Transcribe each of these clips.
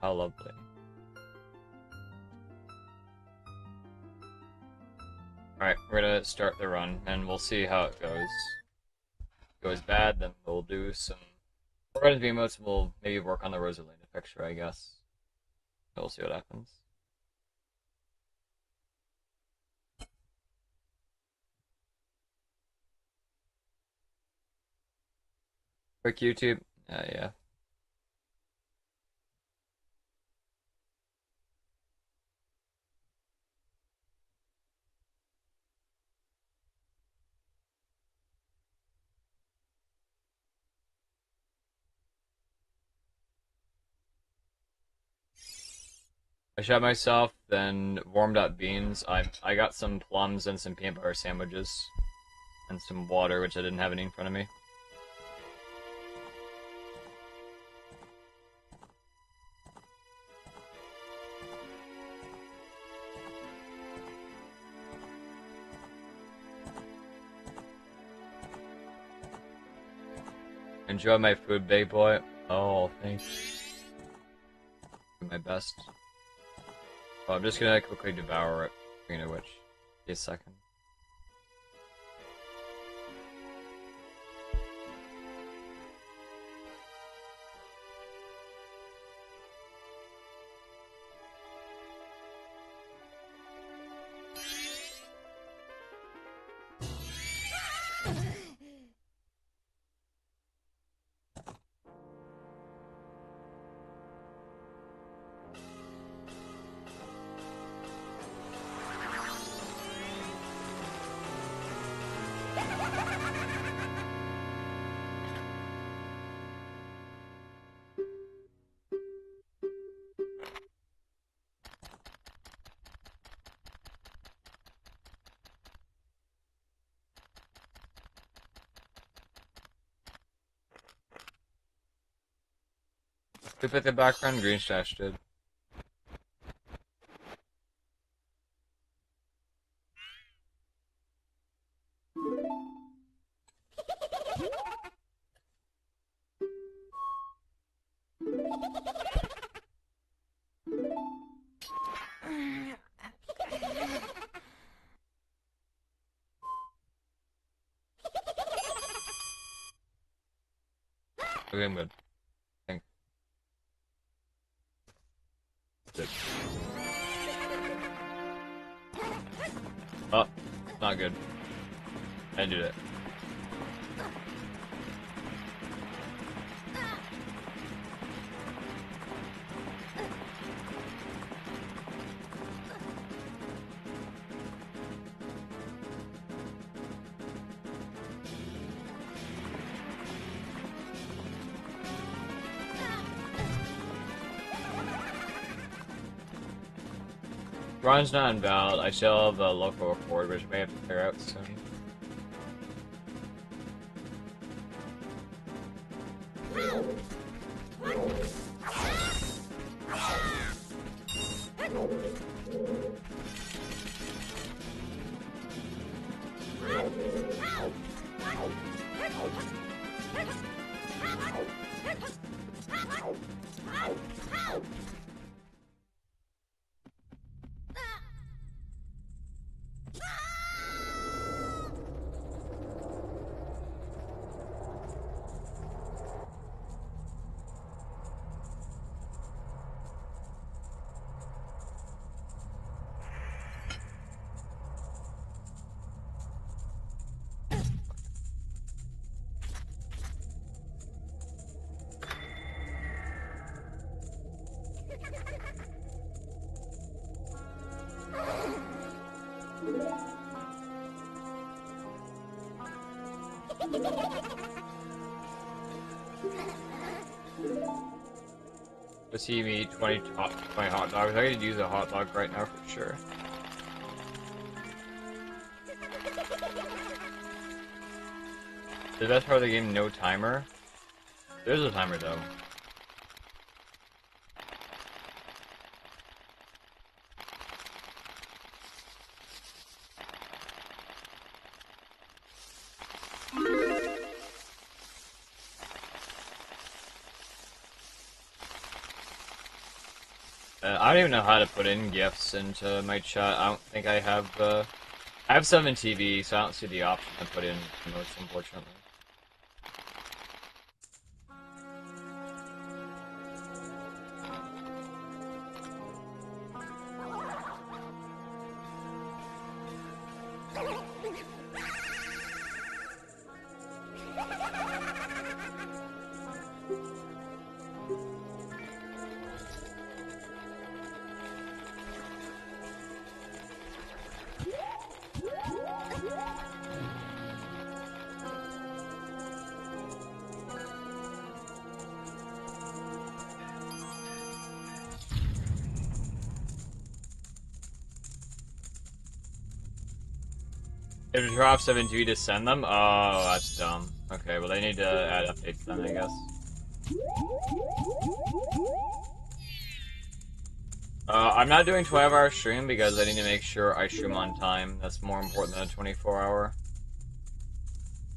How lovely. Alright, we're gonna start the run, and we'll see how it goes. If it goes bad, then we'll do some... We're gonna be most, we'll maybe work on the Rosalina picture, I guess. So we'll see what happens. Quick YouTube? Yeah. I shot myself, then warmed up beans. I got some plums and some peanut butter sandwiches. And some water, which I didn't have any in front of me. Enjoy my food, big boy. Oh, thanks. Do my best. Well, I'm just gonna quickly devour it. Speaking of which, a second. Who put the background? Green Stash did. Okay, I'm good. Thanks. Good. Oh, not good. I did it. Ron's not invalid. I still have a local record, which I may have to clear out soon. Let's see me eat 20 hot dogs. I could use a hot dog right now for sure. The best part of the game, no timer. There's a timer though. I don't even know how to put in GIFs into my chat. I don't think I have, I have 7 TV, so I don't see the option to put in emotes, unfortunately. If you drop 7 TV to send them? Oh, that's dumb. Okay, well they need to add updates then, I guess. I'm not doing 12-hour stream because I need to make sure I stream on time. That's more important than a 24-hour.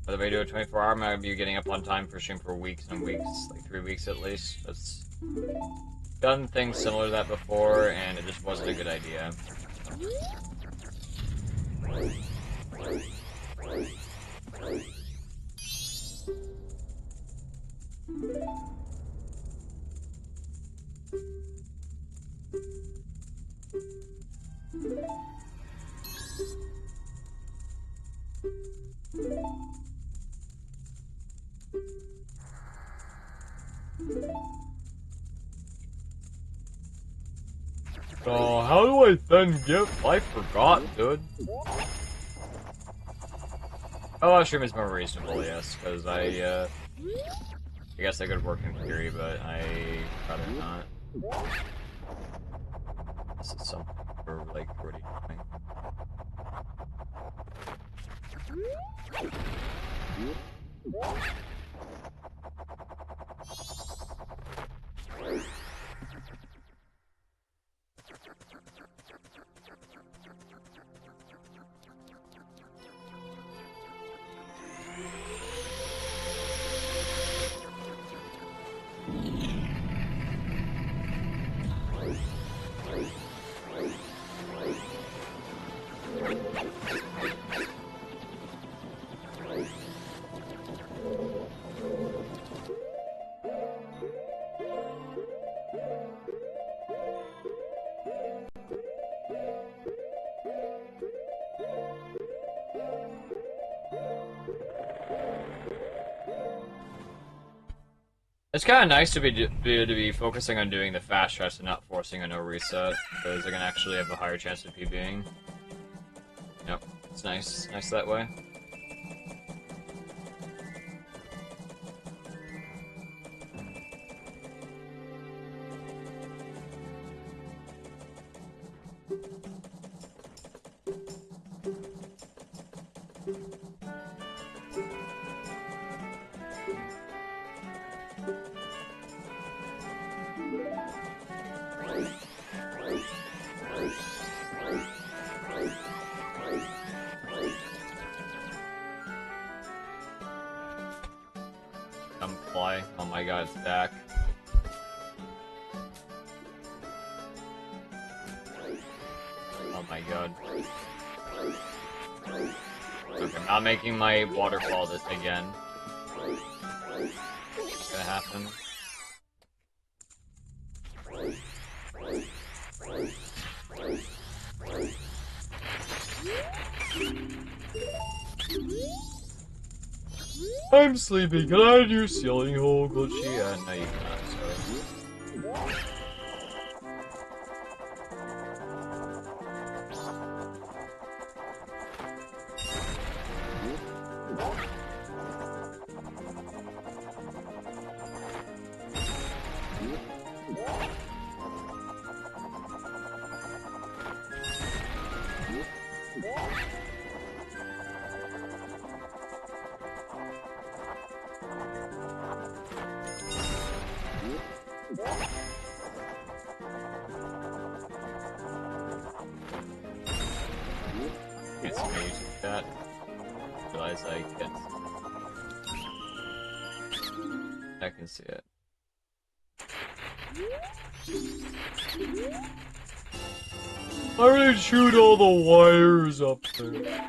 But if I do a 24-hour, I'm gonna be getting up on time for stream for weeks and weeks, like 3 weeks at least. That's done things similar to that before, and it just wasn't a good idea. Oh, how do I send GIF? I forgot, dude. Oh, stream is more reasonable, yes, because I guess I could work in theory, but I rather not. This is something we're, like, already doing. It's kind of nice to be focusing on doing the fast stress and not forcing a no reset, because I can actually have a higher chance of PBing. Yep, it's nice. Nice that way. Come fly. Oh my god, it's back. Oh my god. Okay, I'm not making my waterfall this again. What's gonna happen? I'm sleepy. Can I do ceiling hole glitchy? No, you cannot. Sorry. Can't see my YouTube chat. Realize I can't. I can see it. Why did they shoot all the wires up there?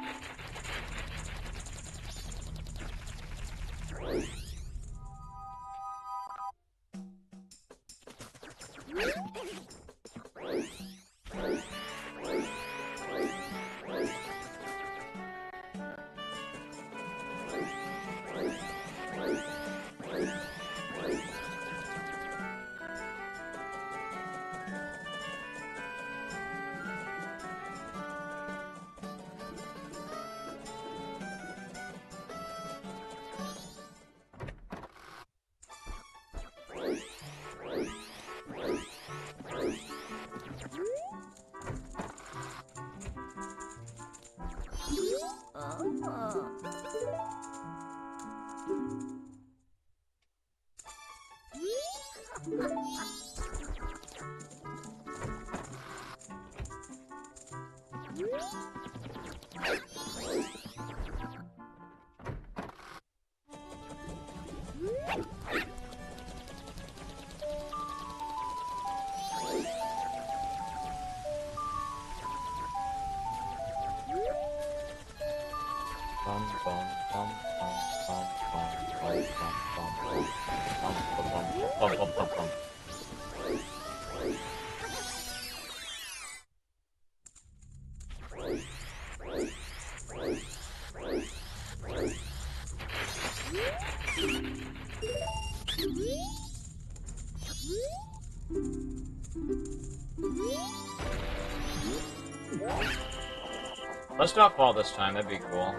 Let's not fall this time, that'd be cool.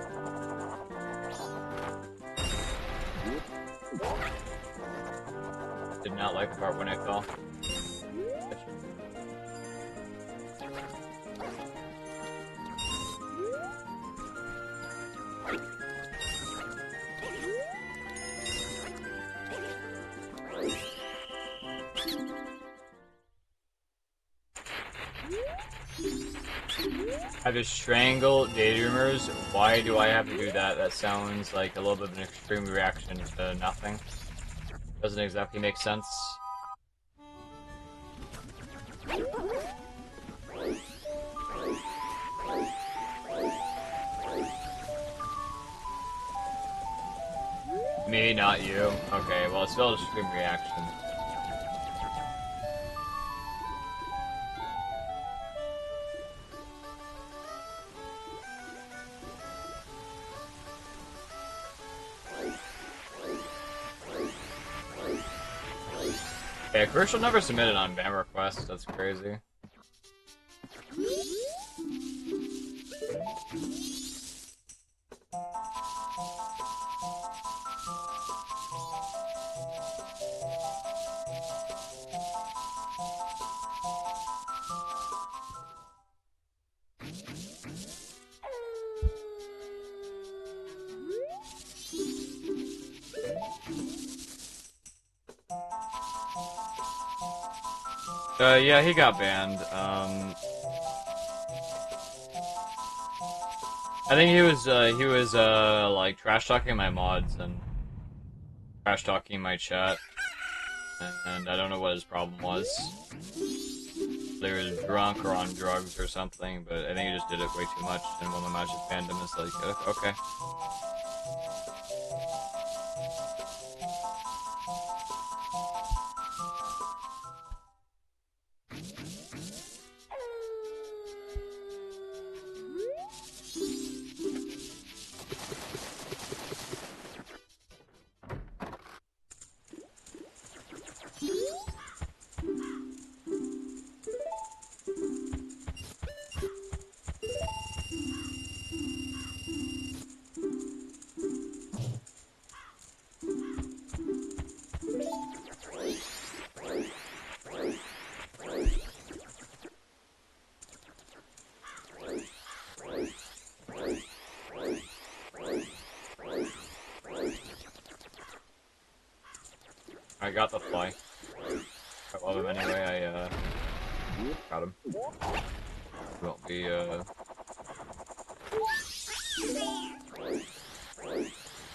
Did not like the part when I fell. I have to strangle daydreamers. Why do I have to do that? That sounds like a little bit of an extreme reaction to nothing. Doesn't exactly make sense. Me, not you. Okay, well, it's still an extreme reaction. Yeah, Commercial never submitted on ban request. That's crazy. Yeah, he got banned. I think he was like trash talking my mods and trash talking my chat, and I don't know what his problem was. They were drunk or on drugs or something, but I think he just did it way too much, and when my mod just banned him, it's like, okay. I got the fly. I love him anyway, I got him. Won't be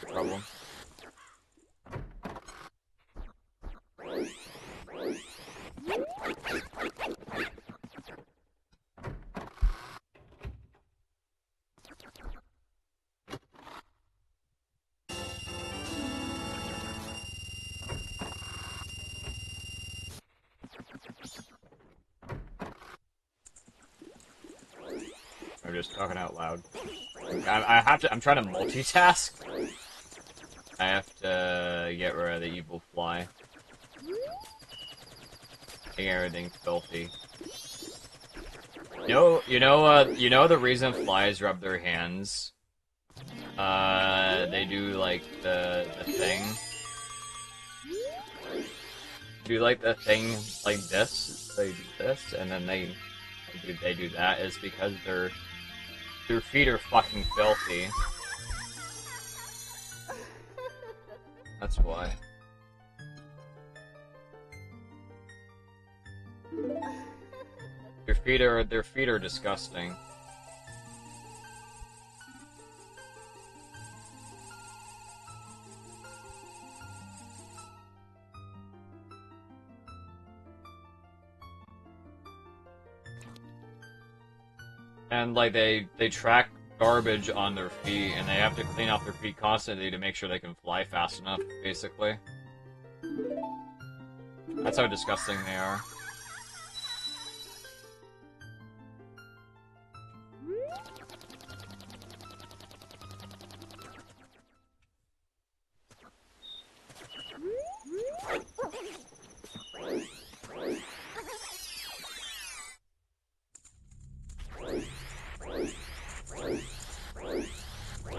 problem. just talking out loud. I have to. I'm trying to multitask. I have to get rid of the evil fly. Making everything filthy. You know the reason flies rub their hands? They do like the thing. Do like the thing like this. They do this, and then they do that. Is because their feet are fucking filthy. That's why. Their feet are disgusting. And like they track garbage on their feet, and they have to clean off their feet constantly to make sure they can fly fast enough, basically. That's how disgusting they are.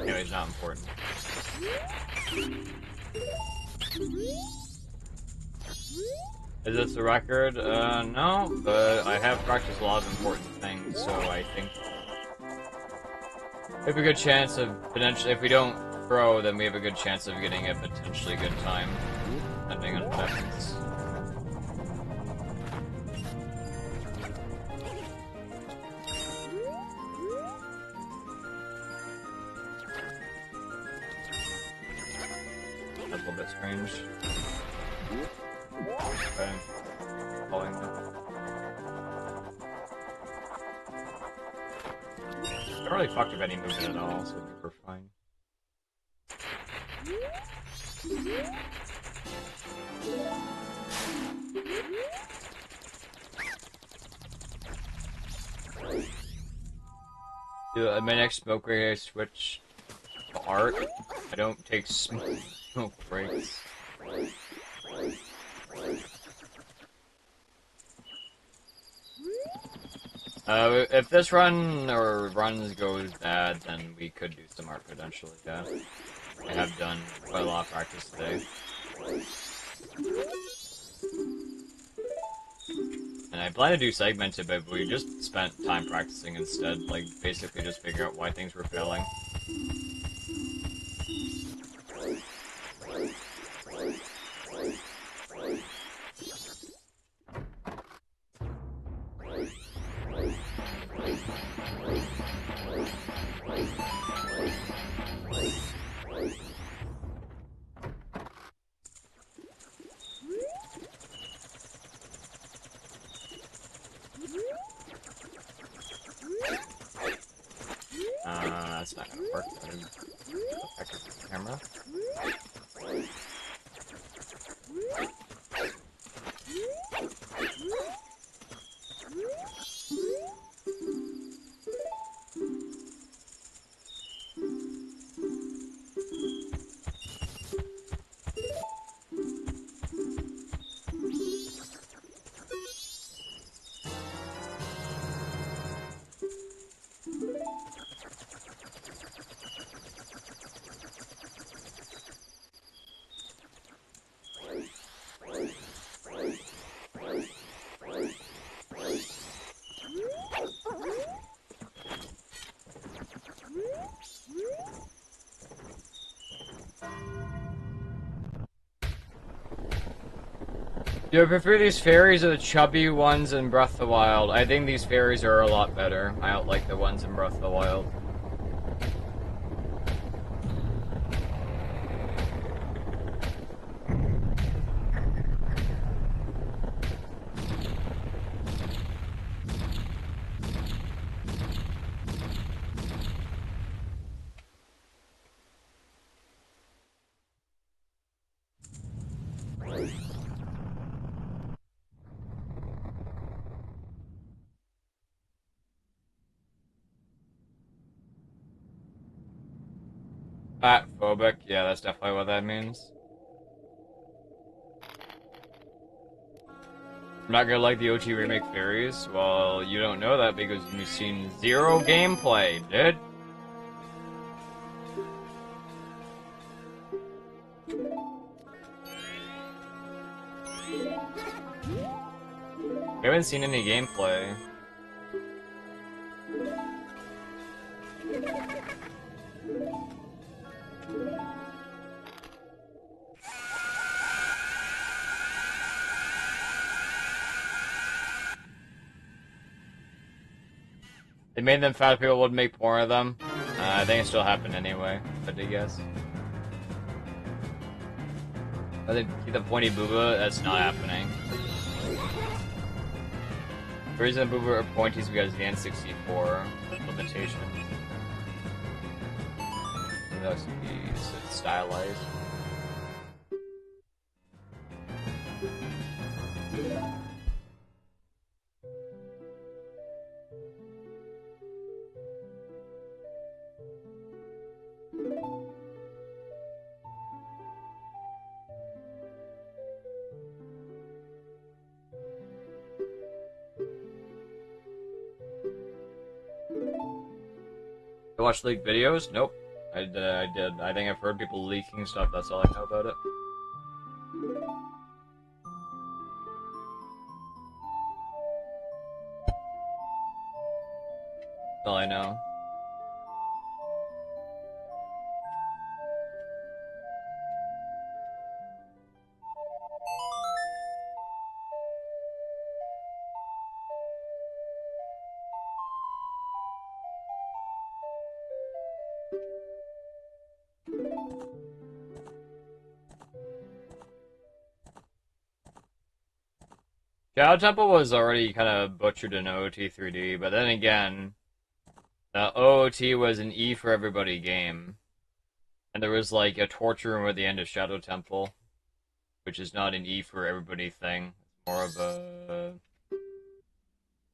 Anyways, not important. Is this the record? No, but I have practiced a lot of important things, so I think we have a good chance of potentially, if we don't throw, then we have a good chance of getting a potentially good time, depending on what happens. That's a little bit strange. Okay. Following them. I don't really fucked up any movement at all, so I think we're fine. Dude, my next smoke break, I switch to art. I don't take smoke breaks. If this run or runs goes bad, then we could do some art potentially, yeah. I have done quite a lot of practice today. And I plan to do segmented, but we just spent time practicing instead, like basically just figuring out why things were failing. That's not gonna work. Back to the camera. Do I prefer these fairies or the chubby ones in Breath of the Wild? I think these fairies are a lot better. I don't like the ones in Breath of the Wild. Fat phobic, yeah, that's definitely what that means. I'm not gonna like the OG remake theories. Well, you don't know that because you've seen zero gameplay, dude. We haven't seen any gameplay. They made them fat people would make more of them. I think it still happened anyway, but I guess. I think the pointy booba, that's not happening. The reason booba are pointy is because of the N64 limitations. And that should be stylized. You watch leaked videos? Nope. I did. I think I've heard people leaking stuff, that's all I know about it. That's all I know. Shadow Temple was already kind of butchered in OOT 3D, but then again, the OOT was an E for everybody game. And there was like a torture room at the end of Shadow Temple, which is not an E for everybody thing. It's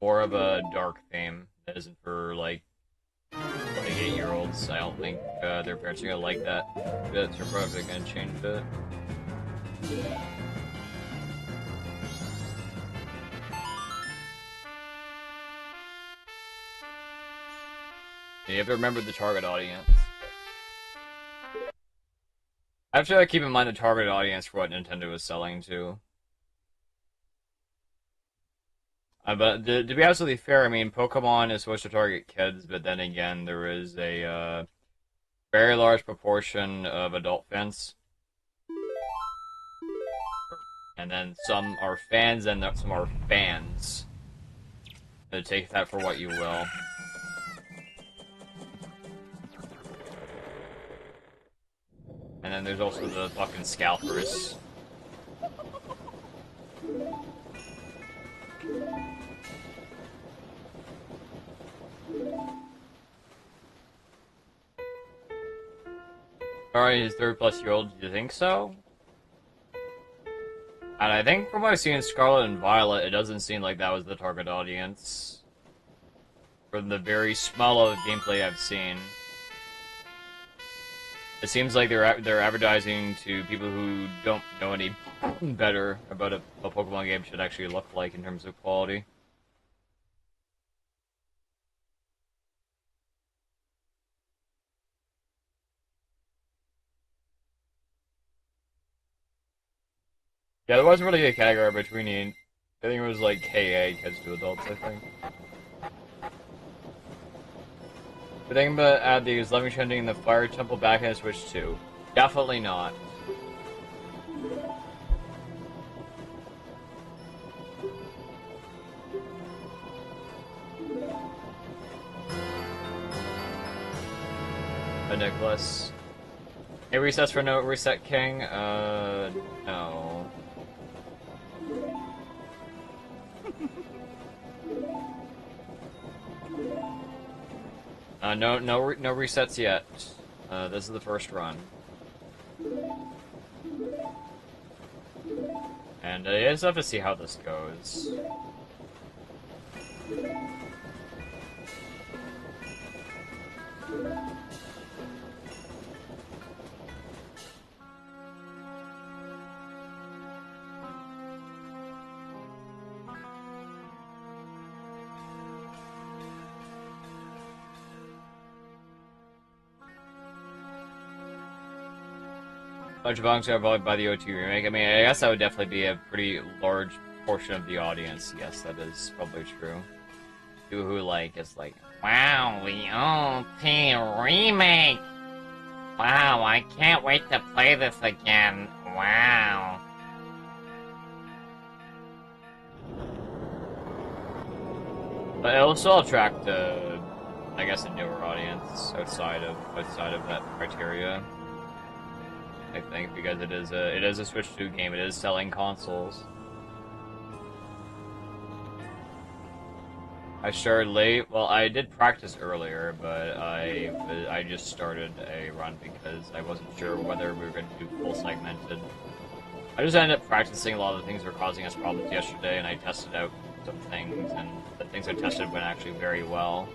more of a dark theme that isn't for like 28-year-olds. I don't think their parents are gonna like that. They're probably gonna change it. You have to remember the target audience. I have to keep in mind the target audience for what Nintendo is selling to. But to be absolutely fair, I mean, Pokemon is supposed to target kids, but then again, there is a very large proportion of adult fans. And then some are fans and some are fans. So take that for what you will. And then there's also the fucking scalpers. Alright, he's 30+-year-old, do you think so? And I think from what I've seen in Scarlet and Violet, it doesn't seem like that was the target audience. From the very small of gameplay I've seen. It seems like they're advertising to people who don't know any better about a Pokemon game should actually look like in terms of quality. Yeah, there wasn't really a category between I think it was like KA, kids to adults, I think. The thing about add these loving trending in the Fire Temple back in Switch 2. Definitely not. Nicholas. Any resets for no Reset King? No. No resets yet. This is the first run. And I just have to see how this goes. Bunch of bunks are voted by the OT remake. I mean, I guess that would definitely be a pretty large portion of the audience. Yes, that is probably true. Who like is like, wow, the OT remake. Wow, I can't wait to play this again. Wow. But it'll still attract, I guess, a newer audience outside of that criteria. I think because it is a Switch 2 game. It is selling consoles. I started late. Well, I did practice earlier, but I just started a run because I wasn't sure whether we were going to do full segmented. I just ended up practicing a lot of the things that were causing us problems yesterday, and I tested out some things, and the things I tested went actually very well.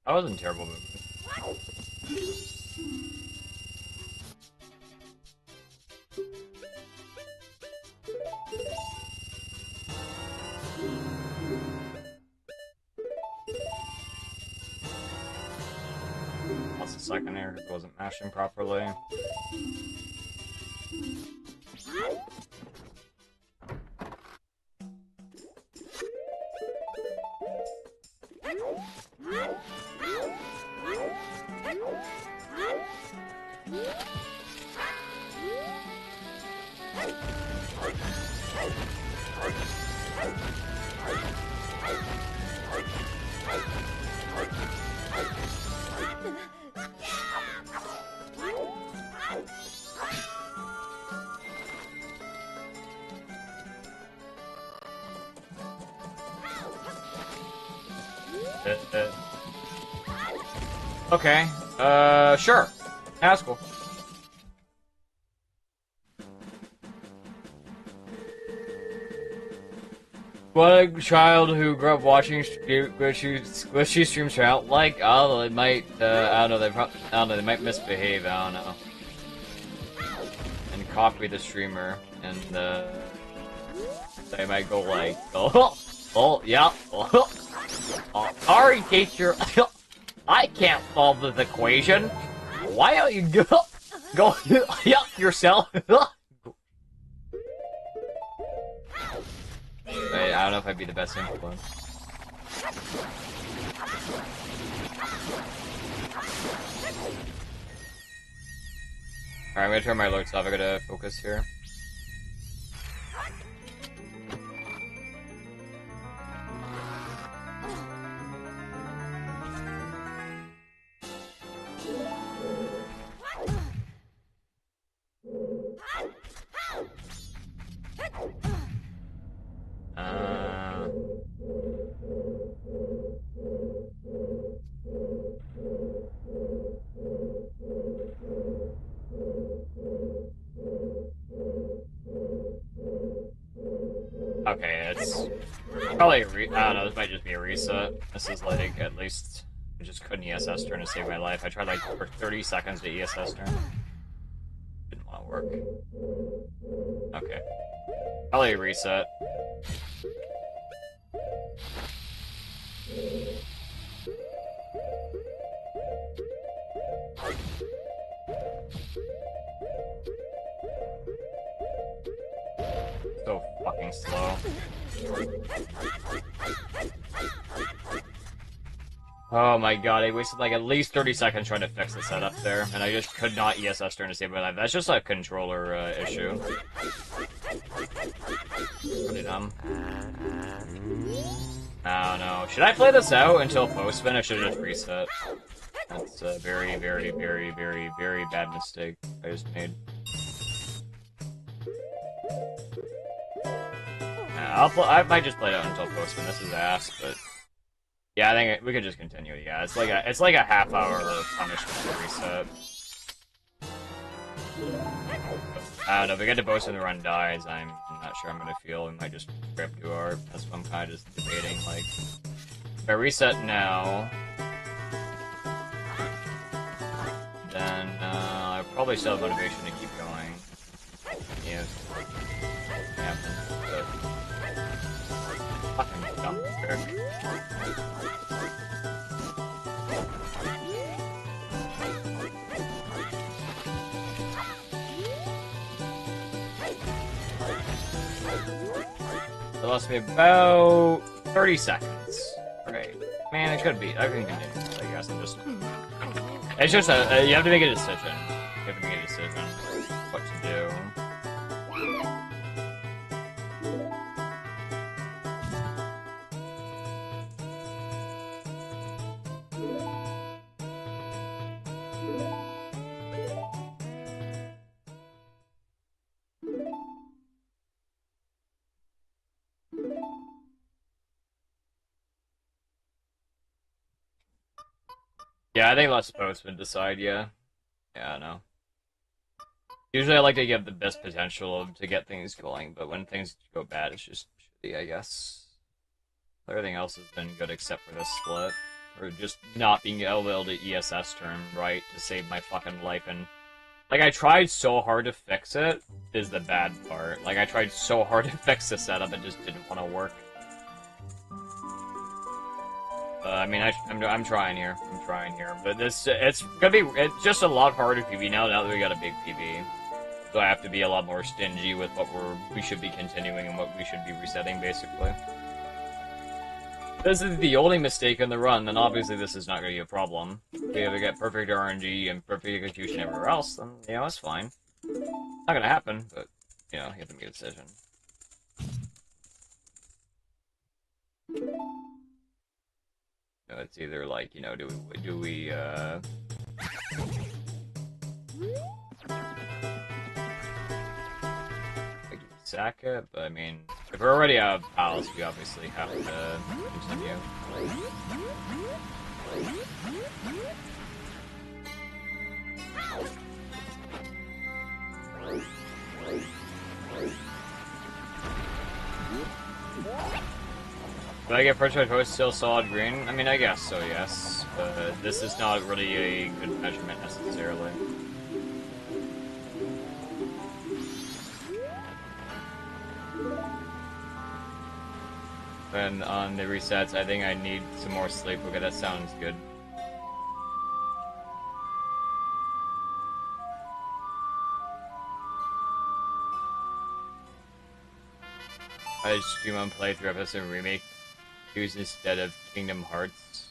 That wasn't terrible movement. Lost a second here because it wasn't mashing properly. Okay. Sure. That's cool. What a child who grew up watching squishy streams out like, oh, it might, I don't know, they might misbehave, I don't know. And copy the streamer, and, they might go like, oh, yeah, sorry, teacher, I can't solve this equation. Why don't you go yourself? I don't know if I'd be the best influence. Alright, I'm gonna turn my alerts off. I gotta focus here. Okay, it's probably I don't know, this might just be a reset. This is like, at least, I just couldn't ESS turn to save my life. I tried like for 30 seconds to ESS turn. Didn't want to work. Okay. Probably a reset. So fucking slow. Oh my god, I wasted like at least 30 seconds trying to fix the setup there, and I just could not ESS turn to save my life. That's just a controller issue. Pretty dumb. No, don't know. Should I play this out until post-spin? I should have just reset. That's a very, very, very, very, very bad mistake I just made. I might just play it out until post-spin. This is ass, but yeah, I think we could just continue. Yeah, it's like a half-hour punishment to reset. I don't know, if we get to post-spin, the run dies, I'm not sure I'm gonna feel. We might just rip to our. That's what I'm kind of just debating. Like, if I reset now, then I probably still have motivation to keep going. Yeah, but fucking dumb trick. It lost me about 30 seconds. Right. Man, it could be. I can continue, I guess. It's just you have to make a decision. You have to make a decision what to do. Yeah, I think let's postman decide, yeah. Yeah, I know. Usually I like to give the best potential to get things going, but when things go bad, it's just shitty, I guess. Everything else has been good except for this split. Or just not being able to ESS turn right to save my fucking life, and like, I tried so hard to fix it, is the bad part. Like, I tried so hard to fix the setup, it just didn't want to work. I mean, I'm trying here. I'm trying here. But it's just a lot harder PB now that we got a big PB. So I have to be a lot more stingy with what we should be continuing and what we should be resetting, basically. This is the only mistake in the run, then obviously this is not going to be a problem. If we have to get perfect RNG and perfect execution everywhere else, then, you know, it's fine. Not going to happen, but, you know, you have to make a decision. It's either like, you know, do we sack it? But I mean, if we're already out of palace, we obviously have to continue. Do I get first by post still solid green? I mean, I guess so, yes. But this is not really a good measurement necessarily. And on the resets, I think I need some more sleep. Okay, that sounds good. I just stream on playthrough FSM Remake used instead of Kingdom Hearts.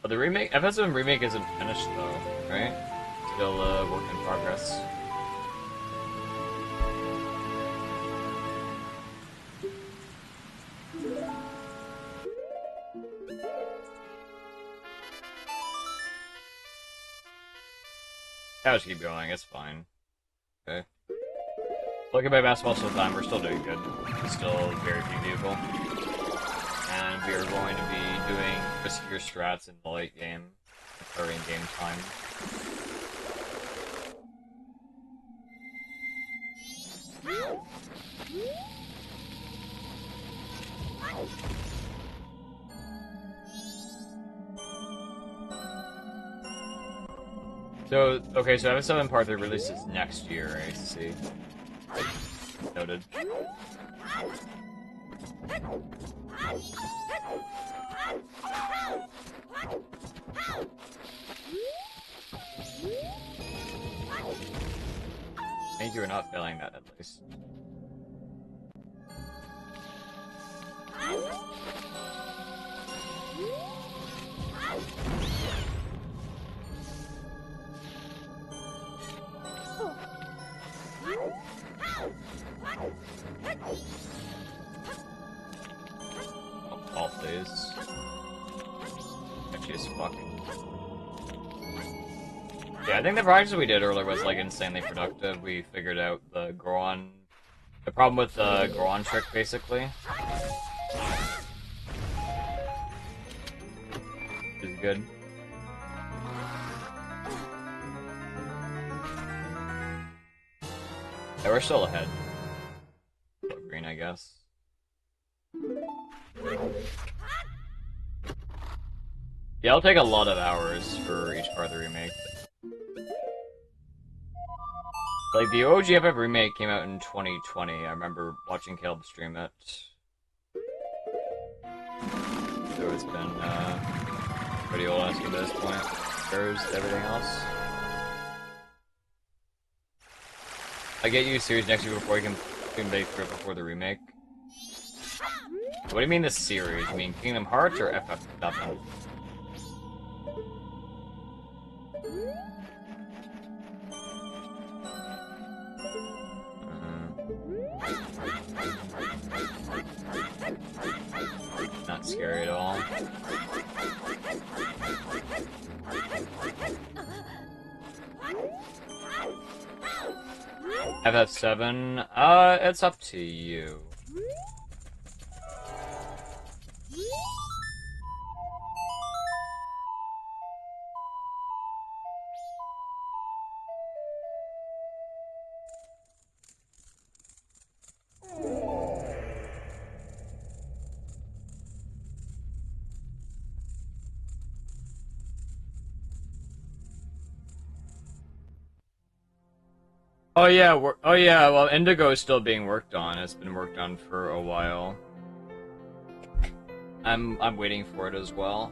But the remake, FSM Remake isn't finished though, right? Still a work in progress. I'll just keep going, it's fine. Okay. Look at my basketball still time, we're still doing good. It's still very feasible. And we are going to be doing riskier strats in the late game, or in game time. So, okay, so FS7 Part 3 releases next year, I see. Noted. Thank you for not failing that, at least. Oh, please. Actually, as fuck. Yeah, I think the project we did earlier was like insanely productive. We figured out the problem with the Goron trick, basically. Which is good. Yeah, we're still ahead. Green, I guess. Yeah, it'll take a lot of hours for each part of the remake. Like, the OG FF remake came out in 2020. I remember watching Caleb stream it. So it's been, pretty old at this point. There's everything else. I get you series next year before you can make it before the remake. What do you mean the series? You mean Kingdom Hearts or FF7? Not scary at all. FF7? It's up to you. Oh yeah, well, Indigo is still being worked on. It's been worked on for a while. I'm waiting for it as well.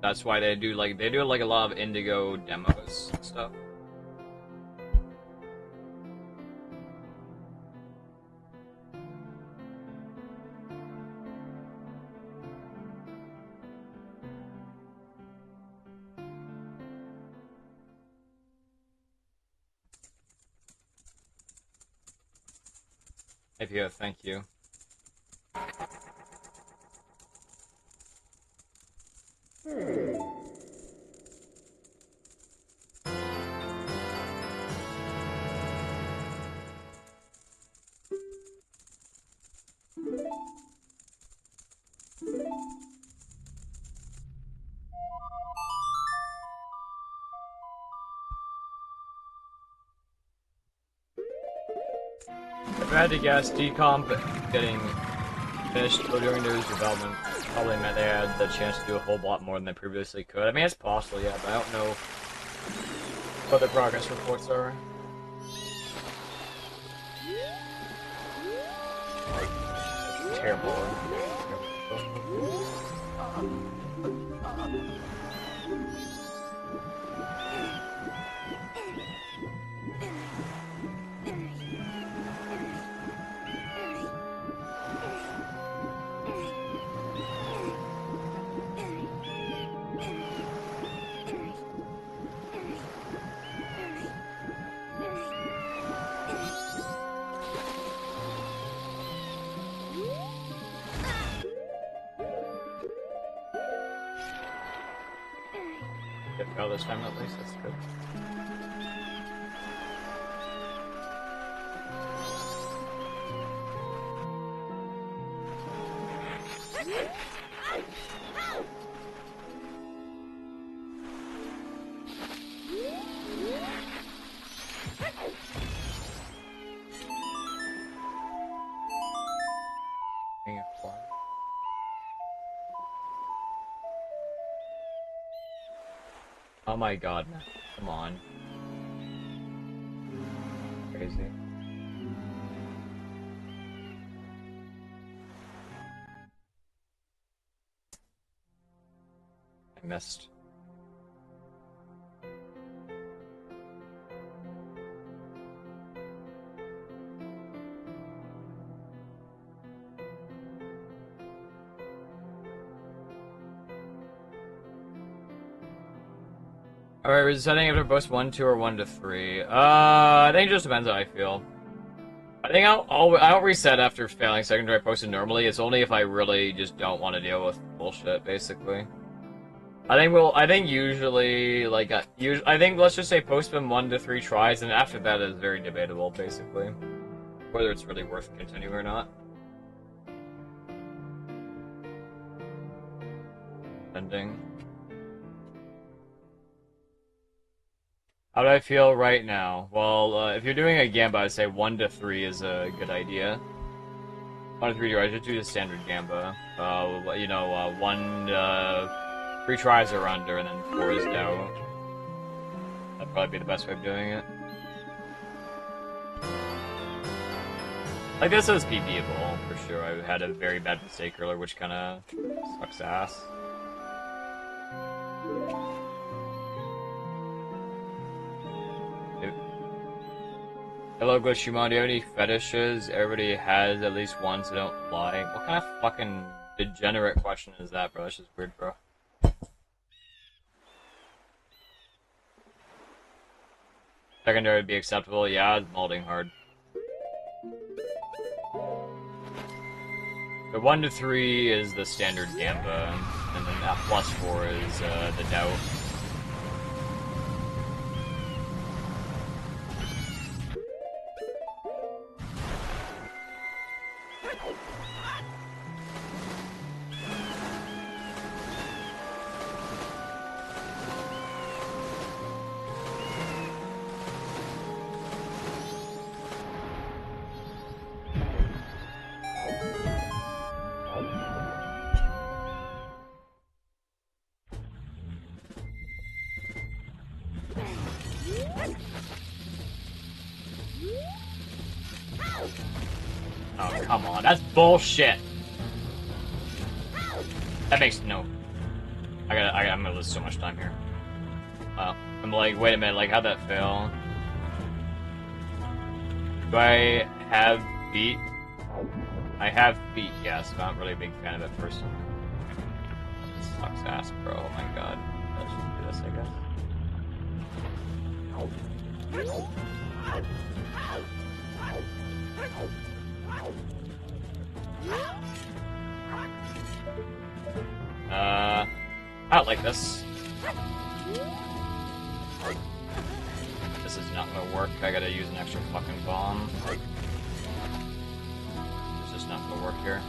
That's why they do like a lot of Indigo demos and stuff. If you have, thank you. If I had to guess, Decomp getting finished during their development probably meant they had the chance to do a whole lot more than they previously could. I mean, it's possible, yeah, but I don't know what the progress reports are. Terrible. Get fail this time at least, that's good. Being a fly. Oh my god, man. Come on. Crazy. I missed. Alright, we're deciding if they're both 1, 2, or 1 to 3. I think it just depends how I feel. I think I'll reset after failing secondary posted normally. It's only if I really just don't want to deal with bullshit, basically. I think usually, like, I think let's just say post them 1 to 3 tries, and after that is very debatable, basically. Whether it's really worth continuing or not. Ending. How do I feel right now? Well, if you're doing a Gamba, I'd say 1 to 3 is a good idea. 1 to 3 tries, just do the standard Gamba. You know, 3 tries are under, and then 4 is doubt. That'd probably be the best way of doing it. Like, this is PBable, for sure. I had a very bad mistake earlier, which kinda sucks ass. Hello, Gushimon, do you have any fetishes? Everybody has at least one, so don't lie. What kind of fucking degenerate question is that, bro? That's just weird, bro. Secondary would be acceptable. Yeah, it's molding hard. The 1 to 3 is the standard Gamba, and then that plus 4 is the doubt. Oh, come on, that's bullshit! That makes no... I'm gonna lose so much time here. I'm like, wait a minute, like, how'd that fail? Do I have feet? I have feet, yes, but I'm not really a big fan of it personally. This sucks ass, bro, oh my god. I should do this, I guess. I don't like this. This is not gonna work. I gotta use an extra fucking bomb. It's just not gonna work here.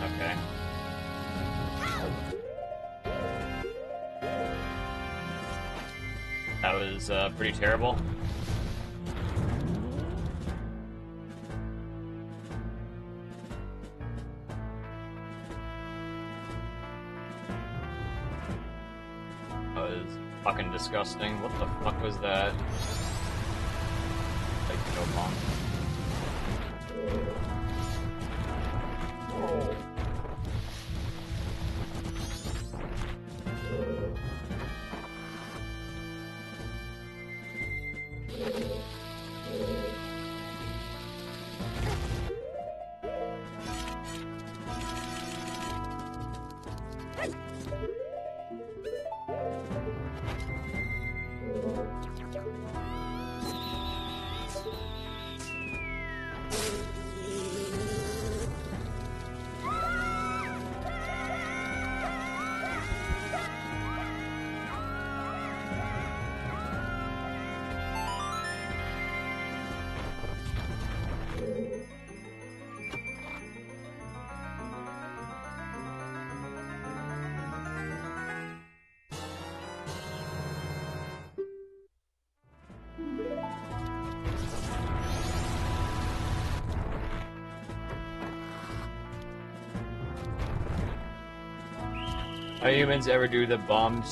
Okay. That was pretty terrible. That was fucking disgusting. What the fuck was that? Like, no bomb. Do humans ever do the bomb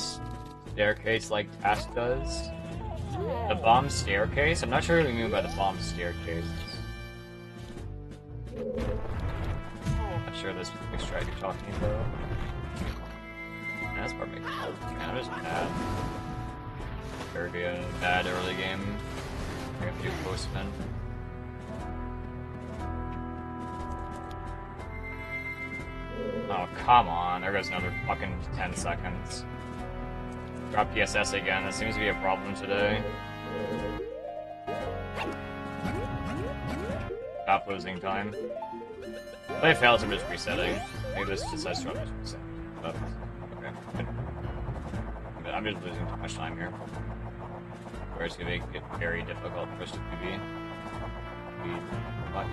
staircase like Task does? The bomb staircase? I'm not sure what you mean by the bomb staircase. Not sure this strat you're talking about. Yeah, that's part making sense. Man, I'm just bad. Very bad early game. I have to do postman. Oh, Oh, come on. There goes another fucking 10 seconds. Drop PSS again. That seems to be a problem today. Stop losing time. If it fails, I'm just resetting. Maybe this decides to just reset. But, okay. I'm just losing too much time here. Where it's gonna make it very difficult for us to PB. Much.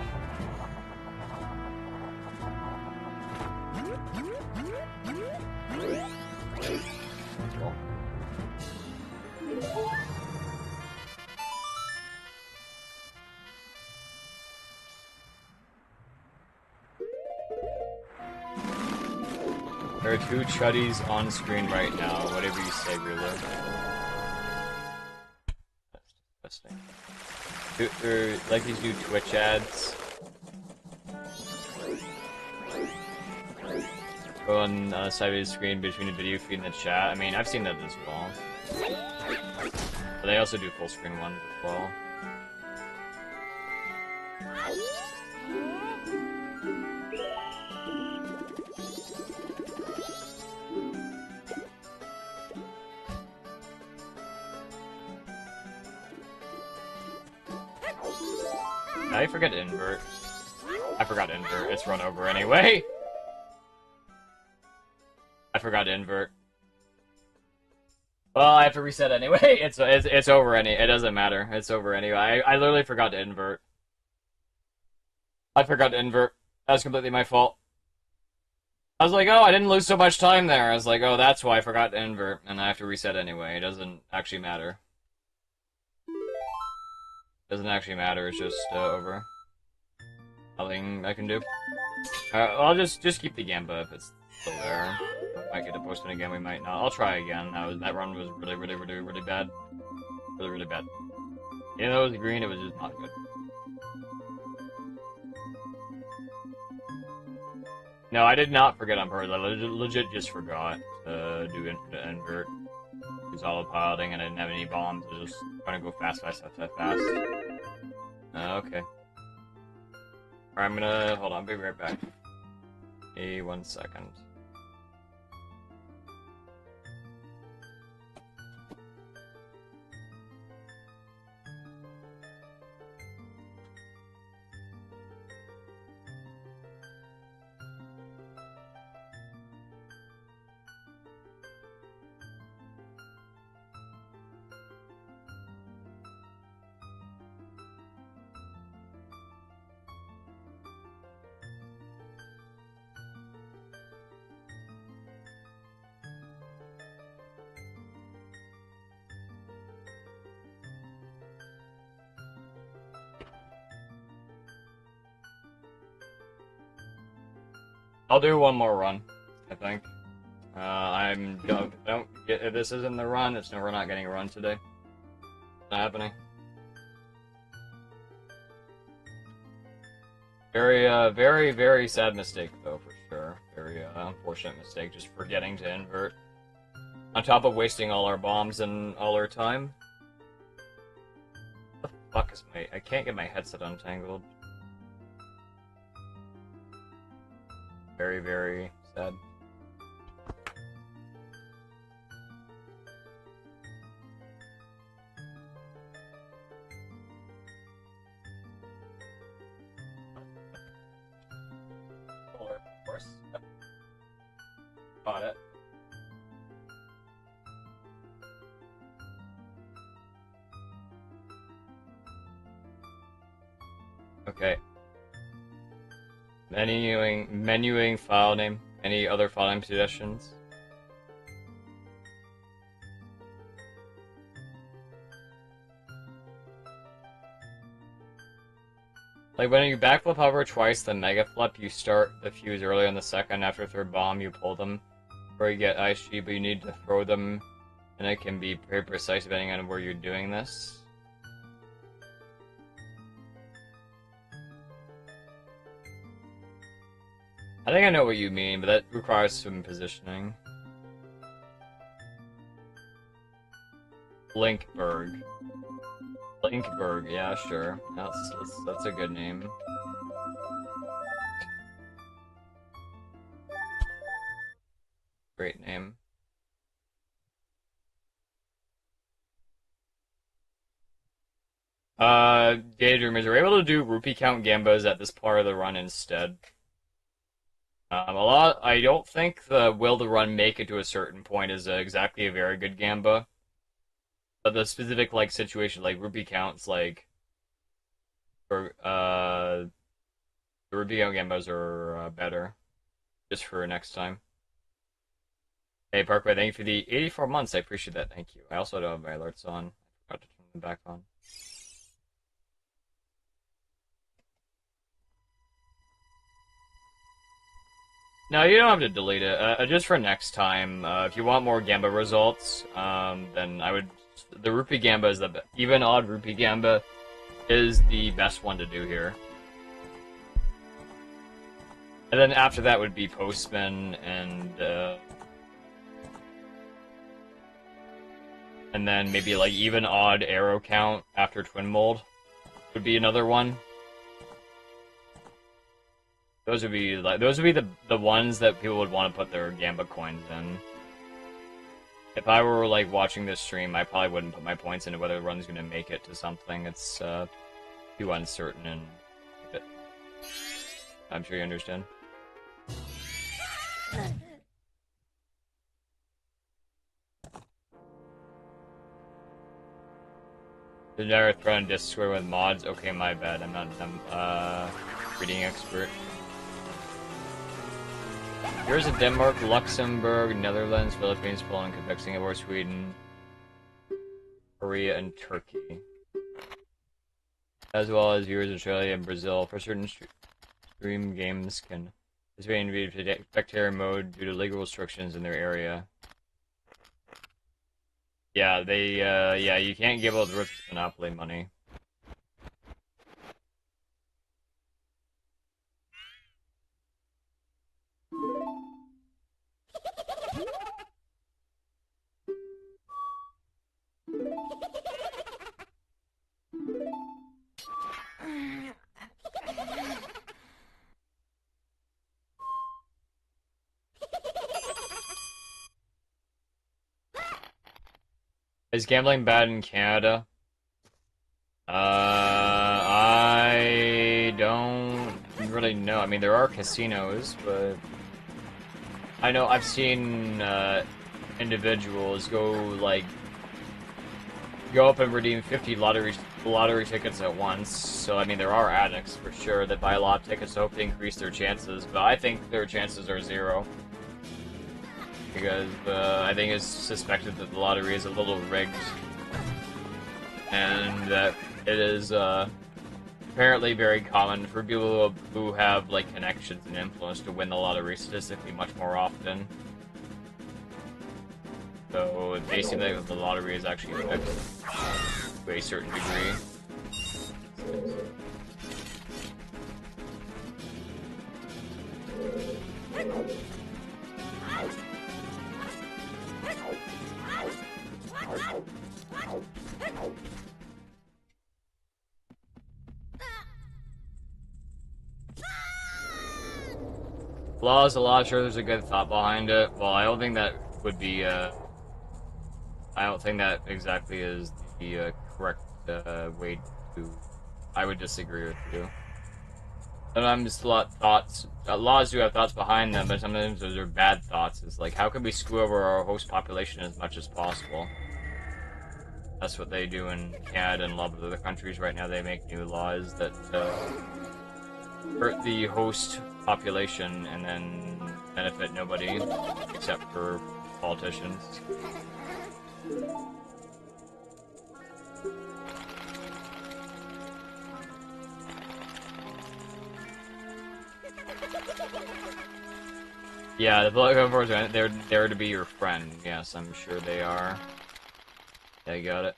Cool. There are two chuddies on screen right now. Whatever you say, Ruler. That's disgusting. Like these new Twitch ads. Go on the side of the screen between the video feed and the chat. I mean, I've seen that as well. But they also do full screen ones as well. I forgot to invert. I forgot to invert. It's run over anyway. I forgot to invert. Well, I have to reset anyway. It's over it doesn't matter. It's over anyway. I literally forgot to invert. I forgot to invert. That's completely my fault. I was like, oh, I didn't lose so much time there. I was like, oh, that's why I forgot to invert, and I have to reset anyway. It doesn't actually matter. Doesn't actually matter. It's just over. Nothing I can do. I'll just keep the Gamba if it's still there. Might get to post it again. We might not. I'll try again. That run was really bad. Really bad. Even though it was green, it was just not good. No, I did not forget on purpose. I legit just forgot to do invert. It was autopiloting and I didn't have any bombs. I was just trying to go fast. Okay. Alright, I'm gonna... Hold on, I'll be right back. Hey, 1 second. I'll do one more run, I think. If this isn't the run, we're not getting a run today. It's not happening. Very, very sad mistake, though, for sure. Very, unfortunate mistake, just forgetting to invert. On top of wasting all our bombs and all our time. What the fuck is I can't get my headset untangled. Very, very sad. Of course. Got it. Okay. Menuing file name. Any other file name suggestions? Like when you backflip hover twice the mega flip, you start the fuse early on the second. After third bomb, you pull them, or you get ISG, but you need to throw them, and it can be very precise depending on where you're doing this. I think I know what you mean, but that requires some positioning. Blinkberg. Blinkberg, yeah, sure. That's a good name. Daydreamers are able to do rupee count gambas at this part of the run instead. I don't think the will the run make it to a certain point is exactly a very good gamba. But the specific, like, situation, like, rupee counts, like, or, the rupee count gambas are better. Just for next time. Hey, Parkway, thank you for the 84 months. I appreciate that. Thank you. I also don't have my alerts on. I forgot to turn them back on. No, you don't have to delete it. Just for next time, if you want more Gamba results, then I would. The Rupee Gamba is the even odd Rupee Gamba is the best one to do here. And then after that would be Postman and then maybe like even odd arrow count after Twin Mold would be another one. Those would be the ones that people would want to put their Gamba coins in. If I were like watching this stream, I probably wouldn't put my points into whether the run's gonna make it to something. It's too uncertain and I'm sure you understand. Did I throw in disc square with mods? Okay, my bad. I'm not reading expert. Here's a Denmark, Luxembourg, Netherlands, Philippines, Poland, Quebec, Singapore, Sweden, Korea, and Turkey. As well as viewers in Australia and Brazil. For certain stream games can participate in spectator mode due to legal restrictions in their area. Yeah, yeah, you can't give out the rich Monopoly money. Is gambling bad in Canada? I don't really know. I mean, there are casinos, but I know I've seen individuals go up and redeem 50 lottery tickets at once. So I mean, there are addicts for sure that buy a lot of tickets to hope to increase their chances, but I think their chances are 0. Because I think it's suspected that the lottery is a little rigged, and that it is apparently very common for people who have like connections and influence to win the lottery statistically much more often. So it may seem like the lottery is actually rigged to a certain degree. Flaws a lot, sure there's a good thought behind it. Well, I don't think that would be, I don't think that exactly is the correct way to... I would disagree with you. Sometimes laws do have thoughts behind them, but sometimes those are bad thoughts. It's like, how can we screw over our host population as much as possible? That's what they do in Canada and a lot of other countries right now. They make new laws that hurt the host population and then benefit nobody except for politicians. Yeah, the political forces, they're there to be your friend. Yes, I'm sure they are. Yeah, you got it.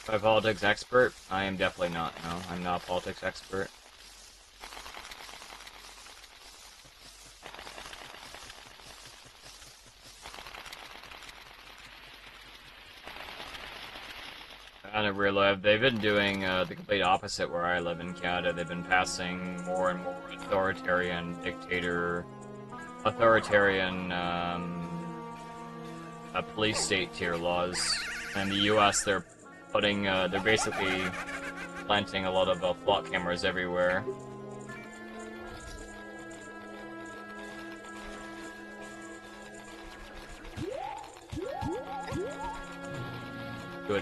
Am I a politics expert? I am definitely not, no. I'm not a politics expert. On a real life, they've been doing the complete opposite where I live in Canada. They've been passing more and more authoritarian dictator authoritarian police state tier laws. In the U.S., they're putting, they're basically planting a lot of flock cameras everywhere.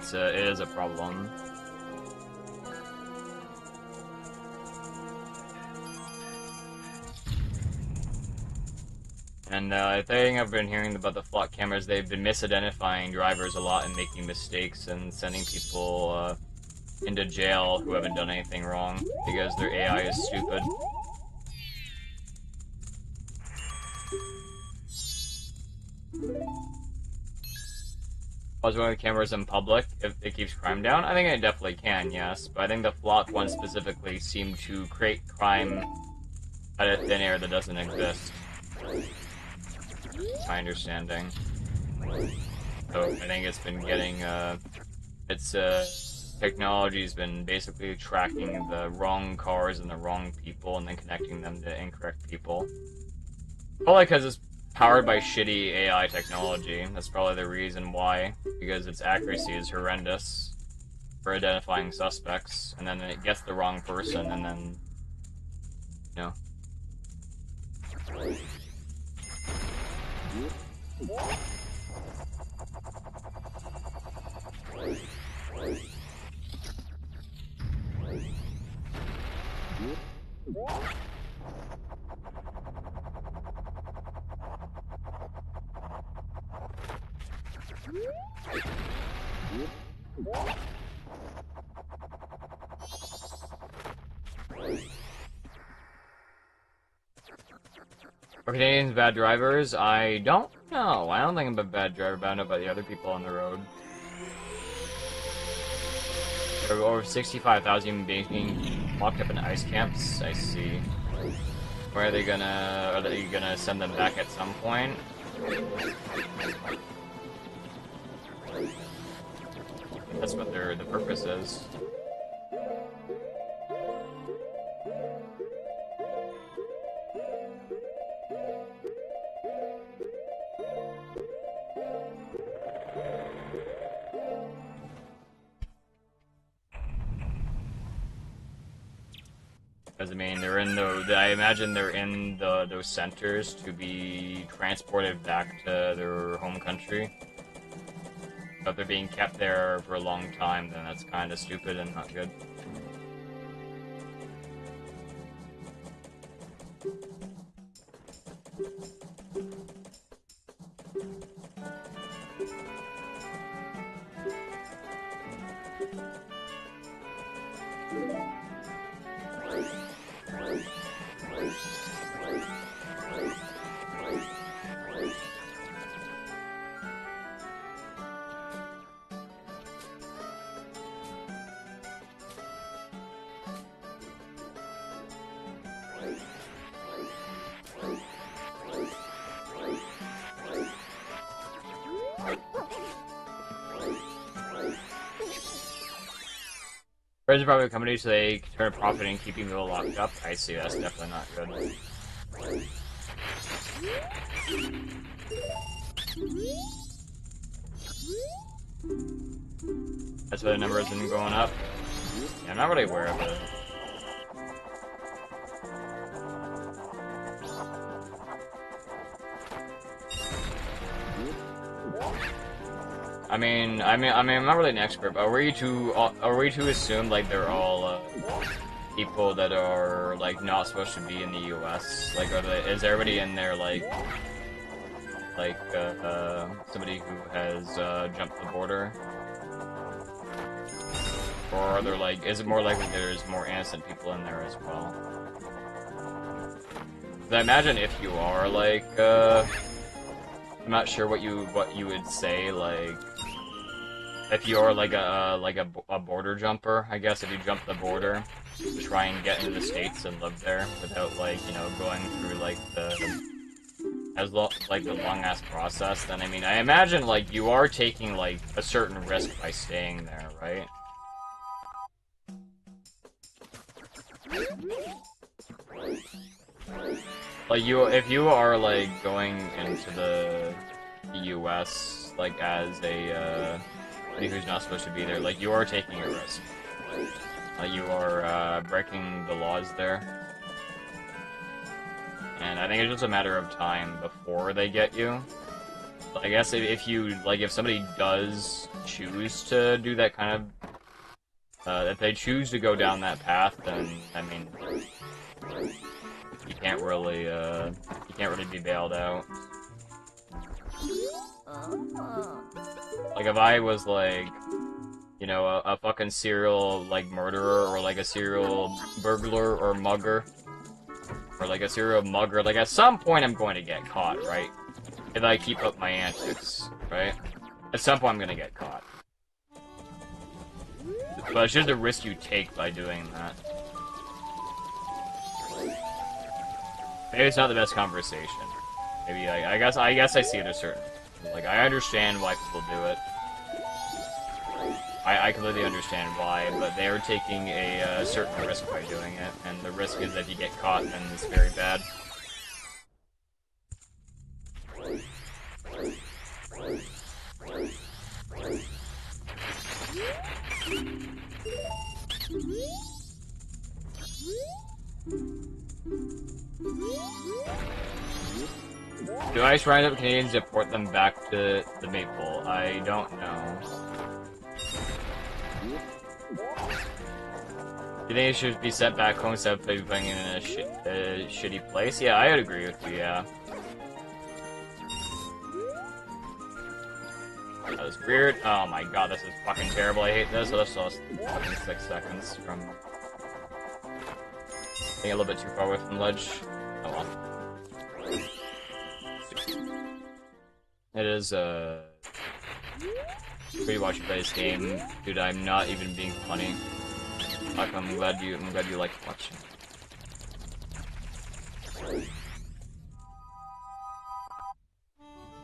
So it is a problem. And I think I've been hearing about the flock cameras. They've been misidentifying drivers a lot and making mistakes and sending people into jail who haven't done anything wrong because their AI is stupid. Was one of the cameras in public if it keeps crime down? I think it definitely can, yes. But I think the flock one specifically seemed to create crime out of thin air that doesn't exist. My understanding. So I think it's been getting, technology's been basically tracking the wrong cars and the wrong people and then connecting them to incorrect people. Probably because it's powered by shitty AI technology. That's probably the reason why. Because its accuracy is horrendous for identifying suspects, and then it gets the wrong person, and then, you know. Are Canadians bad drivers? I don't know. I don't think I'm a bad driver, but I know about the other people on the road. There are over 65,000 human beings being locked up in ice camps. I see. Where are they gonna send them back at some point? That's what the purpose is. Because I mean, they're in I imagine they're in those centers to be transported back to their home country. But if they're being kept there for a long time, then that's kind of stupid and not good. Where's the private company so they can turn a profit in keeping people locked up? I see, that's definitely not good. That's why the number isn't going up. Yeah, I'm not really aware of it. I mean, I'm not really an expert, but are we to assume like they're all people that are like not supposed to be in the U.S.? Like, is everybody in there like somebody who has jumped the border, or are there like is it more likely there's more innocent people in there as well? 'Cause I imagine if you are like I'm not sure what you would say like. If you're like a border jumper, I guess, if you jump the border to try and get into the States and live there without like, you know, going through like the long ass process, then I mean I imagine like you are taking like a certain risk by staying there, right? Like if you are like going into the U.S. like as a somebody who's not supposed to be there, like you are taking a risk. You are breaking the laws there, and I think it's just a matter of time before they get you. But I guess if you like, if somebody does choose to do that kind of, if they choose to go down that path, then I mean, you can't really be bailed out. Like if I was like, you know, a fucking serial like murderer or like a serial burglar or mugger or like a serial mugger, like at some point I'm going to get caught, right? If I keep up my antics, right? At some point I'm gonna get caught. But it's just a risk you take by doing that. Maybe it's not the best conversation. Maybe I guess I see it a certain. Like I understand why people do it. I completely understand why, but they are taking a certain risk by doing it, and the risk is that if you get caught, then it's very bad. Do I try to Canadians deport them back to the Maple? I don't know. Do you think it should be sent back home instead of putting in a shitty place? Yeah, I would agree with you, yeah. That was weird. Oh my god, this is fucking terrible. I hate this. I just lost fucking 6 seconds from being a little bit too far away from the ledge. Oh well. It is, pretty watch you play this game. Dude, I'm not even being funny. Like, I'm glad you like watching.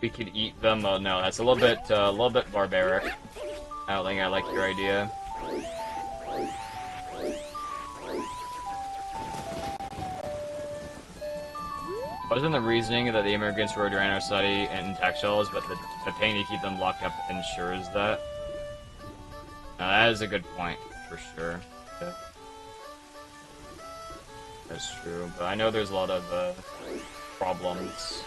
We could eat them. Oh no, that's a little bit barbaric. I don't think I like your idea. Wasn't the reasoning that the immigrants were around our society in textiles, but the paying to keep them locked up ensures that? Now, that is a good point, for sure. Yeah. That's true, but I know there's a lot of problems.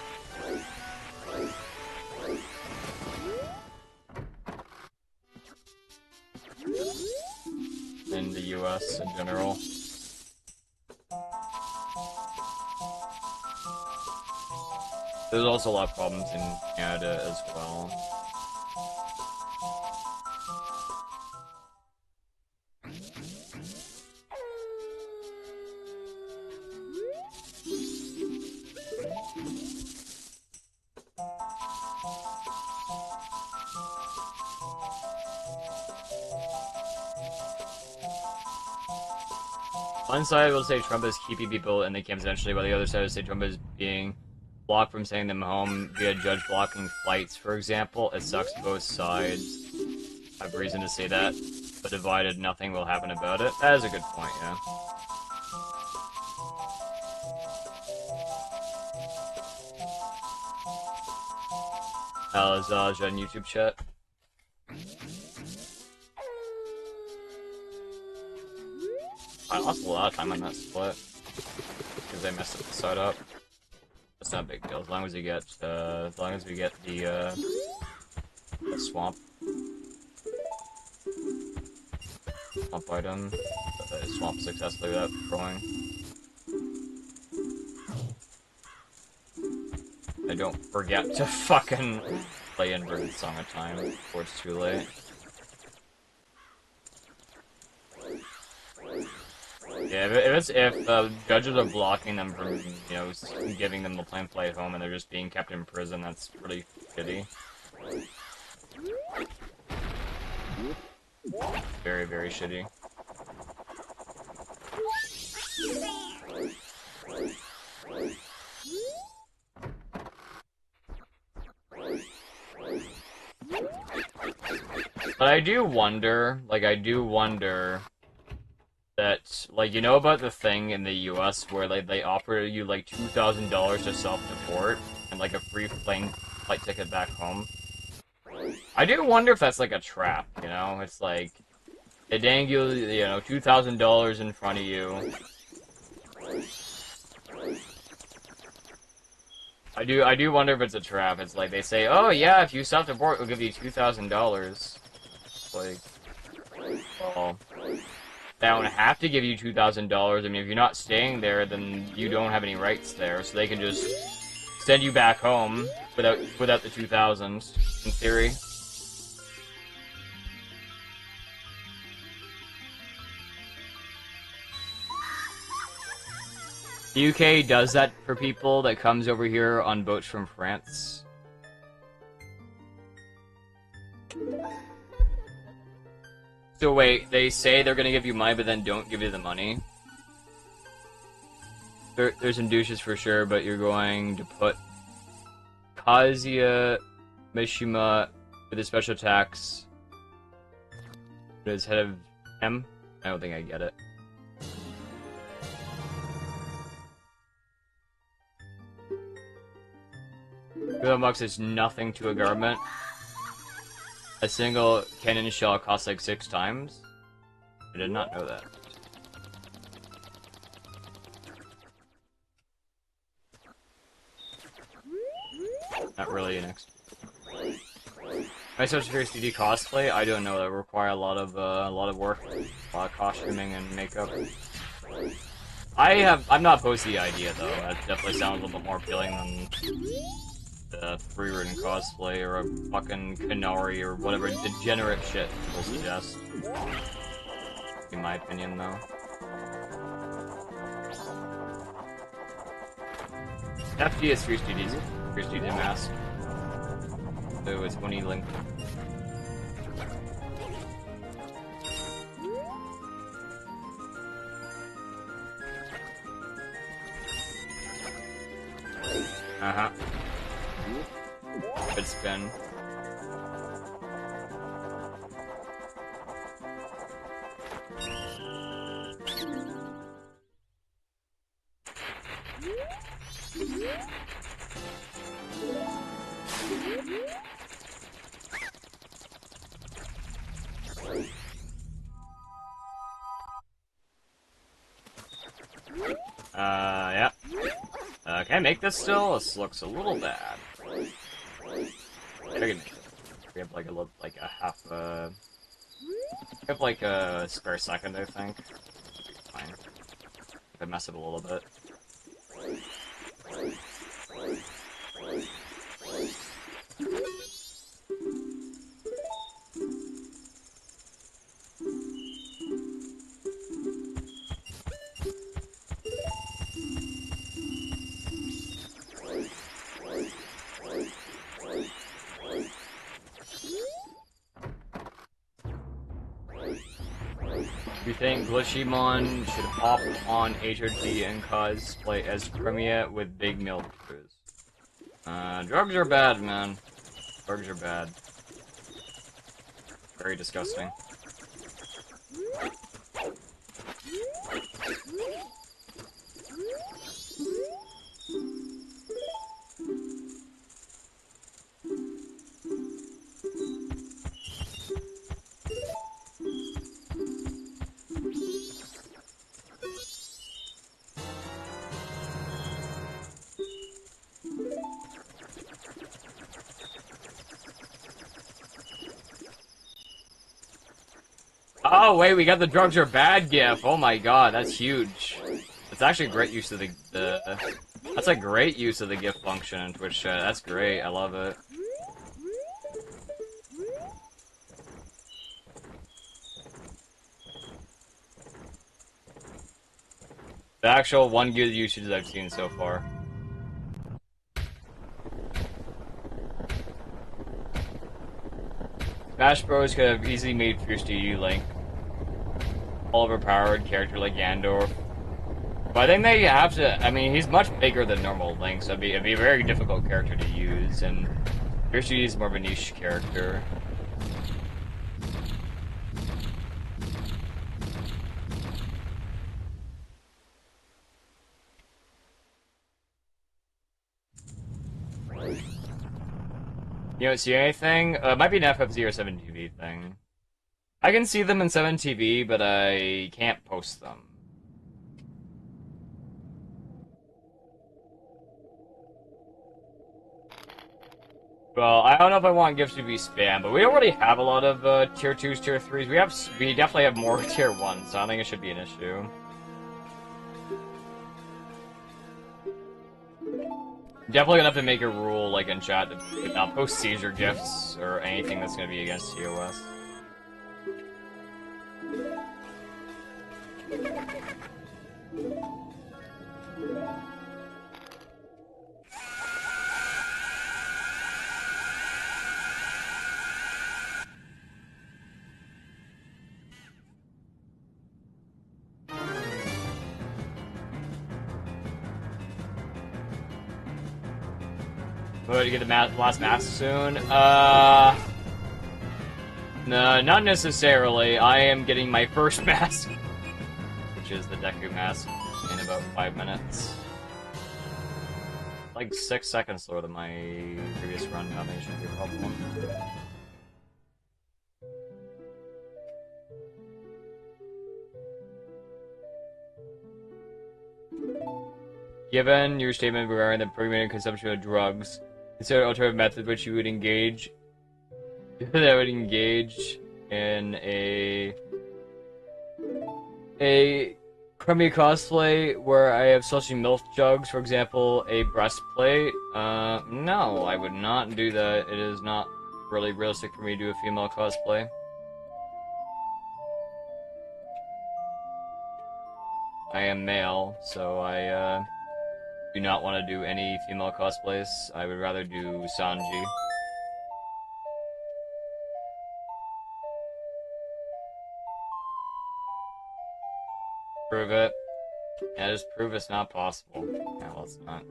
In the US in general. There's also a lot of problems in Canada as well. One side will say Trump is keeping people in the camps eventually, while the other side will say Trump is being blocked from sending them home via judge blocking flights, for example. It sucks both sides have reason to say that, but divided, nothing will happen about it. That is a good point, yeah. Is in YouTube chat? I lost a lot of time on that split because I messed the side up. That's not a big deal as long as we get the swamp item, swamp successfully without growing. I don't forget to fucking play Inverted Song of Time before it's too late. Yeah, if judges are blocking them from, you know, giving them the plane flight home and they're just being kept in prison, that's pretty shitty. Very, very shitty. But I do wonder that, like, you know about the thing in the US where like they offer you like $2,000 to self-deport and like a free plane flight ticket back home? I do wonder if that's like a trap, you know? It's like they dangle, you know, $2,000 in front of you. I do wonder if it's a trap. It's like they say, "Oh yeah, if you self-deport, we'll give you $2,000." Like, well, they don't have to give you $2,000. I mean, if you're not staying there, then you don't have any rights there, so they can just send you back home without the 2,000 in theory. The UK does that for people that comes over here on boats from France. So wait, they say they're gonna give you money, but then don't give you the money? There's some douches for sure, but you're going to put Kazuya Mishima with a special tax as head of M? I don't think I get it. 2 bucks is nothing to a government. A single cannon shell costs like 6 times. I did not know that. Not really an extra. My Social Security cosplay, I don't know. That would require a lot of work, a lot of costuming and makeup. I'm not opposed to the idea though. That definitely sounds a little bit more appealing than the free-ridden cosplay or a fucking Canary or whatever degenerate shit people suggest. In my opinion, though. FG is Free Studios mask. So it's when you link. Uh-huh. Good spin. Yeah. Can I make this still? This looks a little bad. I can make it. We have like a half, we have like a spare second, I think. Fine. If I mess it a little bit. Do you think Glitchymon should hop on HRT and cosplay as Premier with big milk crews? Drugs are bad, man. Drugs are bad. Very disgusting. Oh wait, we got the drugs are bad gif. Oh my god, that's huge. That's actually a great use of the that's a great use of the GIF function in Twitch chat. That's great. I love it. The actual one good usage I've seen so far. Smash Bros could have easily made Fierce DD Link all overpowered character like Gandorf. But I think they have to. I mean, he's much bigger than normal Link, so it'd be a very difficult character to use. And Fierce DD is more of a niche character. You don't see anything? It might be an FFZ or 7TV thing. I can see them in 7TV, but I can't post them. Well, I don't know if I want gifts to be spam, but we already have a lot of tier 2s, tier 3s. We definitely have more tier 1s, so I don't think it should be an issue. Definitely gonna have to make a rule, like in chat, to not post seizure gifts or anything that's gonna be against TOS. But to get the last mask soon? No, not necessarily. I am getting my first mask, which is the Deku mask, in about 5 minutes. Like 6 seconds slower than my previous run. I don't think it should be a problem. Given your statement regarding the permanent consumption of drugs, consider alternative methods which you would engage that would engage in a crummy cosplay where I have such milk jugs, for example, a breastplate. No, I would not do that. It is not really realistic for me to do a female cosplay. I am male, so I do not want to do any female cosplays. I would rather do Sanji. Prove it. Yeah, just prove it's not possible. Yeah, well, it's not.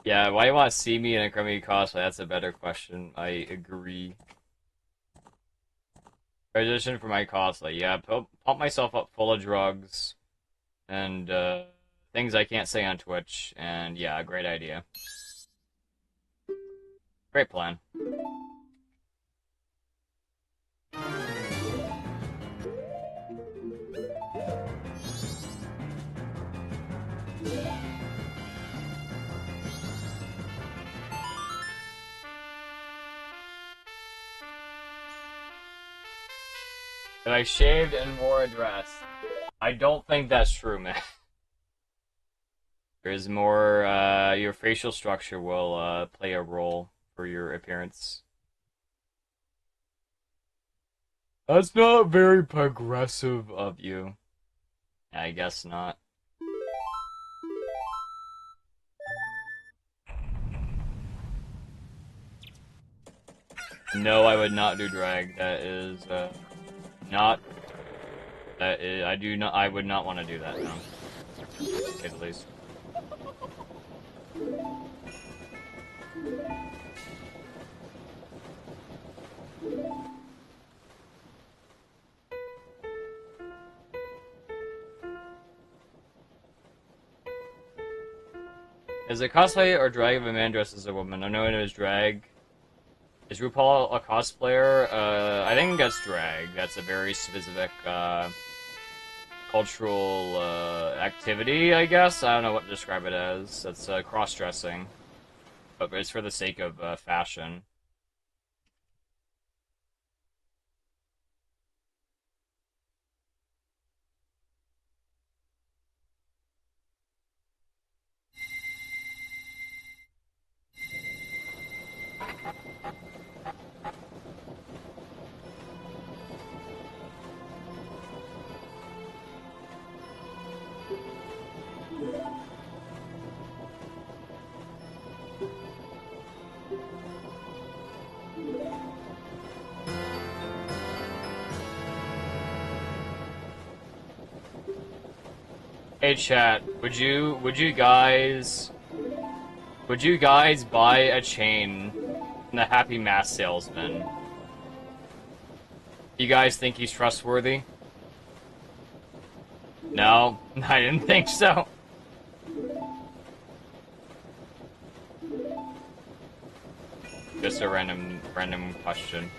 Yeah, why do you want to see me in a crummy cosplay? That's a better question. I agree. Transition for my cosplay. Yeah, pump myself up full of drugs and things I can't say on Twitch. And yeah, great idea. Great plan. If I shaved and wore a dress, I don't think that's true, man. There's more, your facial structure will play a role for your appearance. That's not very progressive of you. I guess not. No, I would not do drag. That is, not... That is, I would not want to do that, no. To say the least. Is it cosplay or drag of a man dressed as a woman? I know it is drag. Is RuPaul a cosplayer? I think that's drag. That's a very specific, cultural, activity, I guess? I don't know what to describe it as. That's, cross-dressing. But it's for the sake of, fashion. Hey chat, would you guys buy a chain from the Happy Mask salesman? You guys think he's trustworthy? No, I didn't think so. just a random question.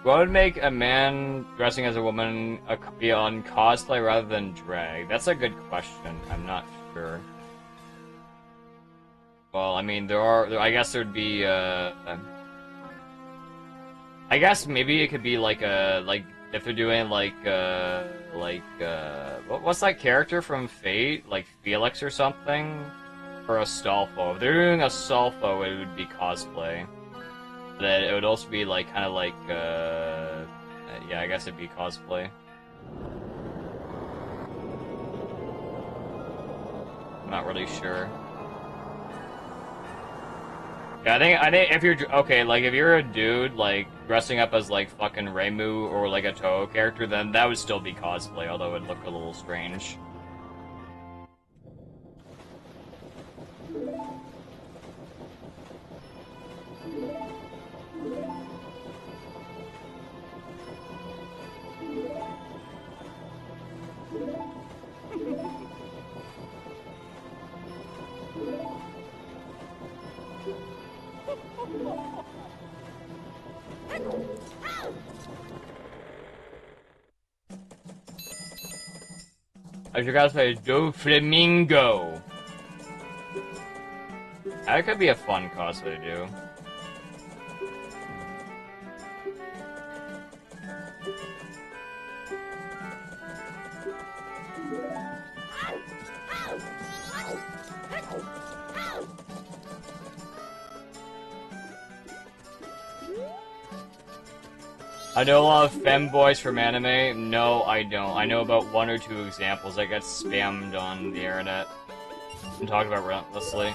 What would make a man dressing as a woman be on cosplay rather than drag? That's a good question. I'm not sure. Well, I mean, I guess there'd be, I guess maybe it could be like if they're doing what's that character from Fate? Like Felix or something? Or a Astolfo. If they're doing a Astolfo, it would be cosplay. But it would also be like, kind of like, yeah, I guess it'd be cosplay. I'm not really sure. Yeah, I think if you're okay, like if you're a dude like dressing up as like fucking Reimu or like a Toho character, then that would still be cosplay, although it'd look a little strange. As your cosplay is Do Flamingo. That could be a fun cosplay to do. I know a lot of femboys from anime. No, I don't. I know about 1 or 2 examples that get spammed on the internet and talked about relentlessly.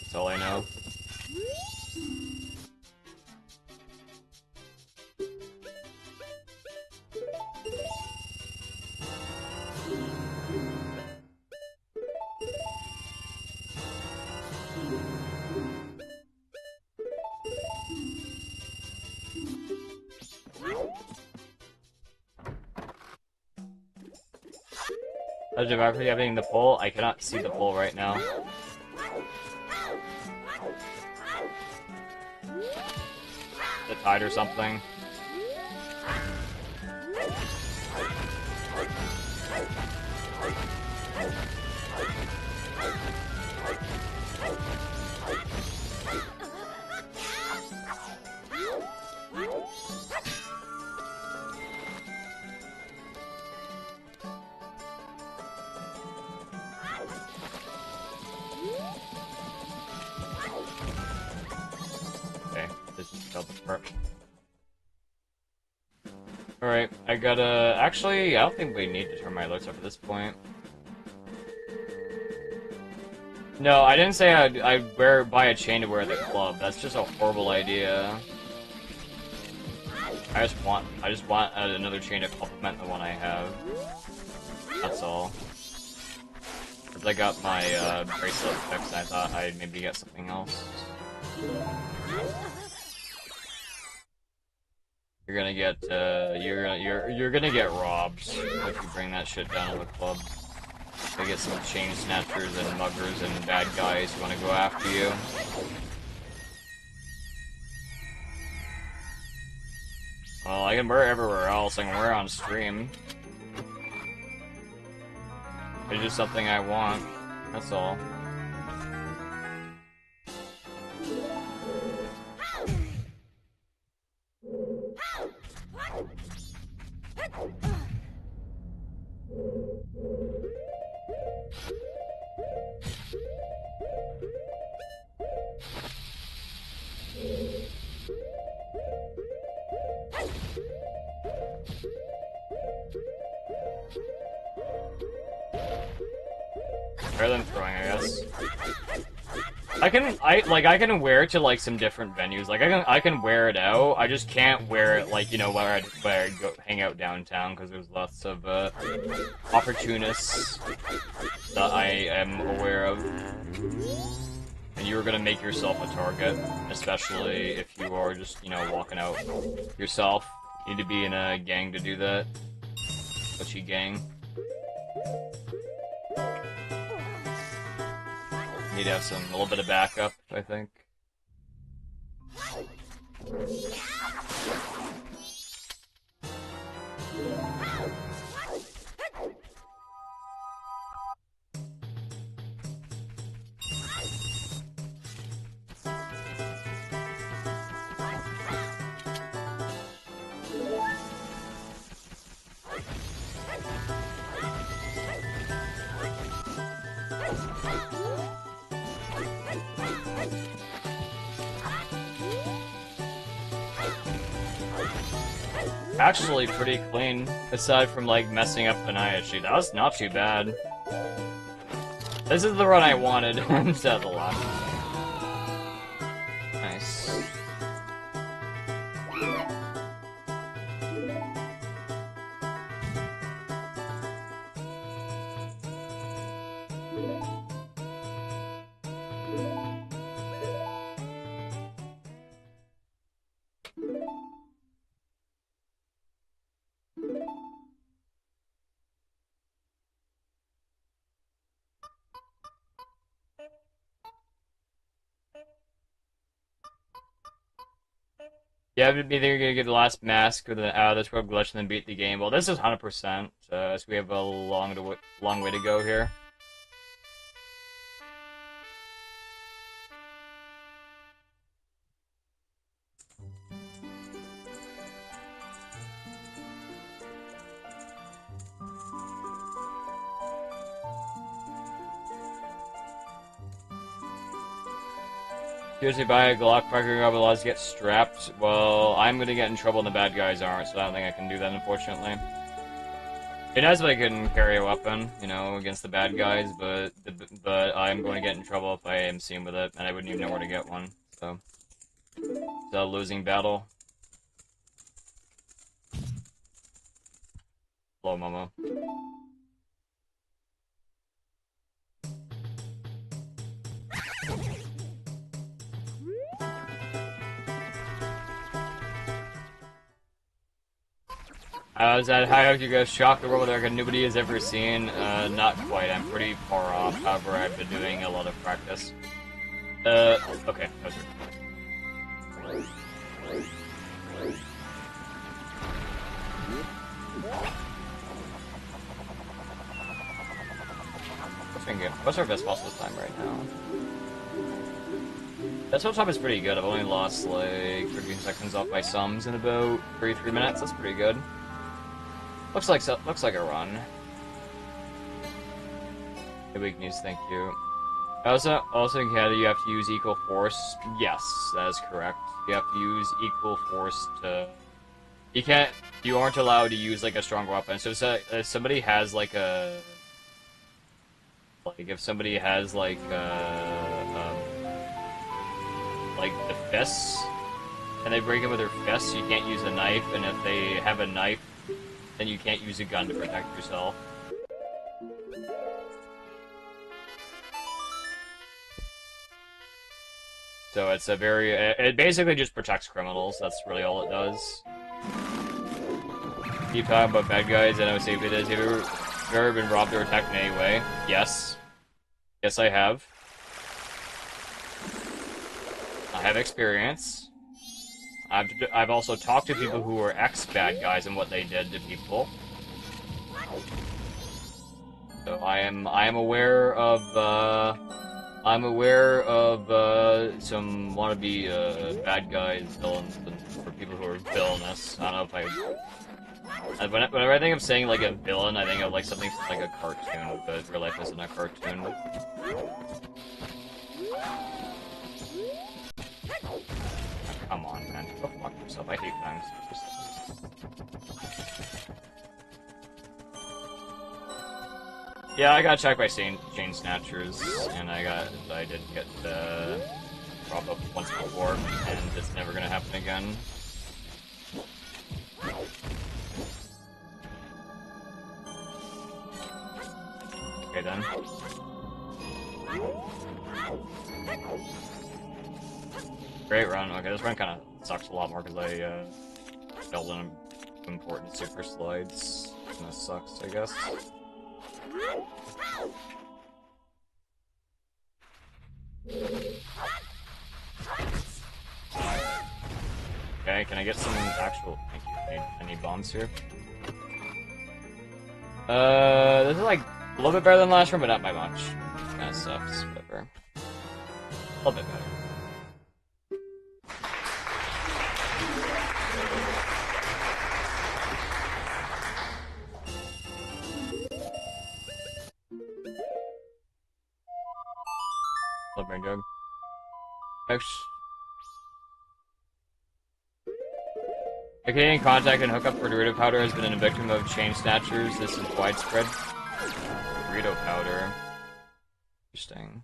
That's all I know. Is it actually having the pole? I cannot see the pole right now. The tide or something. Alright, I gotta... Actually, I don't think we need to turn my alerts up at this point. No, I didn't say I'd buy a chain to wear at the club. That's just a horrible idea. I just want another chain to complement the one I have. That's all. Because I got my bracelet fixed, I thought I'd maybe get something else. You're gonna get you're gonna get robbed if you bring that shit down to the club. They get some chain snatchers and muggers and bad guys who want to go after you. Well, I can wear it everywhere else. I can wear it on stream. It's just something I want. That's all. Better than throwing, I guess. I can wear it to like some different venues. Like I can wear it out. I just can't wear it like, you know, where I go hang out downtown because there's lots of opportunists that I am aware of. And you're gonna make yourself a target, especially if you are just, you know, walking out yourself. You need to be in a gang to do that. Whatchy gang. Need to have a little bit of backup, I think. Actually pretty clean, aside from like messing up the Nayashi. That was not too bad. This is the run I wanted instead of the last. Nice. Yeah, either you're gonna get the last mask or the out of this rogue glitch and then beat the game. Well, this is 100%, so we have a long way to go here. Seriously, buy a Glock parking robot laws get strapped. Well, I'm gonna get in trouble and the bad guys aren't, so I don't think I can do that, unfortunately. It'd be nice if I couldn't carry a weapon, you know, against the bad guys, but I'm going to get in trouble if I am seen with it, and I wouldn't even know where to get one. So, it's a losing battle. Hello, Momo. Is that how you guys shock the world with like nobody has ever seen? Not quite. I'm pretty far off. However, I've been doing a lot of practice. Okay. That was it. What's our best possible time right now? Best possible time is pretty good. I've only lost like 13 seconds off my sums in about 33 minutes. That's pretty good. Looks like a run. Hey, weak news, thank you. Also, Canada, you have to use equal force. Yes, that is correct. You have to use equal force to. You aren't allowed to use like a strong weapon. So if somebody has like a. If somebody has like the fists, and they break it with their fists, you can't use a knife. And if they have a knife, then you can't use a gun to protect yourself. So it's a very... It basically just protects criminals. That's really all it does. Keep talking about bad guys. I know safety is. Have you ever been robbed or attacked in any way? Yes. Yes, I have. I have experience. I've also talked to people who were ex-bad guys and what they did to people. So I am aware of some wannabe bad guys, villains, and for people who are villainous. I don't know if whenever I think of saying like a villain, I think of like something from like a cartoon, but real life isn't a cartoon. Come on, man. Go fuck yourself. I hate times. Yeah, I got checked by chain snatchers, and I did get robbed up once before, and it's never gonna happen again. Okay then. Great run. Okay, this run kind of sucks a lot more because I failed in important super slides. And this sucks, I guess. Okay, can I get some actual... Thank you. I need bombs here. This is like a little bit better than last run, but not by much. Kinda sucks, whatever. A little bit better. Love brain jug. A Canadian contact and hookup for Dorito powder has been a victim of chain snatchers. This is widespread. Dorito powder. Interesting.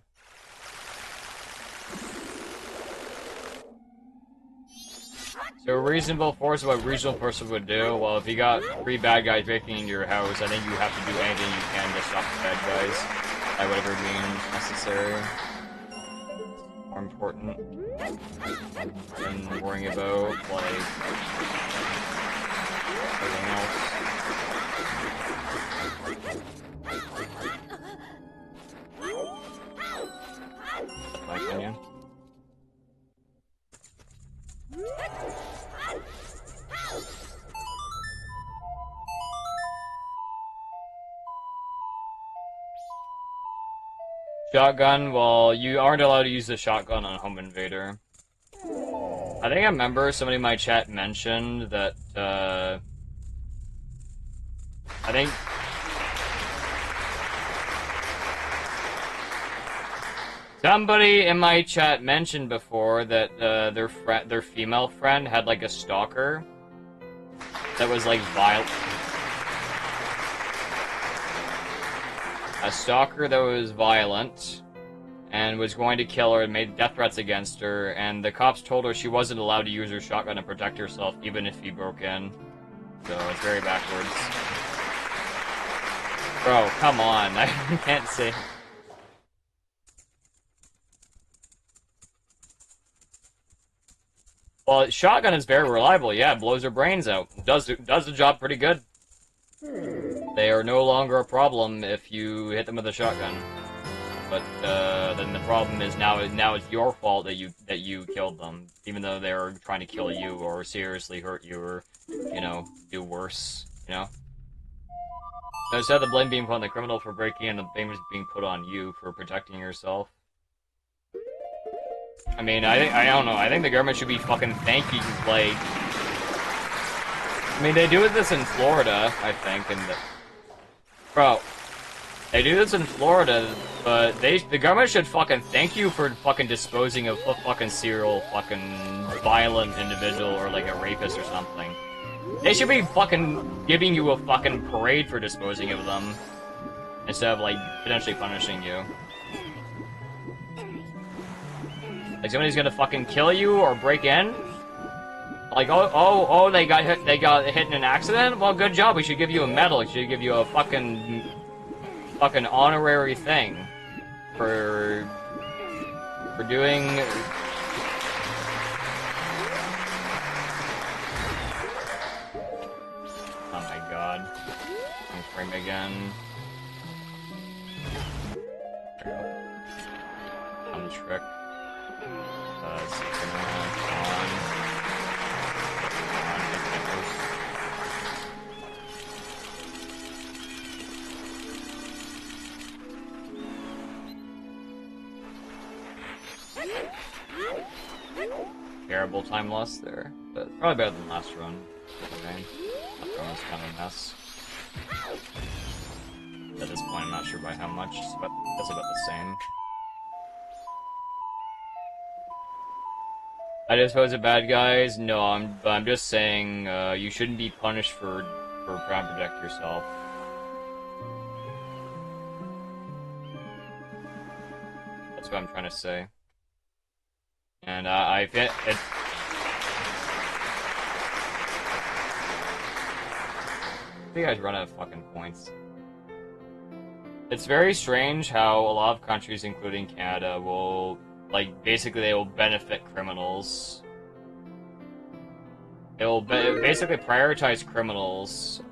So a reasonable force of what a reasonable person would do. Well, if you got 3 bad guys breaking into your house, I think you have to do anything you can to stop the bad guys. By whatever means necessary. More important than worrying about, like, everything else. That's my opinion. Shotgun, well, you aren't allowed to use the shotgun on Home Invader. I think I remember somebody in my chat mentioned that, I think... Somebody in my chat mentioned before that, their female friend had, like, a stalker that was, like, violent. A stalker that was violent and was going to kill her and made death threats against her, and the cops told her she wasn't allowed to use her shotgun to protect herself even if he broke in. So it's very backwards. Bro, come on. I can't say... Well, shotgun is very reliable. Yeah, it blows her brains out. Does the job pretty good. They are no longer a problem if you hit them with a shotgun. But then the problem is now it's your fault that you killed them, even though they were trying to kill you or seriously hurt you or, you know, do worse. You know. So instead of the blame being put on the criminal for breaking in, the blame is being put on you for protecting yourself. I mean, I don't know. I think the government should be fucking thanking, like... I mean, they do this in Florida, I think, and... Bro, they do this in Florida, but the government should fucking thank you for fucking disposing of a fucking serial fucking violent individual or, like, a rapist or something. They should be fucking giving you a fucking parade for disposing of them, instead of, like, potentially punishing you. Like, somebody's gonna fucking kill you or break in? Like, oh, they got hit in an accident? Well, good job, we should give you a medal, we should give you a fucking honorary thing for doing... Oh my god. Frame again. There we go. Dumb trick. Terrible time loss there, but probably better than last run. Okay. Last run was kind of a mess. At this point, I'm not sure by how much, but that's about the same. I dispose of bad guys? No, I'm just saying you shouldn't be punished for trying to protect yourself. That's what I'm trying to say. And I fit it. You guys run out of fucking points. It's very strange how a lot of countries, including Canada, will, like, basically they will benefit criminals. They will basically prioritize criminals.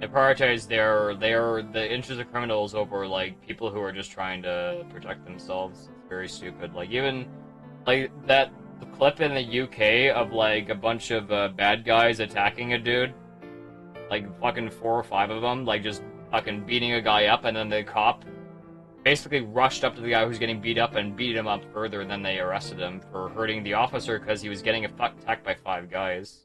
They prioritize the interests of criminals over, like, people who are just trying to protect themselves. It's very stupid. Like, even, like, that clip in the UK of, like, a bunch of bad guys attacking a dude. Like, fucking 4 or 5 of them, like, just fucking beating a guy up, and then the cop basically rushed up to the guy who's getting beat up and beat him up further, and then they arrested him for hurting the officer because he was getting attacked by 5 guys.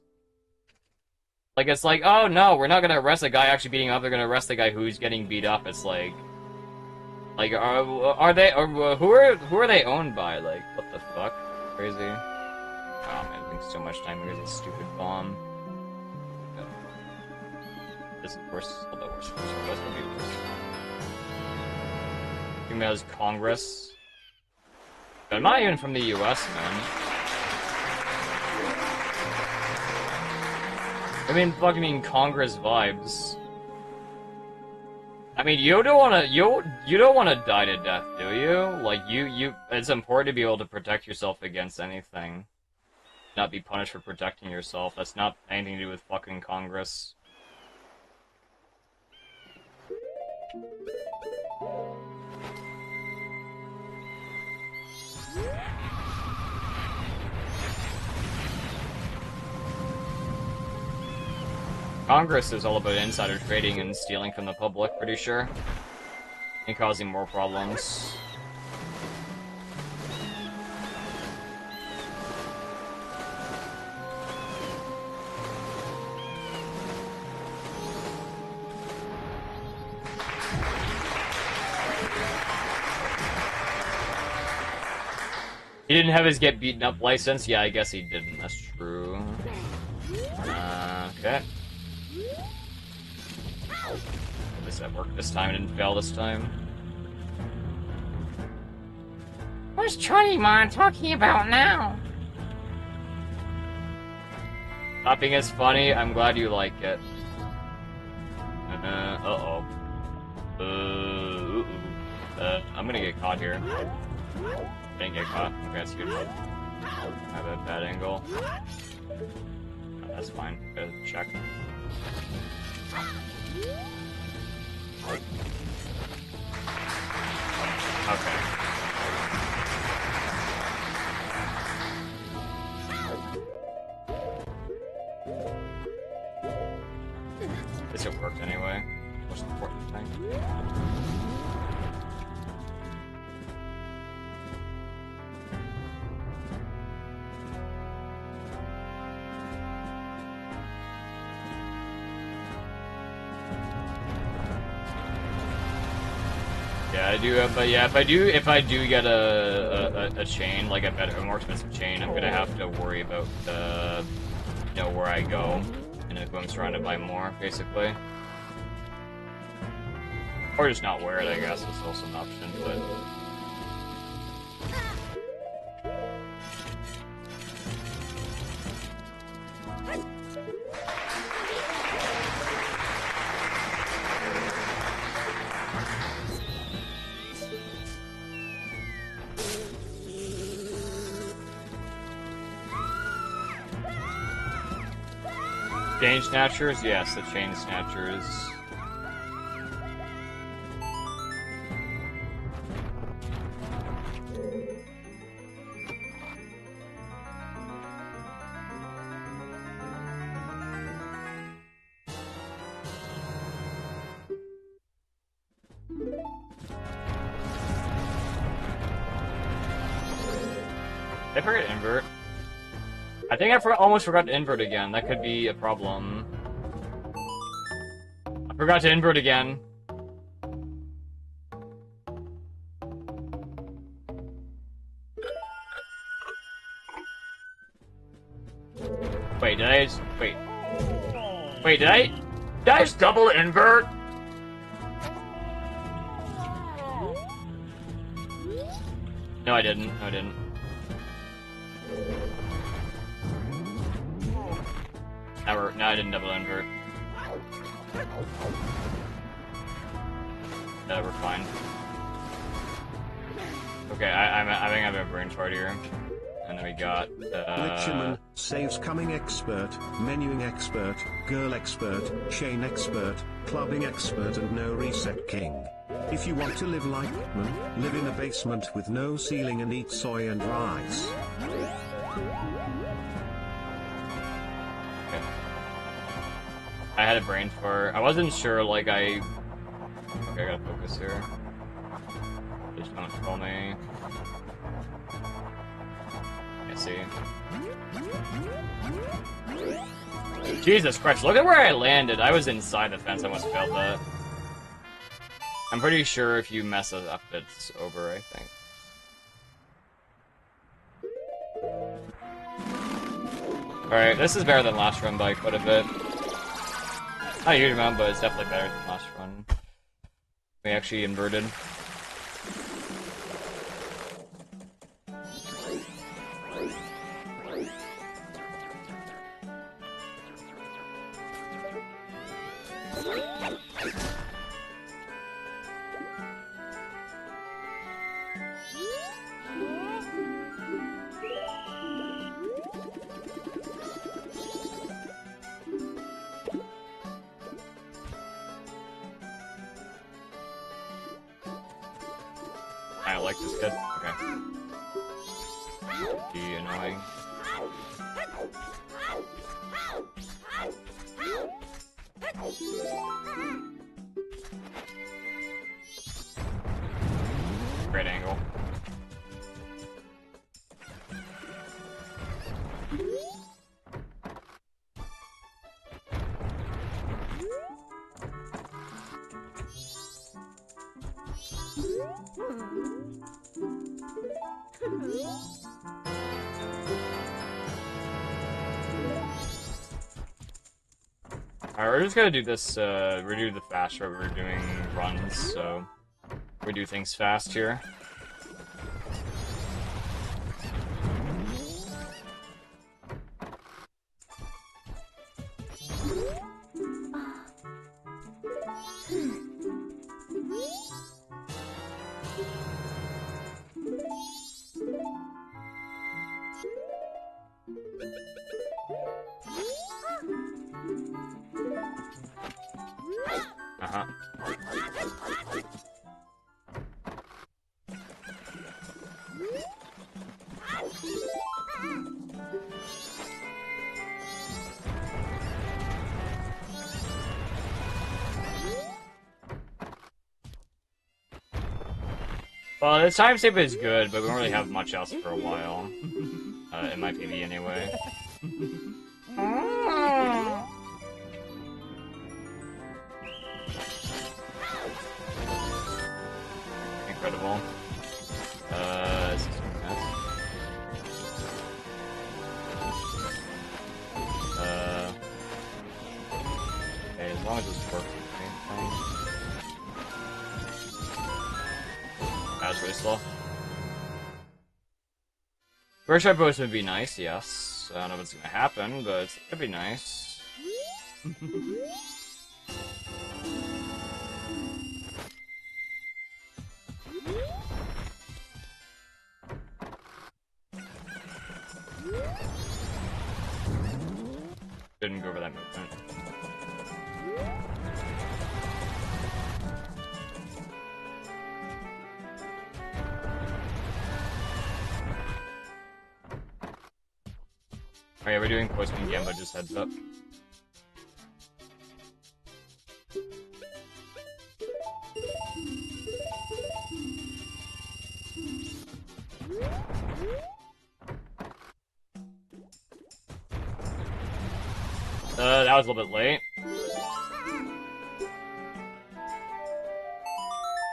Like, it's like, oh no, we're not gonna arrest the guy actually beating him up, they're gonna arrest the guy who's getting beat up. It's like, are they, or who are they owned by? Like, what the fuck? Crazy. Oh man, it takes so much time because of this stupid bomb. This, of course, a little bit worse. That's gonna be worse. Females Congress. But I'm not even from the US, man. I mean, fucking Congress vibes. I mean, you don't wanna die to death, do you? Like, it's important to be able to protect yourself against anything. Not be punished for protecting yourself. That's not anything to do with fucking Congress. Congress is all about insider trading and stealing from the public, pretty sure. And causing more problems. He didn't have his get beaten up license? Yeah, I guess he didn't. That's true. Okay. At least that worked this time. It didn't fail this time. What's Chunimon talking about now? Not being as funny, I'm glad you like it. Uh-oh. I'm gonna get caught here. Didn't get caught. Okay, that's good. I have a bad angle. Oh, that's fine. Gotta check. Okay. This it worked anyway. Most important thing. Yeah, I do. But yeah, if I do get a chain, like a more expensive chain, I'm gonna have to worry about where I go and who I'm surrounded by more, basically. Or just not wear it, I guess, is also an option. But chain snatchers? Yes, the chain snatchers. Did I forget to invert? I think I almost forgot to invert again. That could be a problem. I forgot to invert again. Wait, did I just... Wait. Wait, did I just double invert? No, I didn't. No, I didn't. No, I didn't double invert. we're fine. Okay, I think I have a brain fart here. And then we got, Glitcherman, saves coming expert, menuing expert, girl expert, chain expert, clubbing expert and no reset king. If you want to live like man, live in a basement with no ceiling and eat soy and rice. Okay. I had a brain fart. I wasn't sure, like, Okay, I gotta focus here. Just don't troll me. I see. Jesus Christ, look at where I landed. I was inside the fence, I almost failed that. I'm pretty sure if you mess it up, it's over, I think. Alright, this is better than last run by quite a bit. Not a huge amount, but it's definitely better than last run. We actually inverted. I like this kid. Okay. Be annoying. Great angle. Alright, we're just gonna do this, we're do the fast route, we're doing runs, so we do things fast here. Uh-huh. Well, the time save is good, but we don't really have much else for a while. In my PB anyway. Incredible. This is a mess. Okay, as long as this works, that's really slow. First try boost would be nice, yes. I don't know if it's gonna happen, but it could be nice. Didn't go over that movement. Oh yeah, we're doing postman again, but just heads up. That was a little bit late.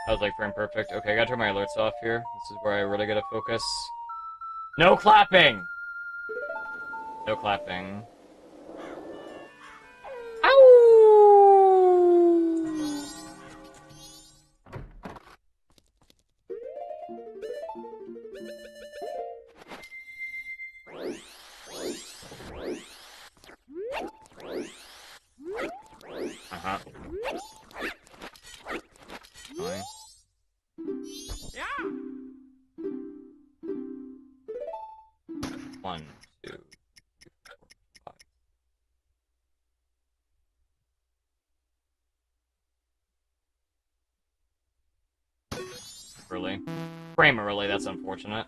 That was like frame perfect. Okay, I gotta turn my alerts off here. This is where I really gotta focus. No clapping! No clapping. Uh-huh. Fine. Yeah. 1, 2, 3, 4, 5. Really? Frame early, that's unfortunate.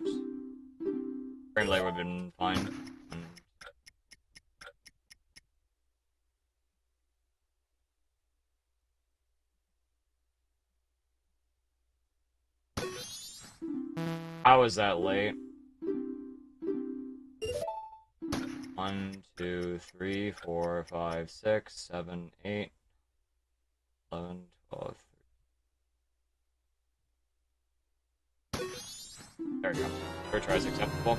Frame late would have been fine. How is that late? 1, 2, 3, 4, 5, 6, 7, 8, 11, 12. There we go. Third try is acceptable.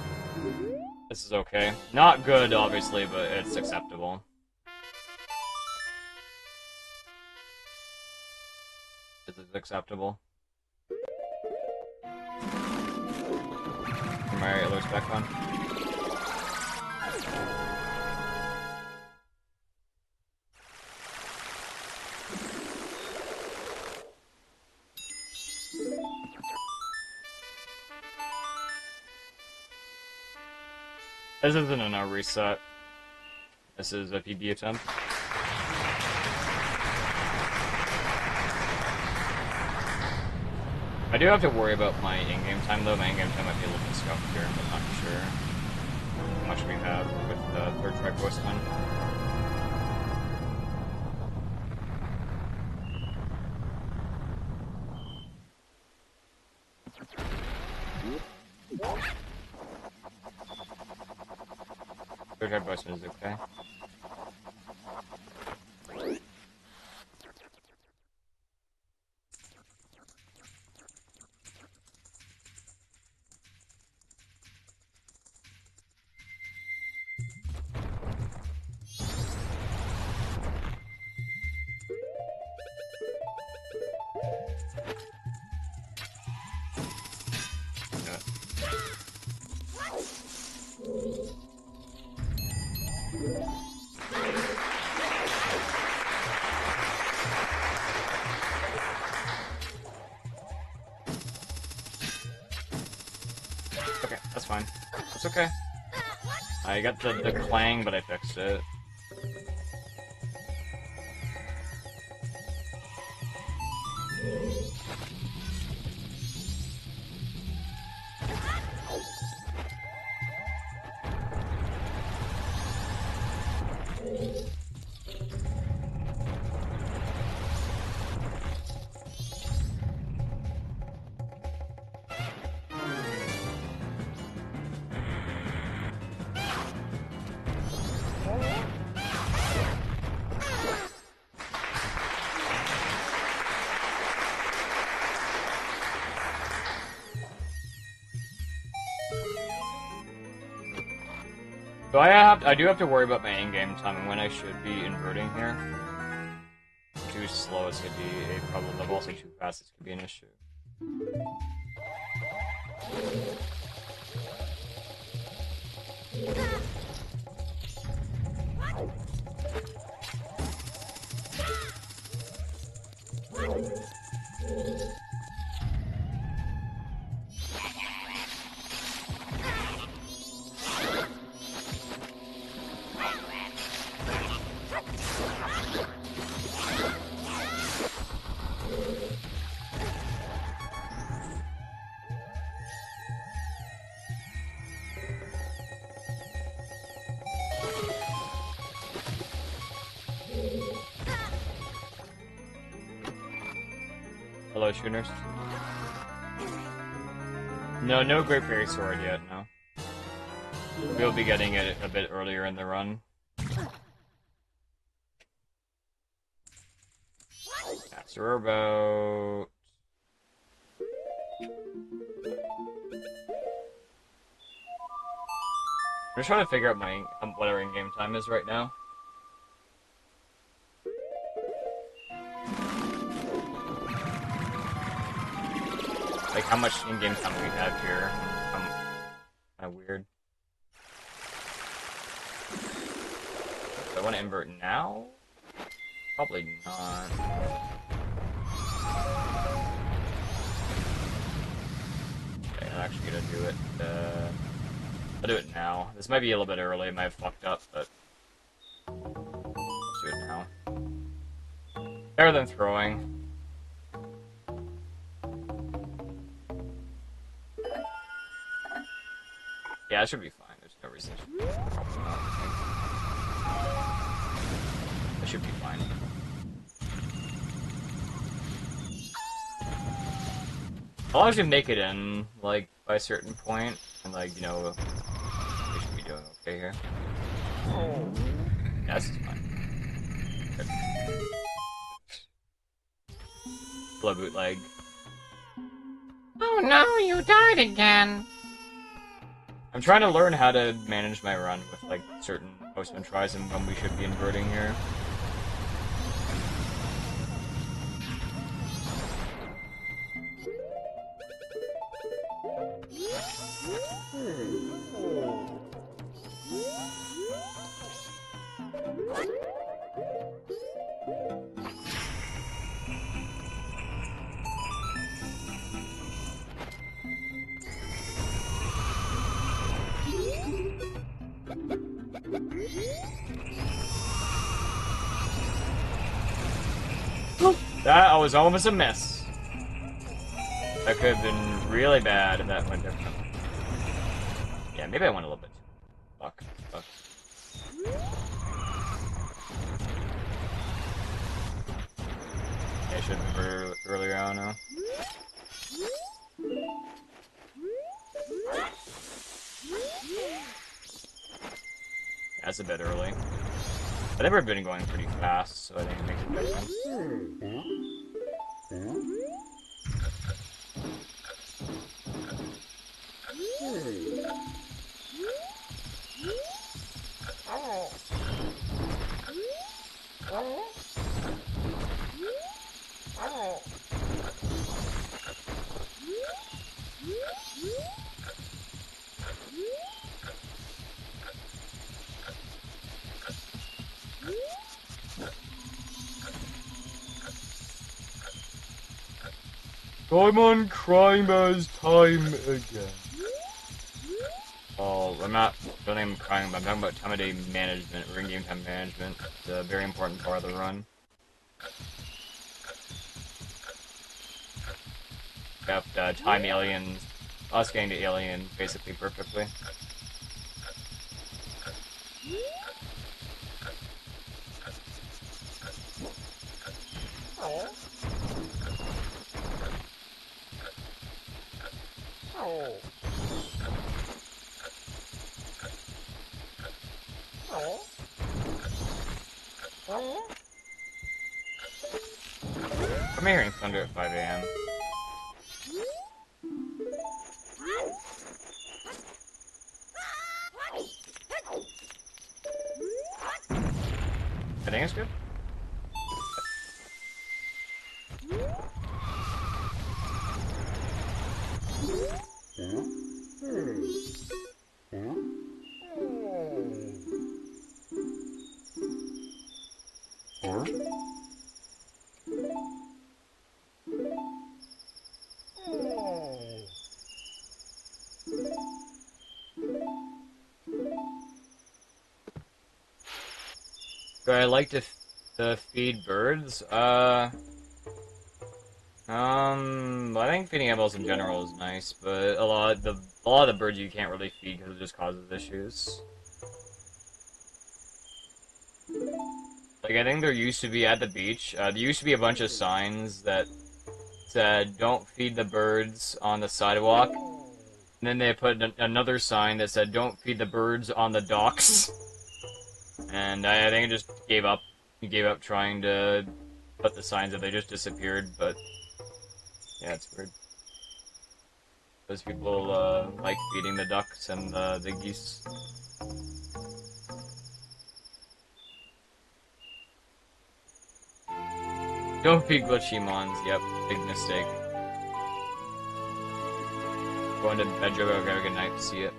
This is okay. Not good, obviously, but it's acceptable. This is acceptable. Mario looks back on. This isn't a no reset. This is a PB attempt. I do have to worry about my in-game time though. My in-game time might be a little bit scuffed here, but not sure how much we have with the third try postman. Third try postman is okay. Okay, that's fine. That's okay. I got the clang, but I fixed it. So I do have to worry about my in-game time and when I should be inverting here. Too slow is gonna be a problem, but also too fast is gonna be an issue. Hello, Schooners. No Great Fairy Sword yet, no. We'll be getting it a bit earlier in the run. That's Rowboat. I'm just trying to figure out my what our in-game time is right now. Like how much in-game time we have here. Kind of weird. Do I want to invert now? Probably not. actually gonna do it. I'll do it now. This might be a little bit early. I might have fucked up, but let's do it now. Better than throwing. Yeah, it should be fine. There's no reason it should be a problem. It should be fine. I'll actually make it in, like, by a certain point, and, like, you know, we should be doing okay here. Yeah, this is fine. Good. Blow bootleg. Oh no, you died again. I'm trying to learn how to manage my run with, like, certain postman tries and when we should be inverting here. That was almost a miss. That could have been really bad if that went different. Yeah, maybe I went a little bit too. Fuck. Yeah, I should have been earlier, I don't know. That's a bit early. I think we've been going pretty fast, so I think it makes a difference. I'm on Crime's time again. Oh, I'm not really I'm crying, but I'm talking about time of day management, or in-game time management. It's a very important part of the run. Got time aliens, us getting to alien basically perfectly. I'm hearing thunder at 5 AM. I think it's good. Do I like to feed birds? I think feeding animals in general is nice, but a lot of the birds you can't really feed because it just causes issues. Like, I think there used to be at the beach, there used to be a bunch of signs that said, don't feed the birds on the sidewalk. And then they put another sign that said, don't feed the birds on the docks. And I think it just gave up. He gave up trying to put the signs up. They just disappeared, but yeah, it's weird. Those people like feeding the ducks and the geese. Don't feed glitchy mons. Yep, big mistake. Going to bed, Joe. Have a good night. See ya.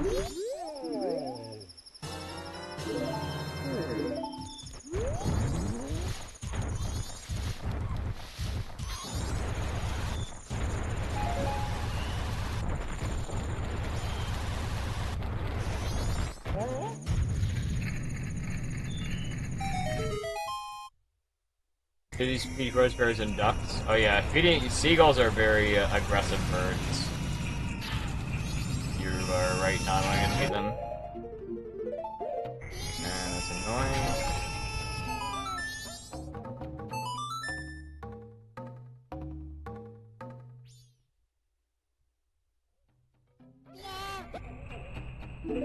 Do these feed roseberries and ducks? Oh yeah, feeding seagulls are very aggressive birds. You are right, not I'm gonna hit them. And that's annoying.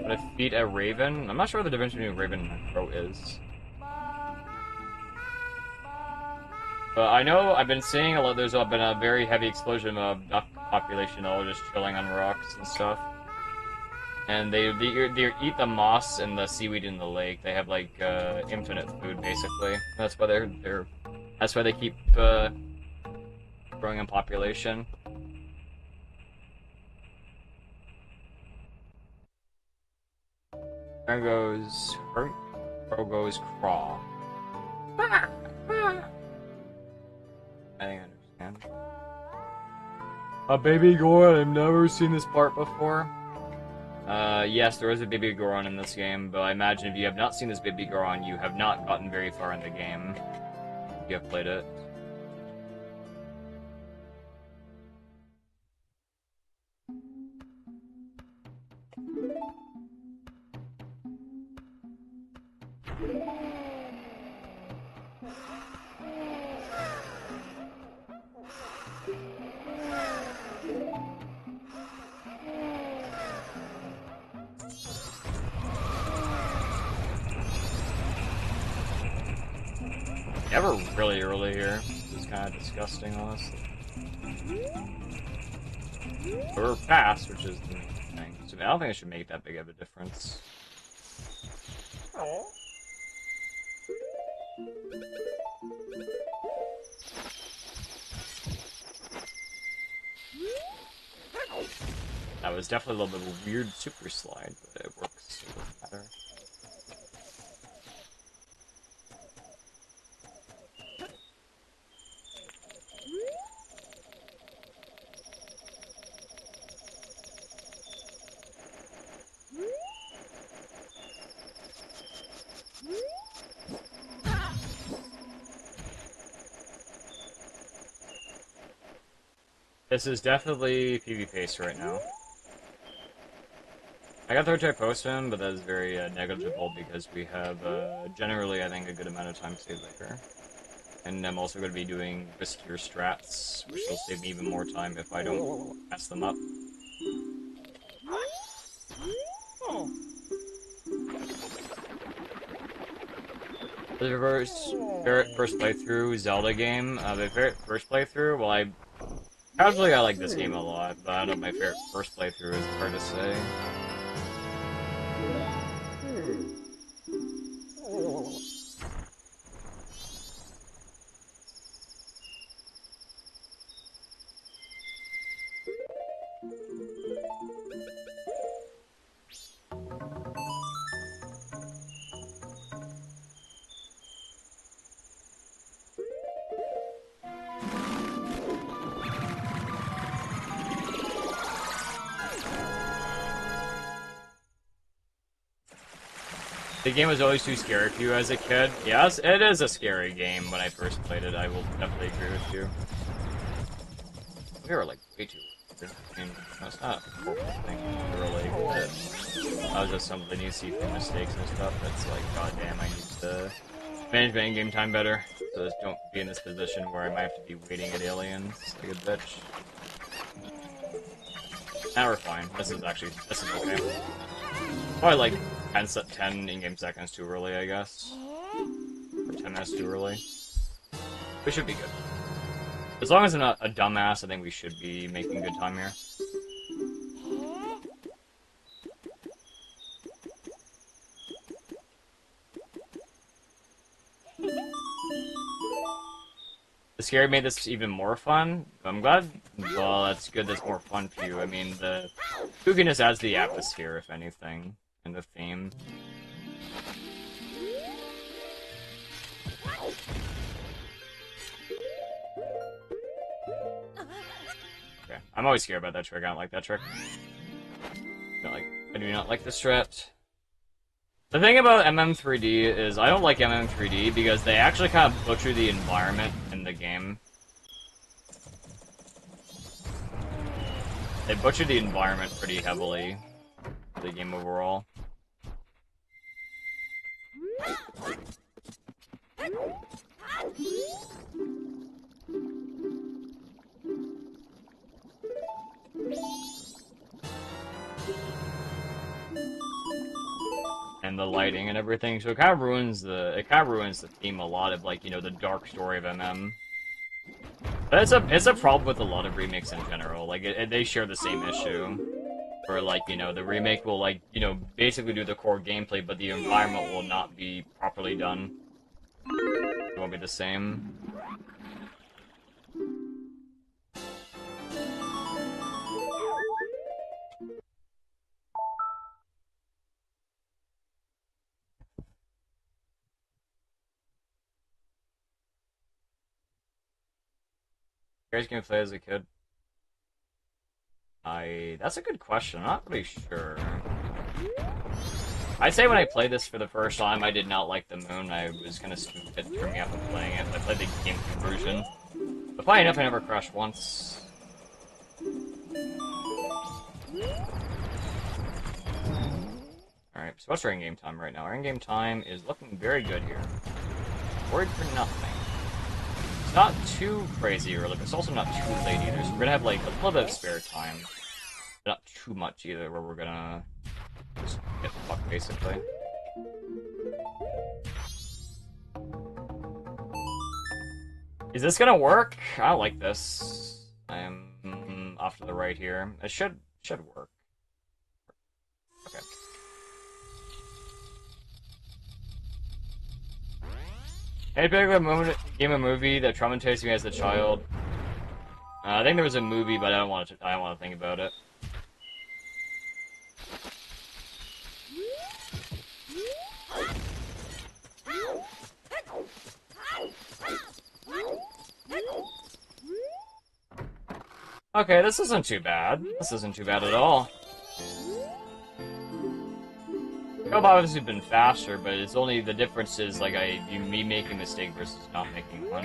But I feed a raven? I'm not sure what the difference between a raven and a crow is. But I know I've been seeing a lot. There's been a very heavy explosion of duck population all just chilling on rocks and stuff. And they eat the moss and the seaweed in the lake. They have like infinite food basically. That's why that's why they keep growing in population. There goes Hurt. Crow goes Craw. I think I understand. A baby Goron, I've never seen this part before. Yes, there is a baby Goron in this game, but I imagine if you have not seen this baby Goron, you have not gotten very far in the game. If you have played it. Never really early here. This is kind of disgusting, honestly. We're fast, which is the main thing. So I don't think it should make that big of a difference. That was definitely a little bit of a weird super slide, but it works. It doesn't matter. This is definitely PvP pace right now. I got third type post him, but that is very negligible because we have generally, I think, a good amount of time to save later. And I'm also going to be doing riskier strats, which will save me even more time if I don't mess them up. The very first playthrough Zelda game, the very first playthrough, well, casually I like this game a lot, but I don't know if my favorite first playthrough is hard to say. The game was always too scary for you as a kid. Yes, it is a scary game when I first played it, I will definitely agree with you. We were like way too weird. I mean, that's not a horrible thing. We were like, that was just something you see from mistakes and stuff. That's like, goddamn, I need to manage my in-game time better. So just don't be in this position where I might have to be waiting at aliens like a bitch. Now we're fine. This is okay. Probably like 10 in-game seconds too early, I guess. Or 10 minutes too early. We should be good. As long as I'm not a dumbass, I think we should be making good time here. The scary made this even more fun. I'm glad. Well, that's good. That's more fun for you. I mean, the spookiness adds the atmosphere, if anything, and the theme. Okay, I'm always scared about that trick. I don't like that trick. I do not like the strat. The thing about MM3D is I don't like MM3D because they actually kind of butcher the environment in the game. They butchered the environment pretty heavily for the game overall. And the lighting and everything, so it kind of ruins the theme a lot of, like, you know, the dark story of MM. But it's a problem with a lot of remakes in general. Like, they share the same issue. Where, like, you know, the remake will, like, you know, basically do the core gameplay, but the environment will not be properly done. It won't be the same. You guys gonna play as a kid? That's a good question. I'm not really sure. I'd say when I played this for the first time, I did not like the moon. I was kind of stupid for me up and playing it. I played the GameCube version. But funny enough, I never crashed once. Alright, so what's our in-game time right now? Our in-game time is looking very good here. Worried for nothing. It's not too crazy early, but it's also not too late either, so we're gonna have, like, a little bit of spare time. But not too much either, where we're gonna just get fucked, basically. Is this gonna work? I don't like this. I am off to the right here. It should work. Okay. Any particular game or movie that traumatized you as a child? I think there was a movie, but I don't want to think about it. Okay, this isn't too bad. This isn't too bad at all. It could have obviously been faster, but it's only the difference is like me making a mistake versus not making one.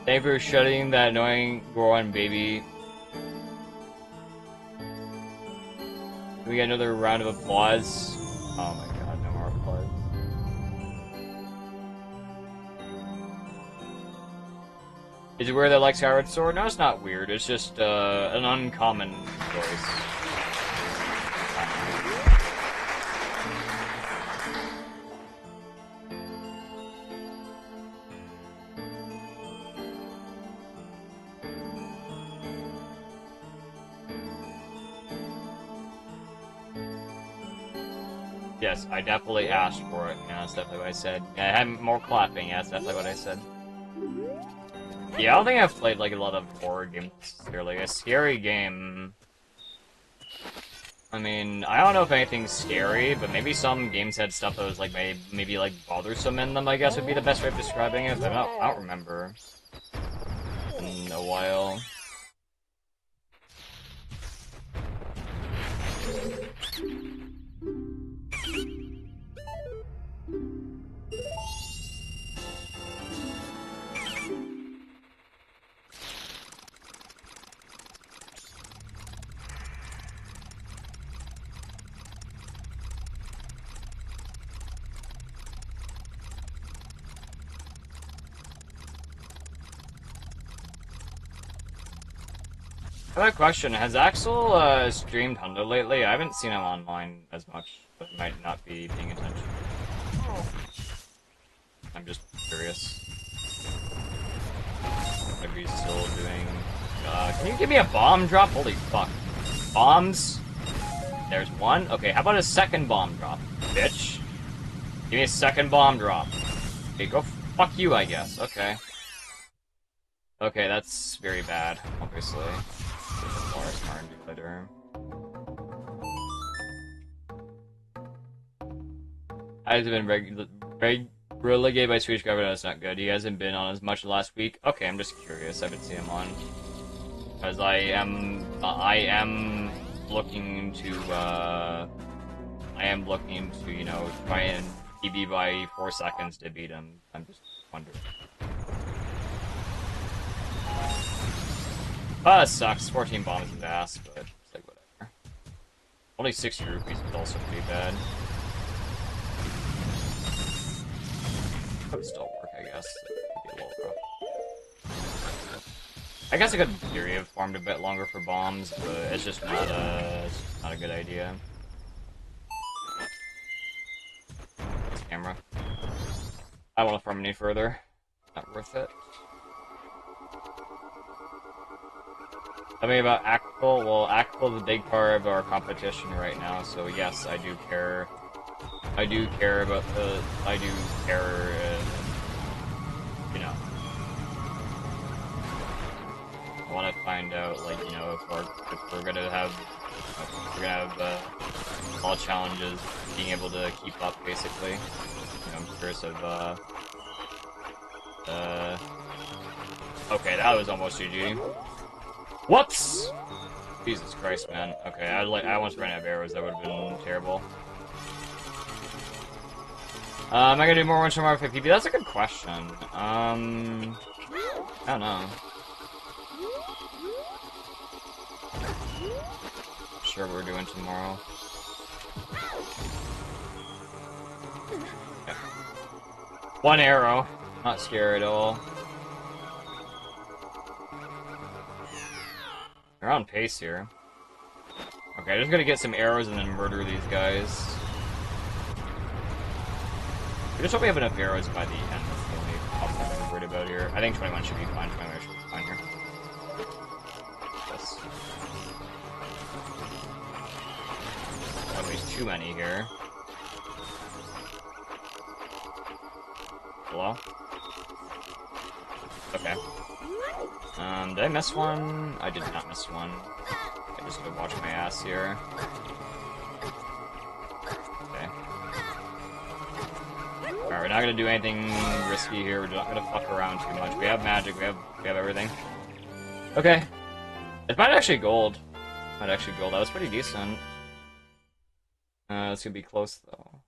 Thank you for shutting that annoying Goron baby. Can we get another round of applause? Oh my god, no more applause. Is it weird that I like Skyward Sword? No, it's not weird. It's just an uncommon choice. Yes, I definitely asked for it. Yeah, that's definitely what I said. Yeah, I had more clapping. Yeah, that's definitely what I said. Yeah, I don't think I've played, like, a lot of horror games necessarily. A scary game... I mean, I don't know if anything's scary, but maybe some games had stuff that was, like, maybe like, bothersome in them, I guess would be the best way of describing it, but I don't remember. In a while. I have a question. Has Axel streamed Hundo lately? I haven't seen him online as much, but might not be paying attention. I'm just curious. Maybe he's still doing... can you give me a bomb drop? Holy fuck. Bombs? There's one. Okay, how about a second bomb drop, bitch? Give me a second bomb drop. Okay, go Fuck you, I guess. Okay. Okay, that's very bad, obviously. Forest Martin glitter. Has been relegated by Swedish government. That's not good. He hasn't been on as much last week. Okay, I'm just curious. I haven't seen him on. Because I am looking to, you know, try and PB by 4 seconds to beat him. I'm just wondering. It sucks. 14 bombs is ass, but it's like whatever. Only 60 rupees is also pretty bad. Could still work, I guess. It could be a little rough. I guess I could, in theory, have farmed a bit longer for bombs, but it's just not a good idea. This camera. I don't want to farm any further. Not worth it. Tell me about Axel. Well, Axel is a big part of our competition right now, so yes, I do care. I do care, you know. I want to find out, like, you know, if we're gonna have all challenges, being able to keep up, basically. You know, I'm curious of, okay, that was almost GG. Whoops! Jesus Christ, man. Okay, I almost ran out of arrows. That would have been terrible. Am I gonna do more ones from R50? That's a good question. I don't know. Sure, what we're doing tomorrow. Yeah. 1 arrow. Not scary at all. They're on pace here. Okay, just gonna get some arrows and then murder these guys. I just hope we have enough arrows by the end. That's the only problem I'm worried about here. I think 21 should be fine. 21 should be fine here. Yes. Don't waste too many here. Hello? Okay. Did I miss one? I did not miss one. I just gotta watch my ass here. Okay. Alright, we're not gonna do anything risky here. We're not gonna fuck around too much. We have magic, we have everything. Okay. It might actually gold. Might actually gold. That was pretty decent. It's gonna be close though.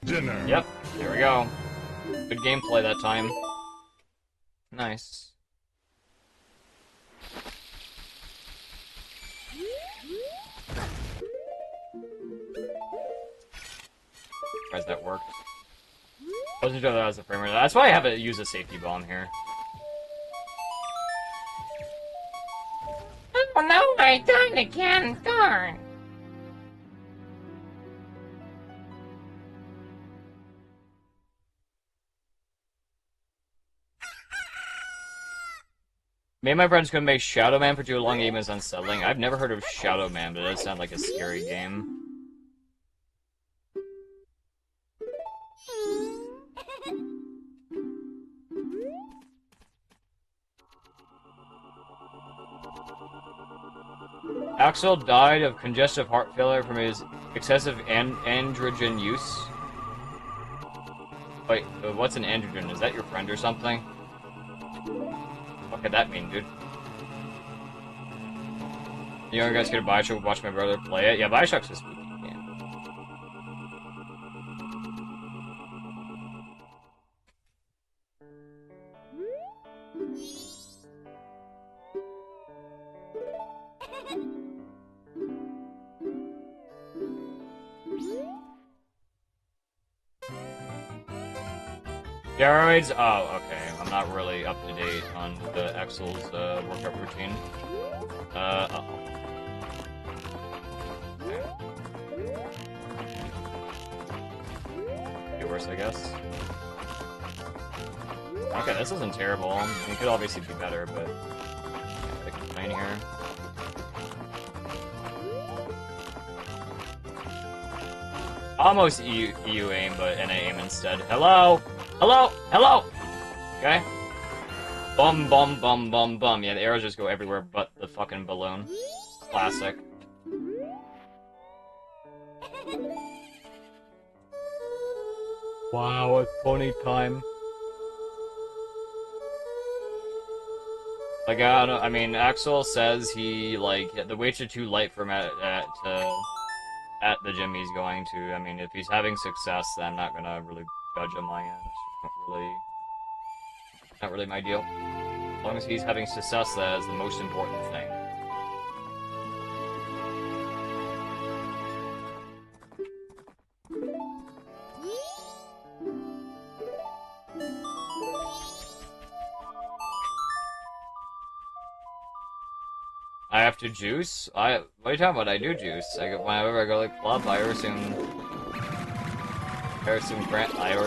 Dinner. Yep, there we go. Good gameplay that time. Nice. Surprised that worked. I wasn't sure that was a frame rate. That's why I haven't used a safety bomb here. Oh no, I died again. Darn. Me and my friend's gonna make Shadow Man for too long. Game is unsettling. I've never heard of Shadow Man, but it does sound like a scary game. Axel died of congestive heart failure from his excessive androgen use. Wait, what's an androgen? Is that your friend or something? What could that mean, dude? You know, guys get a Bioshock, watch my brother play it? Yeah, Bioshock's a spooky game. Steroids? Oh, okay. I'm not really up to date on the Axel's workout routine. Uh-oh. Okay. Be worse, I guess. Okay, this isn't terrible. I mean, it could obviously be better, but... I can complain here. Almost EU aim, but NA aim instead. Hello! Hello! Hello! Okay. Bum, bum, bum, bum, bum. Yeah, the arrows just go everywhere but the fucking balloon. Classic. Wow, it's pony time. Like, I mean, Axel says he, like, the weights are too light for him at the gym he's going to. I mean, if he's having success, then I'm not gonna really judge on my end. Not really my deal. As long as he's having success, that is the most important thing. I have to juice? What are you talking about? I do juice. Whenever I go to the club, I order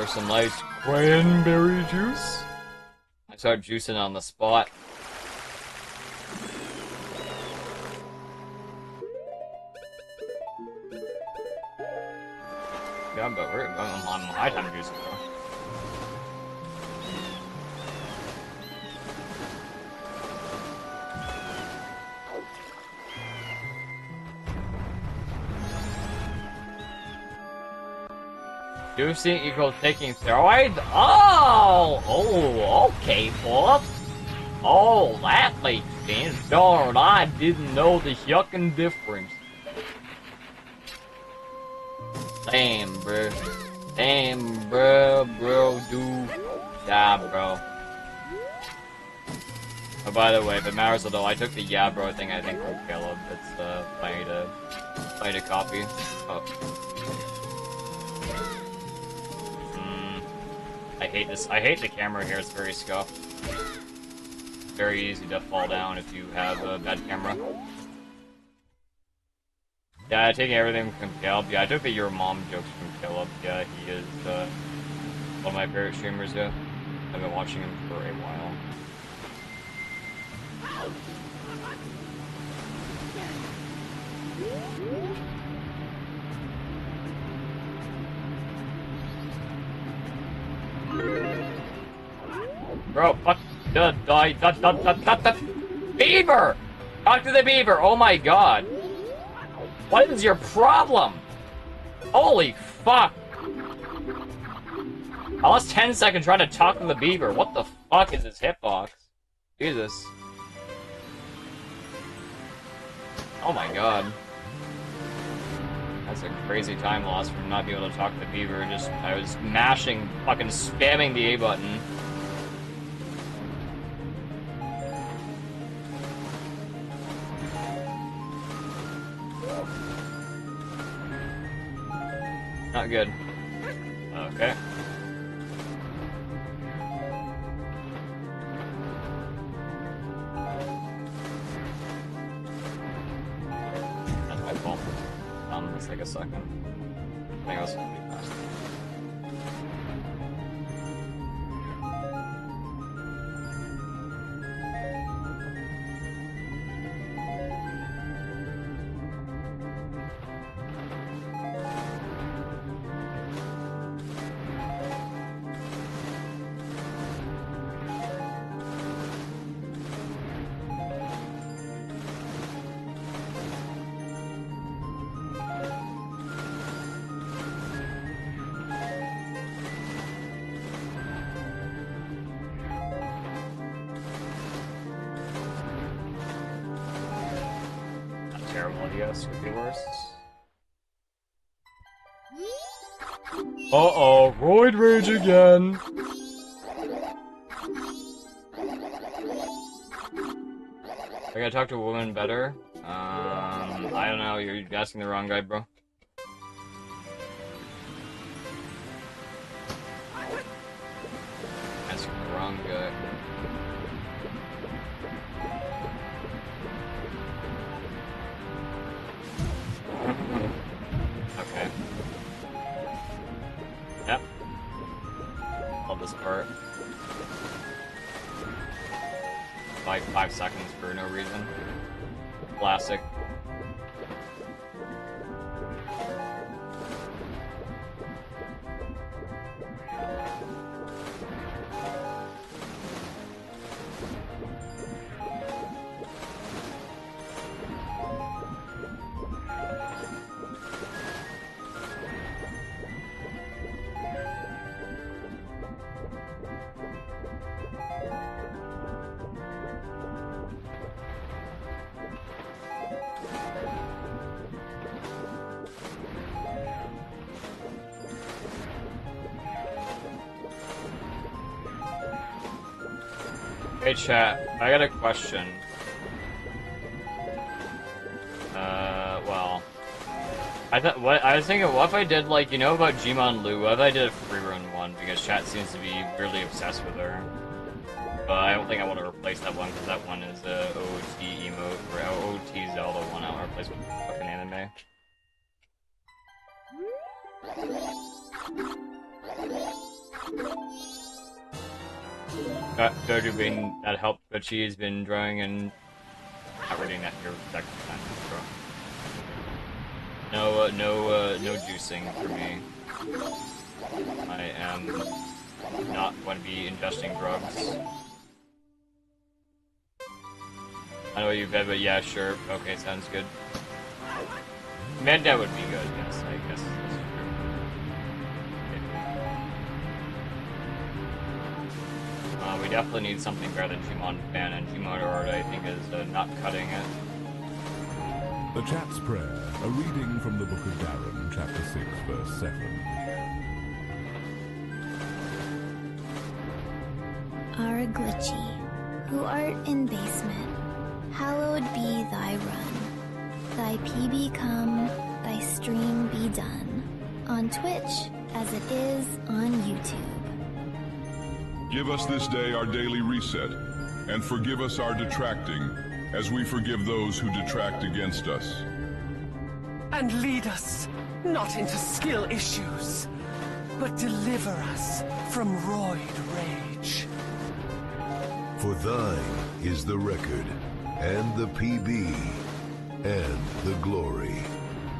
some nice cranberry juice. I start juicing on the spot. Yeah, but we're on my time juicing, bro. Juicing equals taking steroids? Oh, okay, Philip. Oh, that makes sense. Darn, I didn't know the yucking difference. Damn, bro. Damn, bro, dude. Yeah, bro. Oh, by the way, if it matters at all, I took the yeah, bro thing, I think, from Caleb. It's, funny to copy. Oh. I hate this. I hate the camera here. It's very scuffed. Very easy to fall down if you have a bad camera. Yeah, I take everything from Caleb. Yeah, I took the your mom jokes from Caleb. Yeah, he is one of my favorite streamers. Yeah, I've been watching him for a while. Bro, fuck the beaver! Talk to the beaver! Oh my god! What is your problem? Holy fuck! I lost 10 seconds trying to talk to the beaver. What the fuck is this hitbox? Jesus. Oh my god. That's a crazy time loss from not being able to talk to the beaver. I was mashing, fucking spamming the A button. Not good. Okay. That's my fault. Let's take a second. I think I was pretty fast. Would be worse. Uh-oh, Roid Rage again! I gotta talk to a woman better. I don't know, you're asking the wrong guy, bro. Asking the wrong guy. Okay. Yep. Love this part. Like 5 seconds for no reason. Classic. Hey chat, I got a question. Well, I was thinking, what if I did like, you know about Jimon Lu? What if I did a free run one because chat seems to be really obsessed with her. But I don't think I want to replace that one because that one is a OT emote or OT Zelda one. I want to replace with fucking anime. Dojo being that helped, but she's been drawing and not reading that your second time. No juicing for me. I am not going to be ingesting drugs. I know you bet, but yeah, sure. Okay, sounds good. Manda would be good, yes, I guess that's true. We definitely need something better than Jimon Fan, and Jimon Art, I think, is not cutting it. The chat's prayer, a reading from the Book of Darren, chapter 6, verse 7. Our glitchy, who art in basement, hallowed be thy run. Thy PB come, thy stream be done, on Twitch as it is on YouTube. Give us this day our daily reset, and forgive us our detracting, as we forgive those who detract against us. And lead us not into skill issues, but deliver us from roid rage. For thine is the record, and the PB, and the glory,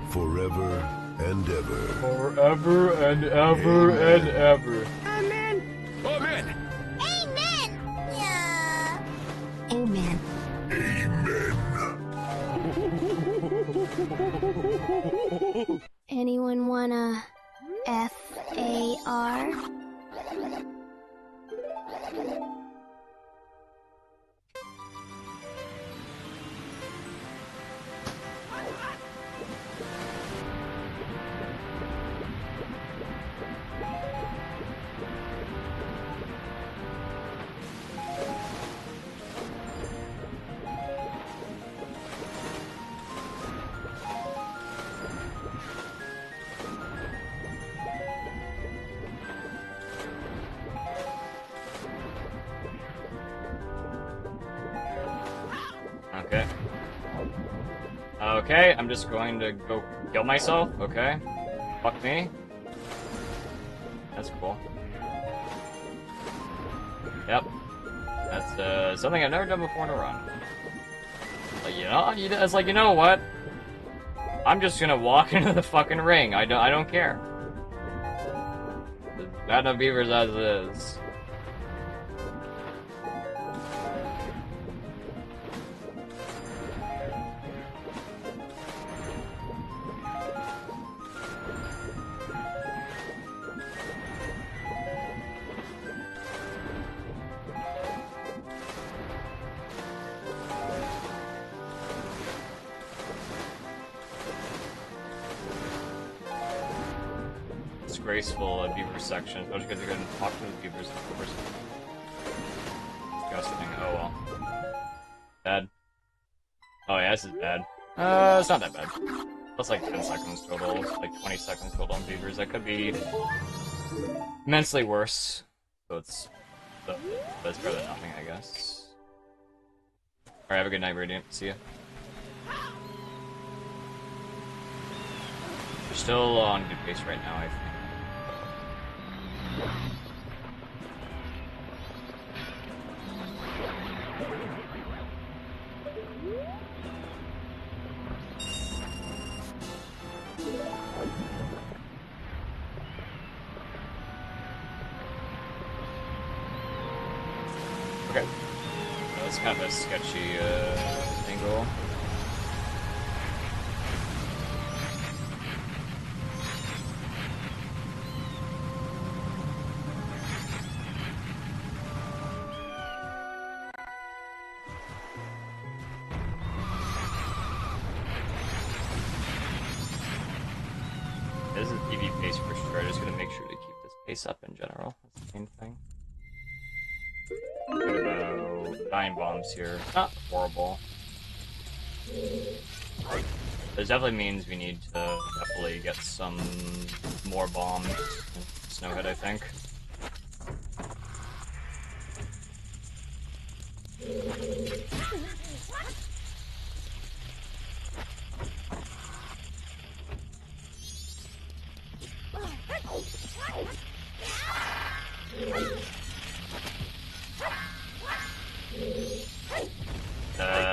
forever and ever. Forever and ever and ever. Amen! Amen! Amen! Yeah. Amen. Anyone wanna FAR? Okay. Okay, I'm just going to go kill myself, okay? Fuck me. That's cool. Yep. That's, something I've never done before in a run. Like, it's like, you know what? I'm just gonna walk into the fucking ring. I don't care. Got no beavers as it is. Disgraceful beaver section. Don't you guys are gonna talk to the beavers first? Disgusting. Oh well. Bad. Oh yeah, this is bad. It's not that bad. That's like 10 seconds total. It's like 20 seconds total on beavers. That could be immensely worse. So that's better than nothing, I guess. Alright, have a good night, Radiant. See ya. We're still on good pace right now, I think. Okay. That's kind of a sketchy angle. This is PV pace for sure. I'm just gonna make sure to keep this pace up in general. That's the main thing. What about 9 bombs here. Not horrible. This definitely means we need to definitely get some more bombs in Snowhead, I think.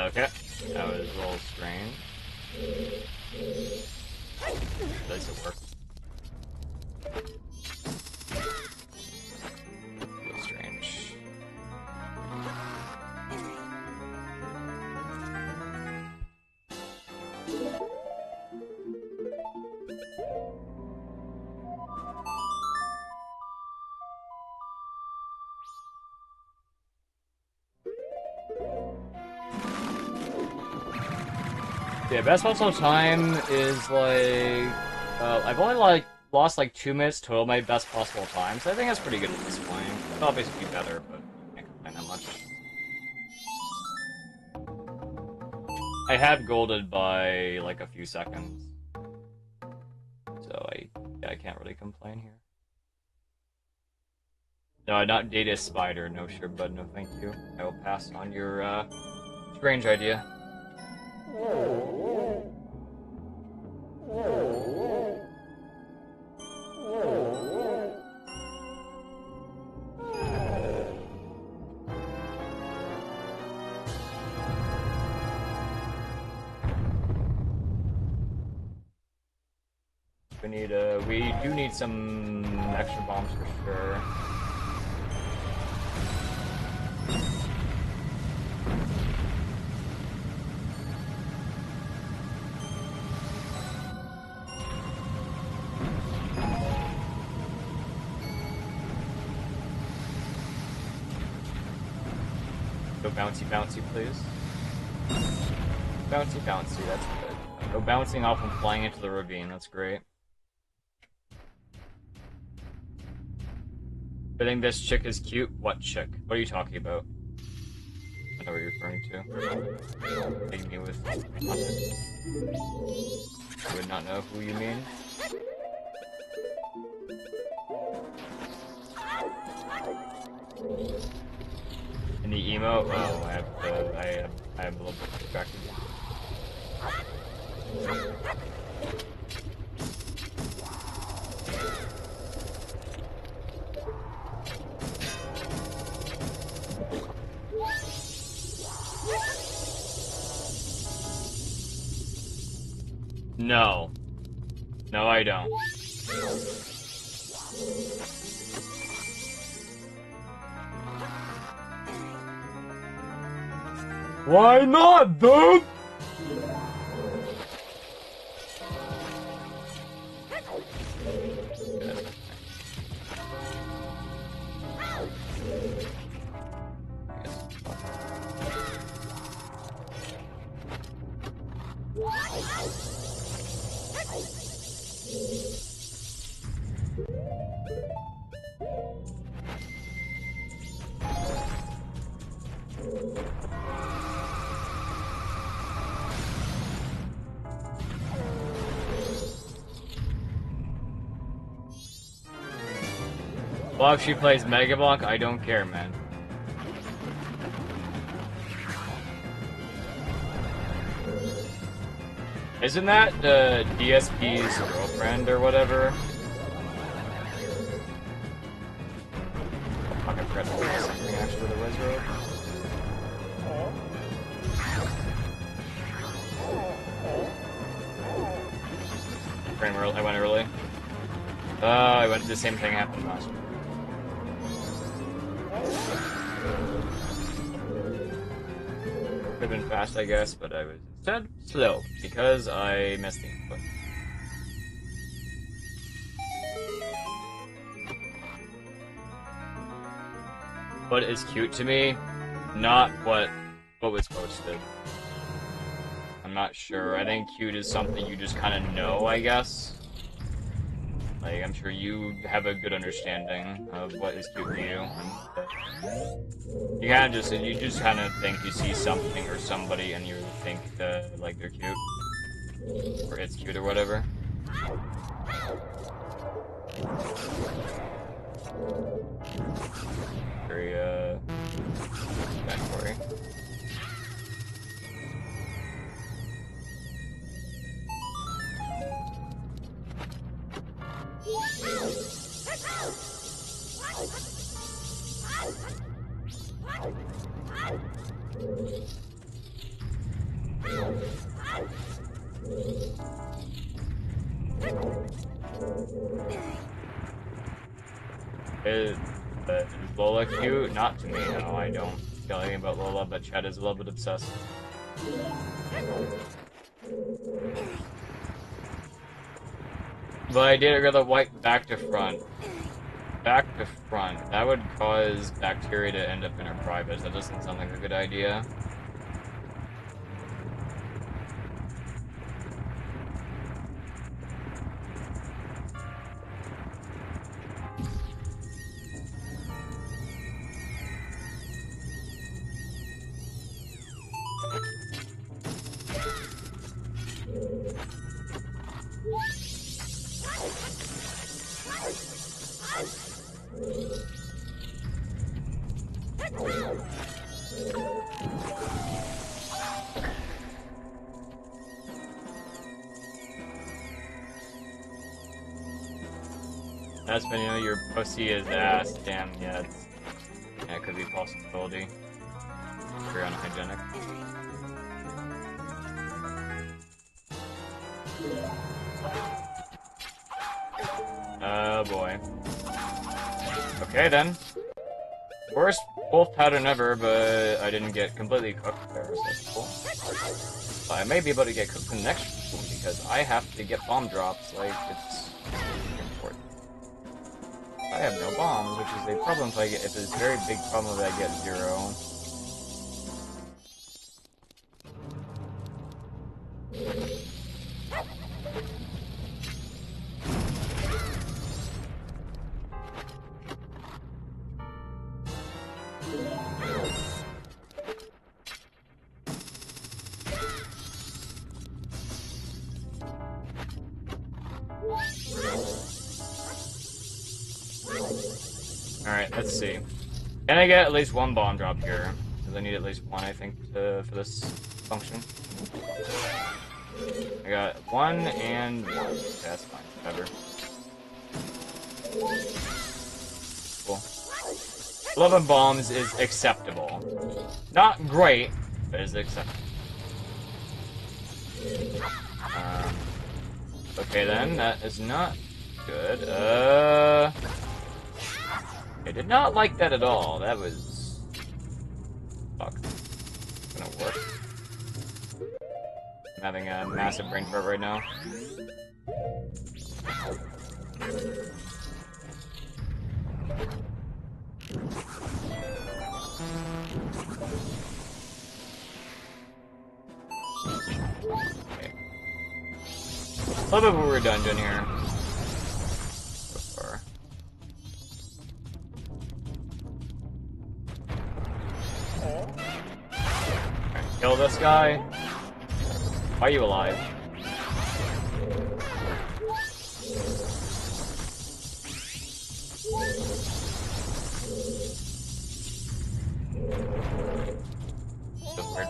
Okay. That was a little strange. Does it work? A little strange. Yeah, best possible time is like I've only lost like 2 minutes total my best possible time, so I think that's pretty good at this point. Could obviously be better, but I can't complain that much. I have golded by like a few seconds, so I can't really complain here. No, not Data Spider. No, sure, bud. No, thank you. I will pass on your strange idea. We do need some extra bombs for sure. Go bouncy, bouncy, please. Bouncy, bouncy, that's good. Go bouncing off and flying into the ravine, that's great. I think this chick is cute. What chick? What are you talking about? I know what you're referring to. Taking me with context. I would not know who you mean. In the emo? Oh, I am a little bit distracted. No. No, I don't. Why not, dude? Well, if she plays Mega Block, I don't care, man. Isn't that the DSP's girlfriend or whatever? Fuck, I forgot to do something actually with the Wizard. I went early. I went. The same thing happened last week. Could have been fast, I guess, but I was instead slow because I missed the input. What is cute to me? Not what was posted. I'm not sure. I think cute is something you just kind of know, I guess. Like, I'm sure you have a good understanding of what is cute to you. You just kind of think you see something or somebody and you think like they're cute. Or it's cute or whatever. Very, backstory. Is Lola cute? Not to me, no. I don't feel anything about Lola, but Chad is a little bit obsessed. But I did go the white back to front. Back to front. That would cause bacteria to end up in her privates. That doesn't sound like a good idea. That's been, you know, your pussy is ass. Damn, yeah, it could be a possibility. Very unhygienic. Oh boy. Okay then. Worst wolf pattern ever, but I didn't get completely cooked there, so that's cool. But I may be able to get cooked in the next one because I have to get bomb drops, like, it's important. I have no bombs, which is a problem if it's a very big problem if I get 0. Alright, let's see. Can I get at least one bomb drop here? Because I need at least one, I think, for this function. I got 1 and 1. Okay, that's fine. Whatever. Cool. 11 bombs is acceptable. Not great, but it's acceptable. Okay then, that is not good. I did not like that at all. That was... Fuck. It's gonna work. I'm having a massive brain fart right now. Okay. A little bit of a weird dungeon here. So far. Alright, kill this guy. Why are you alive? That's weird.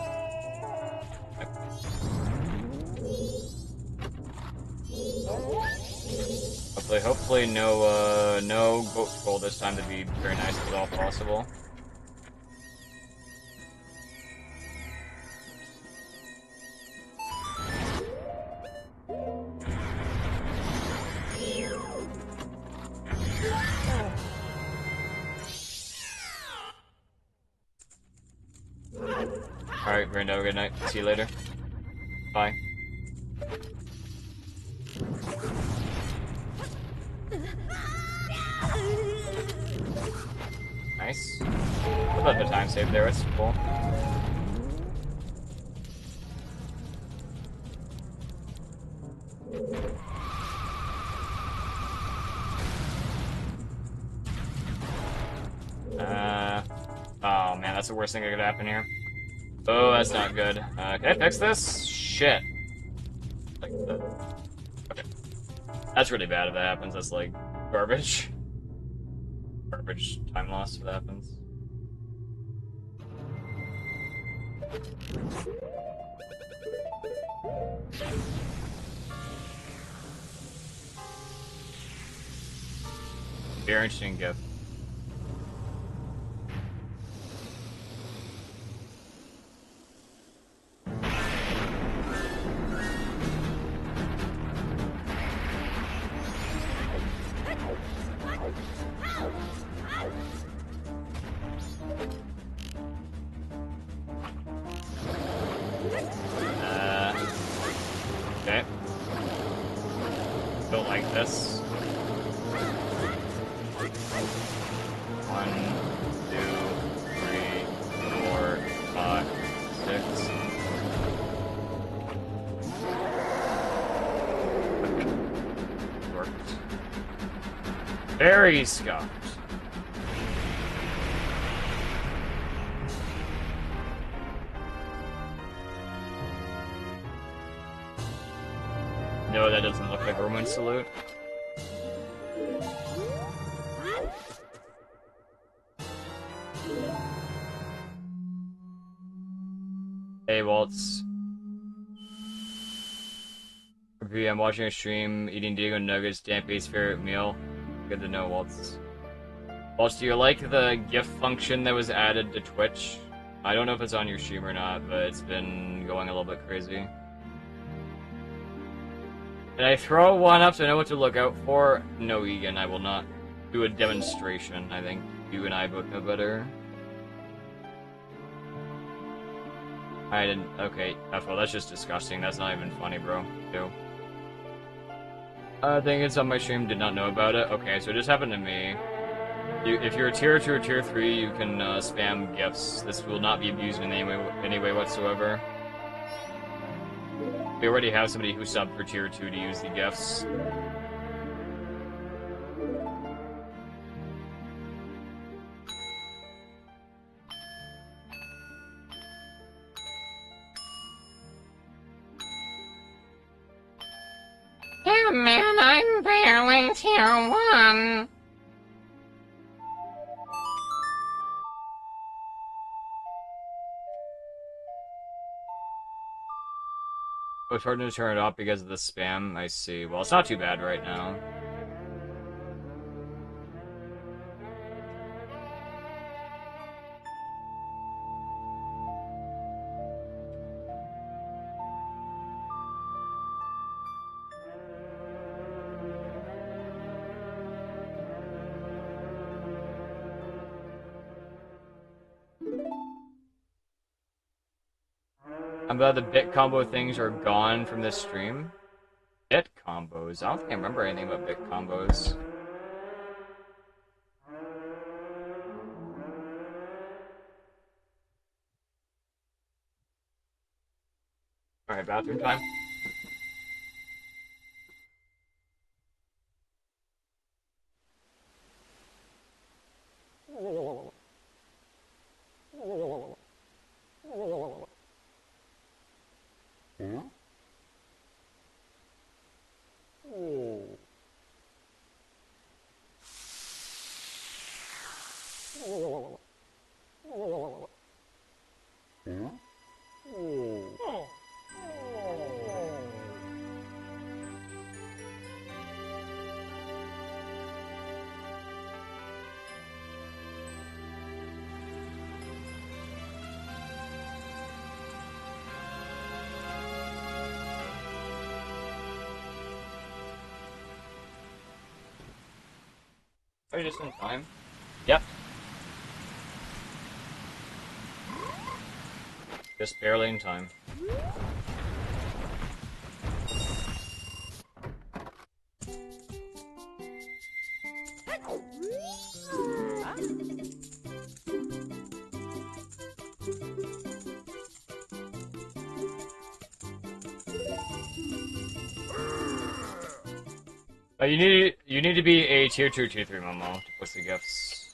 Hopefully no goat troll this time to be very nice if at all possible. Alright, Brando, have a good night. See you later. Bye. Nice. A little bit of a time save there, it's cool. Oh man, that's the worst thing that could happen here. Oh, that's not good. Can I fix this? Shit. Like the... Okay. That's really bad if that happens. That's like garbage. Garbage time loss if that happens. Very interesting gift. Okay. Don't like this. 1, 2, 3, 4, 5, 6. Worked. Very scuffed. No, that doesn't look like a Roman salute. Hey, Waltz. I'm watching a stream, eating Diego Nuggets, Dampy's favorite meal. Good to know, Waltz. Waltz, do you like the GIF function that was added to Twitch? I don't know if it's on your stream or not, but it's been going a little bit crazy. Did I throw one up so I know what to look out for? No, Egan, I will not do a demonstration. I think you and I both know better. I didn't. Okay, well, that's just disgusting. That's not even funny, bro. Ew. I think it's on my stream. Did not know about it. Okay, so it just happened to me. If you're a tier 2 or tier 3, you can spam gifts. This will not be abused in any way whatsoever. We already have somebody who subbed for tier 2 to use the gifts. Yeah, man, I'm barely tier 1. Oh, it's hard to turn it off because of the spam. I see. Well, it's not too bad right now. I'm glad the bit combo things are gone from this stream. Bit combos? I don't think I remember anything about bit combos. Alright, bathroom time. Are you just in time? Yep. Just barely in time. You need to be a tier 2, tier 3 Momo to push the gifts.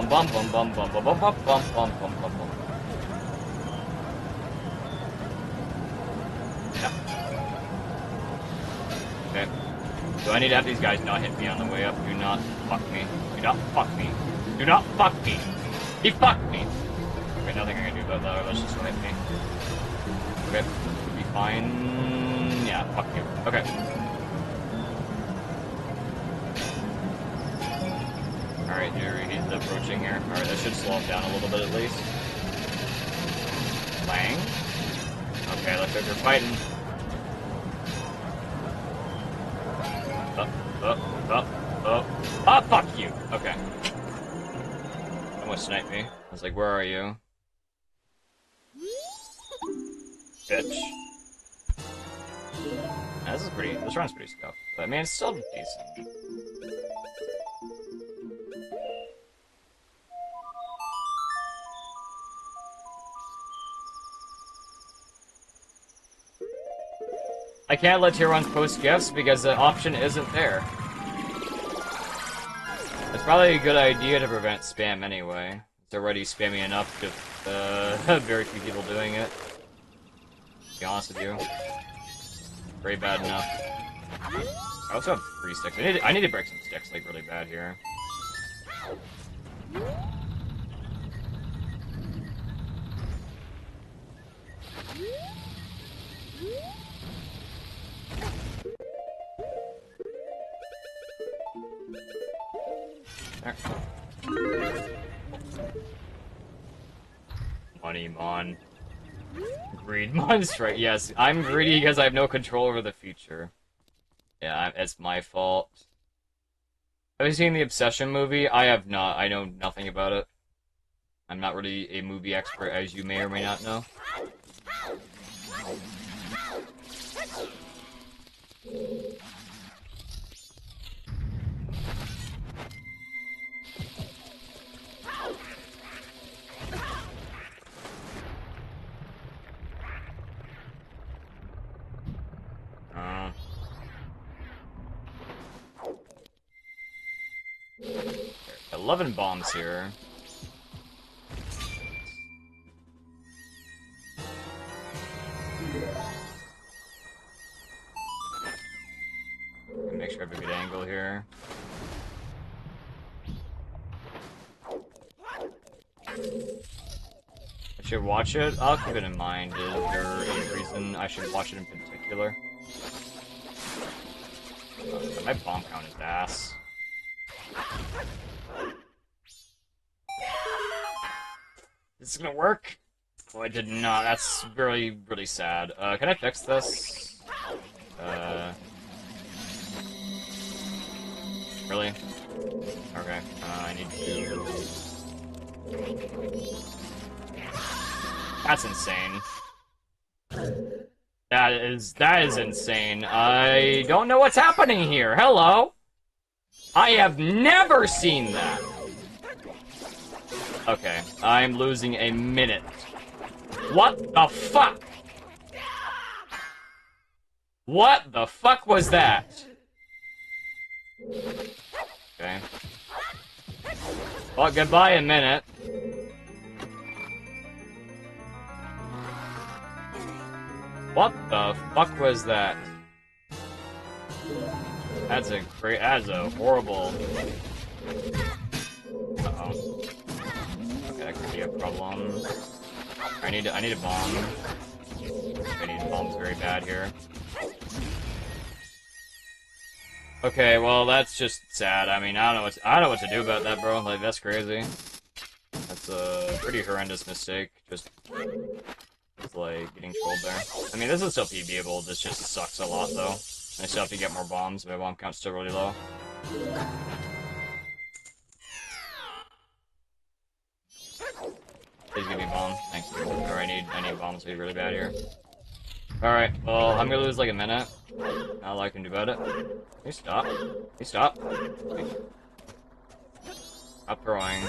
bum bum bum bum bum bum bum bum bum bum bum bum bum. Yeah. Okay. So I need to have these guys not hit me on the way up. Do not fuck me. Do not fuck me. Do not fuck me. He fucked me. Okay, nothing I can do about that. Let's just swipe me. Okay. Be fine. Yeah, fuck you. Okay. Alright, he's approaching here. Alright, that should slow him down a little bit at least. Lang. Okay, looks like they're fighting. Oh, fuck you! Okay. Almost sniped me. I was like, where are you? Bitch. Yeah, this round's pretty scuffed. But I mean, it's still decent. I can't let tier 1s post gifts because the option isn't there. It's probably a good idea to prevent spam anyway. It's already spammy enough with very few people doing it. To be honest with you. Very bad enough. I also have 3 sticks. I need to break some sticks, like, really bad here. There. Money mon. Greed monster. Yes, I'm greedy because I have no control over the future. Yeah, it's my fault. Have you seen the Obsession movie? I have not. I know nothing about it. I'm not really a movie expert, as you may or may not know. Uh, 11 bombs here. Make sure I have a good angle here. I should watch it. I'll keep it in mind. Is there any reason I should watch it in particular? My bomb count is ass. This is gonna work? Oh, it did not. That's really, really sad. Can I fix this? Really? Okay. I need to... That's insane. That is insane. I don't know what's happening here. Hello? I have never seen that. Okay, I'm losing a minute. What the fuck? What the fuck was that? Okay. Well, goodbye a minute. What the fuck was that? That's a horrible. Uh-oh. Okay, that could be a problem. I need a bomb. I need bombs very bad here. Okay, well that's just sad. I mean, I don't know what to do about that, bro. Like that's crazy. That's a pretty horrendous mistake. Just like getting trolled there. I mean, this is still PBable. This just sucks a lot though. I still have to get more bombs. My bomb count's still really low. Please give me a bomb. Thank you. Or I need bombs to be really bad here. Alright, well, I'm gonna lose like a minute. Not all I can do about it. Can you stop? Can you stop? Stop throwing.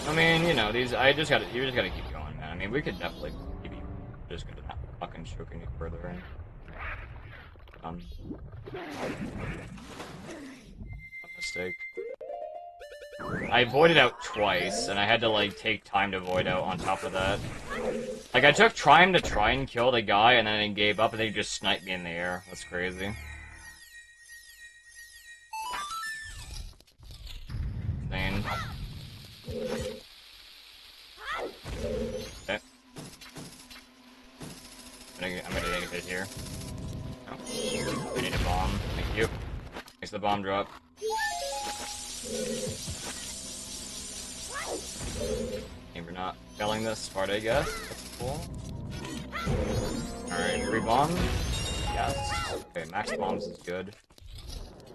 I mean, you know, you just gotta keep going, man. I mean, we could definitely keep just gonna not fucking choke any further. A mistake. I avoided out twice, and I had to, like, take time to avoid out on top of that. Like, I took time to try and kill the guy, and then I gave up, and then he just sniped me in the air. That's crazy. Insane. Okay. I'm gonna take a hit here. No. I need a bomb. Thank you. Makes the bomb drop. Okay, we're not failing this part, I guess. That's cool. Alright, 3 bombs. Yes. Okay, max bombs is good.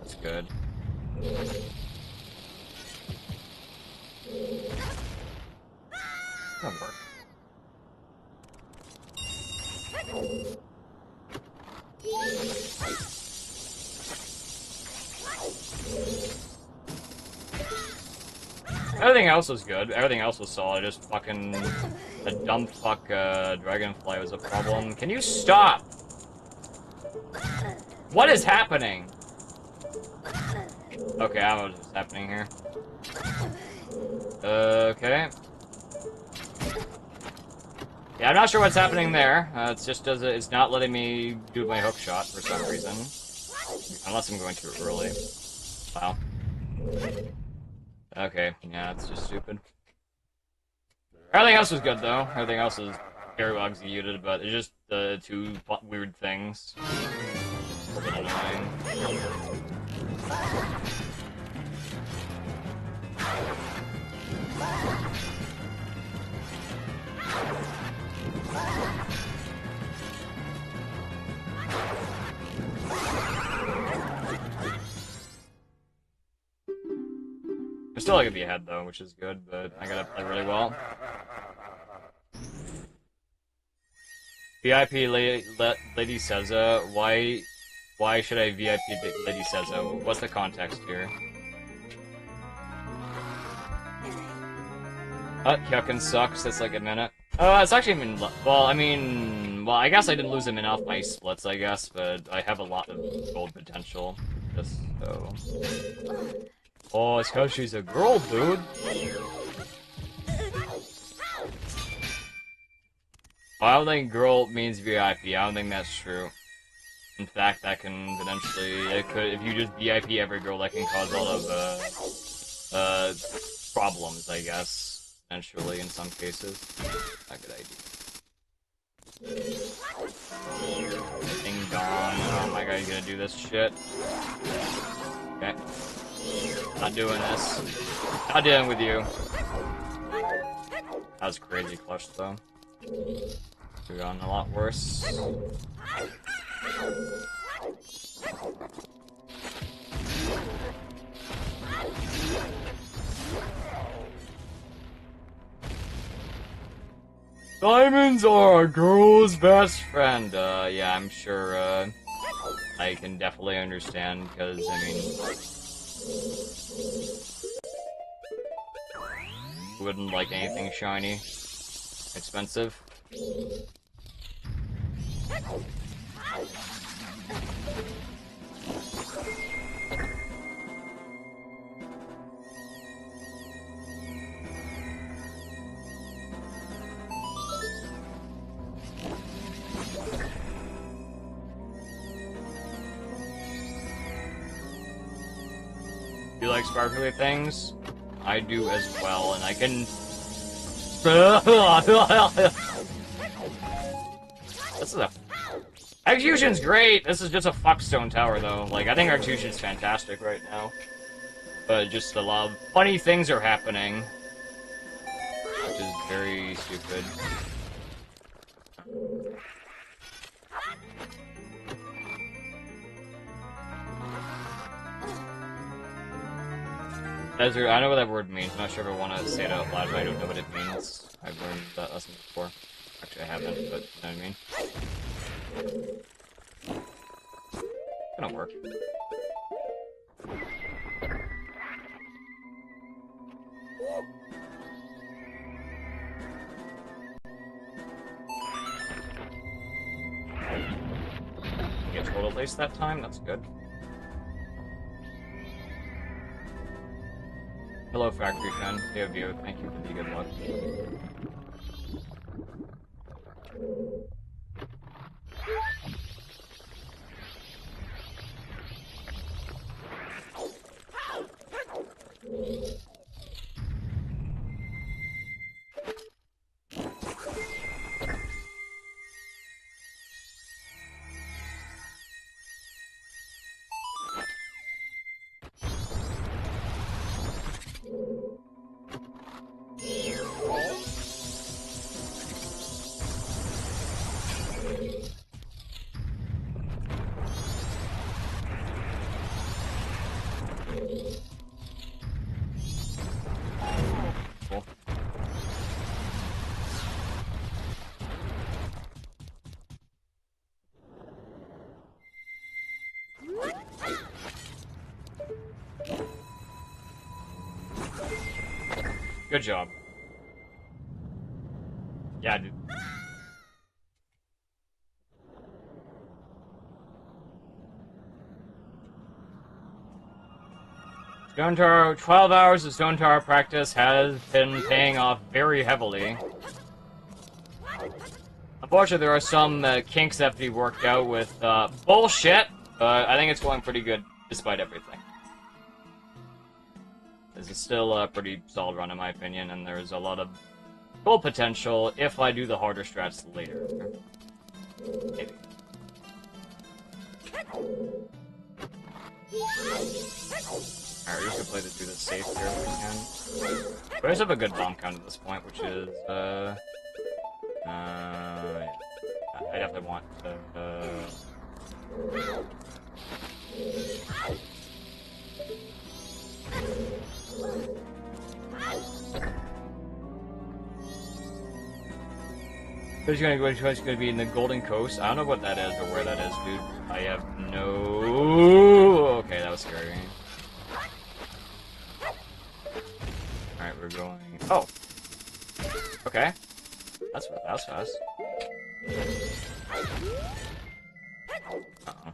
That's good. That'll work. Everything else was good. Everything else was solid. Just fucking the dumb fuck dragonfly was a problem. Can you stop? What is happening? Okay, I don't know what's happening here. Okay. Yeah, I'm not sure what's happening there. It's just it's not letting me do my hook shot for some reason. Unless I'm going too early. Wow. Okay, yeah, it's just stupid. Everything else was good, though. Everything else was very well executed, but it's just the 2 weird things. A little bit annoying. I'm still gonna be ahead though, which is good, but I gotta play really well. VIP Lady Seza, why should I VIP Lady Seza? What's the context here? Kyokin sucks, that's like a minute. It's actually been, well, I mean, well, I guess I didn't lose him enough by splits, I guess, but I have a lot of gold potential, just so. Oh, it's because she's a girl, dude. I don't think girl means VIP, I don't think that's true. In fact, that can potentially, if you just VIP every girl, that can cause a lot of, problems, I guess. Potentially, in some cases. Not a good idea. Ding dong. Oh my god, you're gonna do this shit. Okay. Not doing this. Not dealing with you. That was crazy clutch, though. We've gotten a lot worse. Diamonds are a girl's best friend. Yeah, I'm sure, I can definitely understand, because, I mean... wouldn't like anything shiny. Expensive. like sparkly things. I do as well, and I can... This is a... Execution's great! This is just a fuckstone tower, though. Like, I think Execution's fantastic right now. But just a lot of funny things are happening. Which is very stupid. Desert, I know what that word means. I'm not sure if I want to say it out loud, but I don't know what it means. I've learned that lesson before. Actually, I haven't, but you know what I mean? It's gonna work. Get total lace that time? That's good. Hello, Factory Fan. View. Thank you for the good luck. Cool. Good job. Yeah, dude. Stone Tower, 12 hours of Stone Tower practice has been paying off very heavily. Unfortunately, there are some kinks that have to be worked out with bullshit, but I think it's going pretty good despite everything. This is still a pretty solid run in my opinion, and there's a lot of gold potential if I do the harder strats later. Maybe. Alright, we're just gonna play this through this safe here if we can. But I just have a good bomb count at this point, which is, yeah. I definitely want to, Who's gonna be in the Golden Coast? I don't know what that is or where that is, dude. I have no... Okay, that was scary. Alright, we're going... Oh! Okay. That was fast. Uh-oh.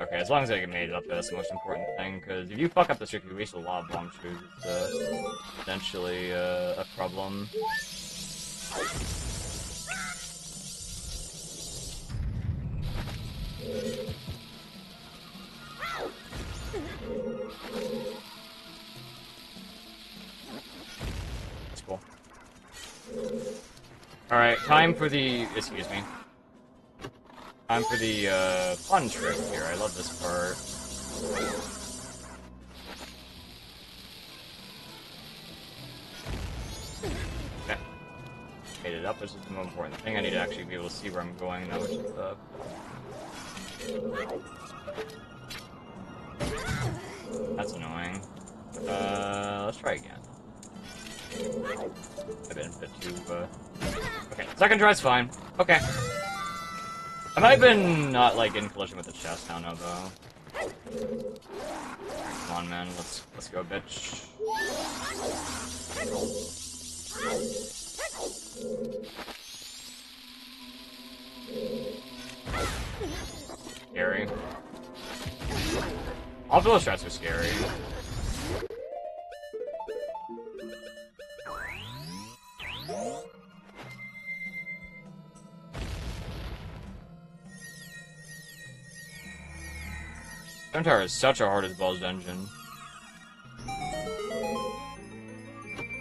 Okay, as long as I can made it up there, that's the most important thing, because if you fuck up the trick, you waste a lot of bomb shoes. It's potentially a problem. That's cool. Alright, time for the... excuse me. Time for the, fun trick here. I love this part. Okay. Made it up, this is the most important thing. I need to actually be able to see where I'm going now, which is, that's annoying. Let's try again. I've been a bit too, okay, second try's fine. Okay. I might have been not, like, in collision with the chest, I don't know, though. Come on, man, let's go, bitch. Scary. All those strats are scary. Centaur is such a hard as balls dungeon.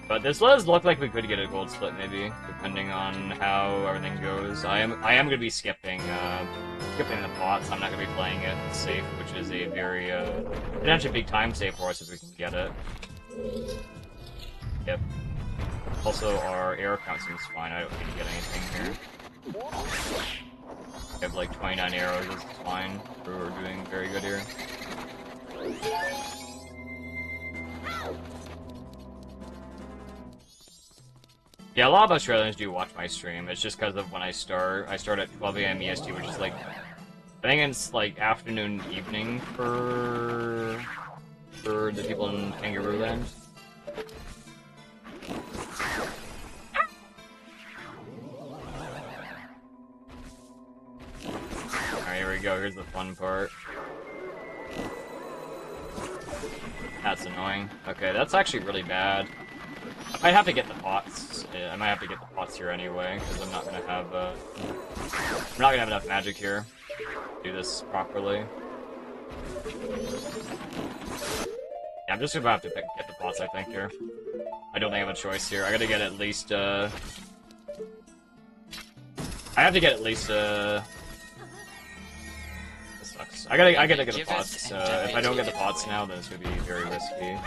But this does look like we could get a gold split, maybe, depending on how everything goes. I am gonna be skipping the pots. I'm not gonna be playing it safe, which is a very potentially big time save for us if we can get it. Yep. Also, our arrow count seems fine. I don't need to get anything here. We have like 29 arrows. This is fine. We're doing very good here. Yeah, a lot of Australians do watch my stream. It's just because of when I start. I start at 12 a.m. EST, which is like, I think it's like afternoon, evening for the people in Kangaroo Land. Alright, here we go. Here's the fun part. That's annoying. Okay, that's actually really bad. I might have to get the pots. Yeah, I might have to get the pots here anyway, because I'm not gonna have enough magic here to do this properly. Yeah, I'm just gonna have to get the pots, I think, here. I don't think I have a choice here. I gotta get at least, I have to get at least, this sucks. I gotta get the pots. If I don't get the pots now, then it's gonna be very risky.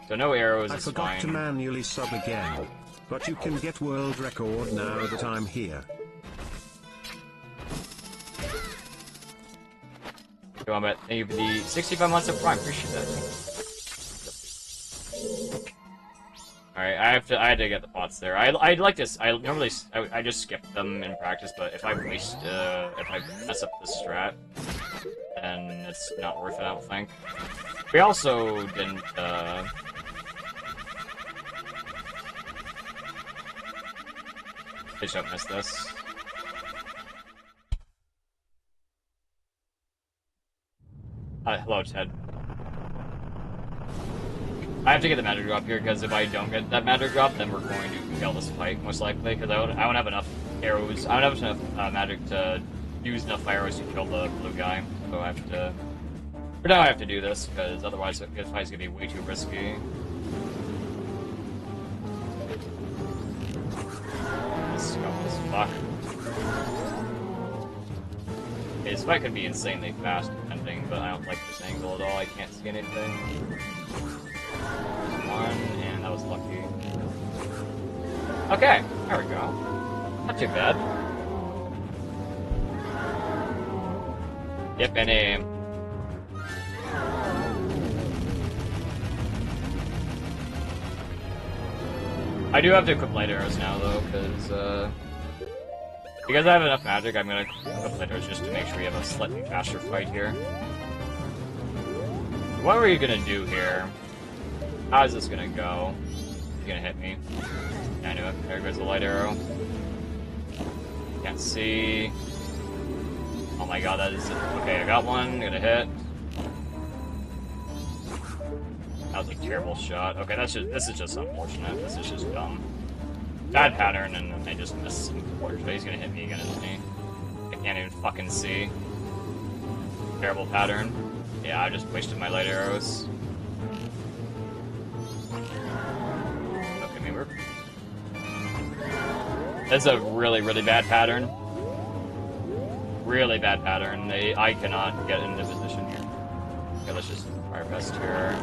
So no arrows I is forgot fine. to manually sub again, but you can get world record now that I'm here. Go on, but thank you for the 65 months of Prime. Appreciate that. Alright, I had to get the pots there. I'd like this. I normally I just skip them in practice, but if I mess up the strat, then it's not worth it. I don't think. We also didn't. Please don't miss this. Hello, Ted. I have to get the magic drop here, because if I don't get that magic drop, then we're going to kill this fight, most likely, because I won't have enough arrows. I don't have enough magic to use enough arrows to kill the blue guy. So I have to... For now I have to do this, because otherwise this fight's going to be way too risky. This fuck. Okay, this fight could be insanely fast, depending, but I don't like this angle at all. I can't see anything. One, and that was lucky. Okay, there we go. Not too bad. Yep, and aim. I do have to equip light arrows now, though, because I have enough magic, I'm gonna equip light arrows just to make sure we have a slightly faster fight here. What are we gonna do here? How is this gonna go? He's gonna hit me. Yeah, I knew it. There goes the light arrow. Can't see. Oh my god, that is... Okay, I got one. Gonna hit. That was a terrible shot. Okay, this is just unfortunate. This is just dumb. Bad pattern, and then they just miss some quarters. But he's gonna hit me again, isn't he? I can't even fucking see. Terrible pattern. Yeah, I just wasted my light arrows. Okay, maybe we're... That's a really, really bad pattern. Really bad pattern. I cannot get into position here. Okay, let's just try our best here.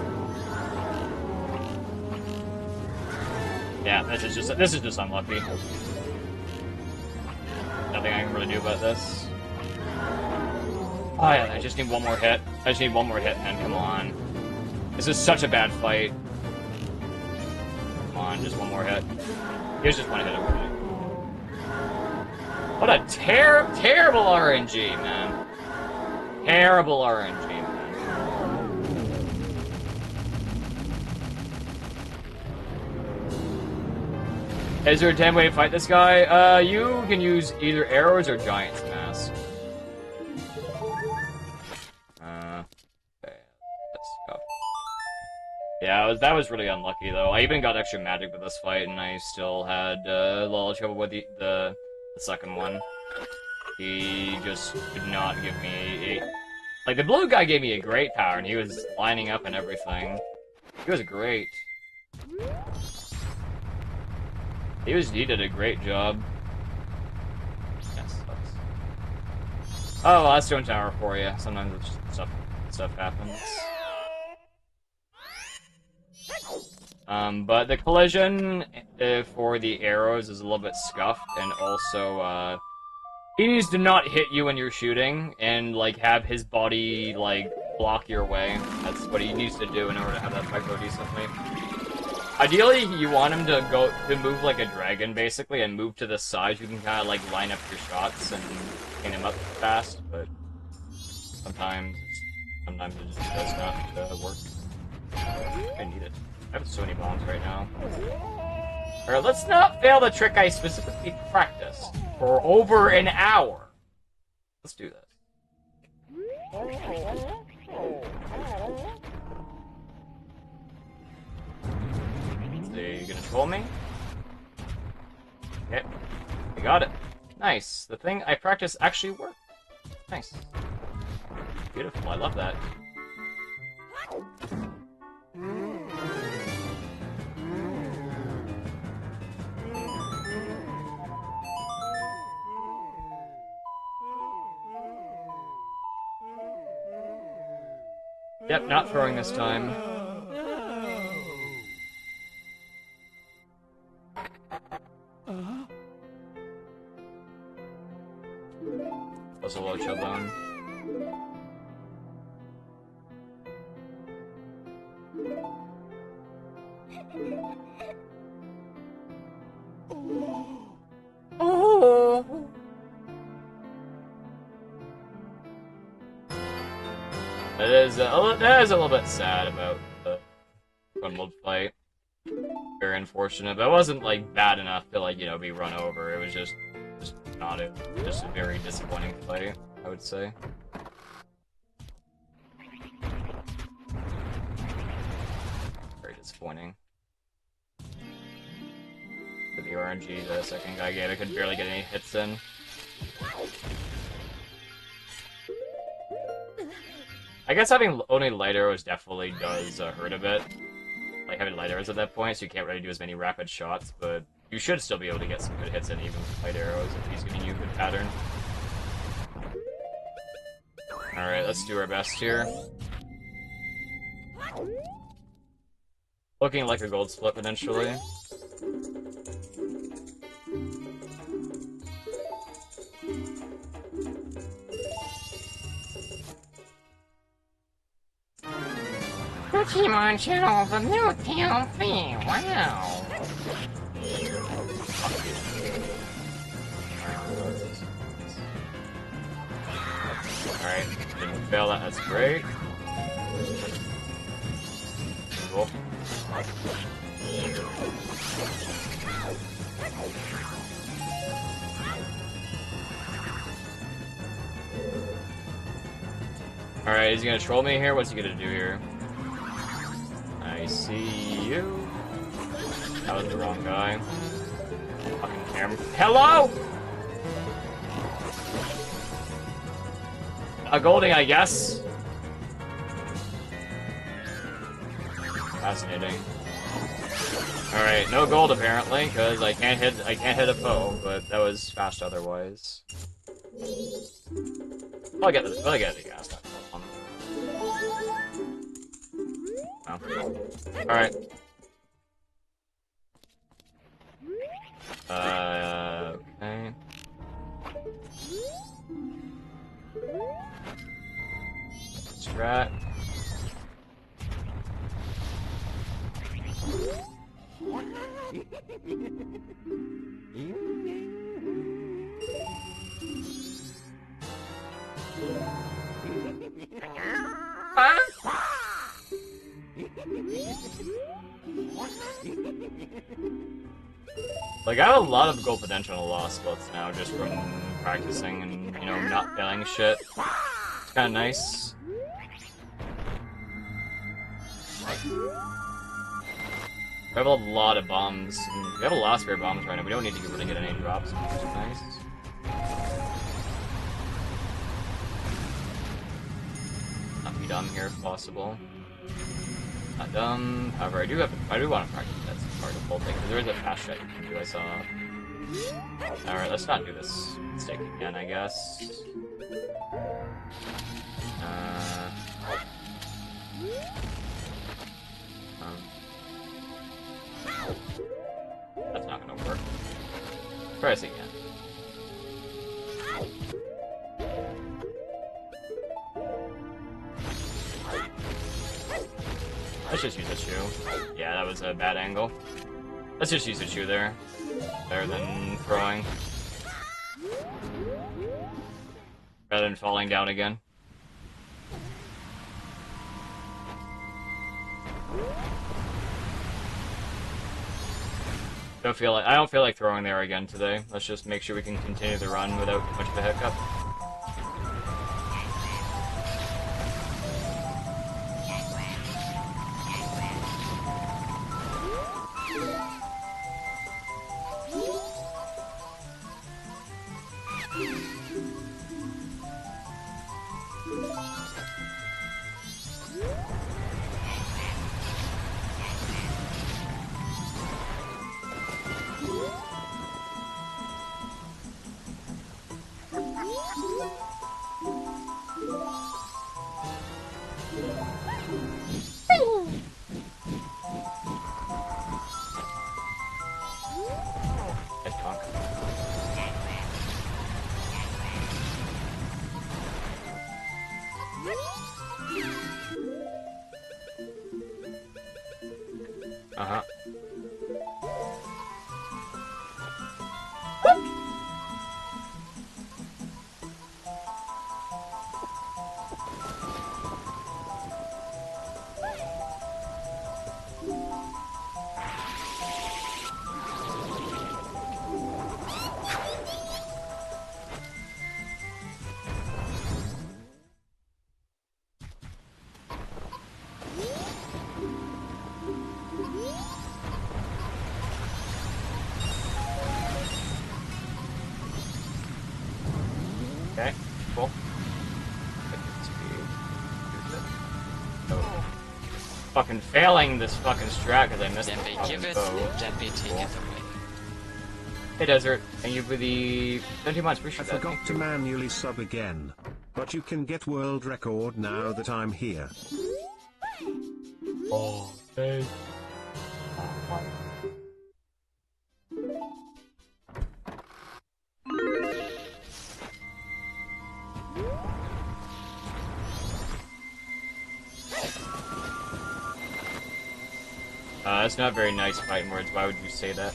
Yeah, this is just unlucky. Nothing I can really do about this. Oh yeah, I just need one more hit. I just need one more hit, man. Come on. This is such a bad fight. Come on, just one more hit. Here's just one hit. Okay. What a terrible RNG, man. Terrible RNG, man. Is there a 10 way to fight this guy? You can use either arrows or Giant's Mask. Okay, let's go. Yeah, that was really unlucky, though. I even got extra magic with this fight, and I still had a lot of trouble with the second one. He just did not give me Like, the blue guy gave me a great power, and he was lining up and everything. He was great. He did a great job. Yes, sucks. Oh, well, that's Stone Tower for you. Sometimes it's just stuff happens. But the collision for the arrows is a little bit scuffed, and also, he needs to not hit you when you're shooting, and, like, have his body, like, block your way. That's what he needs to do in order to have that fight go decently. Ideally, you want him to move like a dragon, basically, and move to the side. You can kind of, like, line up your shots and clean him up fast, but sometimes it just does not work. I need it. I have so many bombs right now. Alright, let's not fail the trick I specifically practiced for over an hour. Let's do this. So you gonna troll me? Okay. I got it. Nice. The thing I practiced actually worked. Nice. Beautiful. I love that. Yep, not throwing this time. Was a low chill bone. Oh. That is a little bit sad about the Gunwold fight. Very unfortunate, but it wasn't like bad enough to, like, you know, be run over. It was just not a very disappointing fight, I would say. Very disappointing. For the RNG, the second guy gave, I could barely get any hits in. I guess having only light arrows definitely does hurt a bit. Like, having light arrows at that point, so you can't really do as many rapid shots, but you should still be able to get some good hits in even with light arrows if he's giving you a good pattern. Alright, let's do our best here. Looking like a gold split potentially. Pokemon Channel, the new DLC. Wow. Alright, didn't fail that, that's great. Cool. Alright, he's gonna troll me here? What's he gonna do here? I see you. That was the wrong guy. Fucking camera. Hello?! A Golding, I guess. Fascinating. Alright, no gold apparently, because I can't hit a foe, but that was fast otherwise. I'll get the gas. No. Alright. Okay. Strat. Like, I have a lot of gold potential in the lost splits now, just from practicing and, you know, not failing shit. It's kinda nice. We have a lot of bombs. We have a lot of spare bombs right now. We don't need to really get any drops, which is nice. be dumb here if possible. Not dumb. However, I do want to practice that part of the whole thing because there is a fast shot you can do. I saw. All right, let's not do this mistake again. I guess. That's not gonna work. Try this again. Let's just use a shoe. Yeah, that was a bad angle. Let's just use a shoe there. Better than throwing. Rather than falling down again. I don't feel like throwing there again today. Let's just make sure we can continue the run without too much of a hiccup. Uh-huh. Okay, cool. Oh. Fucking failing this fucking strat because I missed the fucking bow. Cool. Hey Desert, thank you for the 20 months, I appreciate that. forgot to manually sub again. But you can get world record now that I'm here. Oh, hey. That's not very nice fighting words. Why would you say that?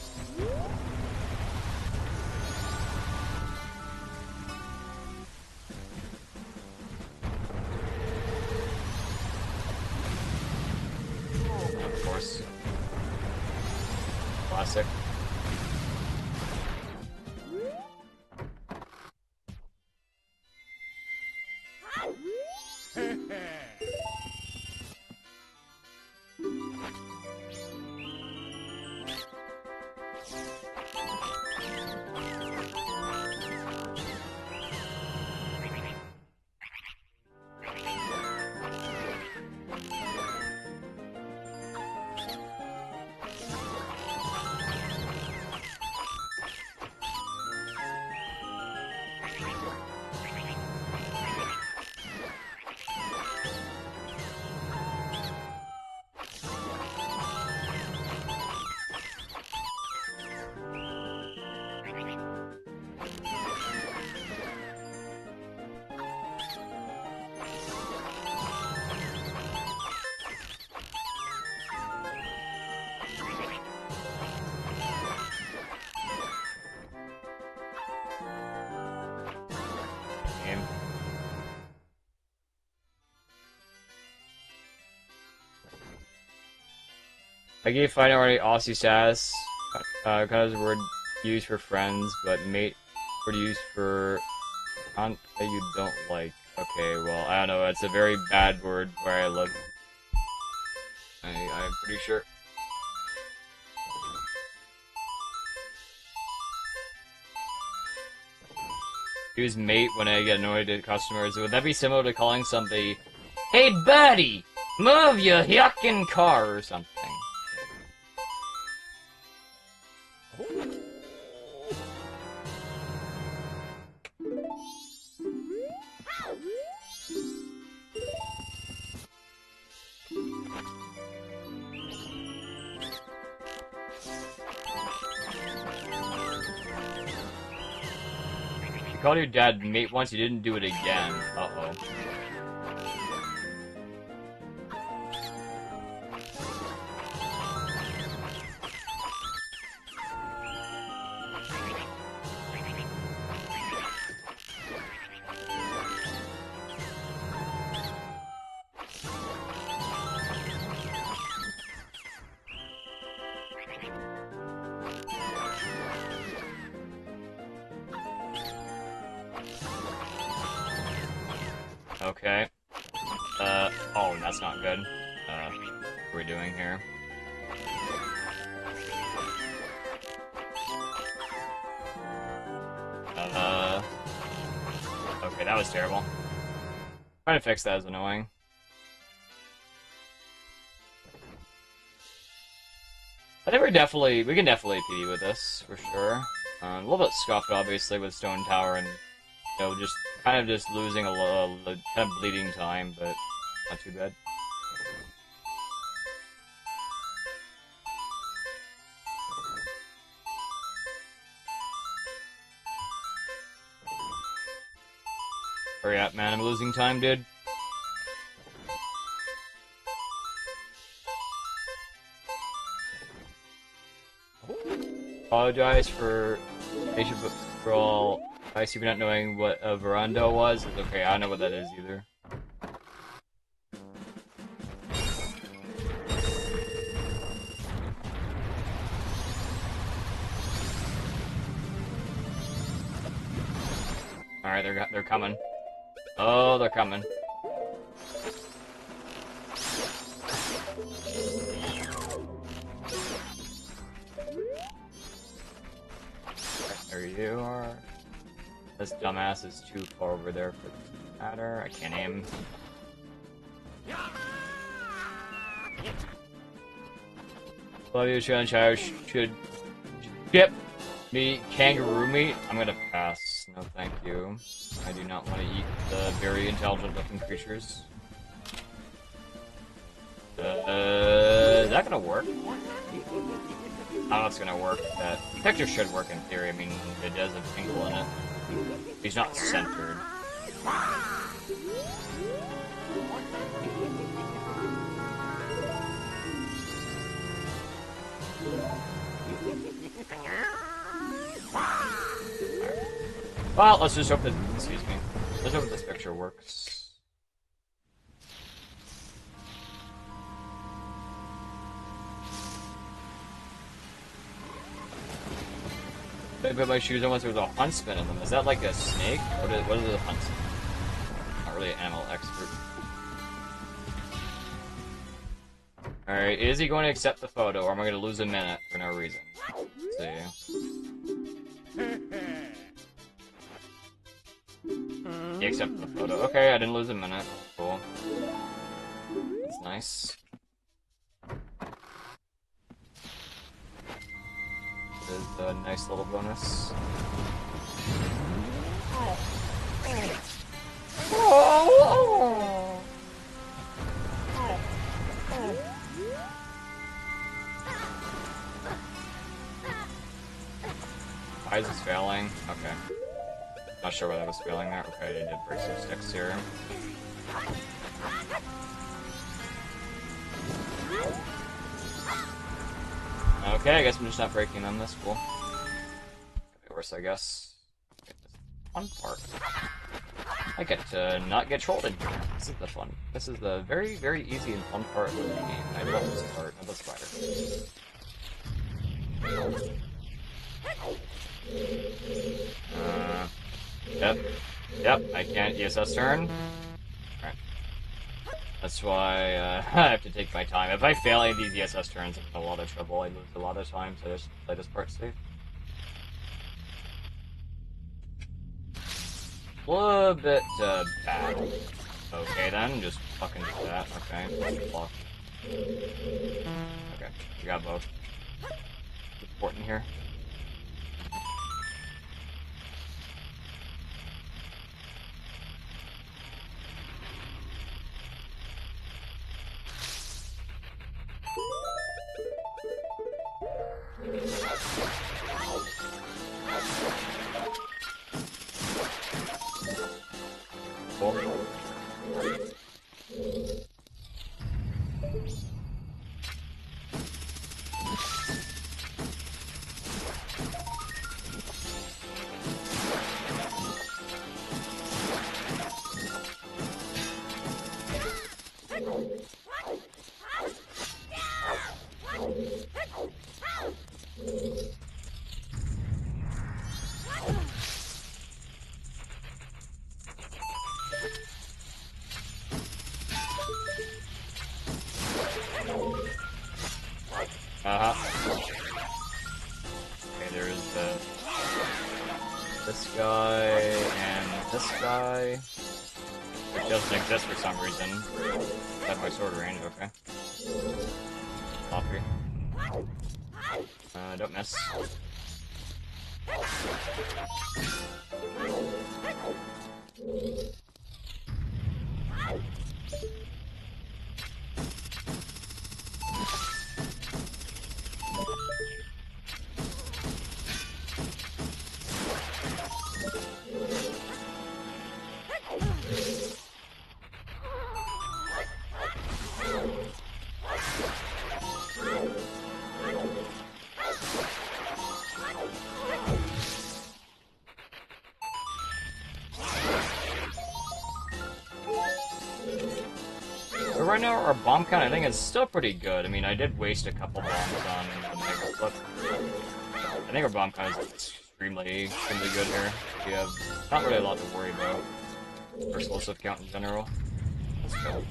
Of course. Classic. Game. I gave Fight already Aussie status, kind of word used for friends, but mate word used for aunt that you don't like. Okay, well, I don't know, it's a very bad word where I live. I'm pretty sure. Use mate when I get annoyed at customers. Would that be similar to calling somebody Hey, buddy! Move your yucking car or something. You called your dad mate once, you didn't do it again. Uh-oh. Okay. Oh, that's not good. What are we doing here? Okay, that was terrible. Trying to fix that is annoying. I think we can definitely PD with this, for sure. A little bit scuffed, obviously, with Stone Tower and, you know, just kind of just losing a little, kind of bleeding time, but not too bad. Hurry up, man, I'm losing time, dude. Apologize for all I see for not knowing what a veranda was. It's okay, I don't know what that is either. Alright, they're coming. Oh, they're coming. There you are. This dumbass is too far over there for this to matter. I can't aim. Love you, Shire should ship me kangaroo meat. I'm gonna pass. No, thank you. I do not want to eat the very intelligent-looking creatures. Is that gonna work? I don't know if it's gonna work. That picture should work in theory. I mean, it does have Tinkle in it. He's not centered. Well, let's just hope that, excuse me, let's hope this picture works. I put my shoes on once there was a huntsman in them. Is that like a snake? What is a huntsman? Not really an animal expert. Alright, is he going to accept the photo, or am I going to lose a minute for no reason? Let's see. He accepted the photo. Okay, I didn't lose a minute. Cool. That's nice. This is a nice little bonus. Why is this failing? Okay. Not sure why that was failing there. Okay, I did break some sticks here. Okay, I guess I'm just not breaking them. That's cool. Could be worse, I guess. Okay, this fun part. I get to not get trolled in here. This is the fun. This is the very, very easy and fun part of the game. I love this part of the spider. Yep, I can't ESS turn. Alright. That's why I have to take my time. If I fail any of these ESS turns, I'm in a lot of trouble. I lose a lot of time, so I just play this part safe. A little bit bad. Okay then, just fucking do that. Okay, block. Okay, we got both. Important here. Okay, there's this guy and this guy, which doesn't exist for some reason. That's my sword range. Okay. Floppy. Don't miss. But right now, our bomb count, I think, is still pretty good. I mean, I did waste a couple bombs on the Mega Flip. I think our bomb count is extremely good here. We have not really a lot to worry about. Our explosive count in general. Let's go.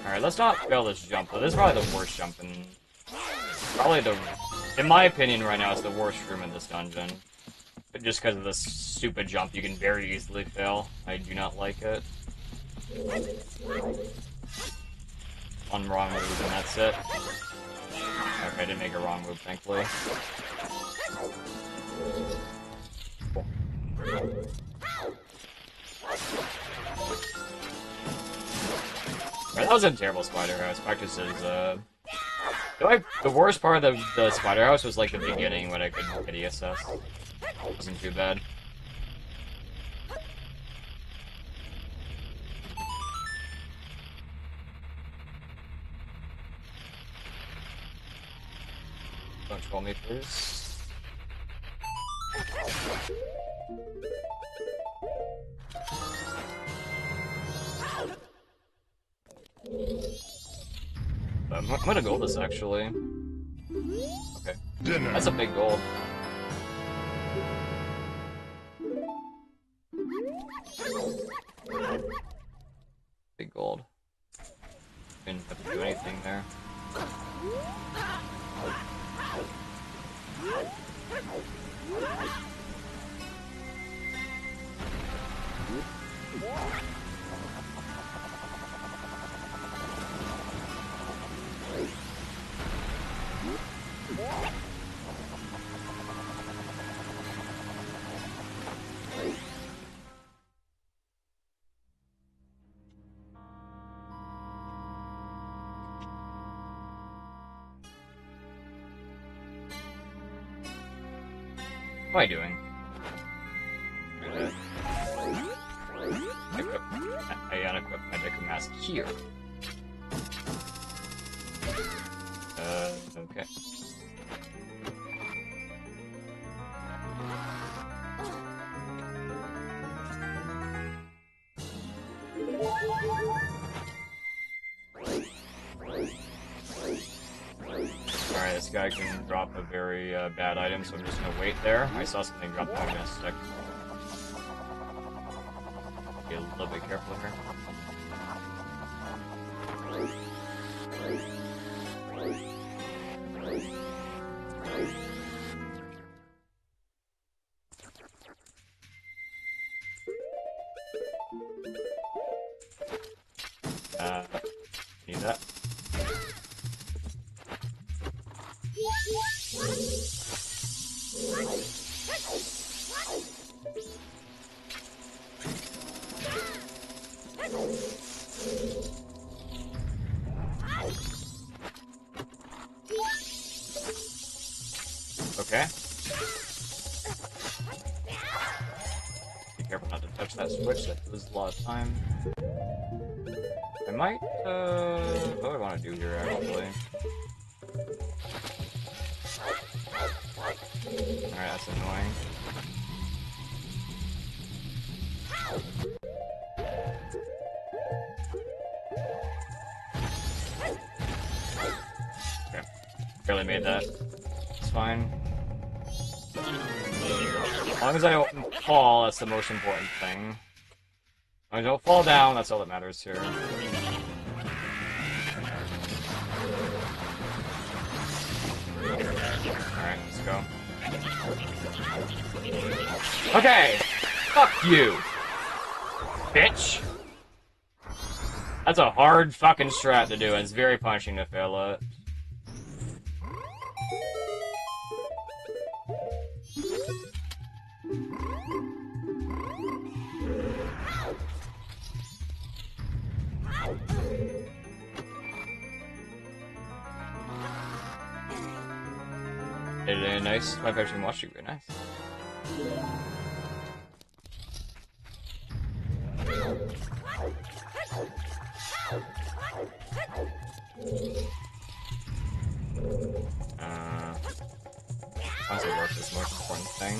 Alright, let's not fail this jump, though. This is probably the worst jump in... Probably the... In my opinion, right now, it's the worst room in this dungeon. But just because of this stupid jump, you can very easily fail. I do not like it. One wrong move, and that's it. Okay, I didn't make a wrong move, thankfully. Cool. Right, that was a terrible spider house. Practice is, the worst part of the spider house was, like, the beginning when I couldn't get ESS. Wasn't too bad. Don't troll me, please. I'm gonna gold this, actually. Okay. Dinner. That's a big goal. Big gold. Didn't have to do anything there. What am I doing? I unequip Magic Mask here. Okay. Alright, this guy can drop a very bad item, so I'm just gonna wait there. I saw something drop there, I'm gonna stick. Be a little bit careful here. Need that. Okay. Be careful not to touch that switch, that loses a lot of time. I might, what do I want to do here, actually? Alright, that's annoying. Okay. Barely made that. It's fine. As long as I don't fall, that's the most important thing. As long as I don't fall down, that's all that matters here. Alright, let's go. Okay! Fuck you! Bitch! That's a hard fucking strat to do, and it's very punishing to fail it. Nice. I've actually watched you. Very nice. Honestly, work is the most important thing.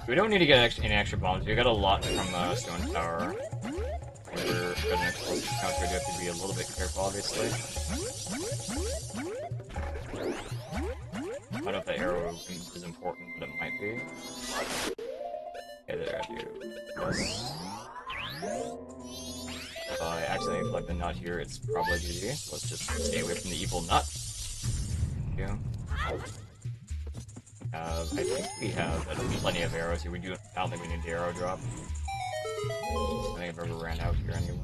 We don't need to get any extra bombs. We got a lot from Stone Tower. We're good an explosive counter. We have to be a little bit careful, obviously. I don't know if the arrow is important, but it might be. Okay, there I do. Yes. If I accidentally plug the nut here, it's probably GG. So let's just stay away from the evil nut. Yeah. I think we have plenty of arrows here. I don't think we need the arrow drop. I think I've ever ran out here anyway.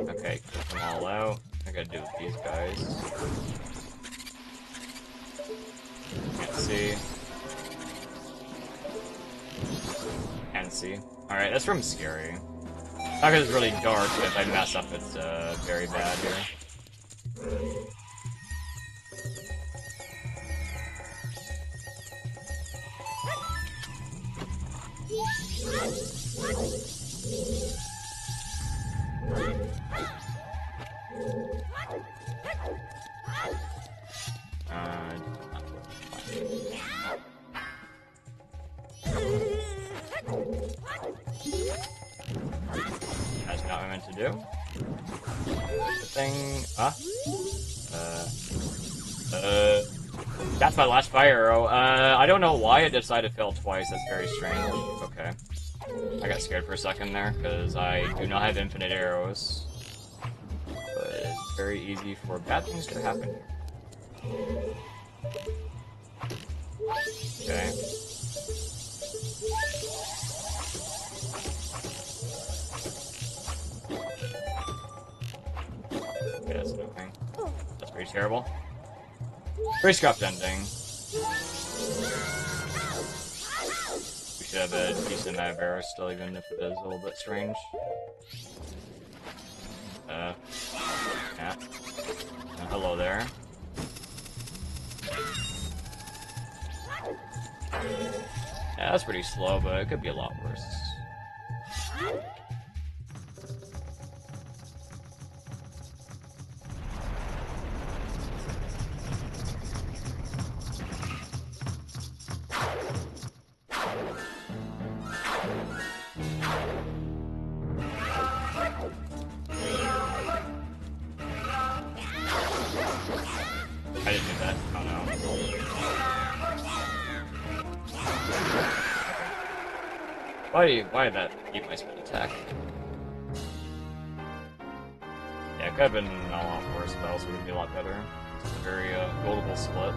Okay, get them all out. I gotta do with these guys. Can't see. Can't see. Alright, this room's scary. Not because it's really dark, but if I mess up, it's very bad here. That's not what I meant to do. The thing... That's my last fire arrow. I don't know why it decided to fail twice. That's very strange. Okay. I got scared for a second there, because I do not have infinite arrows. But it's very easy for bad things to happen here. Okay. annoying. That's pretty terrible. Pretty scuffed ending. We should have a decent amount of errors still, even if it is a little bit strange. Yeah. Hello there. Yeah, that's pretty slow, but it could be a lot worse. I didn't do that. Oh no. Why did that keep my spin attack? Yeah, it could have been a lot worse, but also would be a lot better. It's a very goldable split.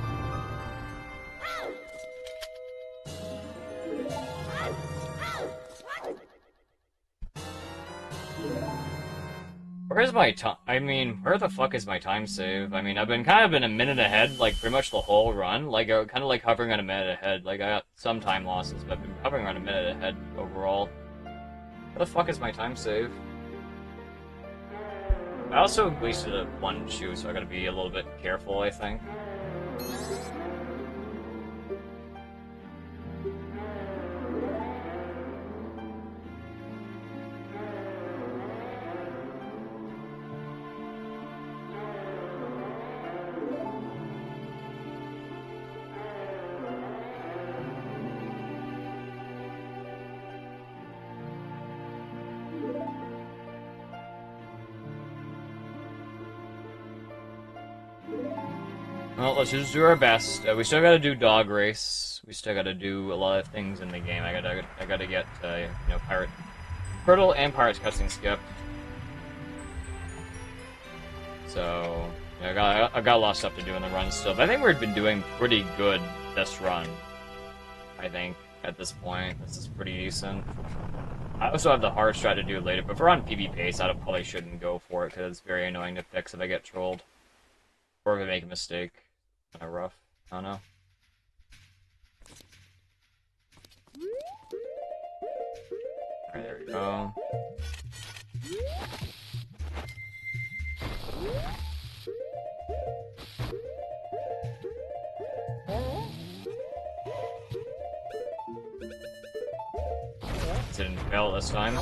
Where's my time? I mean, where the fuck is my time save? I mean, I've been kind of been a minute ahead, like, pretty much the whole run. Like, kind of like hovering on a minute ahead. Like, I got some time losses, but I've been hovering on a minute ahead overall. Where the fuck is my time save? I also wasted one shoe, so I gotta be a little bit careful, I think. Well, let's just do our best. We still gotta do dog race. We still gotta do a lot of things in the game. I gotta get, you know, pirate hurdle and pirate's cutscene skip. So, yeah, I got a lot of stuff to do in the run still. But I think we've been doing pretty good this run. I think at this point, this is pretty decent. I also have the hard strat to do later, but if we're on PB pace, I probably shouldn't go for it because it's very annoying to fix if I get trolled or if I make a mistake. Kind of rough. I don't know. Alright, there we go. Didn't fail this time.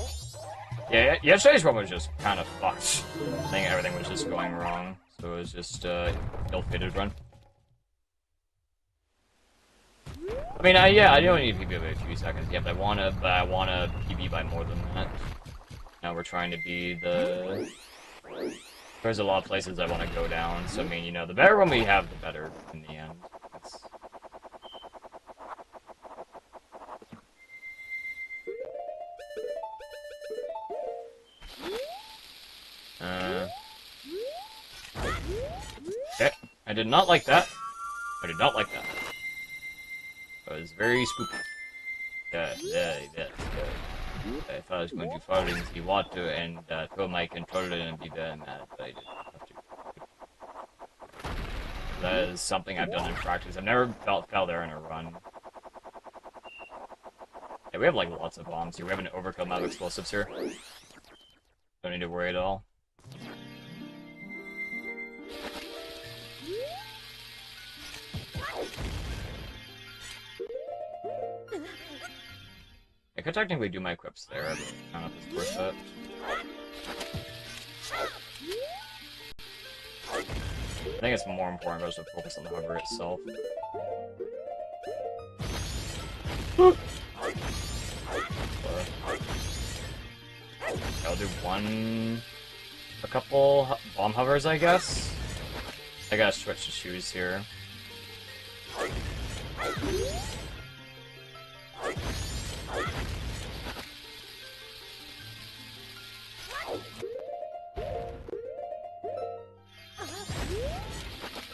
Yeah, yesterday's run was just kind of fucked. I think everything was just going wrong. So it was just ill-fated run. I mean, yeah, I don't need PB by a few seconds yet, but I wanna PB by more than that. Now we're trying to be the... There's a lot of places I want to go down, so I mean, you know, the better one we have, the better in the end. Okay, I did not like that. I did not like that. It was very spooky. Yeah. I thought I was going to fall into the water and throw my controller and be very mad, but I didn't have to. That is something I've done in practice. I've never fell there in a run. Yeah, we have like lots of bombs here. We have an overkill amount of explosives here. Don't need to worry at all. I could technically do my equips there, but I don't know if it's worth it. I think it's more important for us to focus on the hover itself. I'll do a couple bomb hovers, I guess. I gotta switch to shoes here.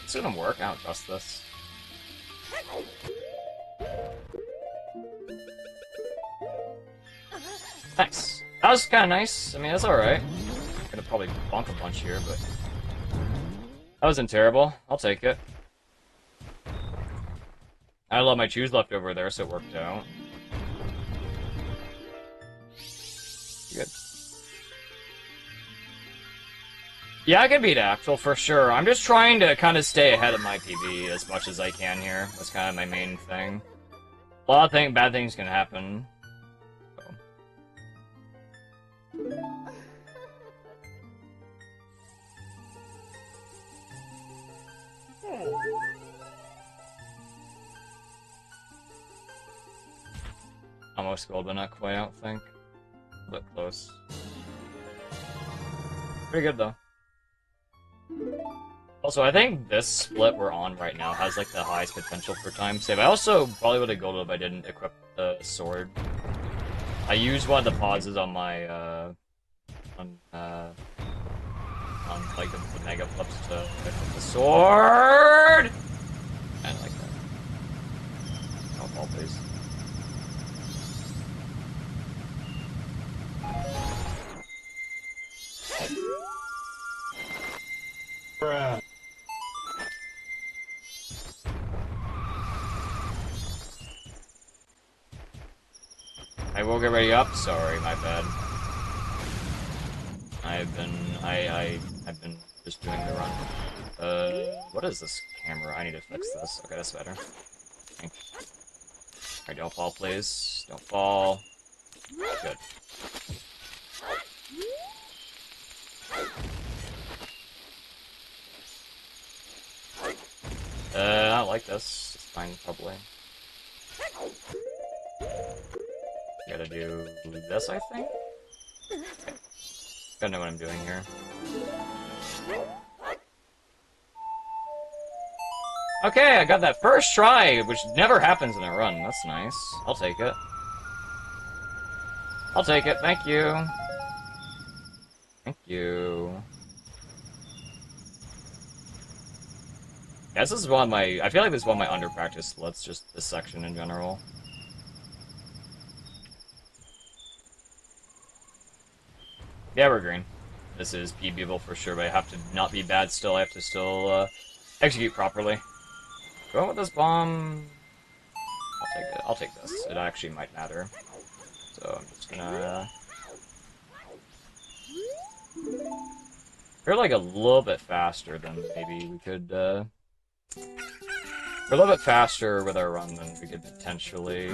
It's gonna work. I don't trust this. Nice. That was kind of nice. I mean, that's alright. Gonna probably bonk a bunch here, but That wasn't terrible. I'll take it. I had a lot of my chews left over there, so it worked out. Good. Yeah, I can beat Axel for sure. I'm just trying to kind of stay ahead of my PB as much as I can here. That's kind of my main thing. A lot of bad things can happen. So. Almost gold, but not quite, I don't think. A bit close. Pretty good, though. Also, I think this split we're on right now has, like, the highest potential for time save. I also probably would have golded if I didn't equip the sword. I used one of the pauses on my, on like, the mega flips to equip the sword! And like that. Don't fall, please. Bruh. I will get ready up. Sorry, my bad. I've been just doing the run. What is this camera? I need to fix this. Okay, that's better. Alright, don't fall, please. Don't fall. Good. I don't like this. It's fine, probably. Gotta do this, I think? Okay. Gotta know what I'm doing here. Okay, I got that first try, which never happens in a run. That's nice. I'll take it. I'll take it, thank you. Thank you. Yeah, this is one of my... I feel like this is one of my under-practiced splits, just this section in general. Yeah, we're green. This is PBable for sure, but I have to not be bad still. I have to still execute properly. Going with this bomb... I'll take it. I'll take this. It actually might matter. So I'm just gonna... We're like a little bit faster than maybe we could... We're a little bit faster with our run than we could potentially...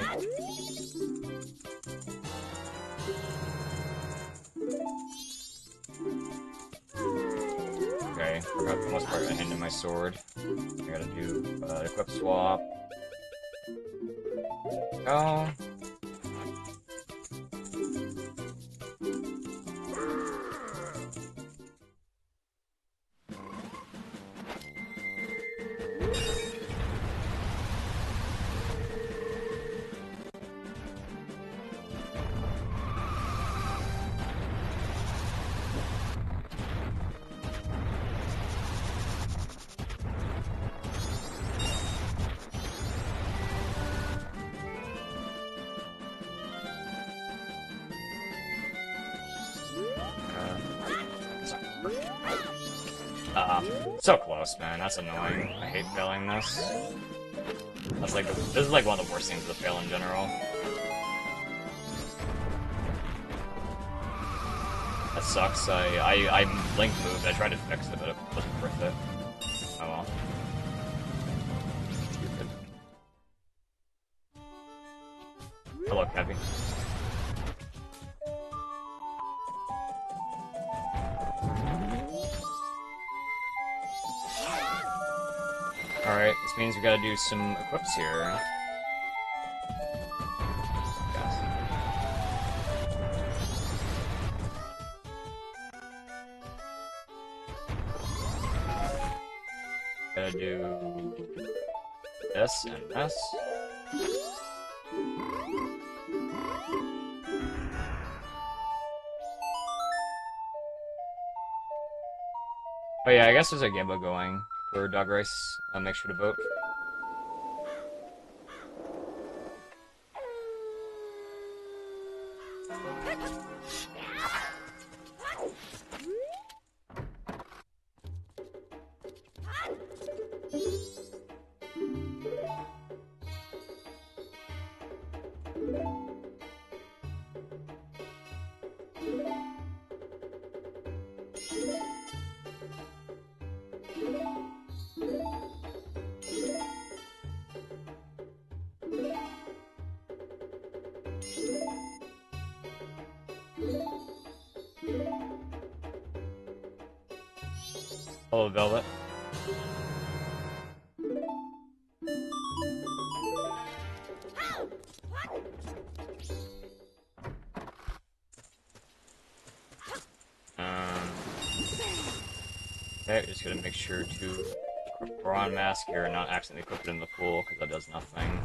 Okay, forgot for the most part I handed my sword. I gotta do equip swap. Go. So close, man. That's annoying. I hate failing this. That's like this is like one of the worst things to fail in general. That sucks. I blink moved. I tried to fix it, but it wasn't worth it. Oh well. Stupid. Hello, Cappy. Alright, this means we gotta do some equips here. Gotta do this and this. Oh yeah, I guess there's a game mode going for Dog Race. Make sure to vote. Hello, Velvet. Okay, just gonna make sure to throw on mask here and not accidentally cook it in the pool, because that does nothing.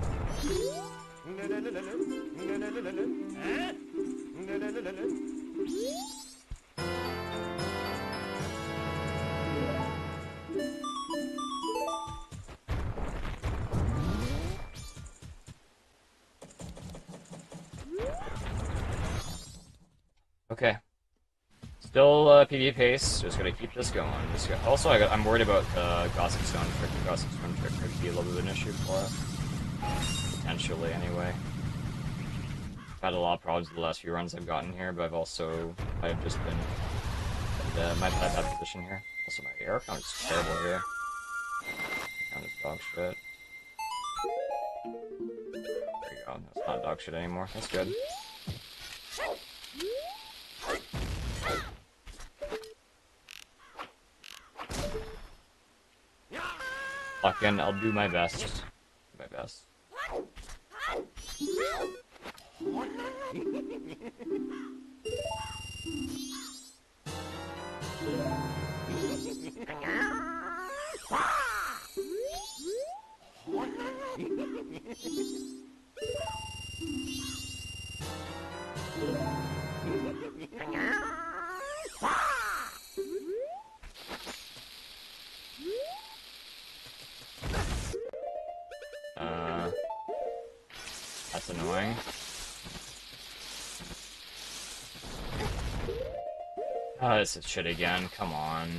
Okay. Still PvP pace, just gonna keep this going. Also, I'm worried about Gossip Stone Trick. The Gossip Stone Trick could be a little bit of an issue for us. Potentially, anyway. I've had a lot of problems with the last few runs I've gotten here, but I've just been in my bad position here. Also, my air count is terrible here. Air count is dog shit. There you go, that's not dog shit anymore, that's good. Lock in, I'll do my best. My best. That's annoying. Oh, this is shit again, come on.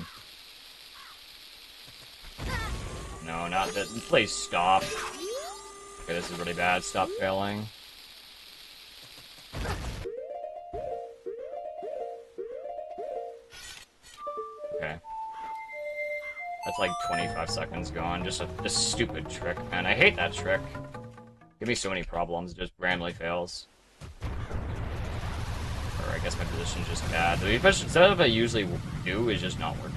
No, not that. Please stop. Okay, this is really bad. Stop failing. Okay. That's like 25 seconds gone. Just a stupid trick, man. I hate that trick. Give me so many problems, it just randomly fails. Or I guess my position's just bad. The setup I usually do is just not working.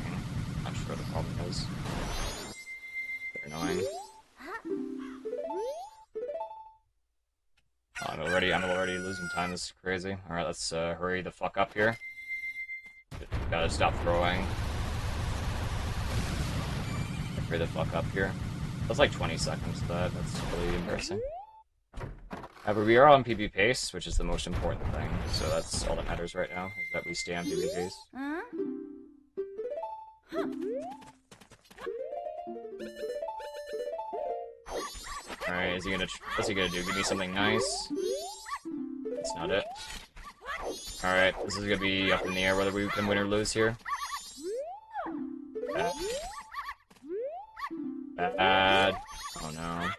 I'm not sure what the problem is. They're annoying. Oh, I'm already losing time, this is crazy. Alright, let's hurry the fuck up here. Gotta stop throwing. Hurry the fuck up here. That's like 20 seconds of that, that's really embarrassing. However, we are on PB pace, which is the most important thing, so that's all that matters right now, is that we stay on PB pace. Alright, what's he gonna do? Give me something nice? That's not it. Alright, this is gonna be up in the air whether we can win or lose here. Bad. Oh no.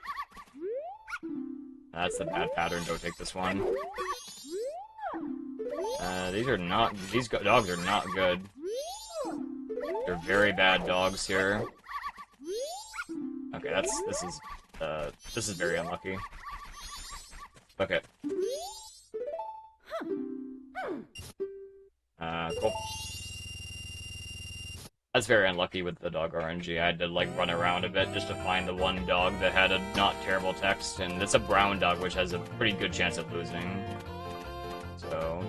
That's the bad pattern, don't take this one. These dogs are not good. They're very bad dogs here. Okay, this is very unlucky. Okay. Cool. That's very unlucky with the dog RNG. I had to, like, run around a bit just to find the one dog that had a not terrible text, and it's a brown dog, which has a pretty good chance of losing. So...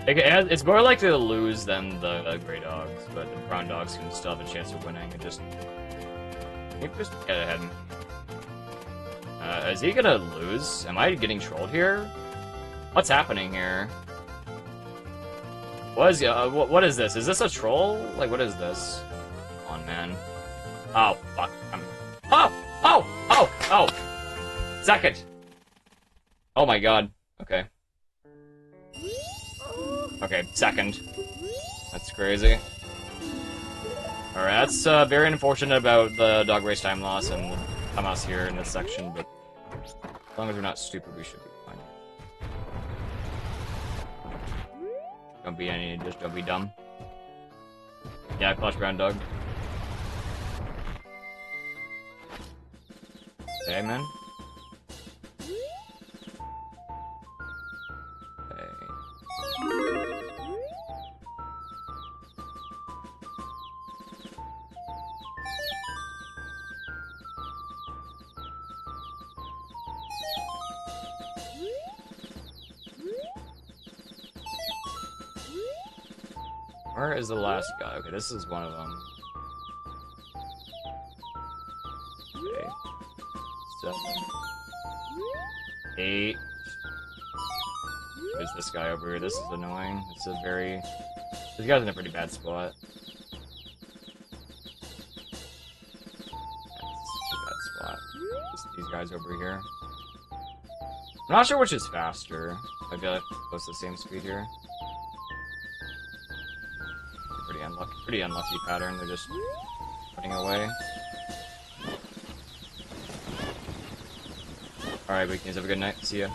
It's more likely to lose than the gray dogs, but the brown dogs can still have a chance of winning. It just... Maybe just get ahead. Is he gonna lose? Am I getting trolled here? What's happening here? What is this? Is this a troll? Like, what is this? Come on, man. Oh, fuck. Oh! Second! Oh my god. Okay. Okay, second. That's crazy. Alright, that's very unfortunate about the dog race time loss and the time loss here in this section, but as long as we're not stupid, we should be fine. Just don't be dumb. Yeah, clutch brown dog. Okay, man. Where is the last guy? Okay, this is one of them. Okay. 7, 8. There's this guy over here. This is annoying. It's a very... This guy's in a pretty bad spot. That's a bad spot. Just these guys over here. I'm not sure which is faster. I feel like it's the same speed here. Pretty unlucky pattern. They're just putting away. Alright, Weekends, have a good night. See ya.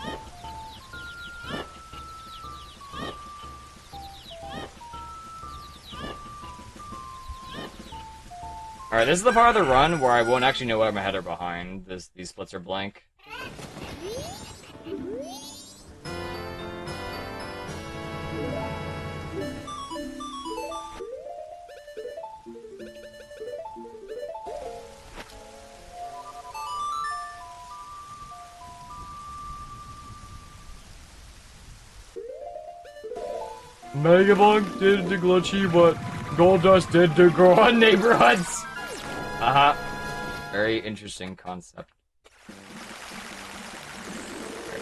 Alright, this is the part of the run where I won't actually know what I'm ahead or behind. These splits are blank. Megabunk did to Glitchy what Goldust did to Goron neighborhoods! Haha. Very interesting concept.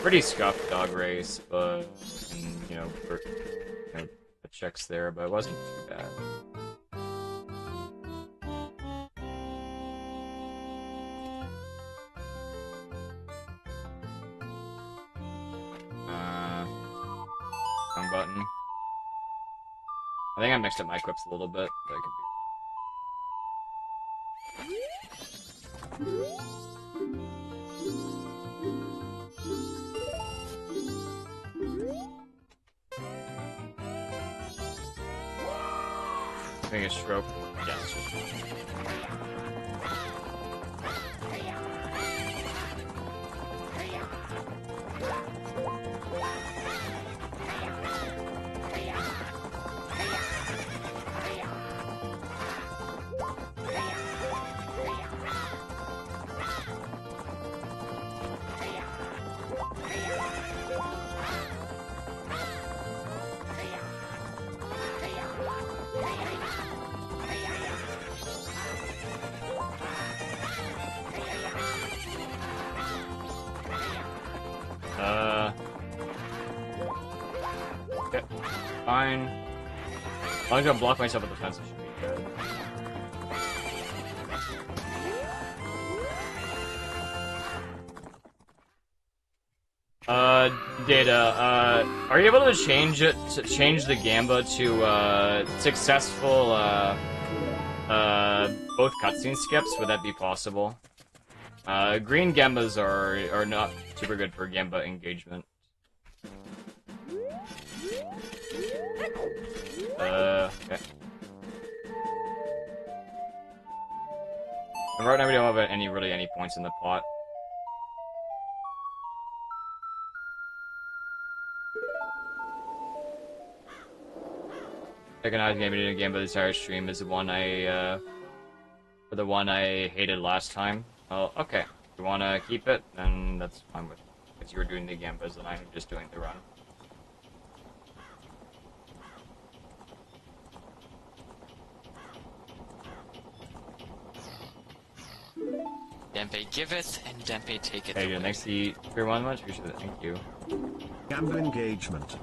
Pretty scuffed dog race, but, you know, the checks there, but it wasn't too bad. Wrong button. I think I mixed up my equips a little bit, but it could be. I think it's stroke. Yes. Okay. Fine. As long as I don't block myself with the fence, it should be good. Data, are you able to change it, change the Gamba to, successful, both cutscene skips? Would that be possible? Green Gambas are not super good for Gamba engagement. Okay. And right now we don't have really any points in the pot. Recognized game, but the entire stream is the one I hated last time. Well, okay. If you wanna keep it, then that's fine with me. Because you were doing the Gambas and I'm just doing the run. Dempe giveth, and Dempe taketh Hey, away. next to Fear 1 much? Appreciate it, thank you. Gamba engagement.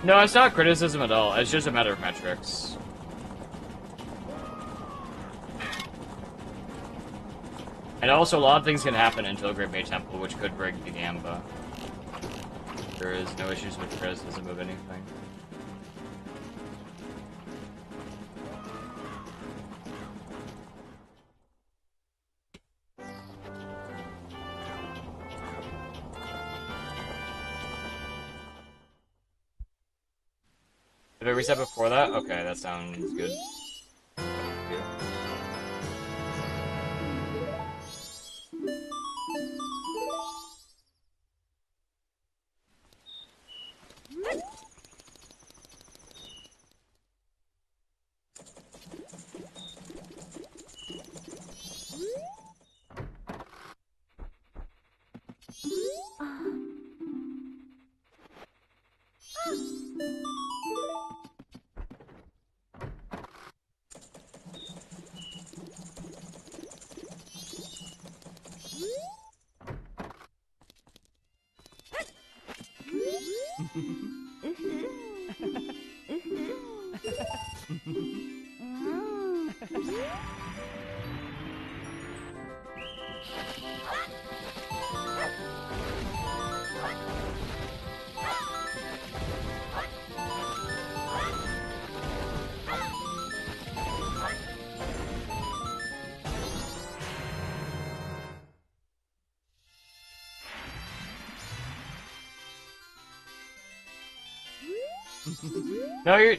No, it's not criticism at all. It's just a matter of metrics. And also, a lot of things can happen until Great Bay Temple, which could break the Gamba. There is no issues with criticism of anything. Did I reset before that? Okay, that sounds good.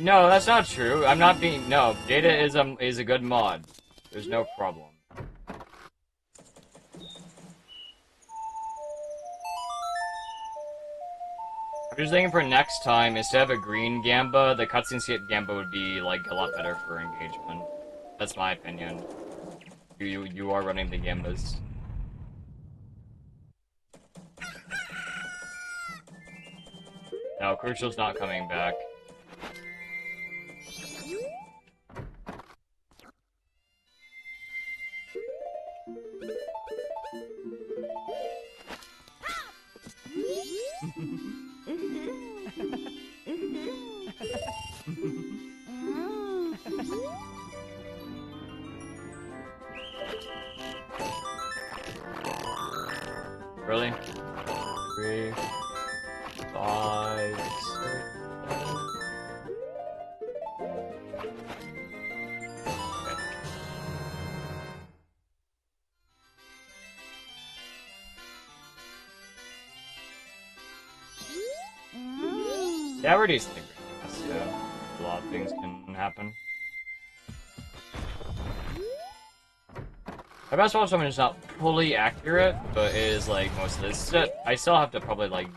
No, that's not true. I'm not being no. Data is a good mod. There's no problem. I'm just thinking for next time, instead of a green Gamba, the cutscene skip Gamba would be like a lot better for engagement. That's my opinion. You are running the Gambas. No, Crucial's not coming back. Really? 3, 5, 6. Yeah, we're decently ridiculous, yeah. A lot of things can happen. My best watch summon is not fully accurate, but it is like most of this. I still have to probably like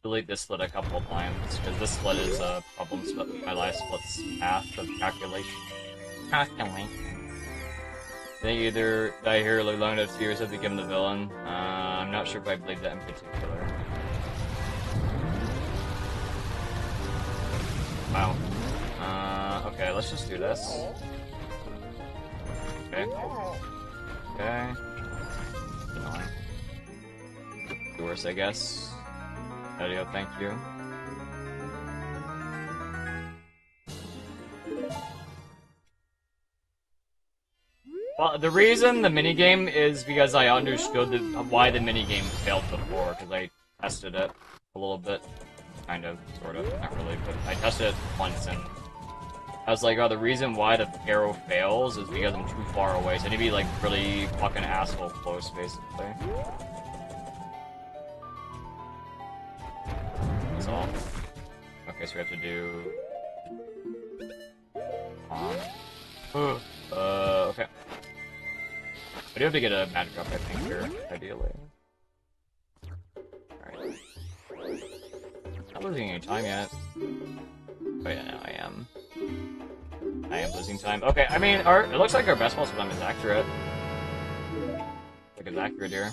delete this split a couple of times, because this split is a problem split with my life split's path of calculation. They either die here or learn of tears have become the villain. I'm not sure if I believe that in particular. Wow. Okay, let's just do this. Okay. Okay. Annoying. The worst, I guess. Audio, thank you. Well, the reason the minigame is because I understood why the minigame failed before, because I tested it a little bit. Kind of, sort of, not really, but I tested it once and I was like, oh, the reason why the arrow fails is because I'm too far away, so I need to be like really fucking asshole close, basically. That's all. Okay, so we have to do... okay. I do have to get a magic up, I think, here, ideally. Alright. Not losing any time yet. Oh yeah, no, I am. I am losing time. Okay, I mean, it looks like our best pulse time is accurate. Like it's accurate here.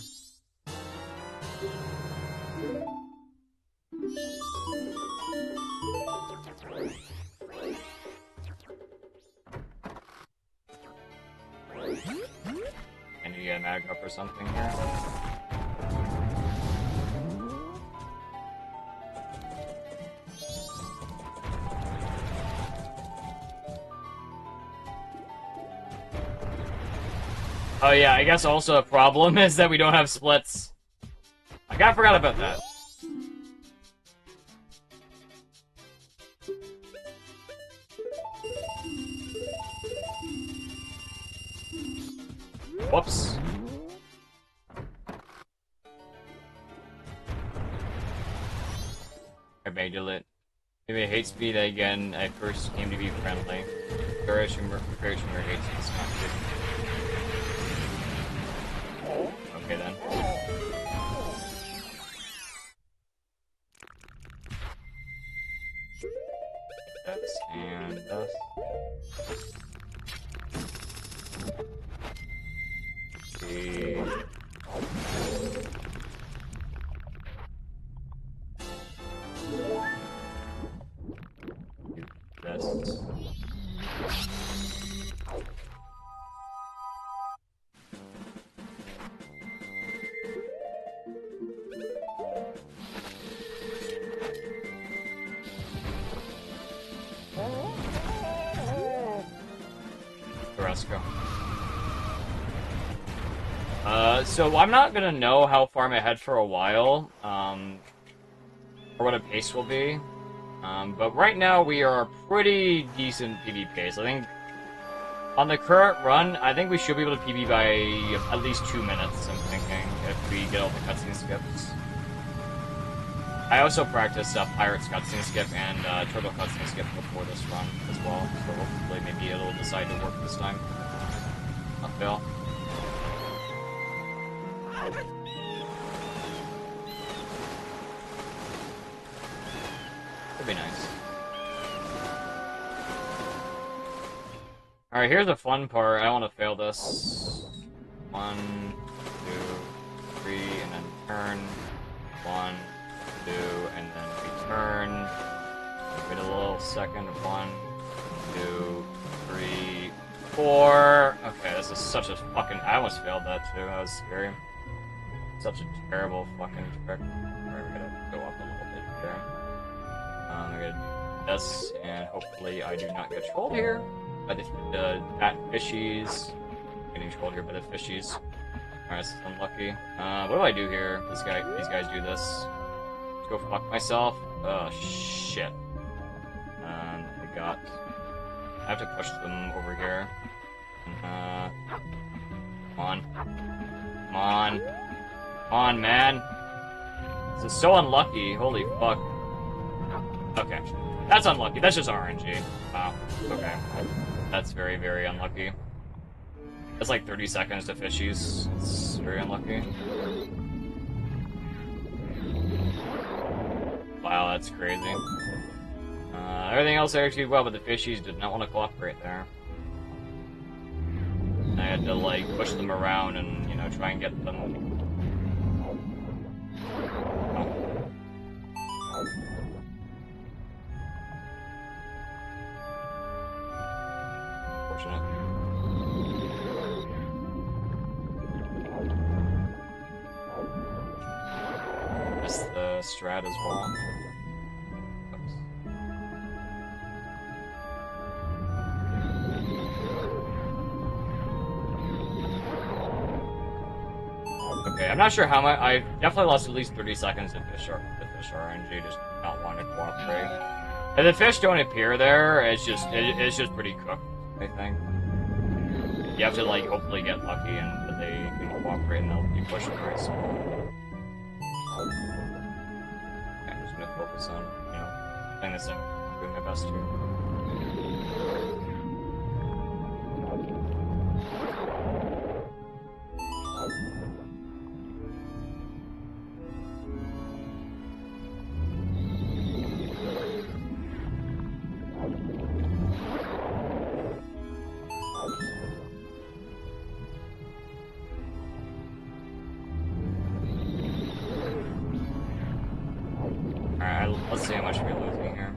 Can you get a mag up or something here? Oh yeah, I guess also a problem is that we don't have splits. I kinda forgot about that. Whoops. I banged it. Maybe I hate speed again. I first came to be friendly. Very Shimmer hates me. It's not good. Okay then. This and this. See. This. Carrasco. So I'm not gonna know how far I'm ahead for a while, or what a pace will be. But right now we are a pretty decent PB pace. I think on the current run, I think we should be able to PB by at least 2 minutes, I'm thinking, if we get all the cutscene skips. I also practiced Pirates cutscene skip and Turtle cutscene skip before this run as well, so hopefully maybe it'll decide to work this time. Not fail. Could be nice. Alright, here's the fun part. I don't want to fail this. 1, 2, 3, and then turn. 1, 2, and then return. Wait a little second. 1, 2, 3, 4. Okay, this is such a fucking... I almost failed that too. That was scary. Such a terrible fucking trick. Alright, we're gonna go up a little bit here. We're gonna do this, and hopefully I do not get trolled here by the fat fishies. Getting trolled here by the fishies. Alright, this is unlucky. What do I do here? These guys do this. Let's go fuck myself. Oh shit. I have to push them over here. Come on. Come on. Come on, man. This is so unlucky. Holy fuck. Okay. That's unlucky. That's just RNG. Wow. Okay. That's very, very unlucky. That's like 30 seconds to fishies. It's very unlucky. Wow, that's crazy. Everything else actually well, but the fishies did not want to cooperate there. I had to, like, push them around and, you know, try and get them... Fortunate. Missed the strat as well. Oops. Okay, I'm not sure how much. I definitely lost at least 30 seconds to fish RNG, just not wanting to cooperate. If the fish don't appear there, it's just pretty cooked, I think. You have to, like, hopefully get lucky and that they can cooperate and they'll be pushing very small. Okay, I'm just gonna focus on, you know, playing this thing, doing my best here. Let's see how much we're losing here.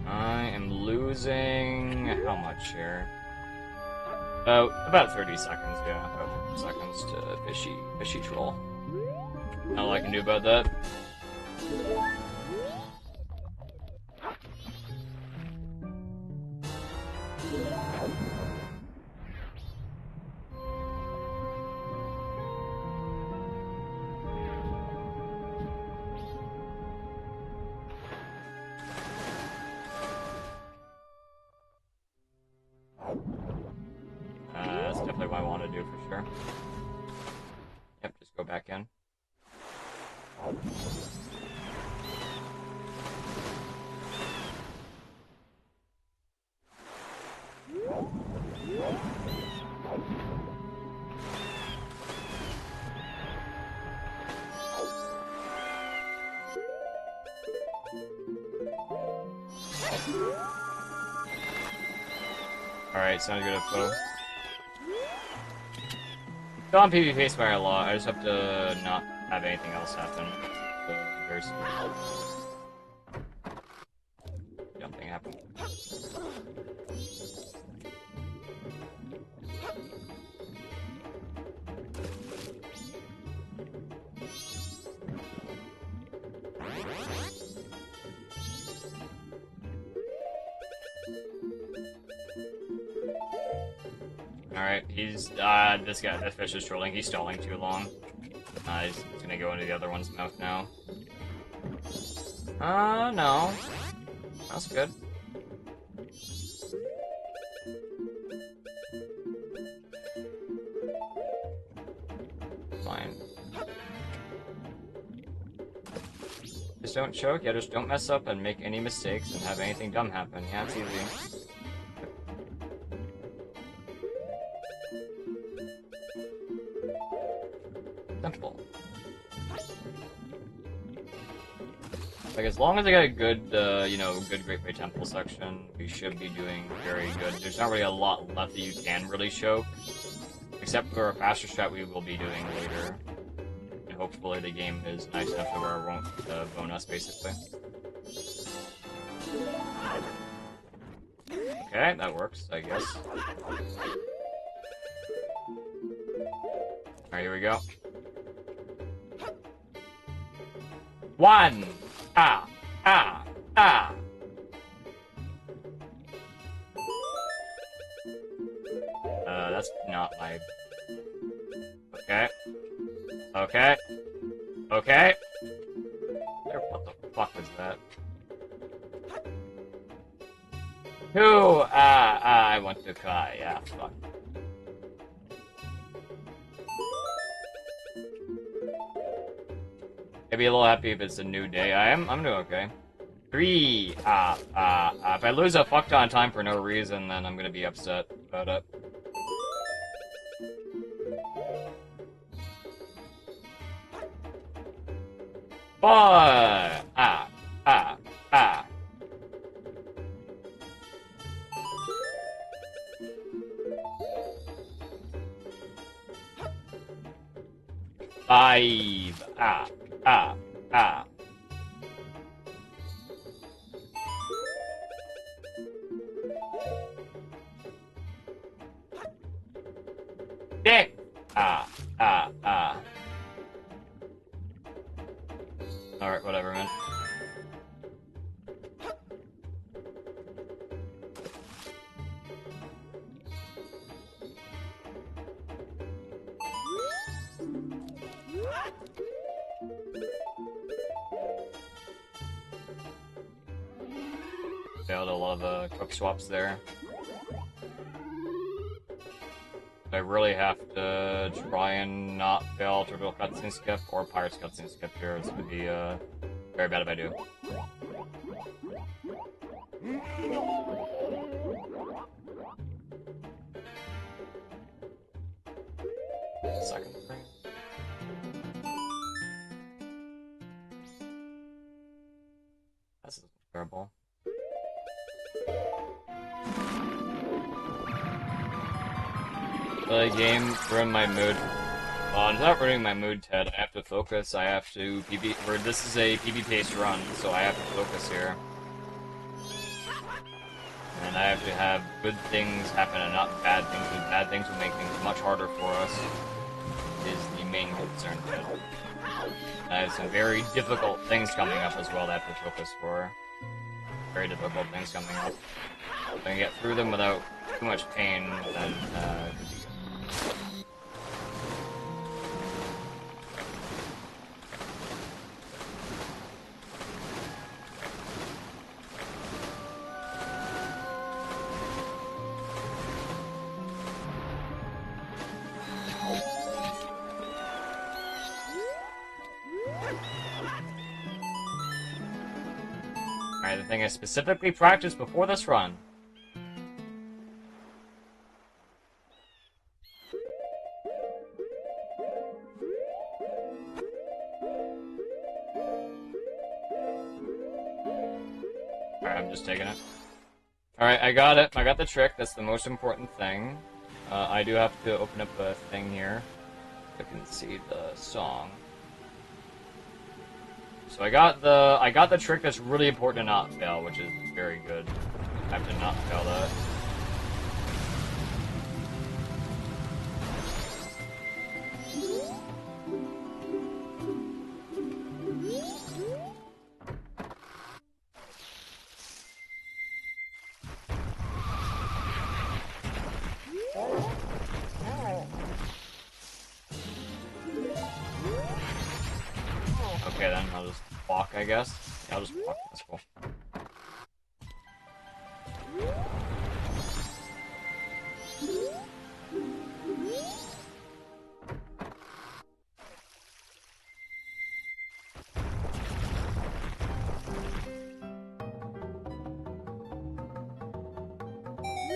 I am losing... how much here? About 30 seconds, yeah. About 30 seconds to fishy troll. Not all I can do about that. Sure. Yep, just go back in. Alright, sounds good info. Still on PvP Spire a lot, I just have to not have anything else happen. So, very soon. Jumping happened. Alright, he's, this fish is trolling. He's stalling too long. He's gonna go into the other one's mouth now. No. That's good. Fine. Just don't choke, yeah, just don't mess up and make any mistakes and have anything dumb happen. Yeah, it's easy. Simple. Like, as long as I get a good, good Great Bay Temple section, we should be doing very good. There's not really a lot left that you can really choke. Except for a faster strat we will be doing later. And hopefully the game is nice enough to where it won't bone us, basically. Okay, that works, I guess. Alright, here we go. 1! Ah! Ah! Ah! That's not my... Okay. Okay. Okay. What the fuck was that? Who? I want to cry. Yeah, fuck. I'd be a little happy if it's a new day. I'm doing okay. 3. If I lose a fuck ton of time for no reason, then I'm gonna be upset about it. Boy! Five. Dick. Alright, whatever, man. Failed a lot of quick swaps there. I really have to try and not fail Turtle Cutscene Skip or Pirates Cutscene Skip here. It's gonna be very bad if I do. Second frame. This is terrible. The game ruined my mood. Well, it's not ruining my mood, Ted. I have to focus. I have to this is a PB-based run, so I have to focus here. And I have to have good things happen and not bad things, because bad things will make things much harder for us, is the main concern, Ted. I have some very difficult things coming up as well that I have to focus for. Very difficult things coming up. If I can get through them without too much pain, then it could be good. Alright, the thing I specifically practiced before this run. Alright, I'm just taking it. Alright, I got it. I got the trick. That's the most important thing. I do have to open up a thing here. I can see the song. So I got the trick that's really important to not fail, which is very good. I have to not fail that. Okay then, I'll just walk, I guess. Yeah, I'll just walk, that's cool.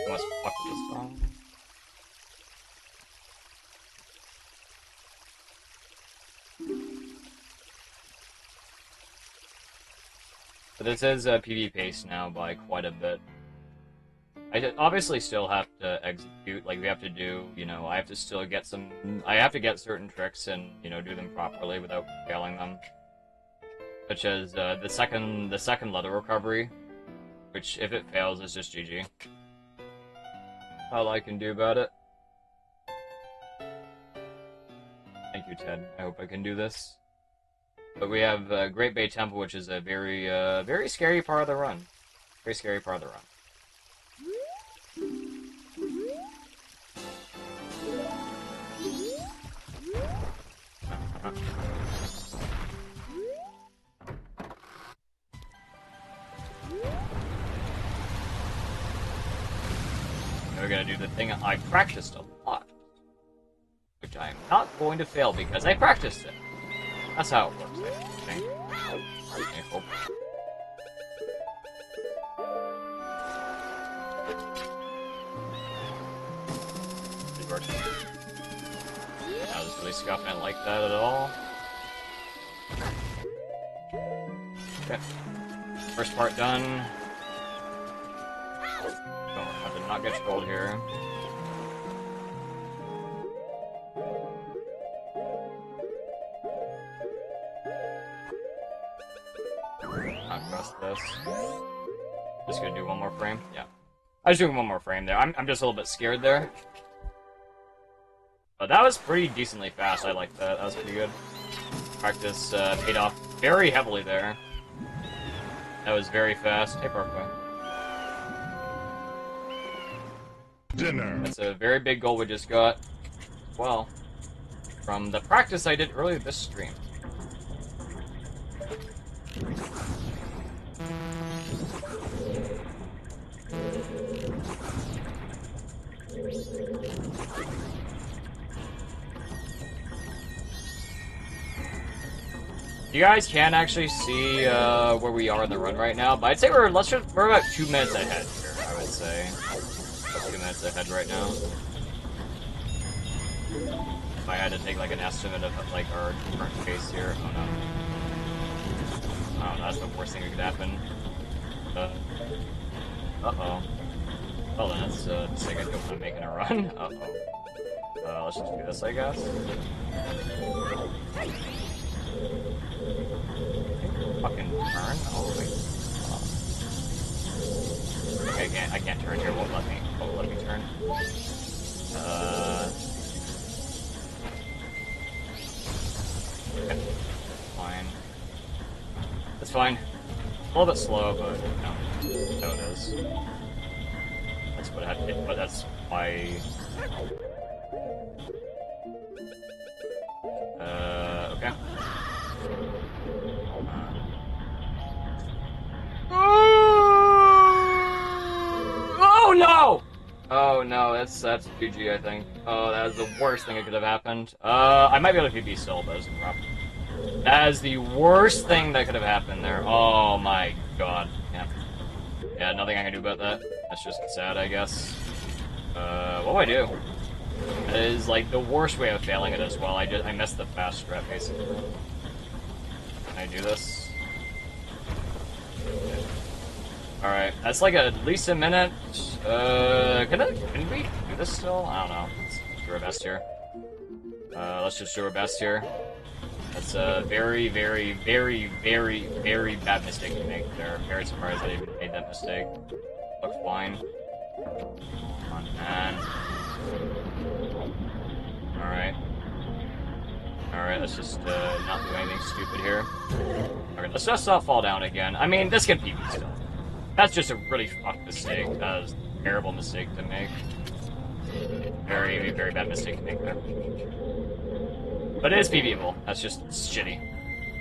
Let's fuck with this song. But this is PV paced now by quite a bit. I obviously still have to execute, like we have to do, you know, I have to still get some, I have to get certain tricks and, you know, do them properly without failing them. Such as the second leather recovery, which if it fails is just GG. All I can do about it. Thank you, Ted. I hope I can do this. But we have Great Bay Temple, which is a very, very scary part of the run. Very scary part of the run. We're gonna do the thing I practiced a lot, which I am not going to fail because I practiced it. That's how it works, I think. I hope. It works. That was really scuffed. I didn't like that at all. Okay. First part done. Oh, I did not get trolled here. Not trust this. Just gonna do one more frame? Yeah. I was doing one more frame there. I'm just a little bit scared there. But that was pretty decently fast. I like that. That was pretty good. Practice paid off very heavily there. That was very fast. Hey, Parkway. Dinner. That's a very big goal we just got. Well, from the practice I did earlier this stream. You guys can actually see where we are in the run right now, but I'd say we're about 2 minutes ahead here, I would say. About 2 minutes ahead right now. If I had to take like an estimate of like our current pace here, oh no. Oh, that's the worst thing that could happen. Uh-oh. Well then, that's the mistake I don't want to make in a run. Uh-oh. Let's just do this, I guess. Fucking turn? Oh, wait. Okay, I can't turn here. Won't let me. Won't let me turn. Okay. Fine. It's fine. A little bit slow, but no, it is. That's what I had to hit, but that's why. Okay. Oh no! Oh no, that's GG, I think. Oh, that was the worst thing that could have happened. I might be able to PB still, but it's rough. That is the worst thing that could have happened there. Oh my god. Yeah. Yeah, nothing I can do about that. That's just sad, I guess. What do I do? That is like the worst way of failing it as well. I missed the fast strat basically. Can I do this? Alright, that's like at least a minute. Can we do this still? I don't know. Let's do our best here. Let's just do our best here. That's a very, very, very, very, very bad mistake to make there. I'm very surprised I even made that mistake. Look fine. Come on, man. Alright. Alright, let's just not do anything stupid here. Okay, let's just not fall down again. I mean, this can PB still. That's just a really fucked mistake. That is a terrible mistake to make. Very, very bad mistake to make there. But it is PBable. That's just shitty.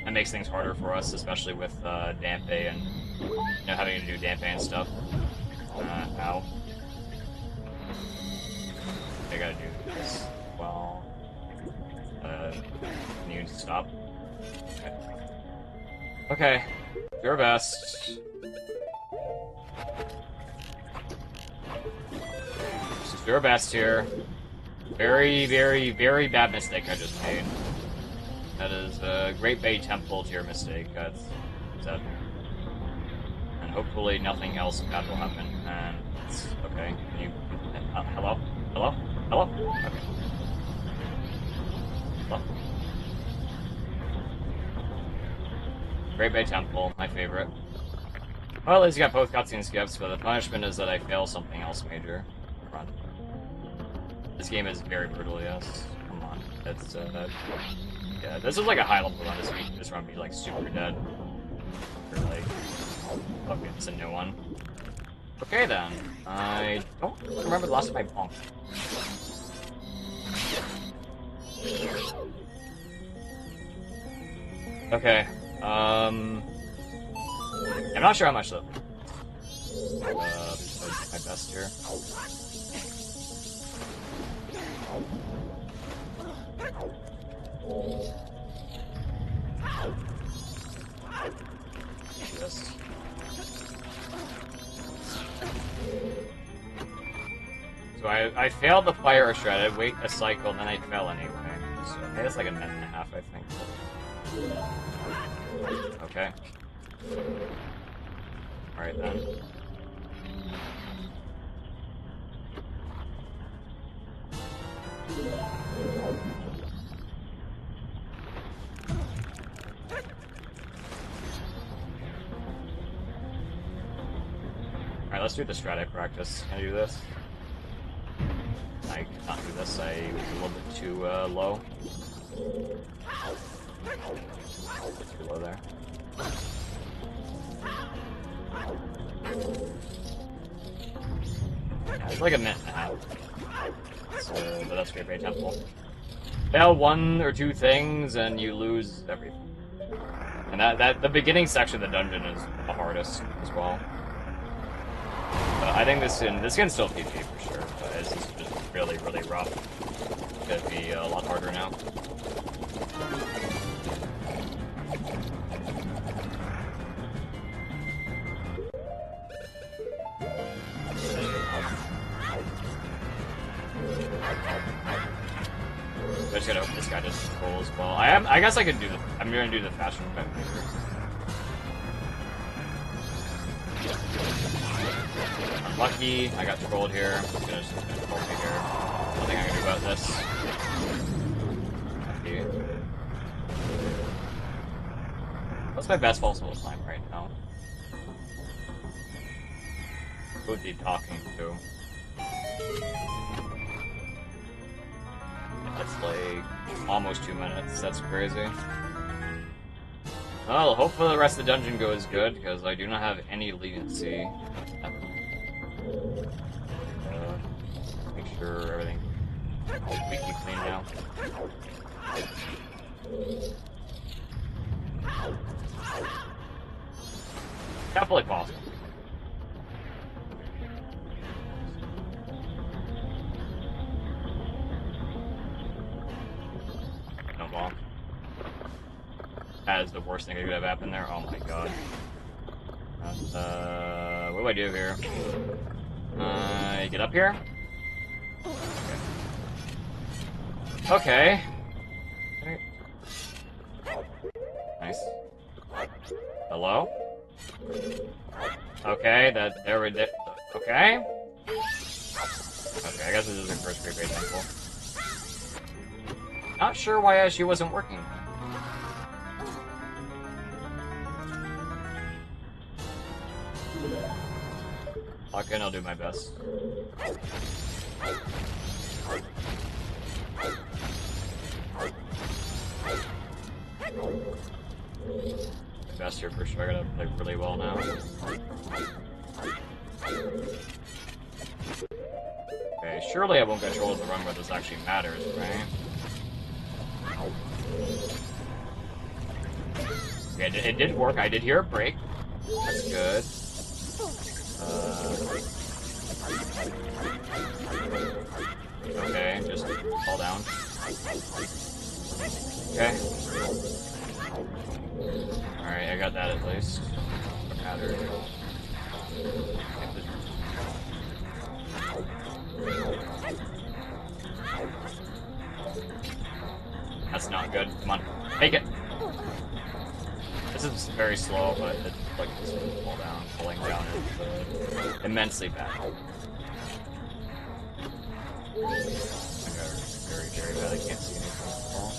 That makes things harder for us, especially with Dampe and having to do Dampe and stuff. Ow. I gotta do this. Well, can you stop? Okay. Do your best. Just do our best here. Very, very, very bad mistake I just made. That is a Great Bay Temple tier mistake. That's that. And hopefully nothing else bad will happen. And it's okay. Can you? Hello? Hello? Hello? Okay. Hello? Great Bay Temple, my favorite. Well, at least you got both cutscene skips, but the punishment is that I fail something else major. Run. This game is very brutal, yes. Come on. It's, yeah, this is like a high-level run. This run would be, like, super dead. Or, like... Okay, it's a new one. Okay, then. I don't remember the last time I bonked. Okay, I'm not sure how much, though. My best here. Yes. So I failed the fire strat. I wait a cycle, and then I fell anyway. So okay, that's like a minute and a half, I think. Okay. Alright then. Alright, let's do the strat I practice. Can I do this? I cannot do this. I was a little bit too low. Too low there. Yeah, it's like a minute and a half. But that's Great Bay Temple. Fail one or two things and you lose everything. And that the beginning section of the dungeon is the hardest as well. I think this can still PvP for sure, but it's just really, really rough. It's gonna be a lot harder now. I just gotta hope this guy doesn't troll as well. I guess I could do the. I'm gonna do the fast run. Unlucky. I got trolled here. I'm gonna troll me here. Nothing I can do about this. Lucky. What's my best false hold time right now? Who would be talking to? That's like almost 2 minutes. That's crazy. Well, hopefully the rest of the dungeon goes good, because I do not have any leniency. Make sure everything is squeaky clean now. Definitely possible. No bomb. That is the worst thing that could have happened there. Oh my god. What do I do here? Get up here? Okay. Nice. Hello? Okay, there we did. Okay? Okay, I guess this is the first Great Bay Temple. Not sure why she wasn't working. Okay, I'll do my best. Best here for sure. I gotta play really well now. Okay, surely I won't get control of the run where this actually matters, right? Okay, it did work. I did hear a break. That's good. Okay, just fall down. Okay. Alright, I got that at least. What matters? That's not good. Come on, take it! This is very slow, but it's like this fall down, falling down is immensely bad. Very, very bad. I can't see anything at all.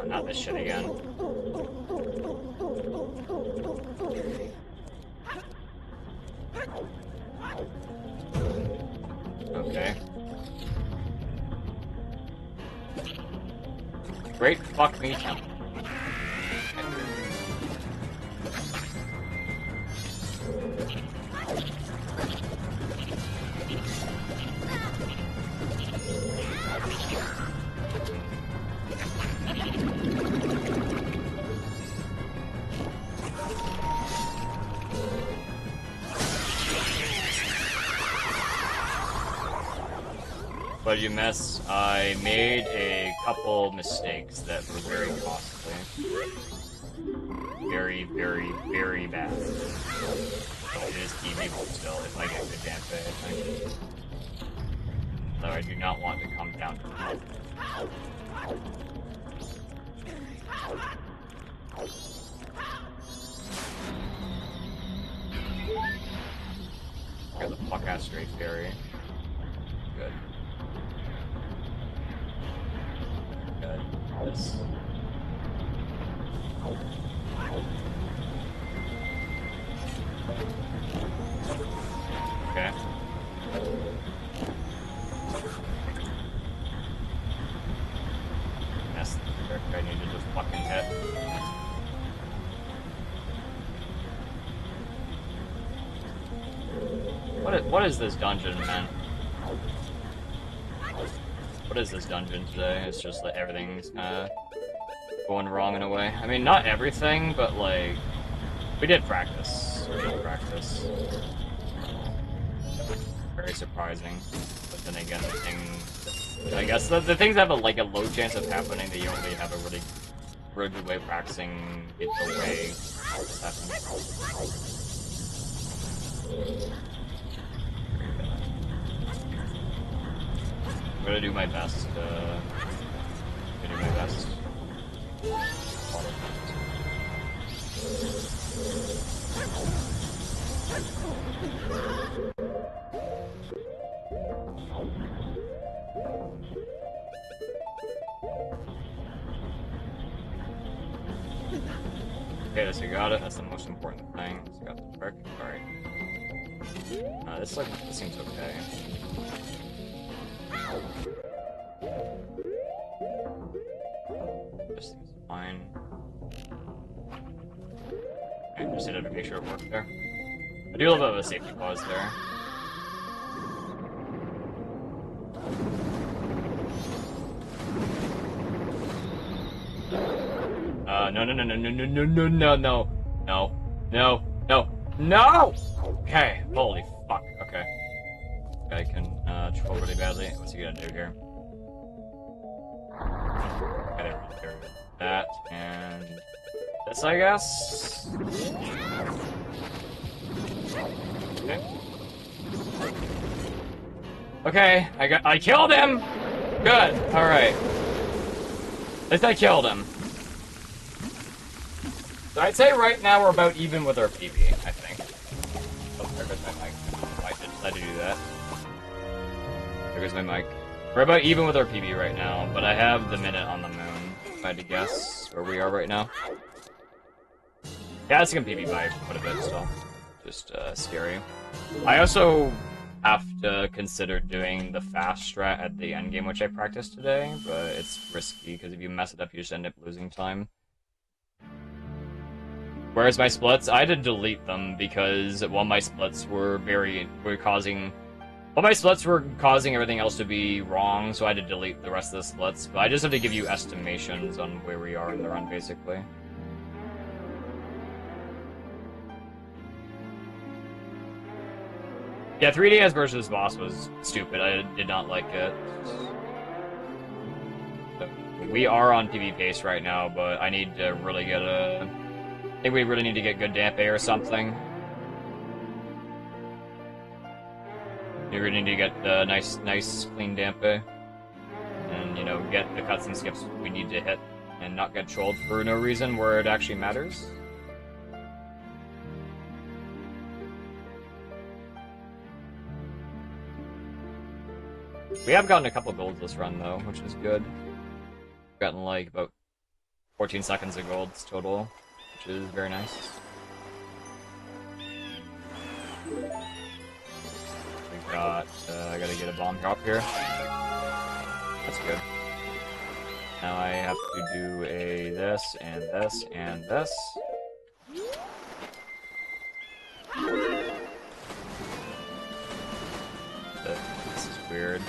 Not this shit again. Okay. Great fuck me temple. What did you miss? I made a couple mistakes that were very costly. Very, very, very bad. So it is TVable still if I get good Dampe, I think. So I do not want to come down to that. Got the fuck ass straight fairy. Good. Good. This. Okay. That's the trick I need to just fucking hit. What is this dungeon, man? What is this dungeon today? It's just like everything's going wrong in a way. I mean, not everything, but like we did practice. We did practice. Very surprising, but then again, the thing. I guess the things that have a low chance of happening that you don't really have a really good way of practicing it the way this happens. I'm gonna do my best. Okay, so you got it. That's the most important thing. So you got the perk. Alright. This seems okay. This seems fine. Okay, just hit it to make sure it worked there. I do a little bit of a safety pause there. No, no, no, no, no, no, no, no, no, no, no, no, no, no! Okay, holy fuck, okay. I can, troll really badly. What's he gonna do here? Okay, there, that, and this, I guess? Okay. Okay, I killed him! Good, alright. At least I killed him. So I'd say right now we're about even with our PB, I think. Oh, there goes my mic. I did decide to do that. There goes my mic. We're about even with our PB right now, but I have the minute on the moon, if I had to guess where we are right now. Yeah, it's gonna PB by quite a bit still. Just, scary. I also have to consider doing the fast strat at the end game, which I practiced today, but it's risky, because if you mess it up, you just end up losing time. Whereas my splits, I had to delete them because while my splits were causing everything else to be wrong, so I had to delete the rest of the splits. But I just have to give you estimations on where we are in the run, basically. Yeah, 3DS versus boss was stupid. I did not like it. We are on PB pace right now, but I need to really get a... I think we really need to get good Dampe or something. We really need to get nice, clean Dampe. And, you know, get the cuts and skips we need to hit and not get trolled for no reason where it actually matters. We have gotten a couple golds this run, though, which is good. We've gotten, like, about 14 seconds of golds total, which is very nice. We got, I gotta get a bomb drop here. That's good. Now I have to do a this, and this, and this. This is weird.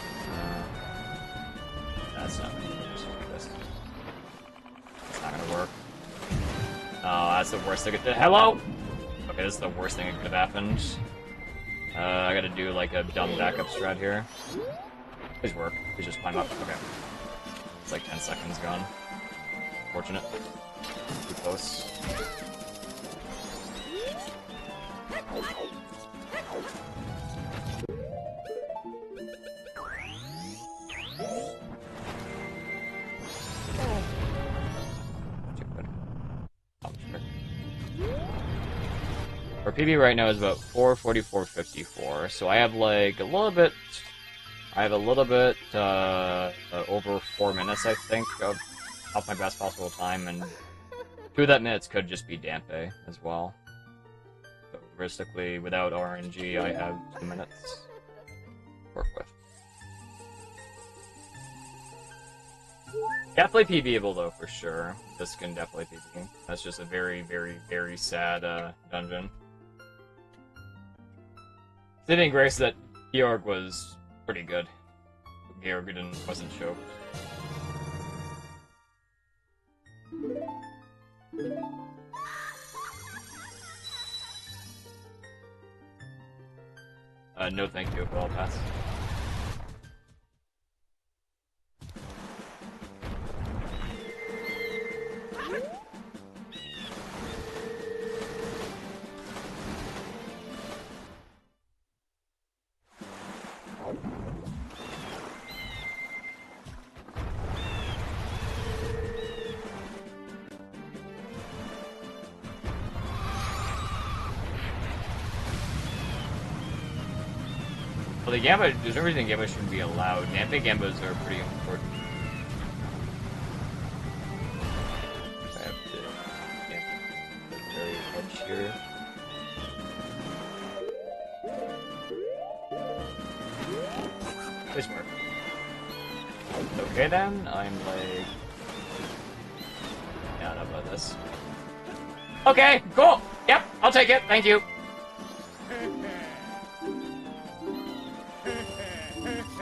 That's not gonna work. Just do this. It's not gonna work. Oh, that's the worst thing. Hello? Okay, this is the worst thing that could have happened. I gotta do like a dumb backup strat here. Please work. Please just climb up. Okay. It's like 10 seconds gone. Fortunate. Too close. Our PB right now is about 4:44:54, so I have like a little bit. I have a little bit over 4 minutes, I think, of my best possible time, and 2 of that minutes could just be Dampe as well. So realistically, without RNG, I have 2 minutes to work with. Definitely PBable though, for sure. This can definitely PB. That's just a very, very, very sad dungeon. Saving grace that Georg was pretty good. Georg wasn't choked. No thank you, but I'll pass. Well, the Gamba, there's no reason Gamba shouldn't be allowed. Dampe Gambas are pretty important. I have to get the very edge here. This work. Okay then, I'm like... this. Okay, cool. Yep, I'll take it. Thank you.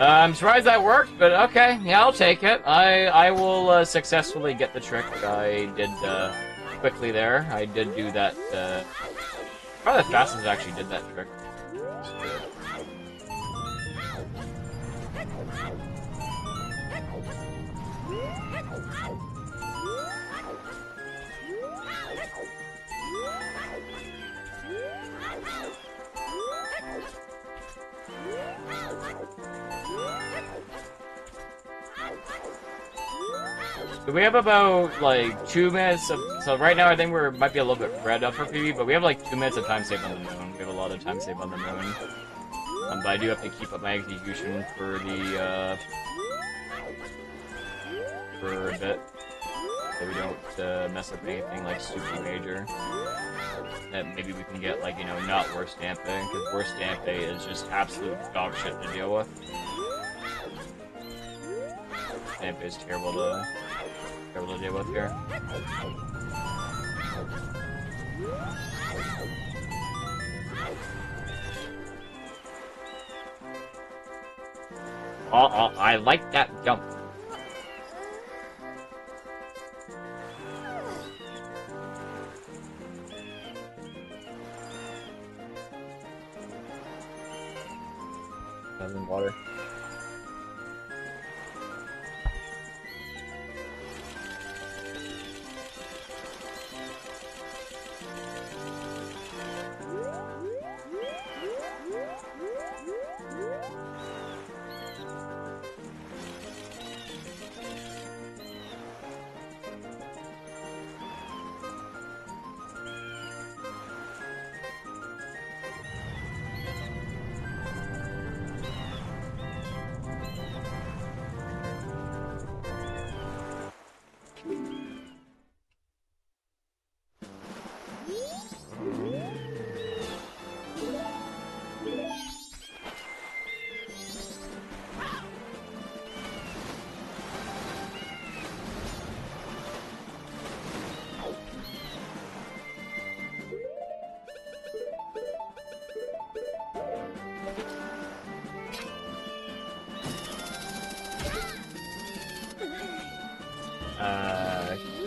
I'm surprised that worked, but okay. Yeah, I'll take it. I will successfully get the trick. I did quickly there. I did do that. Probably the fastest I actually did that trick. So we have about, like, 2 minutes of... So right now I think we might be a little bit red up for PB, but we have, like, 2 minutes of time saved on the moon. We have a lot of time saved on the moon. But I do have to keep up my execution for the, for a bit. So we don't, mess up anything, like, super major. That maybe we can get, like, you know, not worse Dampe, because worse Dampe is just absolute dog shit to deal with. Dampe is terrible to deal with here. I like that jump. Doesn't water.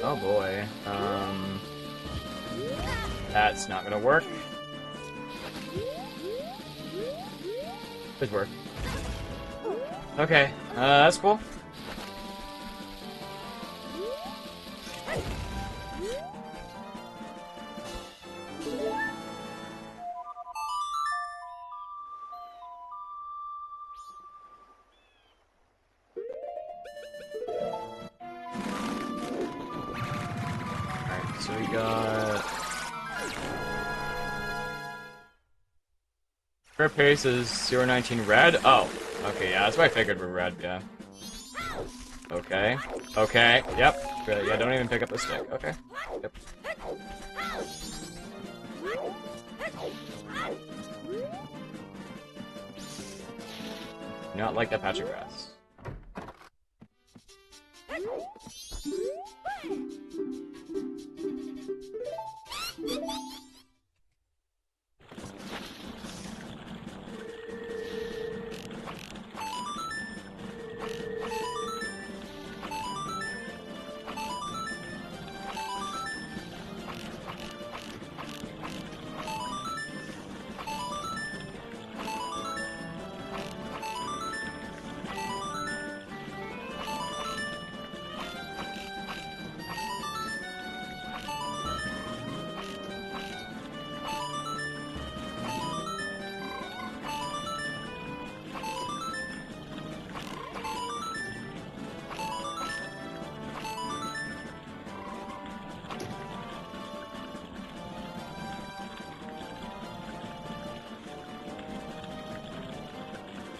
Oh boy. That's not gonna work. Good work. Okay, that's cool. So we got... Fair pace is 019 red? Oh. Okay, yeah, that's what I figured we're red, yeah. Okay. Okay, yep. Good. Yeah, don't even pick up the stick. Okay. Yep. Not like that patch of grass.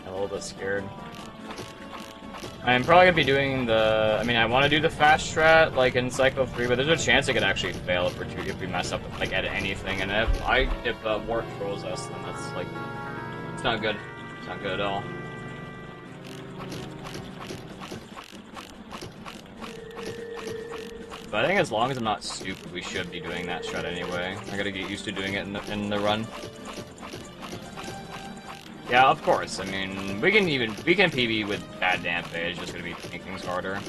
A little bit scared. I'm probably gonna be doing the... I mean, I want to do the fast strat, like in Cycle 3, but there's a chance it could actually fail if we mess up, like, at anything, and if War trolls us, then that's, like... It's not good. It's not good at all. But I think as long as I'm not stupid, we should be doing that shot anyway. I gotta get used to doing it in the run. Yeah, of course. I mean, we can PB with bad Dampe. It's just gonna be making things harder.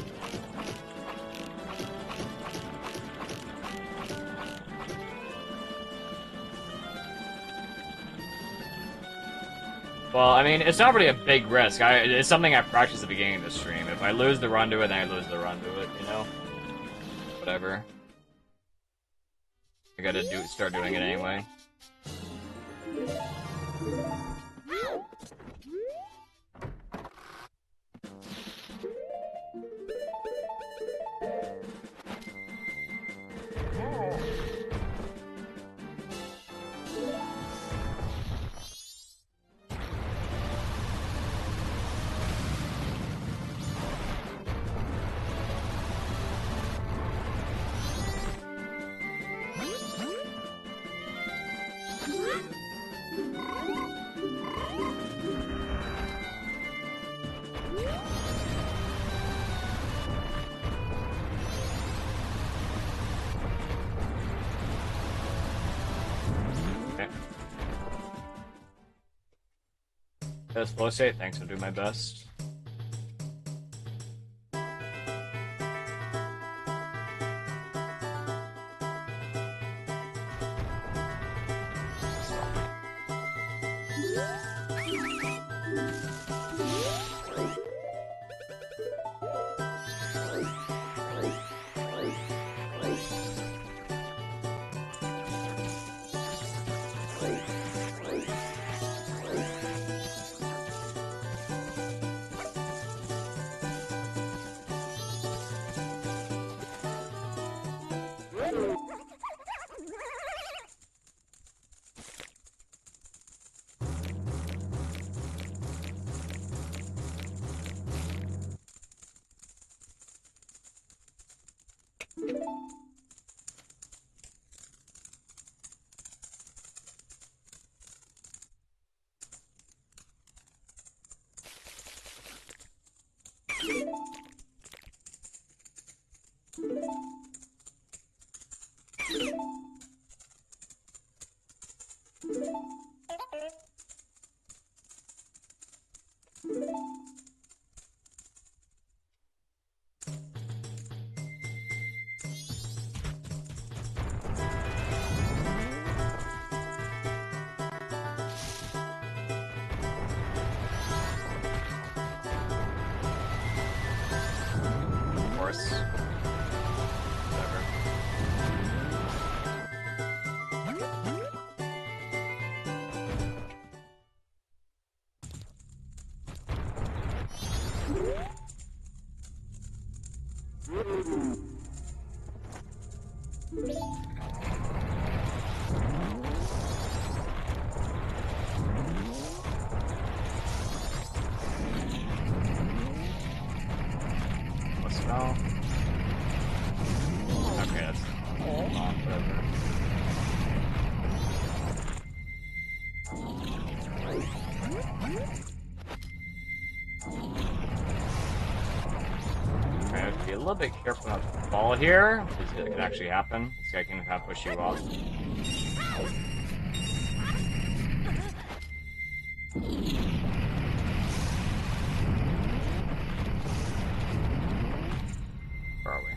Well, I mean, it's not really a big risk. It's something I practiced at the beginning of the stream. If I lose the run to it, then I lose the run to it, you know? Whatever. I gotta start doing it anyway. Best flow state, thanks, I'll do my best. A little bit careful not to fall here, because it can actually happen. This guy can kind of push you off. Where are we?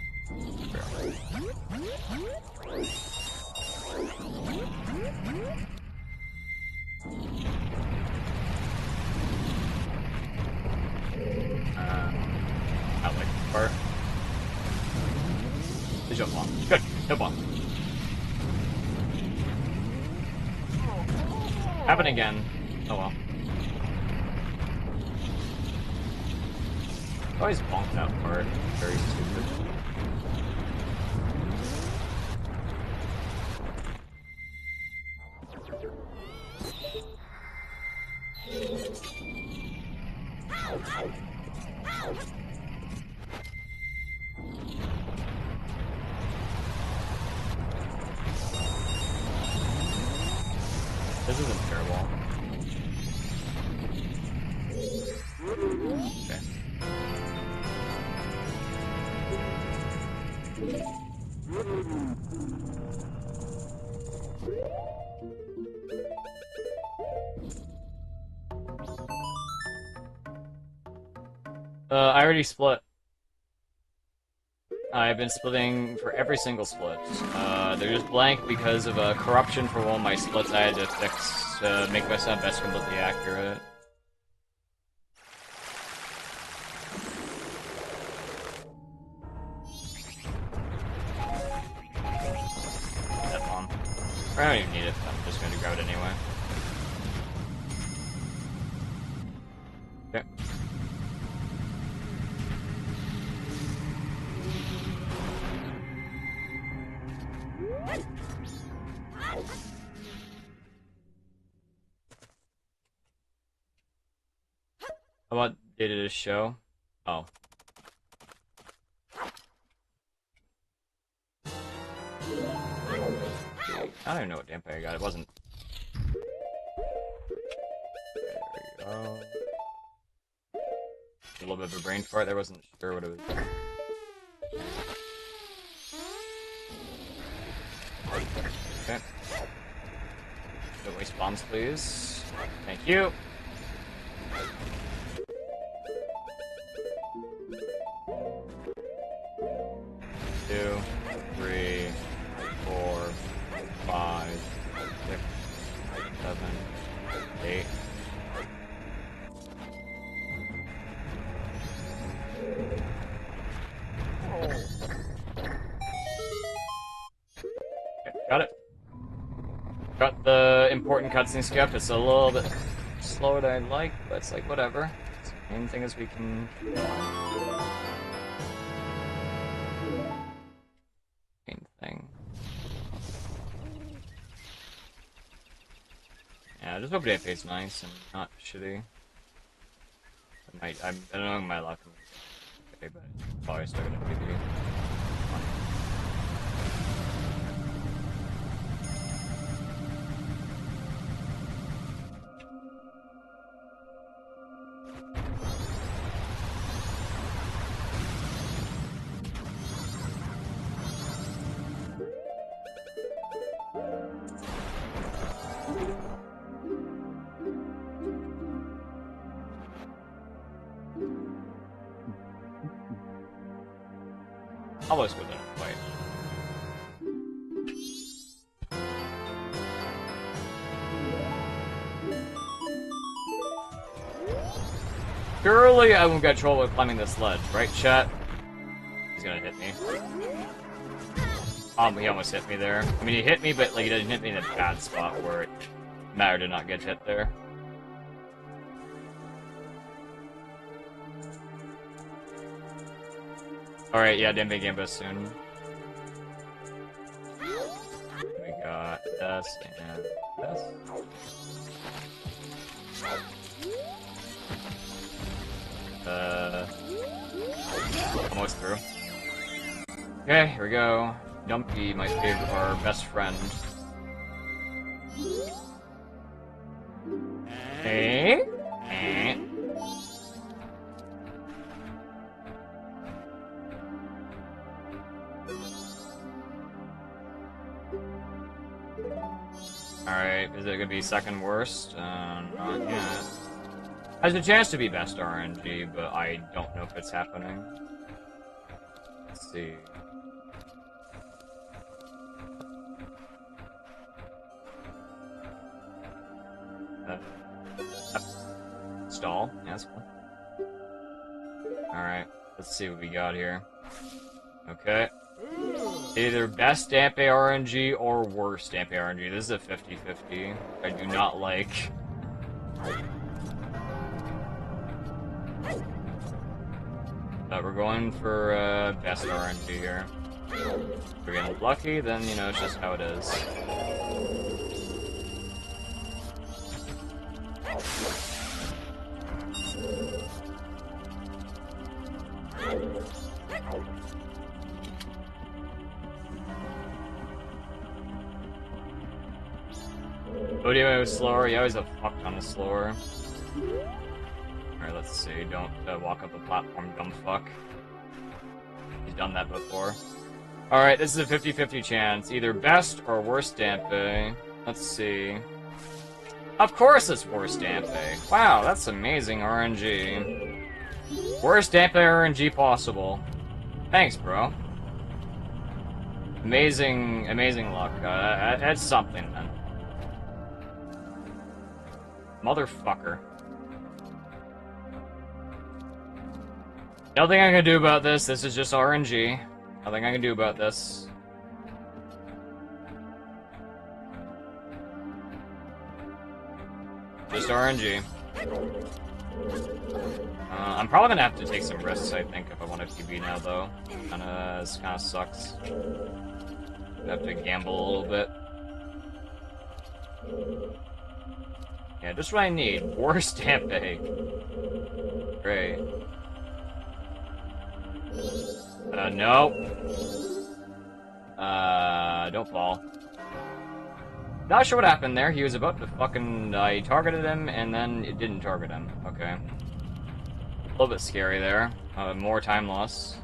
I like this part. Jump bomb. Good. No bomb. Happen again. Oh well. Always bonk that part. Very stupid. This isn't terrible. Okay. I already split. I've been splitting for every single split. They're just blank because of corruption for one of my splits I had to fix to make my sound best completely accurate. That bomb. I don't even need it. I'm just going to grab it anyway. Okay. How about did it show? Oh. I don't even know what dampe I got. It wasn't. There we go. A little bit of a brain fart. I wasn't sure what it was. Okay. No waste bombs, please. Thank you. Two, three, 4, 5, 6, 7, 8. Okay, got it. Got the important cutscene skipped. It's a little bit slower than I'd like, but it's like whatever. The main thing is we can. Main thing. Yeah, just hope Dampe's nice and not shitty. I don't know my luck. Okay, but probably still gonna be. Always good in a fight. Surely I won't get trouble with climbing this ledge, right, chat? He's gonna hit me. He almost hit me there. I mean, he hit me, but like he didn't hit me in a bad spot where it mattered to not get hit there. Alright, yeah, Dampe Gamba soon. We got this and this. Almost through. Okay, here we go. Dumpy, my favorite, our best friend. Hey? Alright, is it gonna be second worst? Not yet. Has a chance to be best RNG, but I don't know if it's happening. Let's see. Stall? Yeah, that's cool. Alright, let's see what we got here. Okay. Either best Dampe RNG or worst Dampe RNG. This is a 50-50. I do not like. But we're going for best RNG here. If we're getting lucky, then, you know, it's just how it is. Odeo was slower. Yeah, he's a fuck ton of slower. Alright, let's see. Don't walk up a platform, dumb fuck. He's done that before. Alright, this is a 50-50 chance. Either best or worst Dampe. Let's see. Of course it's worst Dampe. Wow, that's amazing RNG. Worst Dampe RNG possible. Thanks, bro. Amazing, amazing luck. That's something, then. Motherfucker. Nothing I can do about this. This is just RNG. Nothing I can do about this. Just RNG. I'm probably gonna have to take some risks, I think, if I want to PB now, though. This kinda sucks. I have to gamble a little bit. Yeah, just what I need. Worst Dampe. Great. No. Don't fall. Not sure what happened there. He was about to fucking... I targeted him, and then it didn't target him. Okay. A little bit scary there. More time loss.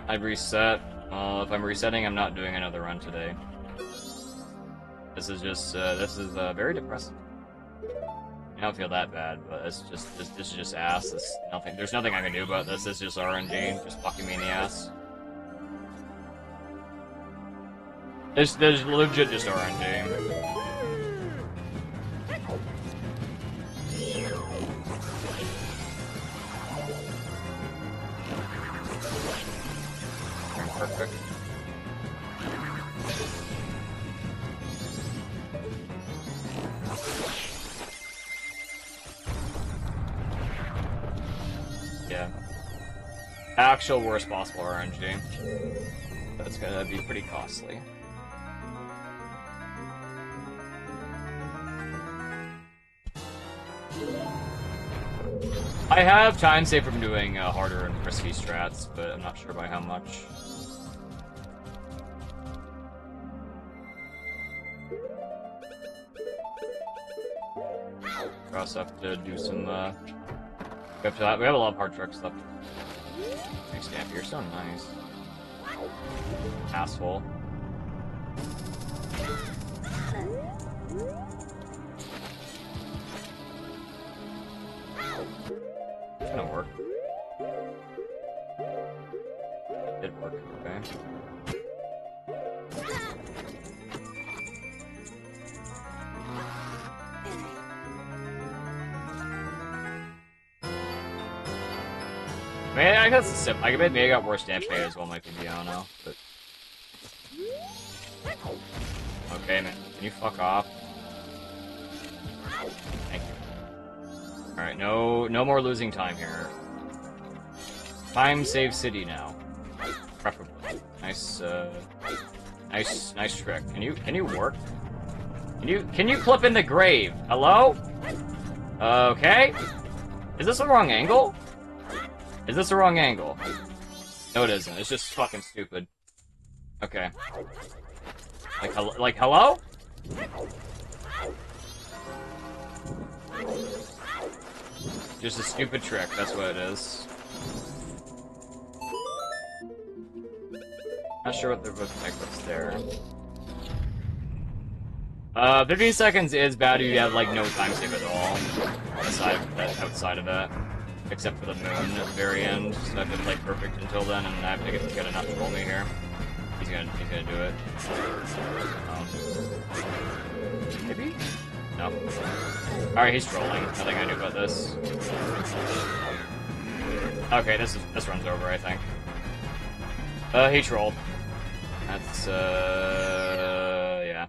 I'd reset. If I'm resetting, I'm not doing another run today. This is just, very depressing. I don't feel that bad, but it's just, this is just ass. There's nothing I can do about this. It's just RNG, just fucking me in the ass. There's legit just RNG. Perfect. Yeah. Actual worst possible RNG. That's gonna be pretty costly. I have time saved from doing harder and risky strats, but I'm not sure by how much. We also have to do some, we have a lot of hard tricks left. Thanks, Damp, you're so nice. Asshole. It's gonna work. It did work, okay. I guess it's simple. Maybe I got worse damage as well, might be, I don't know, but... Okay, man, can you fuck off? Thank you. Alright, no more losing time here. Time save city now. Preferably. Nice, nice trick. Can you work? Can you clip in the grave? Hello? Okay? Is this the wrong angle? Is this the wrong angle? No, it isn't. It's just fucking stupid. Okay. Like, hello? Just a stupid trick, that's what it is. Not sure what what's there. 15 seconds is bad if you have, like, no time save at all. Outside of that. Except for the moon at the very end, so I have to play perfect until then, and I have to get enough to roll me here. He's gonna do it. Maybe? No. Alright, he's trolling. Nothing I can do about this. Okay, this runs over, I think. He trolled. That's yeah.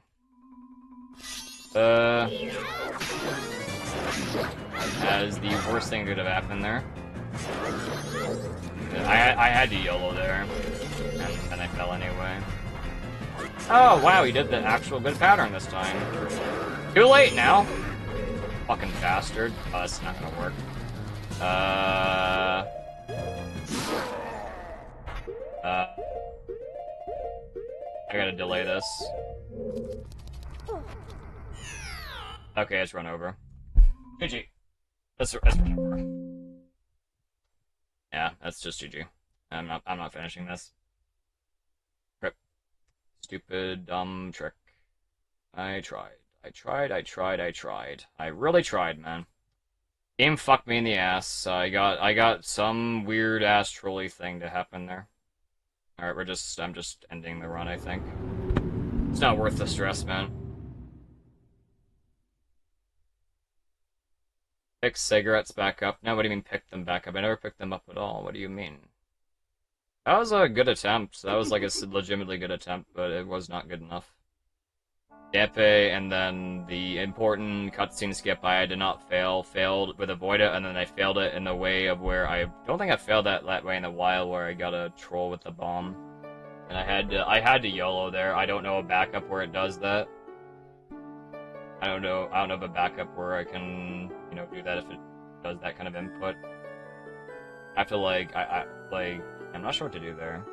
That is the worst thing that could have happened there. I had to YOLO there, and I fell anyway. Oh, wow, he did the actual good pattern this time. Too late now! Fucking bastard. Oh, that's not gonna work. I gotta delay this. Okay, it's run over. GG. Let's run over. Yeah, that's just GG. I'm not finishing this. Stupid, dumb trick. I tried. I really tried, man. Game fucked me in the ass. I got some weird ass trolley thing to happen there. Alright, I'm just ending the run, I think. It's not worth the stress, man. Pick cigarettes back up. No, what do you mean pick them back up? I never picked them up at all. What do you mean? That was a good attempt. That was like a legitimately good attempt, but it was not good enough. Dampe, and then the important cutscene skip I did not failed with avoid it, and then I failed it in the way of where I don't think I failed that way in the wild where I got a troll with the bomb. And I had to YOLO there. I don't know a backup where it does that. I don't know of a backup where I can, do that if it does that kind of input. I have to I'm not sure what to do there.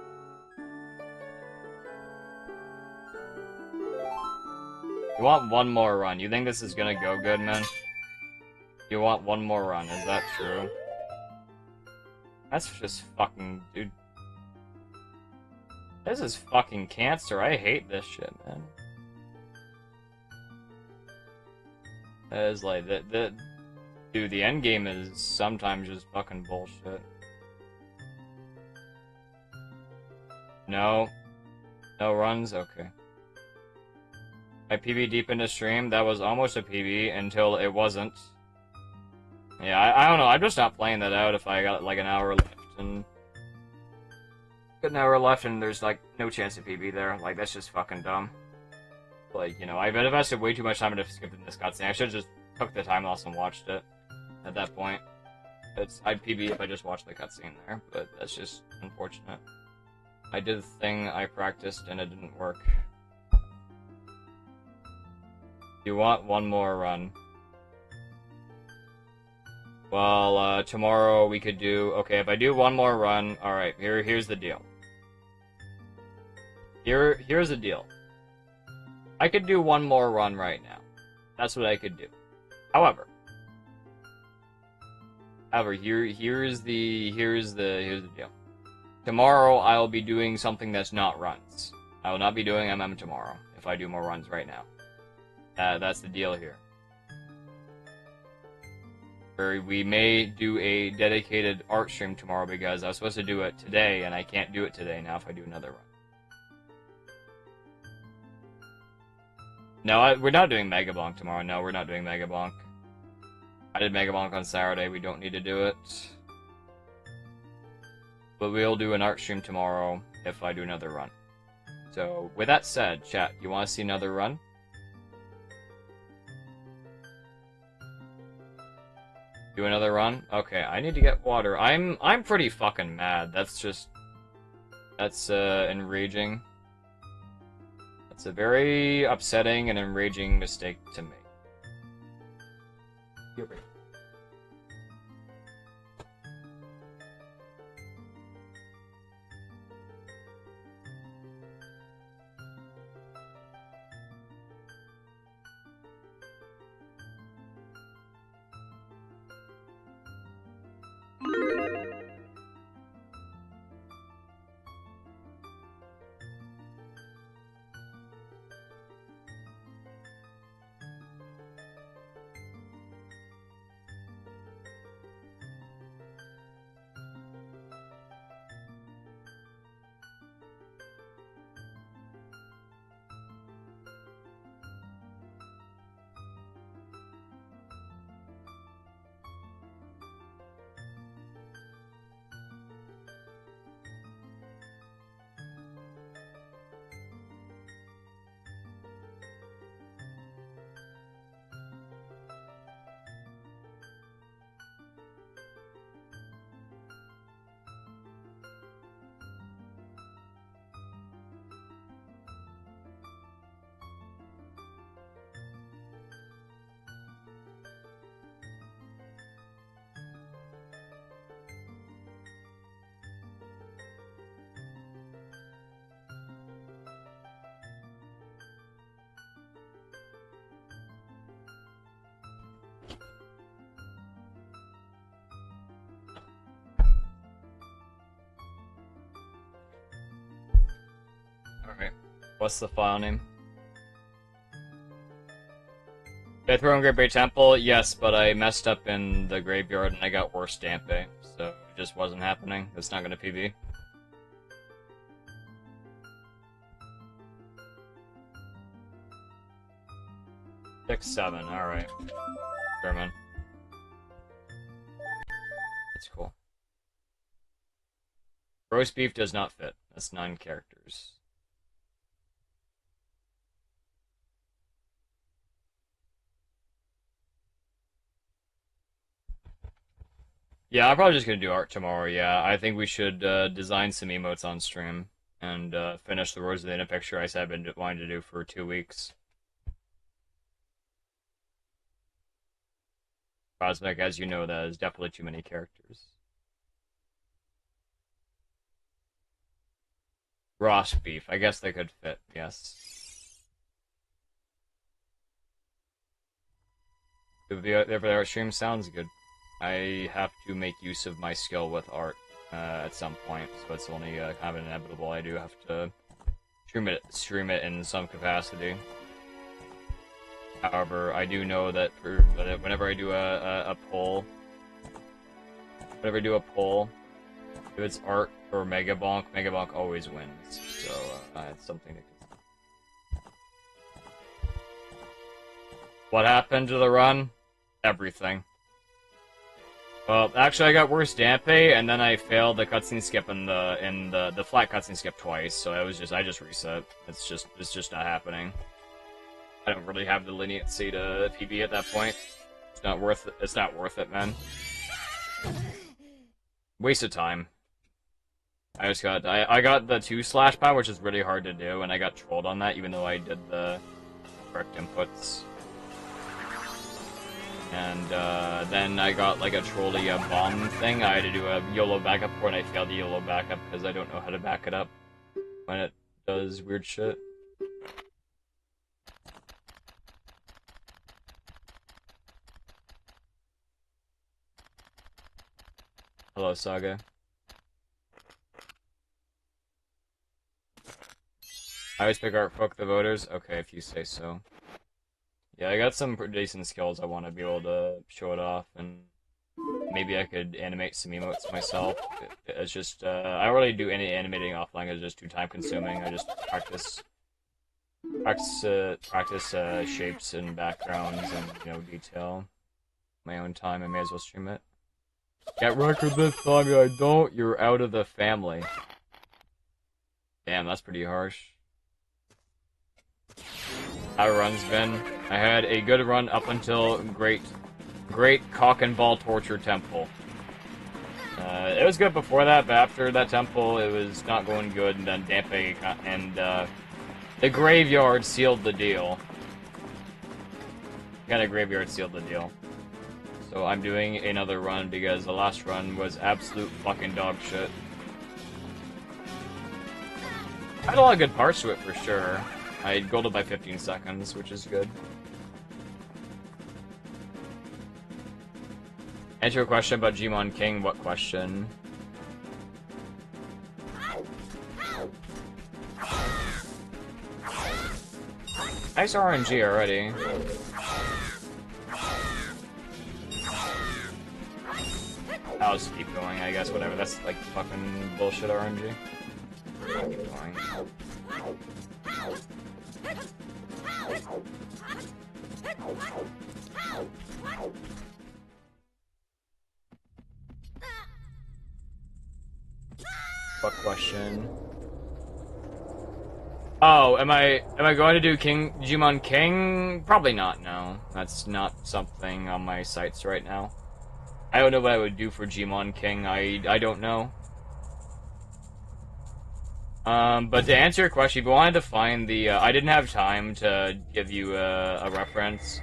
You want one more run. You think this is gonna go good, man? You want one more run, is that true? That's just fucking... dude. This is fucking cancer. I hate this shit, man. That is like... Dude, the end game is sometimes just fucking bullshit. No. No runs? Okay. My PB deep into stream, that was almost a PB until it wasn't. Yeah, I don't know, I'm just not playing that out if I got like an hour left and... Got an hour left and there's like no chance of PB there, like that's just fucking dumb. Like, I've invested way too much time into skipping this cutscene. I should've just took the time loss and watched it at that point. I'd PB if I just watched the cutscene there, but that's just unfortunate. I did the thing I practiced and it didn't work. You want one more run. Well, tomorrow we could do... Okay, if I do one more run... Alright, here's the deal. Here's the deal. I could do one more run right now. That's what I could do. However, here's the deal. Tomorrow I'll be doing something that's not runs. I will not be doing MM tomorrow if I do more runs right now. That's the deal here. Or we may do a dedicated art stream tomorrow because I was supposed to do it today and I can't do it today now if I do another run. No, we're not doing Mega Bonk tomorrow. No, we're not doing Mega Bonk. I did Mega Bonk on Saturday. We don't need to do it. But we'll do an art stream tomorrow if I do another run. So, with that said, chat, you want to see another run? Do another run? Okay, I need to get water. I'm pretty fucking mad. That's enraging. That's a very upsetting and enraging mistake to make. What's the file name? Did I throw in Great Bay Temple? Yes, but I messed up in the graveyard and I got worse Dampe, so it just wasn't happening. It's not gonna PB. Six, 7, alright. German. That's cool. Roast beef does not fit. That's 9 characters. Yeah, I'm probably just gonna do art tomorrow, yeah. I think we should design some emotes on stream and finish the Rosalina picture I said I've been wanting to do for 2 weeks. Cosmic, as you know, that is definitely too many characters. Roast beef, I guess they could fit, yes. If the art stream sounds good. I have to make use of my skill with art at some point, so it's only kind of inevitable. I do have to stream it in some capacity. However, I do know that whenever I do a poll, if it's art or Mega Bonk always wins. So it's something to consider. What happened to the run? Everything. Well, actually, I got worse Dampe, and then I failed the cutscene skip in the flat cutscene skip twice. So I just reset. It's just not happening. I don't really have the leniency to PB at that point. It's not worth it. It's not worth it, man. Waste of time. I got the 2 slash power, which is really hard to do, and I got trolled on that, even though I did the correct inputs. And then I got like a trolley bomb thing. I had to do a YOLO backup for, and I failed the YOLO backup because I don't know how to back it up when it does weird shit. Hello, Saga. I always pick art, fuck the voters. Okay, if you say so. Yeah, I got some pretty decent skills. I want to be able to show it off, and maybe I could animate some emotes myself. It's just, I don't really do any animating offline. It's just too time consuming. I just practice shapes and backgrounds and, you know, detail. My own time, I may as well stream it. Get record this time, I don't, you're out of the family. Damn, that's pretty harsh. How run's been? I had a good run up until Great Cock and Ball Torture Temple. It was good before that, but after that temple, it was not going good, and then Dampe and the Graveyard sealed the deal. Kinda Graveyard sealed the deal. So I'm doing another run because the last run was absolute fucking dog shit. I had a lot of good parts to it for sure. I golded by 15 seconds, which is good. Answer a question about Gmon King. What question? Nice RNG already. I'll just keep going, I guess, whatever. That's like fucking bullshit RNG. I'll keep going. What question? Oh, am I going to do Digimon King? Probably not, no. That's not something on my sights right now. I don't know what I would do for Digimon King, I don't know. But to answer your question, if you wanted to find the, I didn't have time to give you a reference.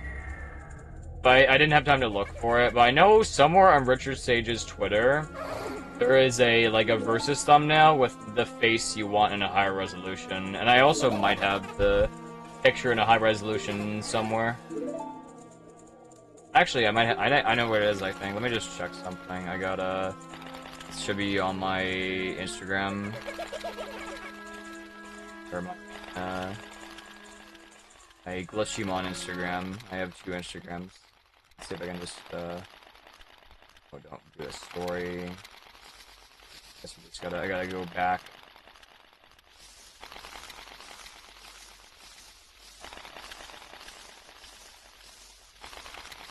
But I didn't have time to look for it, but I know somewhere on Richard Sage's Twitter, there is a versus thumbnail with the face you want in a higher resolution, and I also might have the picture in a high resolution somewhere. Actually, I know where it is, I think. Let me just check something. I got it should be on my Instagram. Or my I glitch him on Instagram. I have 2 Instagrams. Let's see if I can just, oh, don't do a story. Guess we just I gotta go back.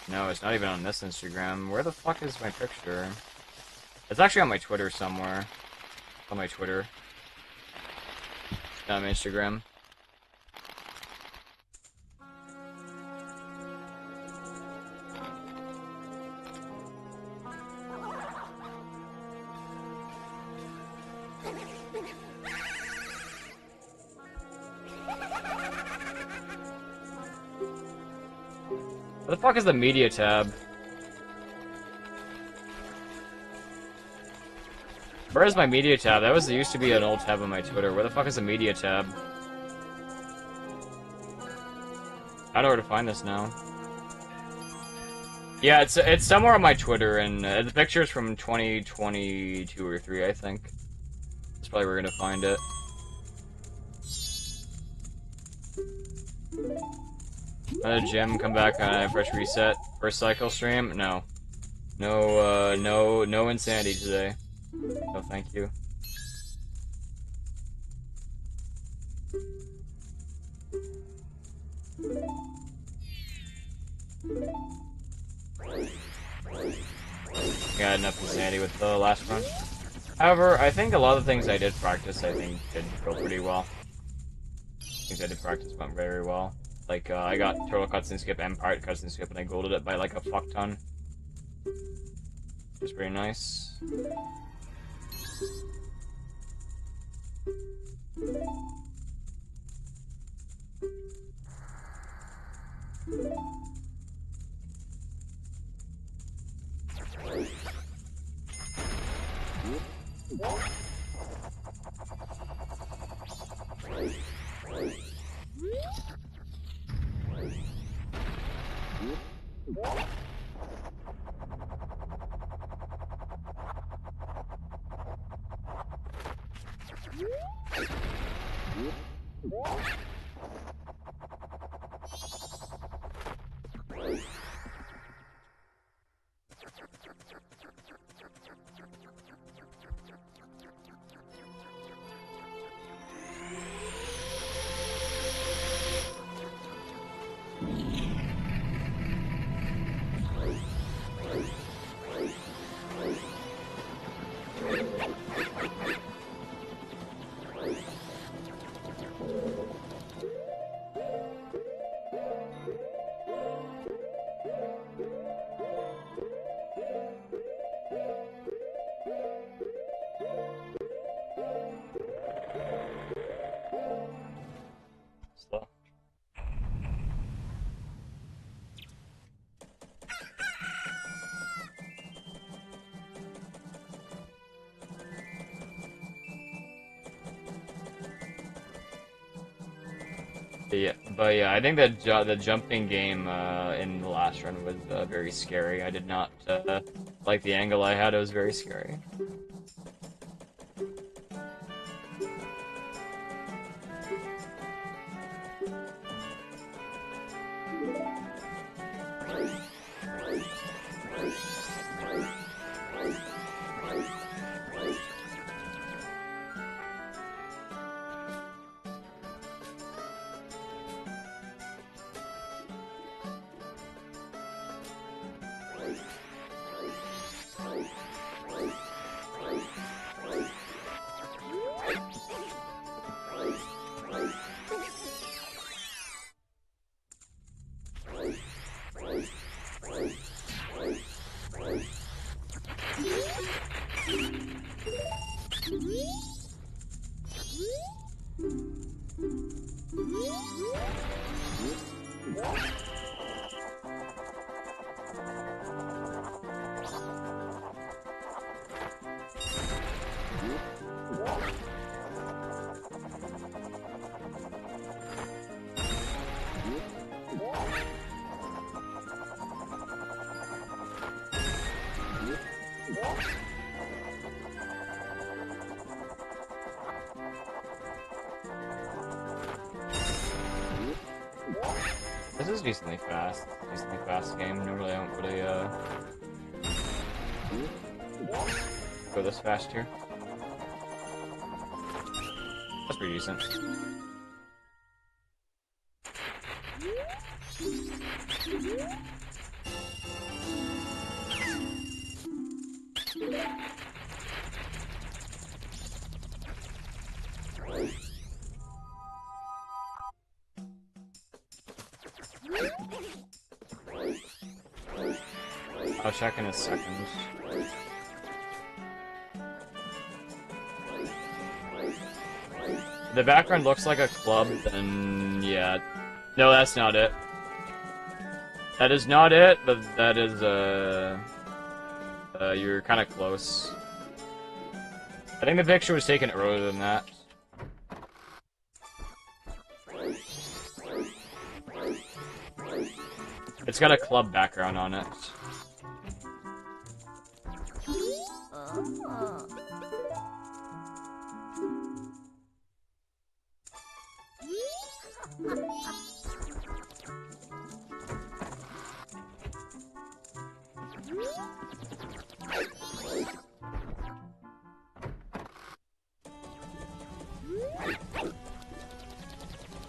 No, it's not even on this Instagram. Where the fuck is my picture? It's actually on my Twitter somewhere. On my Twitter. Not my Instagram. Where the fuck is the media tab? Where is my media tab? That used to be an old tab on my Twitter. Where the fuck is the media tab? I don't know where to find this now. Yeah, it's somewhere on my Twitter, and the picture's from 2022 or 3, I think. That's probably where we're gonna find it. Another gym, come back on a fresh reset. First cycle stream? No. No insanity today. No, thank you. Got enough insanity with the last one. However, I think a lot of the things I did practice, I think, did go pretty well. Things I did practice went very well. Like, I got Turtle Cutscene Skip and Pirate Cutscene Skip, and I golded it by like a fuck ton. It's pretty nice. Slow. Yeah, but yeah, I think that the jumping game in the last run was very scary. I did not like the angle I had. It was very scary. This is decently fast. Decently fast game. Normally I don't really go this fast here. That's pretty decent. I'll check in a second. The background looks like a club, then yeah. No, that's not it. That is not it, but that is, you're kind of close. I think the picture was taken earlier than that. It's got a club background on it.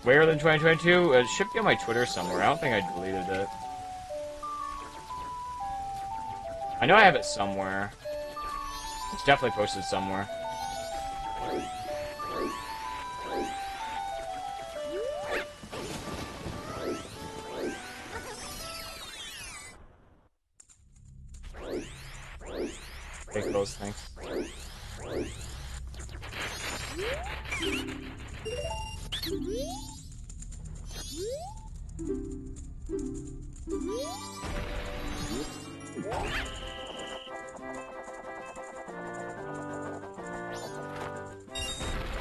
Where than 2022? It should be on my Twitter somewhere. I don't think I deleted it. I know I have it somewhere. It's definitely posted somewhere. Take those things.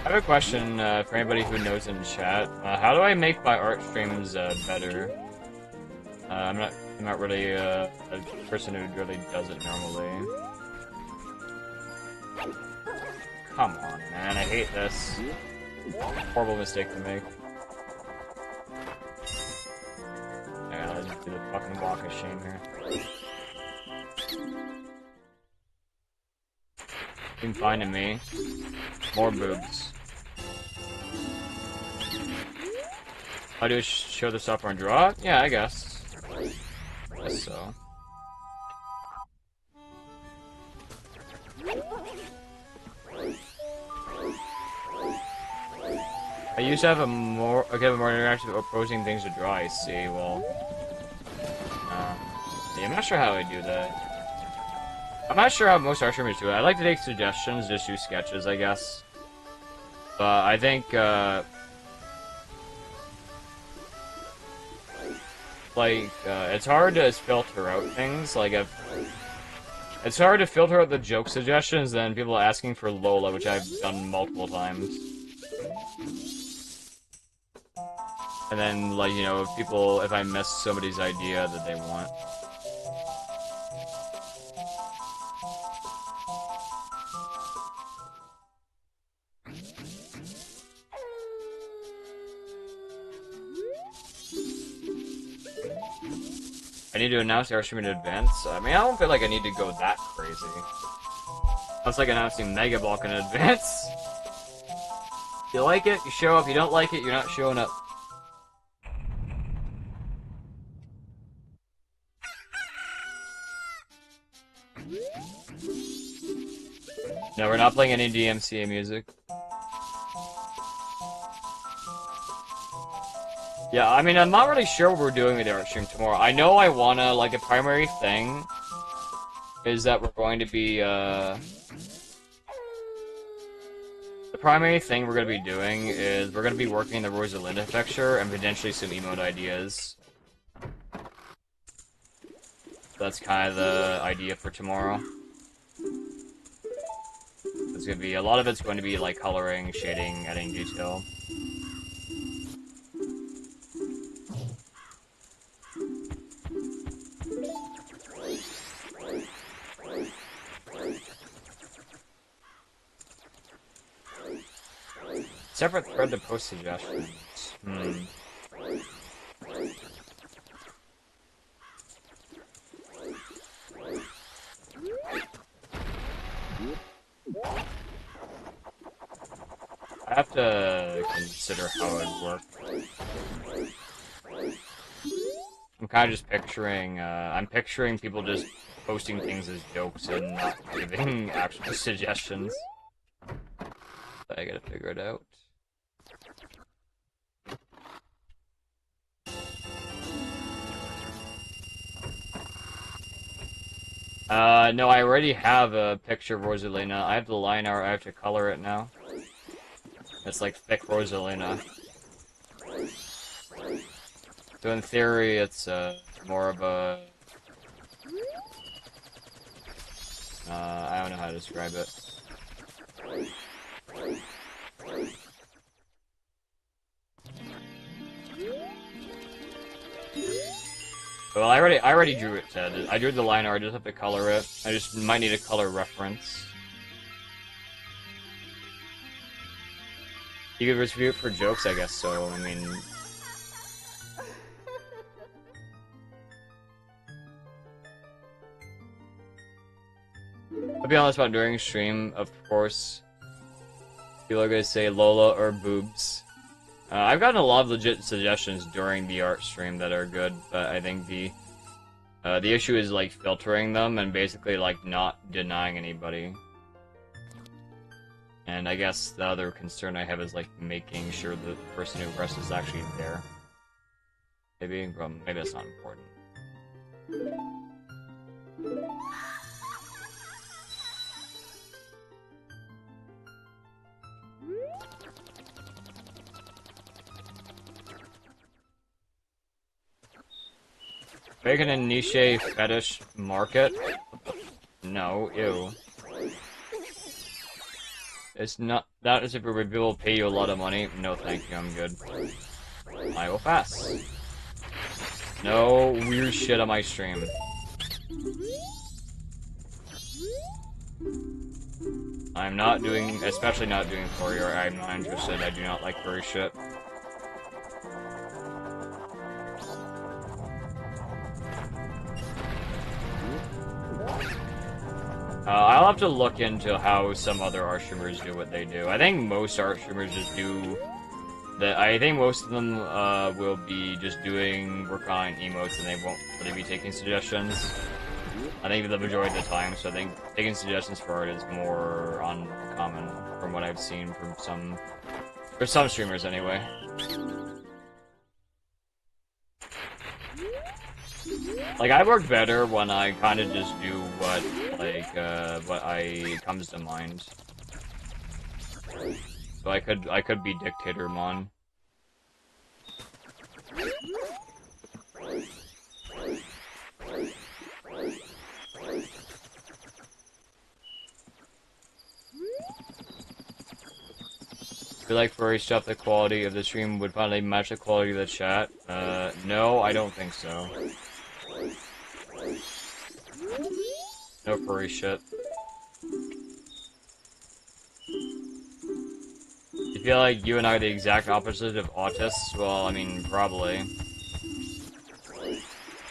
I have a question for anybody who knows in chat. How do I make my art streams better? I'm not really a person who really does it normally. Come on, man! I hate this. Horrible mistake to make. Yeah, let's just do the fucking walk of shame here. Keep finding me. More boobs. How do you show the software and draw it? Yeah, I guess. Guess so. I used to have a more interactive approaching things to draw. I see. Well, yeah, I'm not sure how I do that. I'm not sure how most art streamers do it. I like to take suggestions, just do sketches, I guess. But I think, it's hard to filter out things. It's hard to filter out the joke suggestions than people asking for Lola, which I've done multiple times. And then, like, you know, if I miss somebody's idea that they want. I need to announce the art stream in advance. I mean, I don't feel like I need to go that crazy. That's like announcing Mega Block in advance. You like it, you show up. You don't like it, you're not showing up. No, we're not playing any DMCA music. Yeah, I mean, I'm not really sure what we're doing with the art stream tomorrow. I know I wanna, like, the primary thing is that we're going to be, the primary thing we're gonna be doing is we're gonna be working in the Rosalinda picture and potentially some emote ideas. That's kind of the idea for tomorrow. It's gonna be, a lot of it's going to be, like, coloring, shading, adding detail. Separate thread to post suggestions. I have to consider how it would work. I'm kind of just picturing, I'm picturing people just posting things as jokes and not giving actual suggestions. But I gotta figure it out. No, I already have a picture of Rosalina. I have the line art, I have to color it now. It's like thick Rosalina. So in theory, it's more of a... I don't know how to describe it. Well, I already drew it, Ted. I drew the line art, I just have to color it. I just might need a color reference. You could review it for jokes, I guess so. I mean... I'll be honest about during stream, of course. People are gonna say Lola or boobs. I've gotten a lot of legit suggestions during the art stream that are good, but I think the issue is like filtering them and basically like not denying anybody. And I guess the other concern I have is like making sure that the person who requests is actually there. Maybe that's not important. Making a niche fetish market? No, ew. It's not. That is if people will pay you a lot of money. No, thank you, I'm good. I will pass. No weird shit on my stream. I'm not doing, especially not doing furry, or I'm not interested. I do not like furry shit. I'll have to look into how some other art streamers do what they do. I think most art streamers just do that. I think most of them will be just work on emotes and they won't really be taking suggestions. I think the majority of the time, so I think taking suggestions for art is more uncommon from what I've seen from some streamers anyway. Like, I work better when I kind of just do what comes to mind. So I could be Dictatormon. I feel like furry stuff, the quality of the stream would finally match the quality of the chat. No, I don't think so. No furry shit. You feel like you and I are the exact opposite of autists? Well, I mean, probably.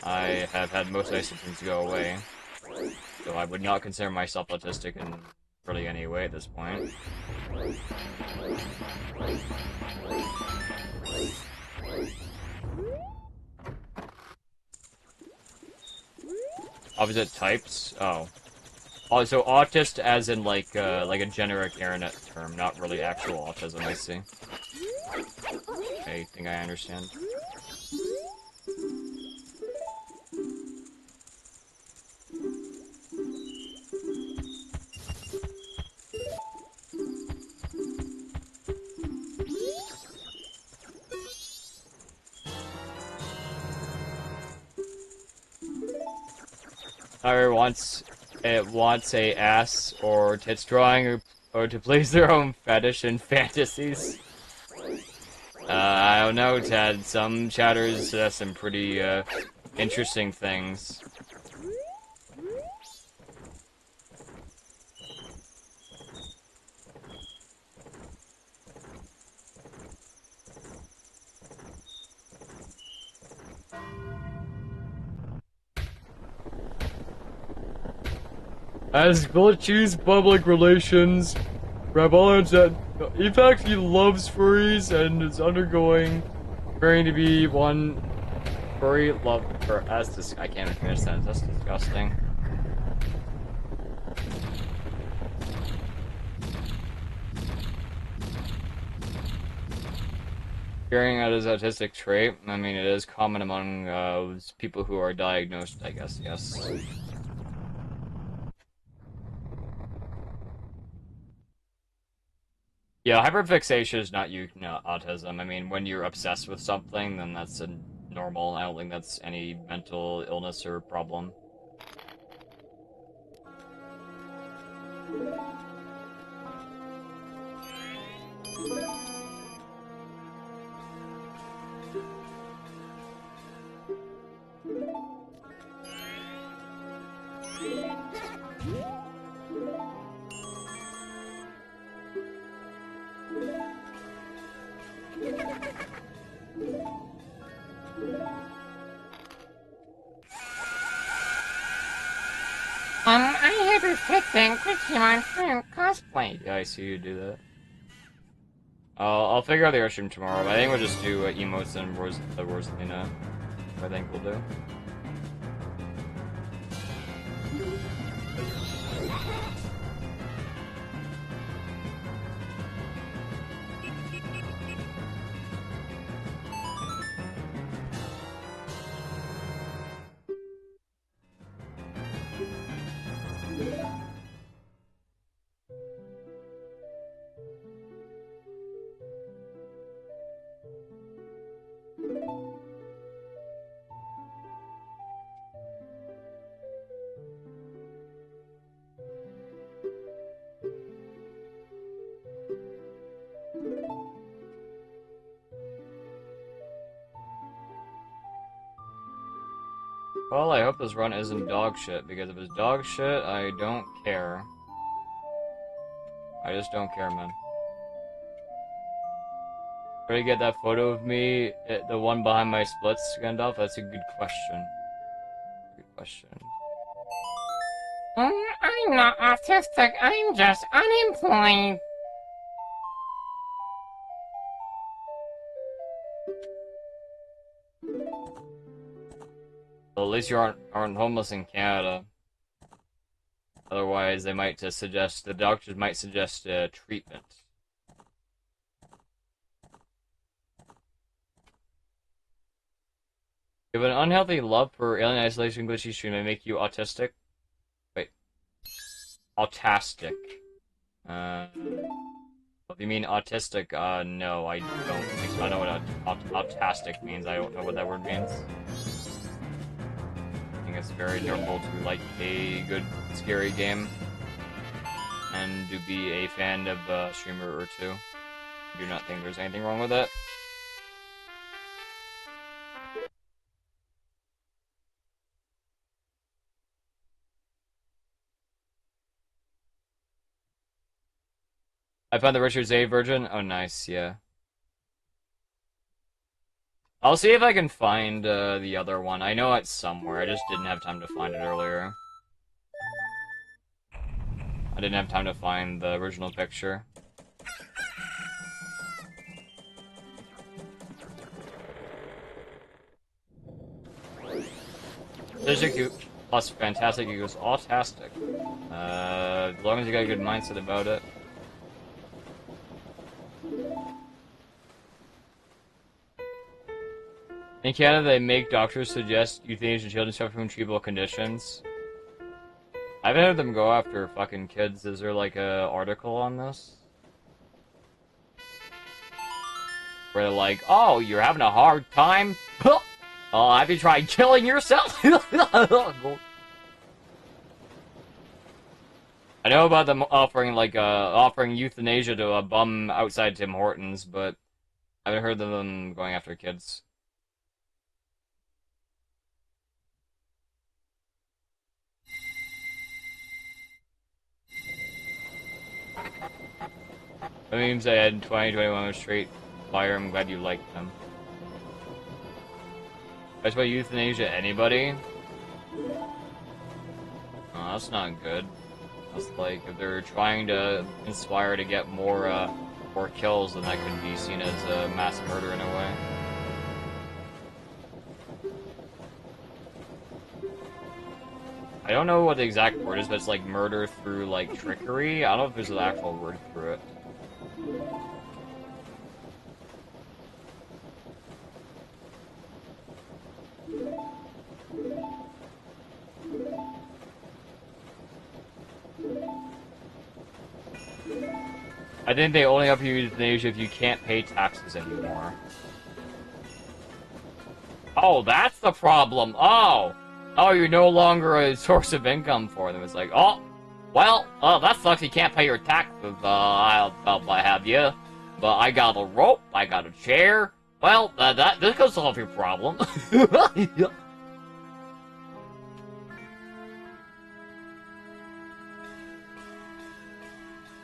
I have had most of my symptoms go away. So I would not consider myself autistic in really any way at this point. Opposite types? Oh. Oh, so autist as in like a generic internet term, not really actual autism, I see. I think I understand. Or wants a ass or tits drawing or to please their own fetish and fantasies. I don't know, Ted. Some chatters have some pretty interesting things. As will choose public relations, Rabalans that in fact he loves furries and is undergoing preparing to be one furry love for as I can't even finish that. That's disgusting. Carrying out his autistic trait, I mean, it is common among people who are diagnosed, I guess, yes. Yeah, hyperfixation is not autism. I mean, when you're obsessed with something, then that's a normal. I don't think that's any mental illness or problem. I have a fitting Digimon fan cosplay. Yeah, I see you do that. I'll figure out the airstream tomorrow, but I think we'll just do emotes and Rosalina. I think we'll do. Well, I hope this run isn't dog shit, because if it's dog shit, I don't care. I just don't care, man. Where do you get that photo of me, the one behind my splits, Gandalf? That's a good question. Good question. I'm not autistic, I'm just unemployed. Well, at least you aren't homeless in Canada. Otherwise, they might suggest, the doctors might suggest treatment. If an unhealthy love for alien isolation glitchy stream may make you autistic. Wait. Autastic. If you mean autistic, no, I don't think so. I know what autastic means. I don't know what that word means. I think it's very normal to like a good scary game and to be a fan of a streamer or two. I do not think there's anything wrong with that. I found the Richard A version. Oh, nice, yeah. I'll see if I can find the other one. I know it's somewhere. I just didn't have time to find it earlier. I didn't have time to find the original picture. Digic plus fantastic equals autastic. As long as you got a good mindset about it. In Canada, they make doctors suggest euthanasia to children suffering from treatable conditions. I've had them go after fucking kids. Is there like a article on this? Where they're like, oh, you're having a hard time? Oh, have you tried killing yourself? I know about them offering offering euthanasia to a bum outside Tim Hortons, but I haven't heard of them going after kids. The memes I had in 2021 were straight fire. I'm glad you liked them. That's about euthanasia, anybody? Oh, that's not good. It's like, if they're trying to inspire to get more kills, then that could be seen as a mass murder in a way. I don't know what the exact word is, but it's like murder through, like, trickery. I don't know if there's an actual word for it. I think they only have you euthanasia if you can't pay taxes anymore. Oh, that's the problem. Oh! Oh, you're no longer a source of income for them. It's like, oh, well, that sucks. You can't pay your taxes. I'll have you. But I got a rope. I got a chair. Well, this could solve your problem.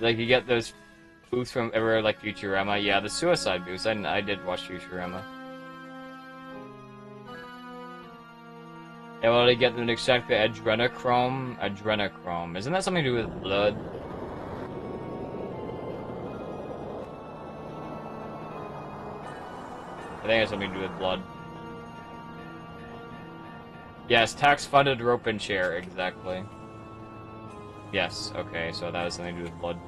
Like, you get those boosts from everywhere, like Futurama. Yeah, the suicide boost. I did watch Futurama. Yeah, well, they get them to extract the adrenochrome. Adrenochrome. Isn't that something to do with blood? I think it has something to do with blood. Yes, tax-funded rope and chair, exactly. Yes, okay, so that has something to do with blood.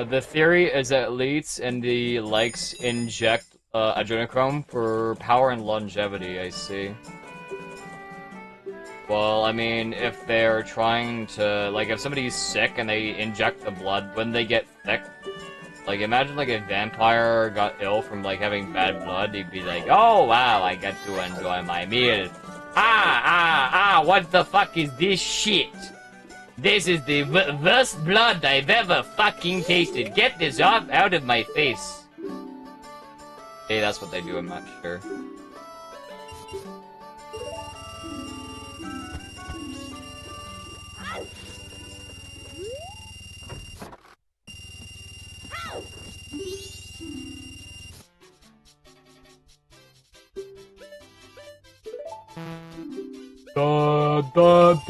The theory is that elites and the likes inject adrenochrome for power and longevity, I see. Well, I mean, if they're trying to, like, if somebody's sick and they inject the blood, when they get sick, like, imagine, like, a vampire got ill from, like, having bad blood, he'd be like, oh, wow, I get to enjoy my meal. What the fuck is this shit? This is the worst blood I've ever fucking tasted. Get this out of my face. Hey, that's what they do, I'm not sure.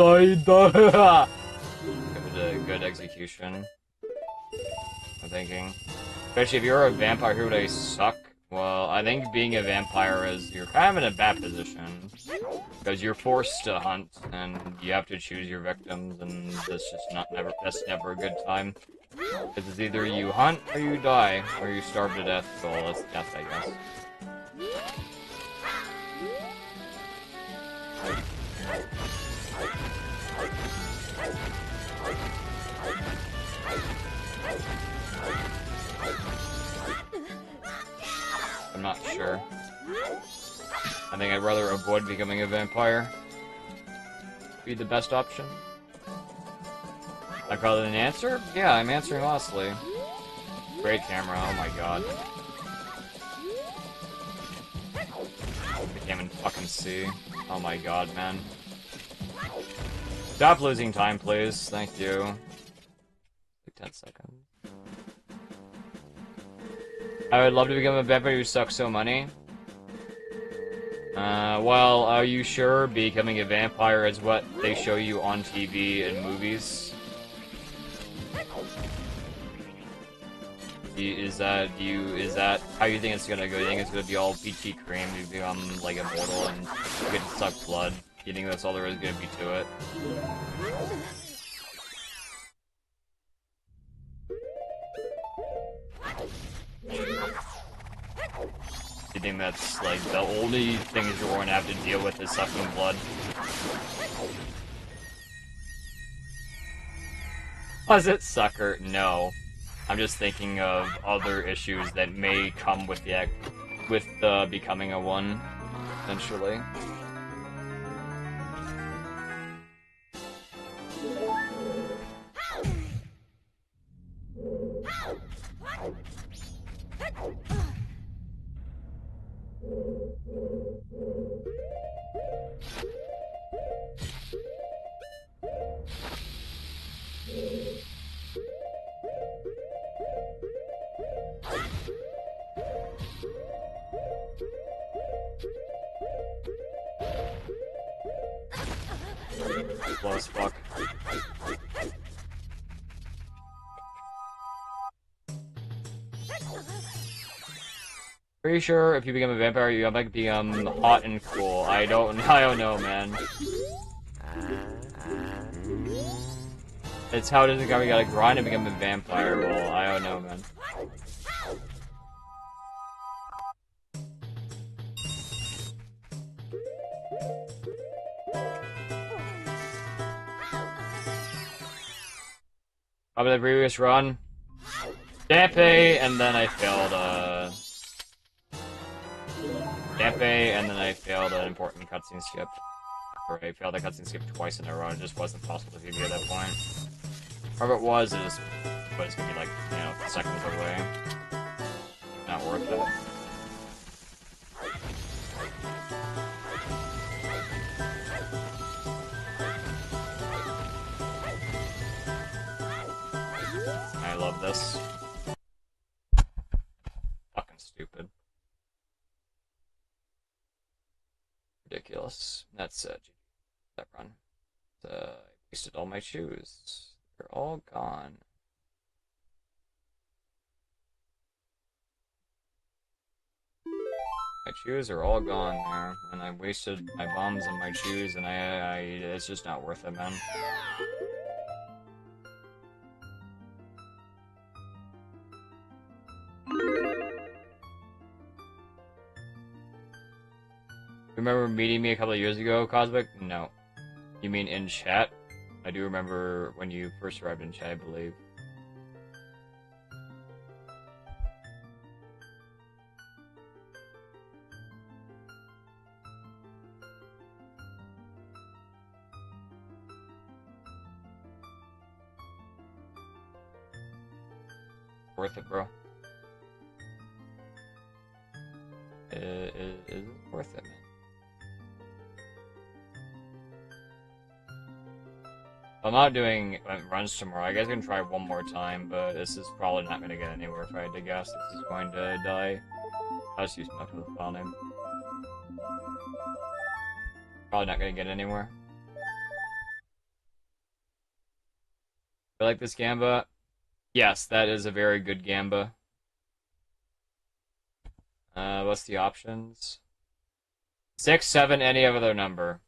It was a good execution, I'm thinking. Especially if you're a vampire, who would I suck? Well, I think being a vampire is, you're kind of in a bad position. Because you're forced to hunt, and you have to choose your victims, and that's never a good time. Because it's either you hunt, or you die, or you starve to death. Well, that's death, I guess. I'm not sure. I think I'd rather avoid becoming a vampire. Be the best option. I'd rather than answer? Yeah, I'm answering honestly. Great camera, oh my god. I can't even fucking see. Oh my god, man. Stop losing time, please. Thank you. Like 10 seconds. I would love to become a vampire who sucks so money. Well, are you sure becoming a vampire is what they show you on TV and movies? Is that how you think it's gonna go? You think it's gonna be all peachy cream, you become, like, immortal and you get to suck blood? You think that's all there is gonna be to it? You think that's, like, the only things you're going to have to deal with is sucking blood? Was it sucker? No. I'm just thinking of other issues that may come with the becoming a one, essentially. slow as fuck. Pretty sure if you become a vampire, you might become hot and cool. I don't know, man. It's how does it go? We gotta grind and become a vampire. Well, I don't know, man. Probably the previous run. Dampe, and then I failed, Dampe, and then I failed an important cutscene skip. Or I failed a cutscene skip twice in a row. It just wasn't possible to PB at that point. Or if it was, it just was gonna be like, you know, seconds away. Not worth it. I love this. Fucking stupid. Ridiculous. That's that run. I wasted all my shoes. They're all gone. My shoes are all gone there, and I wasted my bombs and my shoes, and it's just not worth it, man. Remember meeting me a couple of years ago, Cosmic? No. You mean in chat? I do remember when you first arrived in chat, I believe. Worth it, bro. Is it worth it, man? I'm not doing runs tomorrow. I guess I can try one more time, but this is probably not going to get anywhere if I had to guess. This is going to die. I'll just use my file name. Probably not going to get anywhere. I like this Gamba. Yes, that is a very good Gamba. What's the options? 6, 7, any other number.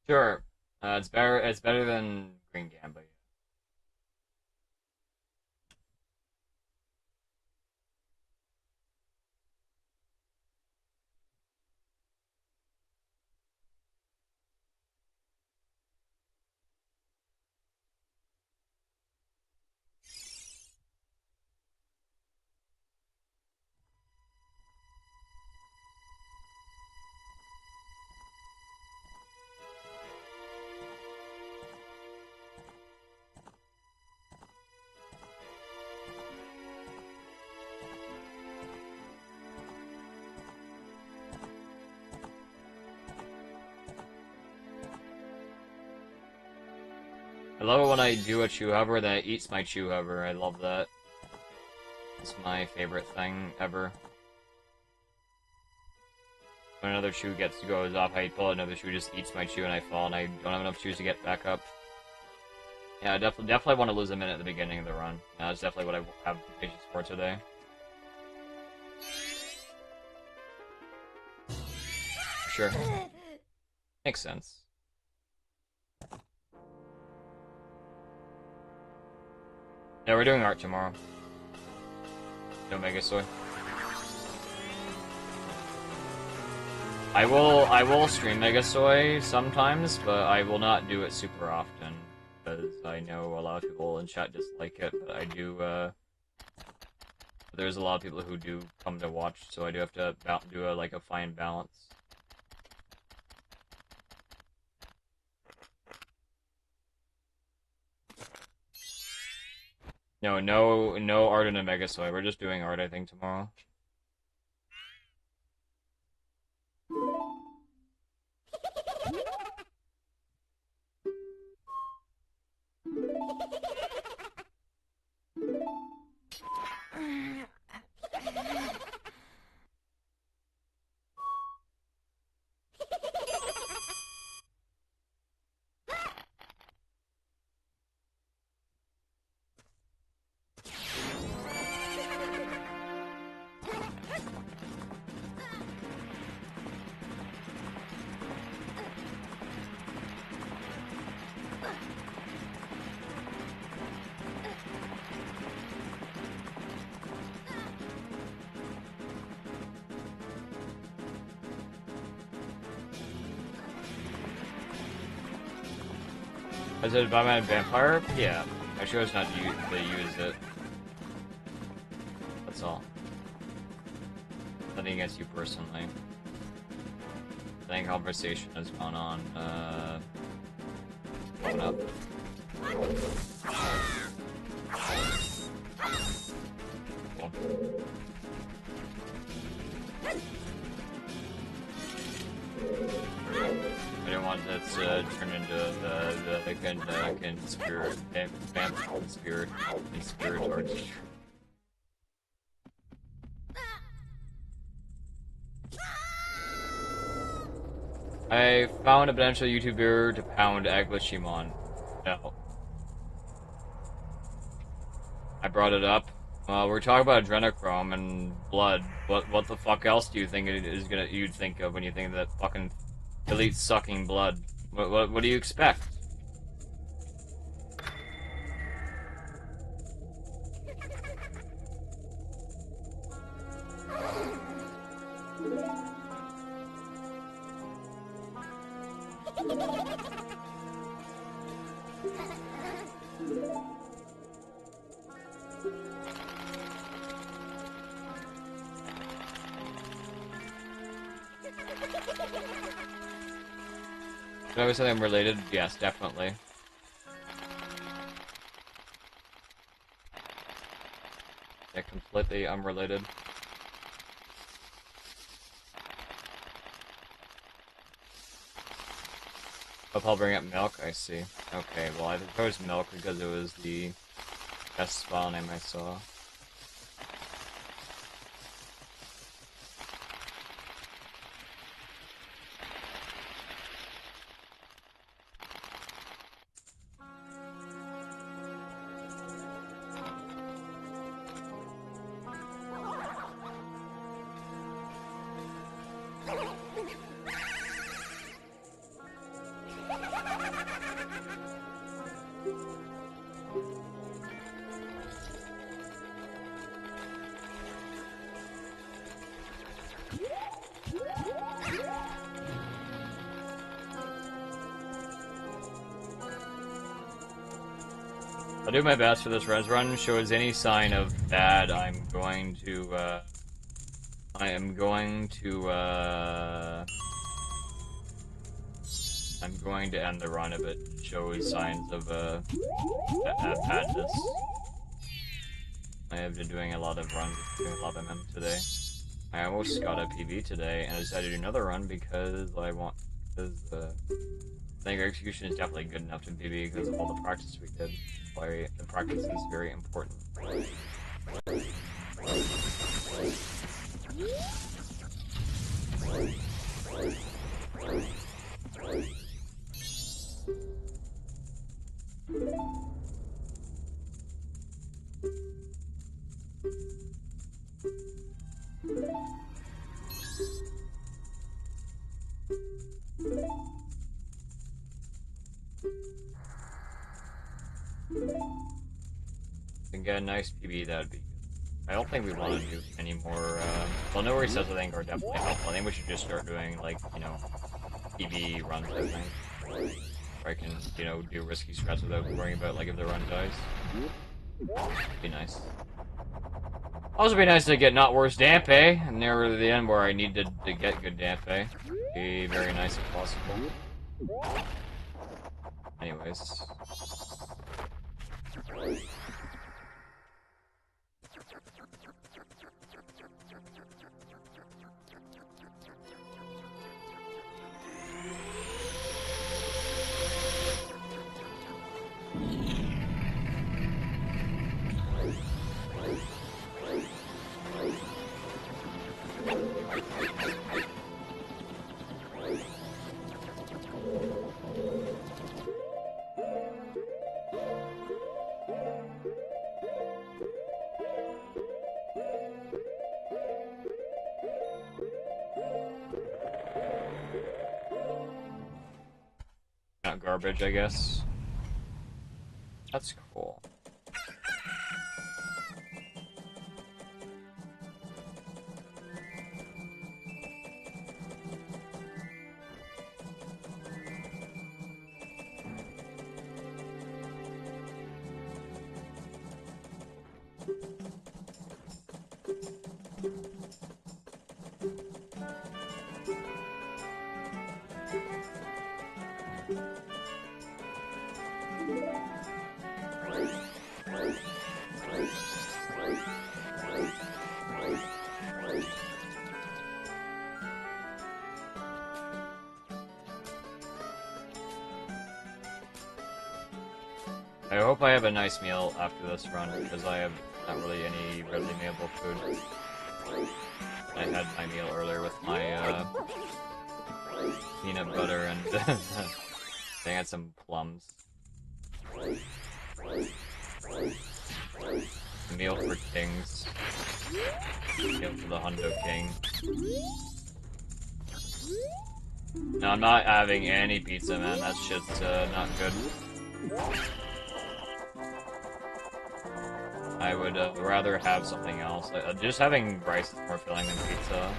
Sure. It's better. It's better than Green Gamba. I love it when I do a chew hover that eats my chew hover. I love that. It's my favorite thing ever. When another chew goes off, I pull another chew, just eats my chew, and I fall, and I don't have enough chews to get back up. Yeah, I definitely want to lose a minute at the beginning of the run. Yeah, that's definitely what I have patience for today. Sure. Makes sense. Yeah, we're doing art tomorrow. No Mega Soy. I will stream Mega Soy sometimes, but I will not do it super often because I know a lot of people in chat dislike it. But I do. There's a lot of people who do come to watch, so I do have to do a fine balance. No art in a Mega Soy. We're just doing art, I think, tomorrow. Is it about my vampire? Yeah. I chose not to use it. That's all. Nothing against you personally. I think conversation has gone on, going up. Cool. I didn't want that to turn into the conspirator. I found a potential YouTuber to pound Aglishimon. No. I brought it up. We're talking about adrenochrome and blood. What the fuck else do you think you'd think of when you think of that fucking elite sucking blood? What do you expect? Can I say I'm related? Yes, definitely. Yeah, completely unrelated. Hope I'll bring up milk, I see. Okay, well I chose milk because it was the best file name I saw. I'll do my best for this res run. Shows any sign of bad, I'm going to end the run if it shows signs of badness. I have been doing a lot of runs, doing a lot of them today. I almost got a PB today, and I decided to do another run because I think our execution is definitely good enough to PB because of all the practice we did. Why the practice is very important. Can get a nice PB, that'd be good. I don't think we want to do any more, well, no resets I think are definitely helpful. I think we should just start doing, like, you know, PB runs, I think. Where I can, you know, do risky strats without worrying about, like, if the run dies. Be nice. Also be nice to get not worse Dampe, near the end where I need to get good Dampe. Be very nice if possible. Anyways. Not garbage, I guess. That's cool. I hope I have a nice meal after this run, because I have not really any readily available food. I had my meal earlier with my peanut butter and I had some plums. A meal for kings. Meal for the Hundo King. No, I'm not having any pizza, man. That shit's not good. I would rather have something else. Just having rice is more filling than pizza.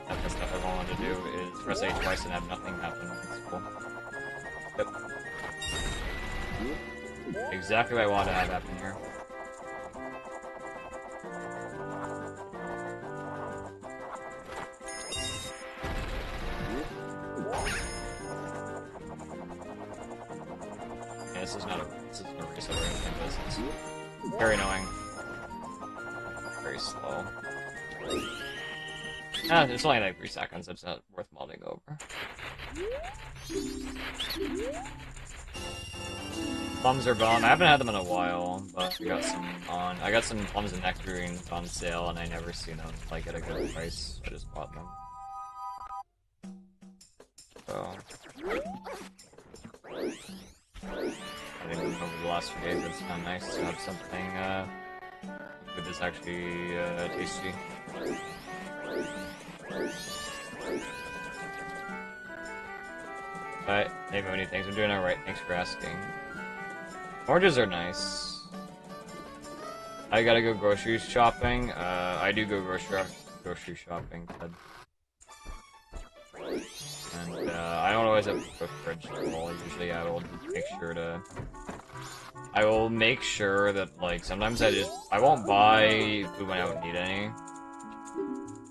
That's the stuff I wanted to do, is press A twice and have nothing happen. That's cool. Yep. Exactly what I wanted to have happen here. This isn't a reset or anything, but this is very annoying. Very slow. Ah, it's only like 3 seconds, it's not worth modding over. Plums are gone. I haven't had them in a while, but I got some on. I got some plums and nectarines on sale, and I never seen them like at a good price. So I just bought them. So I think over the last few days, it's kind of nice to have something good that's actually tasty. But hey, Mooney, thanks for doing alright. Thanks for asking. Oranges are nice. I gotta go grocery shopping. I do go grocery shopping, Ted. And I don't always have a fridge full. Usually I will make sure to... I will make sure that, like, sometimes I won't buy food when I don't need any.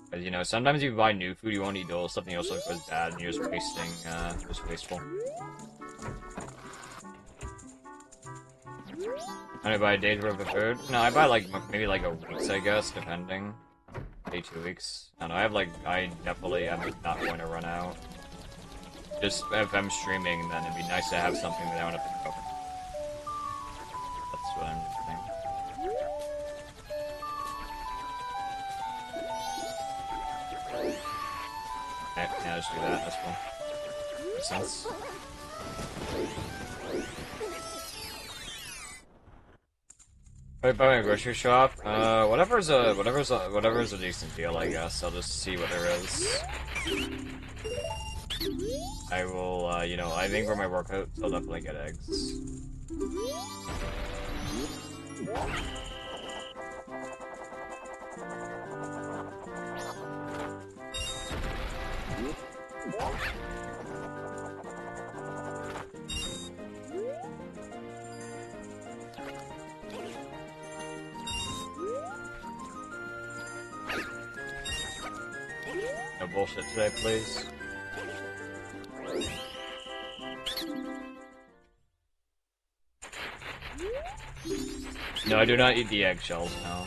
Because, you know, sometimes you buy new food, you won't eat old stuff, and it also goes bad, and you're just wasting, just wasteful. I buy a day's worth of food? No, I buy, like, maybe, like, a week's, I guess, depending. Maybe 2 weeks. I don't know, I definitely am not going to run out. Just, if I'm streaming, then it'd be nice to have something that I don't have to cook. That's what I'm thinking. Okay, yeah, just do that, that's cool. Makes sense. Right by my grocery shop. Whatever's a decent deal, I guess. I'll just see what there is. I will, you know, I think for my workout, I'll definitely get eggs. No bullshit today, please. No, I do not eat the eggshells, no.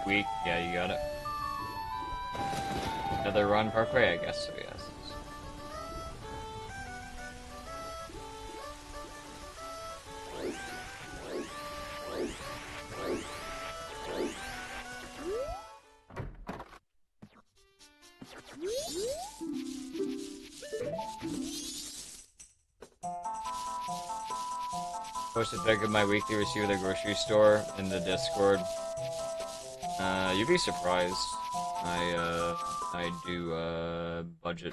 Weak, yeah, you got it. Another run parkway, I guess so, yes. Posted pic of my weekly receipt at the grocery store in the Discord. You'd be surprised. I do, budget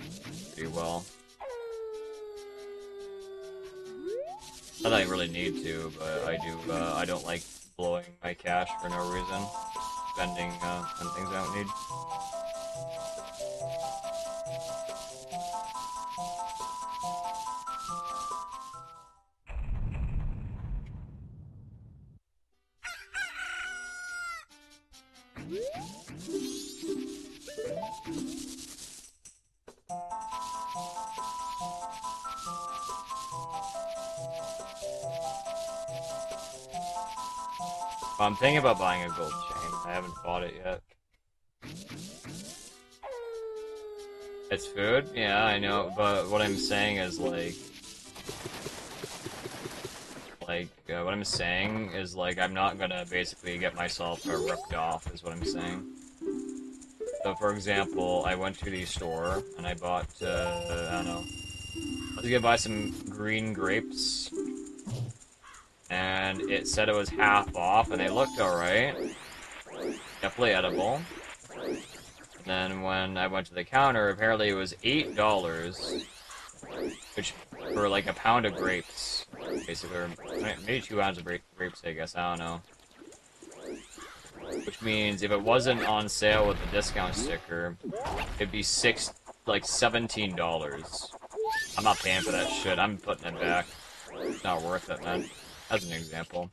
pretty well. Not that I really need to, but I do, I don't like blowing my cash for no reason. Spending, on things I don't need. I'm thinking about buying a gold chain. I haven't bought it yet. It's food? Yeah, I know, but what I'm saying is, what I'm saying is, I'm not gonna basically get myself ripped off, is what I'm saying. So, for example, I went to the store, and I bought, I don't know, I was gonna buy some green grapes, and it said it was half off, and they looked alright. Definitely edible. And then when I went to the counter, apparently it was $8, which, for like a pound of grapes, basically, or maybe 2 ounces of grapes, I guess, I don't know. Which means if it wasn't on sale with the discount sticker, it'd be $17. I'm not paying for that shit, I'm putting it back. It's not worth it, man. As an example.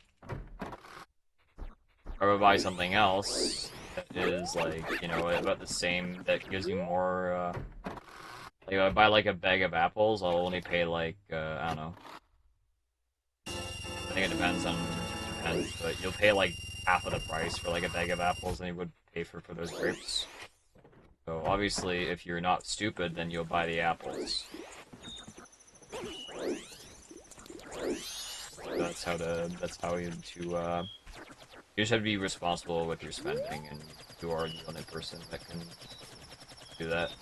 Or I would buy something else that is, about the same, that gives you more, if I buy, a bag of apples, I'll only pay, I don't know. I think it depends, but you'll pay, half of the price for, a bag of apples than you would pay for those grapes. So, obviously, if you're not stupid, then you'll buy the apples. That's how you just have to be responsible with your spending, and you are the only person that can do that.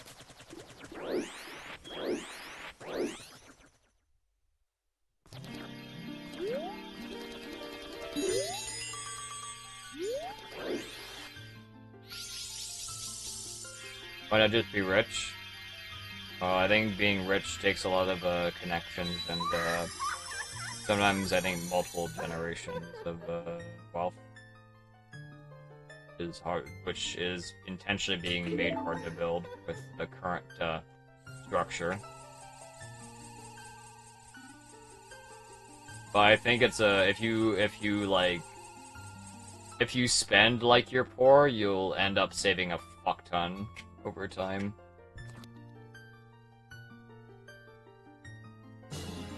Why not just be rich? I think being rich takes a lot of connections and sometimes I think multiple generations of wealth is hard, which is intentionally being made hard to build with the current structure. But I think it's if you spend like you're poor, you'll end up saving a fuck ton over time.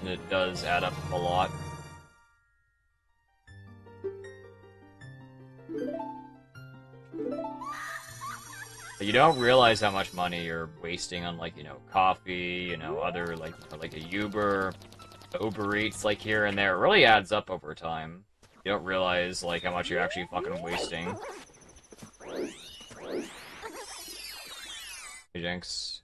And it does add up a lot. But you don't realize how much money you're wasting on, coffee, other, like a Uber Eats, here and there. It really adds up over time. You don't realize, how much you're actually fucking wasting. Hey, Jinx.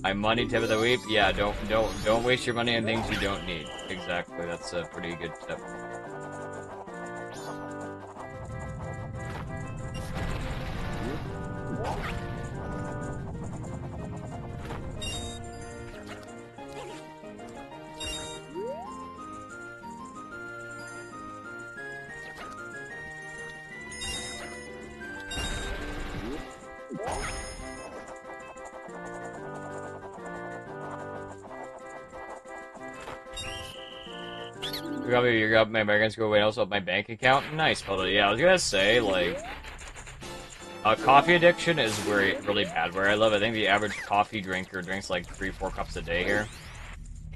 My money tip of the week? Yeah, don't waste your money on things you don't need. Exactly, that's a pretty good tip. You got my Americans go away also my bank account? Nice, totally. Yeah, I was gonna say, coffee addiction is really bad where I live. I think the average coffee drinker drinks 3-4 cups a day here.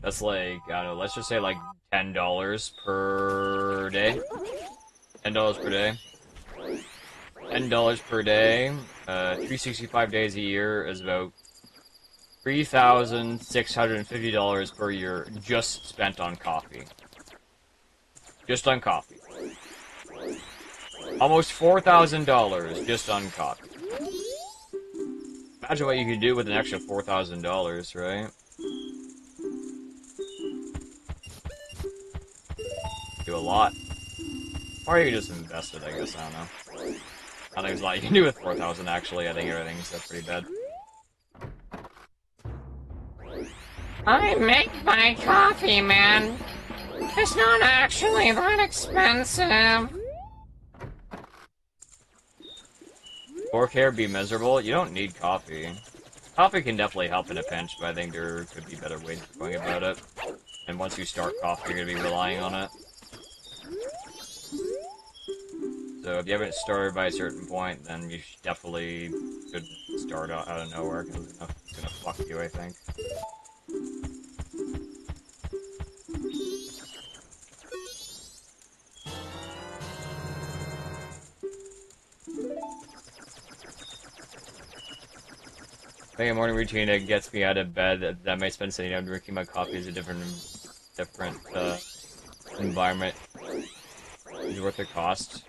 That's I don't know, let's just say $10 per day. $10 per day. $10 per day, 365 days a year is about $3,650 per year just spent on coffee. Just on coffee. Almost $4,000 just on coffee. Imagine what you could do with an extra $4,000, right? Do a lot. Or you could just invest it, I guess, I don't know. I think there's a lot you can do with 4,000 actually. I think everything's pretty bad. I make my coffee, man. It's not actually that expensive. Work here, be miserable. You don't need coffee. Coffee can definitely help in a pinch, but I think there could be better ways of going about it. And once you start coffee, you're gonna be relying on it. So if you haven't started by a certain point, then you definitely should start out of nowhere, because it's gonna fuck you, I think. Making a morning routine that gets me out of bed, that I might spend sitting down drinking my coffee is a different environment. Is it worth the cost?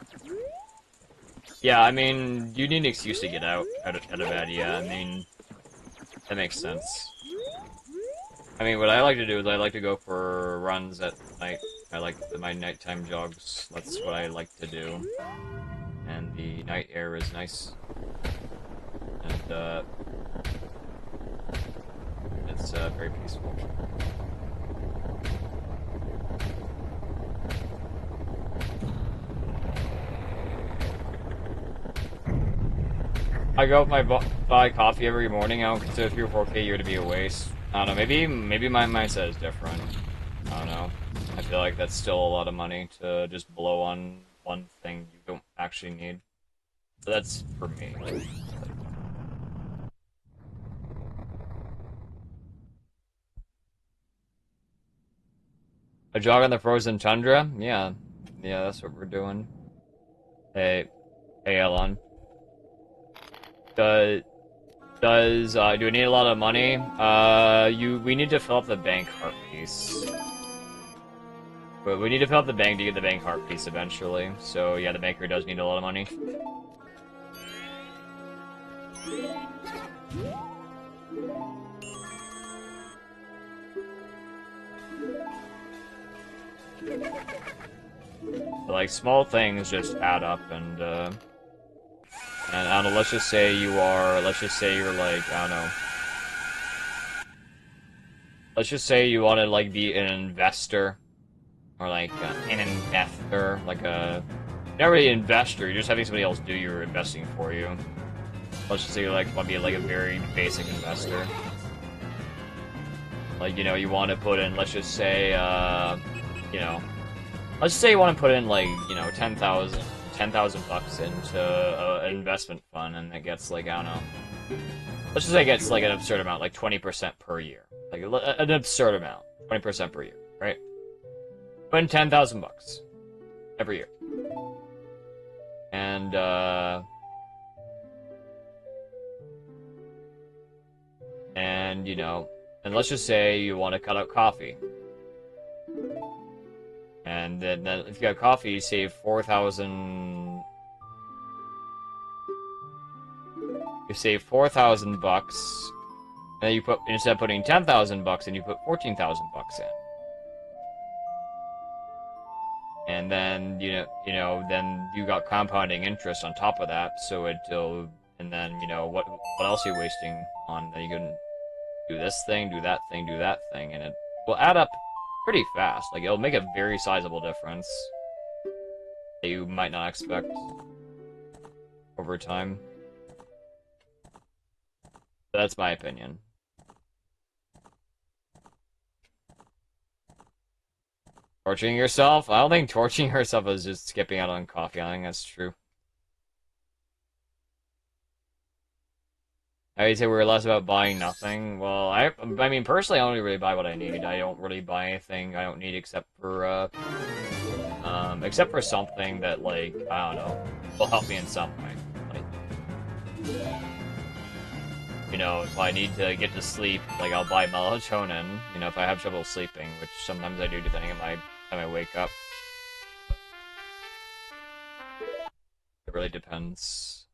Yeah, I mean, you need an excuse to get out of bed, yeah, I mean, that makes sense. I mean, what I like to do is I like to go for runs at night. I like my nighttime jogs. That's what I like to do. And the night air is nice. And, it's very peaceful. I go buy coffee every morning. I don't consider 3 or 4K a year to be a waste. I don't know. Maybe my mindset is different. I don't know. I feel like that's still a lot of money to just blow on one thing you don't actually need. So that's for me. A jog on the frozen tundra? Yeah. Yeah, that's what we're doing. Hey, Elon. Do we need a lot of money? We need to fill up the bank heart piece. But we need to fill up the bank to get the bank heart piece eventually. So yeah, the banker does need a lot of money. But, like, small things just add up, and I don't know, let's just say you're like, I don't know. Let's just say you want to, like, be an investor. Or, like, an investor. Like a... Not really an investor, you're just having somebody else do your investing for you. Let's just say you, like, want to be, like, a very basic investor. Like, you know, you want to put in, let's just say, you know... Let's just say you want to put in, like, you know, 10,000 bucks into an investment fund, and it gets, like, I don't know. Let's just say it gets, like, an absurd amount, like 20% per year. Like, an absurd amount. 20% per year, right? Put in 10,000 bucks. Every year. And, you know, and let's just say you want to cut out coffee. And then if you got coffee, you save 4,000... You save 4,000 bucks, and then you put, instead of putting 10,000 bucks in, you put 14,000 bucks in. And then, you know, then you got compounding interest on top of that, so it'll, and then, you know, what else are you wasting on? Then you can do this thing, do that thing, do that thing, and it will add up pretty fast. Like, it'll make a very sizable difference that you might not expect over time. That's my opinion. Torturing yourself? I don't think torturing yourself is just skipping out on coffee. I think that's true. I would say we're less about buying nothing. Well, I mean, personally, I don't really buy what I need. I don't really buy anything I don't need except for something that, like, I don't know, will help me in some way. Like, you know, if I need to get to sleep, like, I'll buy melatonin, you know, if I have trouble sleeping, which sometimes I do depending on my time I wake up. It really depends.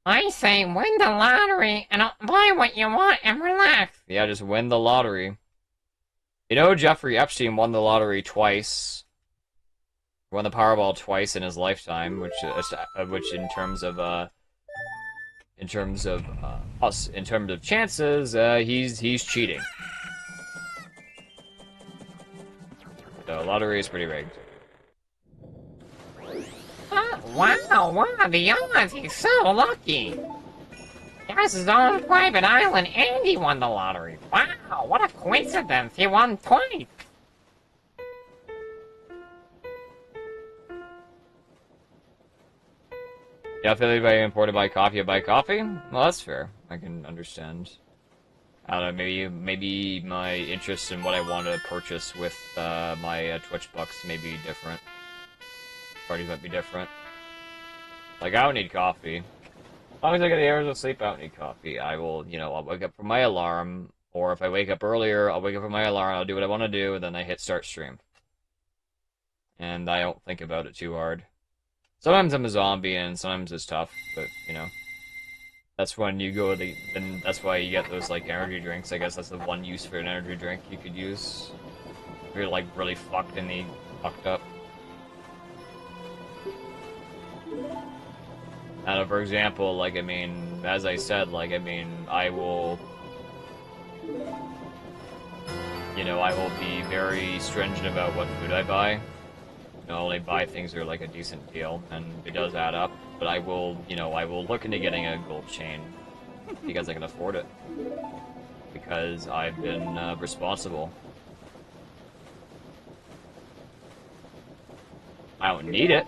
I say win the lottery and buy what you want and relax. Yeah, just win the lottery. You know, Jeffrey Epstein won the lottery twice. Won the Powerball twice in his lifetime, which in terms of chances, he's cheating. The lottery is pretty rigged. Wow, the odds, he's so lucky. He has his own private island and he won the lottery. Wow, what a coincidence, he won twice. Yeah, if anybody important to buy coffee, I buy coffee? Well, that's fair. I can understand. I don't know, maybe my interest in what I want to purchase with my Twitch bucks may be different. Parties might be different. Like, I don't need coffee. As long as I get 8 hours of sleep, I don't need coffee. I will, you know, I'll wake up for my alarm, or if I wake up earlier, I'll wake up for my alarm, I'll do what I want to do, and then I hit start stream. And I don't think about it too hard. Sometimes I'm a zombie, and sometimes it's tough, but, you know. That's when you go and that's why you get those, like, energy drinks. I guess that's the one use for an energy drink you could use. If you're, like, really fucked and you fucked up. And for example, like, I mean, as I said, like, I mean, I will... You know, I will be very stringent about what food I buy. You know, I only buy things that are, like, a decent deal, and it does add up. But I will, you know, I will look into getting a gold chain because I can afford it. Because I've been responsible. I don't need it.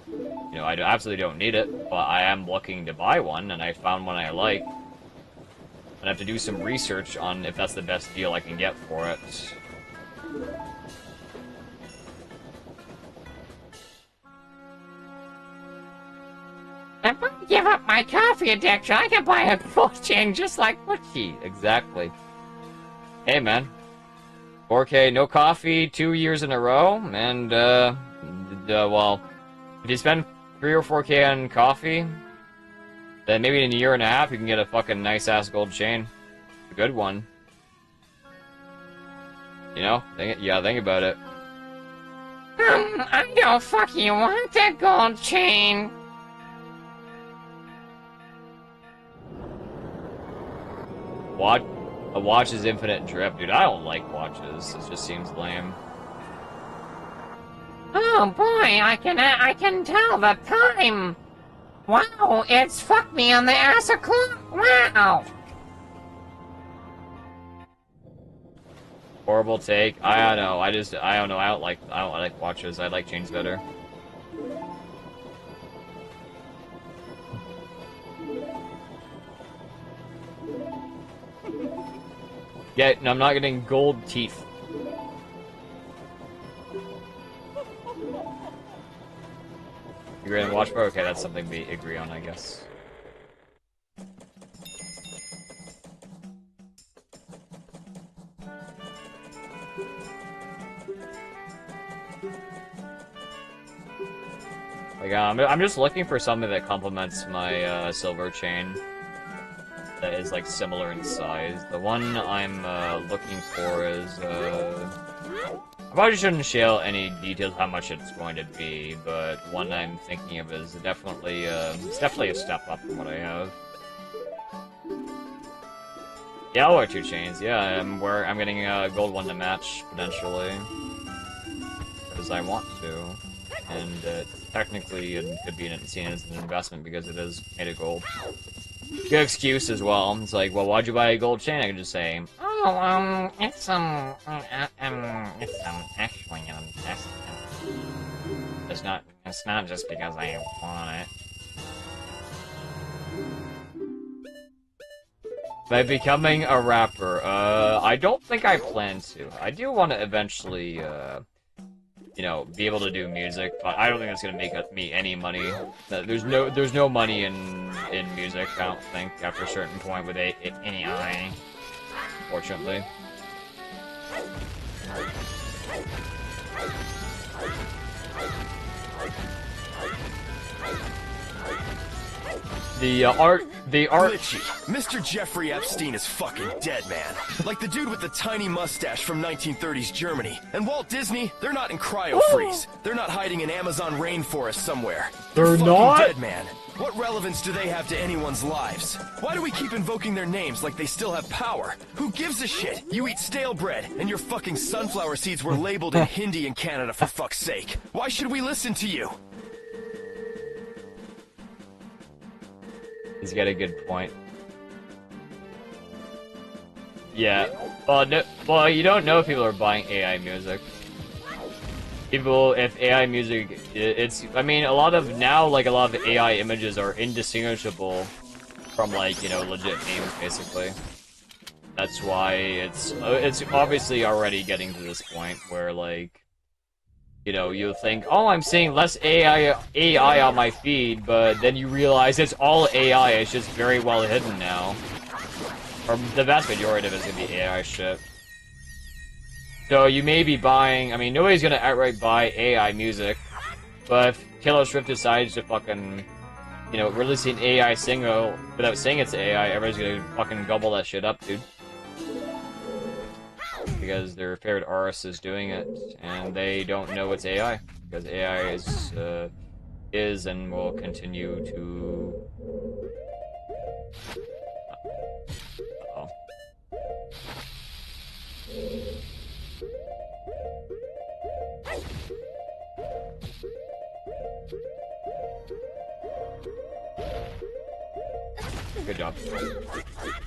You know, I absolutely don't need it, but I am looking to buy one, and I found one I like. I have to do some research on if that's the best deal I can get for it. If I give up my coffee addiction, I can buy a gold chain just like Butchie. Exactly. Hey, man. 4K, no coffee, 2 years in a row, and, well, if you spend 3 or 4K on coffee, then maybe in a year and a half you can get a fucking nice-ass gold chain. A good one. You know? Think about it. I don't fucking want a gold chain. A watch is infinite drip. Dude, I don't like watches. It just seems lame. Oh boy, I can tell the time. Wow, it's fuck me on the ass o'clock. Wow. Horrible take. I don't know. I don't know. I don't like watches. I like chains better. Yeah, no, I'm not getting gold teeth. You agree on watch bar? Okay, that's something we agree on, I guess. Like, I'm just looking for something that complements my silver chain. That is, like, similar in size. The one I'm looking for is, I probably shouldn't share any details how much it's going to be, but one I'm thinking of is definitely, it's definitely a step up from what I have. Yeah, I'll wear 2 chains, yeah, I'm getting a gold one to match, potentially. Because I want to. And, technically, it could be seen as an investment because it is made of gold. Good excuse as well. It's like, well, why'd you buy a gold chain? I can just say, oh, it's actually an investment. It's not just because I want it. by becoming a rapper, I don't think I plan to. I do want to eventually, you know, be able to do music, but I don't think that's gonna make me any money. There's no money in music. I don't think after a certain point with AI, unfortunately. the art. Glitchy. Mr. Jeffrey Epstein is fucking dead, man. Like the dude with the tiny mustache from 1930s Germany. And Walt Disney, they're not in cryo-freeze. They're not hiding in Amazon rainforest somewhere. They're fucking not? dead, man. What relevance do they have to anyone's lives? Why do we keep invoking their names like they still have power? Who gives a shit? You eat stale bread, and your fucking sunflower seeds were labeled in Hindi in Canada, for fuck's sake. Why should we listen to you? He's got a good point. Yeah. Well, no, well, you don't know if people are buying AI music. People, if AI music, it's, I mean, a lot of AI images are indistinguishable from, like, you know, legit memes, basically. That's why it's obviously already getting to this point where, like, you know, you'll think, oh, I'm seeing less AI on my feed, but then you realize it's all AI, it's just very well hidden now. Or the vast majority of it's gonna be AI shit. So you may be buying, I mean, nobody's gonna outright buy AI music, but if Taylor Swift decides to fucking, you know, release an AI single without saying it's AI, everybody's gonna fucking gobble that shit up, dude. Because their favorite artist is doing it, and they don't know it's AI, because AI is and will continue to... Uh-oh. Good job.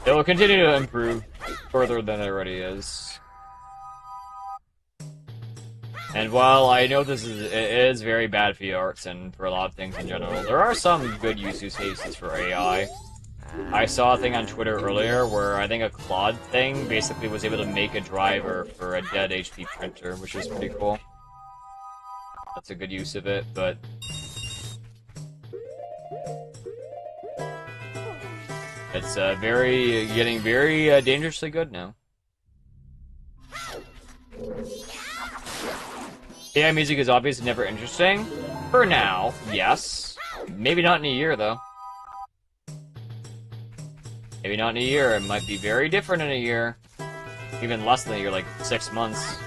It will continue to improve further than it already is. And while I know it is very bad for the arts and for a lot of things in general, there are some good use cases for AI. I saw a thing on Twitter earlier where I think a Claude thing basically was able to make a driver for a dead HP printer, which is pretty cool. That's a good use of it, but... it's getting very dangerously good now. AI music is obviously never interesting. For now, yes. Maybe not in a year, though. Maybe not in a year. It might be very different in a year. Even less than a year, like 6 months.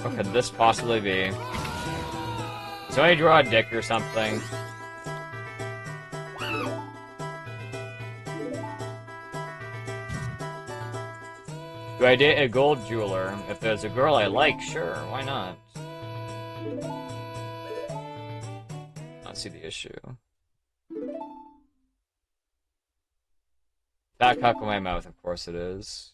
What could this possibly be? So I draw a dick or something. Do I date a gold jeweler? If there's a girl I like, sure, why not? I see the issue. That cock in my mouth, of course it is.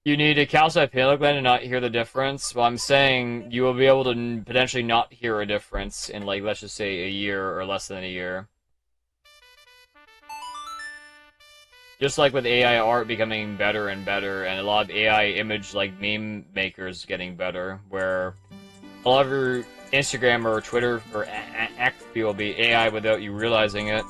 You need a calcified pineal gland and not hear the difference? Well, I'm saying you will be able to potentially not hear a difference in, like, let's just say a year or less than a year. Just like with AI art becoming better and better, and a lot of AI image, like, meme makers getting better, where a lot of your Instagram or Twitter or X will be AI without you realizing it.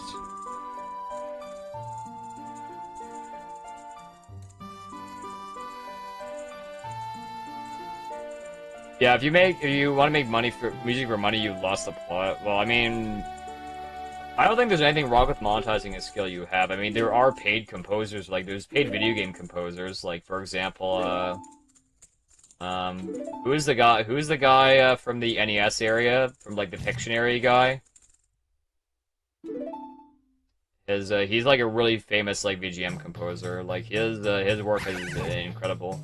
Yeah, if you want to make money for music for money, you've lost the plot. Well, I mean, I don't think there's anything wrong with monetizing a skill you have. I mean, there are paid composers, like there's paid video game composers. Like, for example, who's the guy from the NES area, from like the Pictionary guy? He's like a really famous like VGM composer. Like his work is incredible.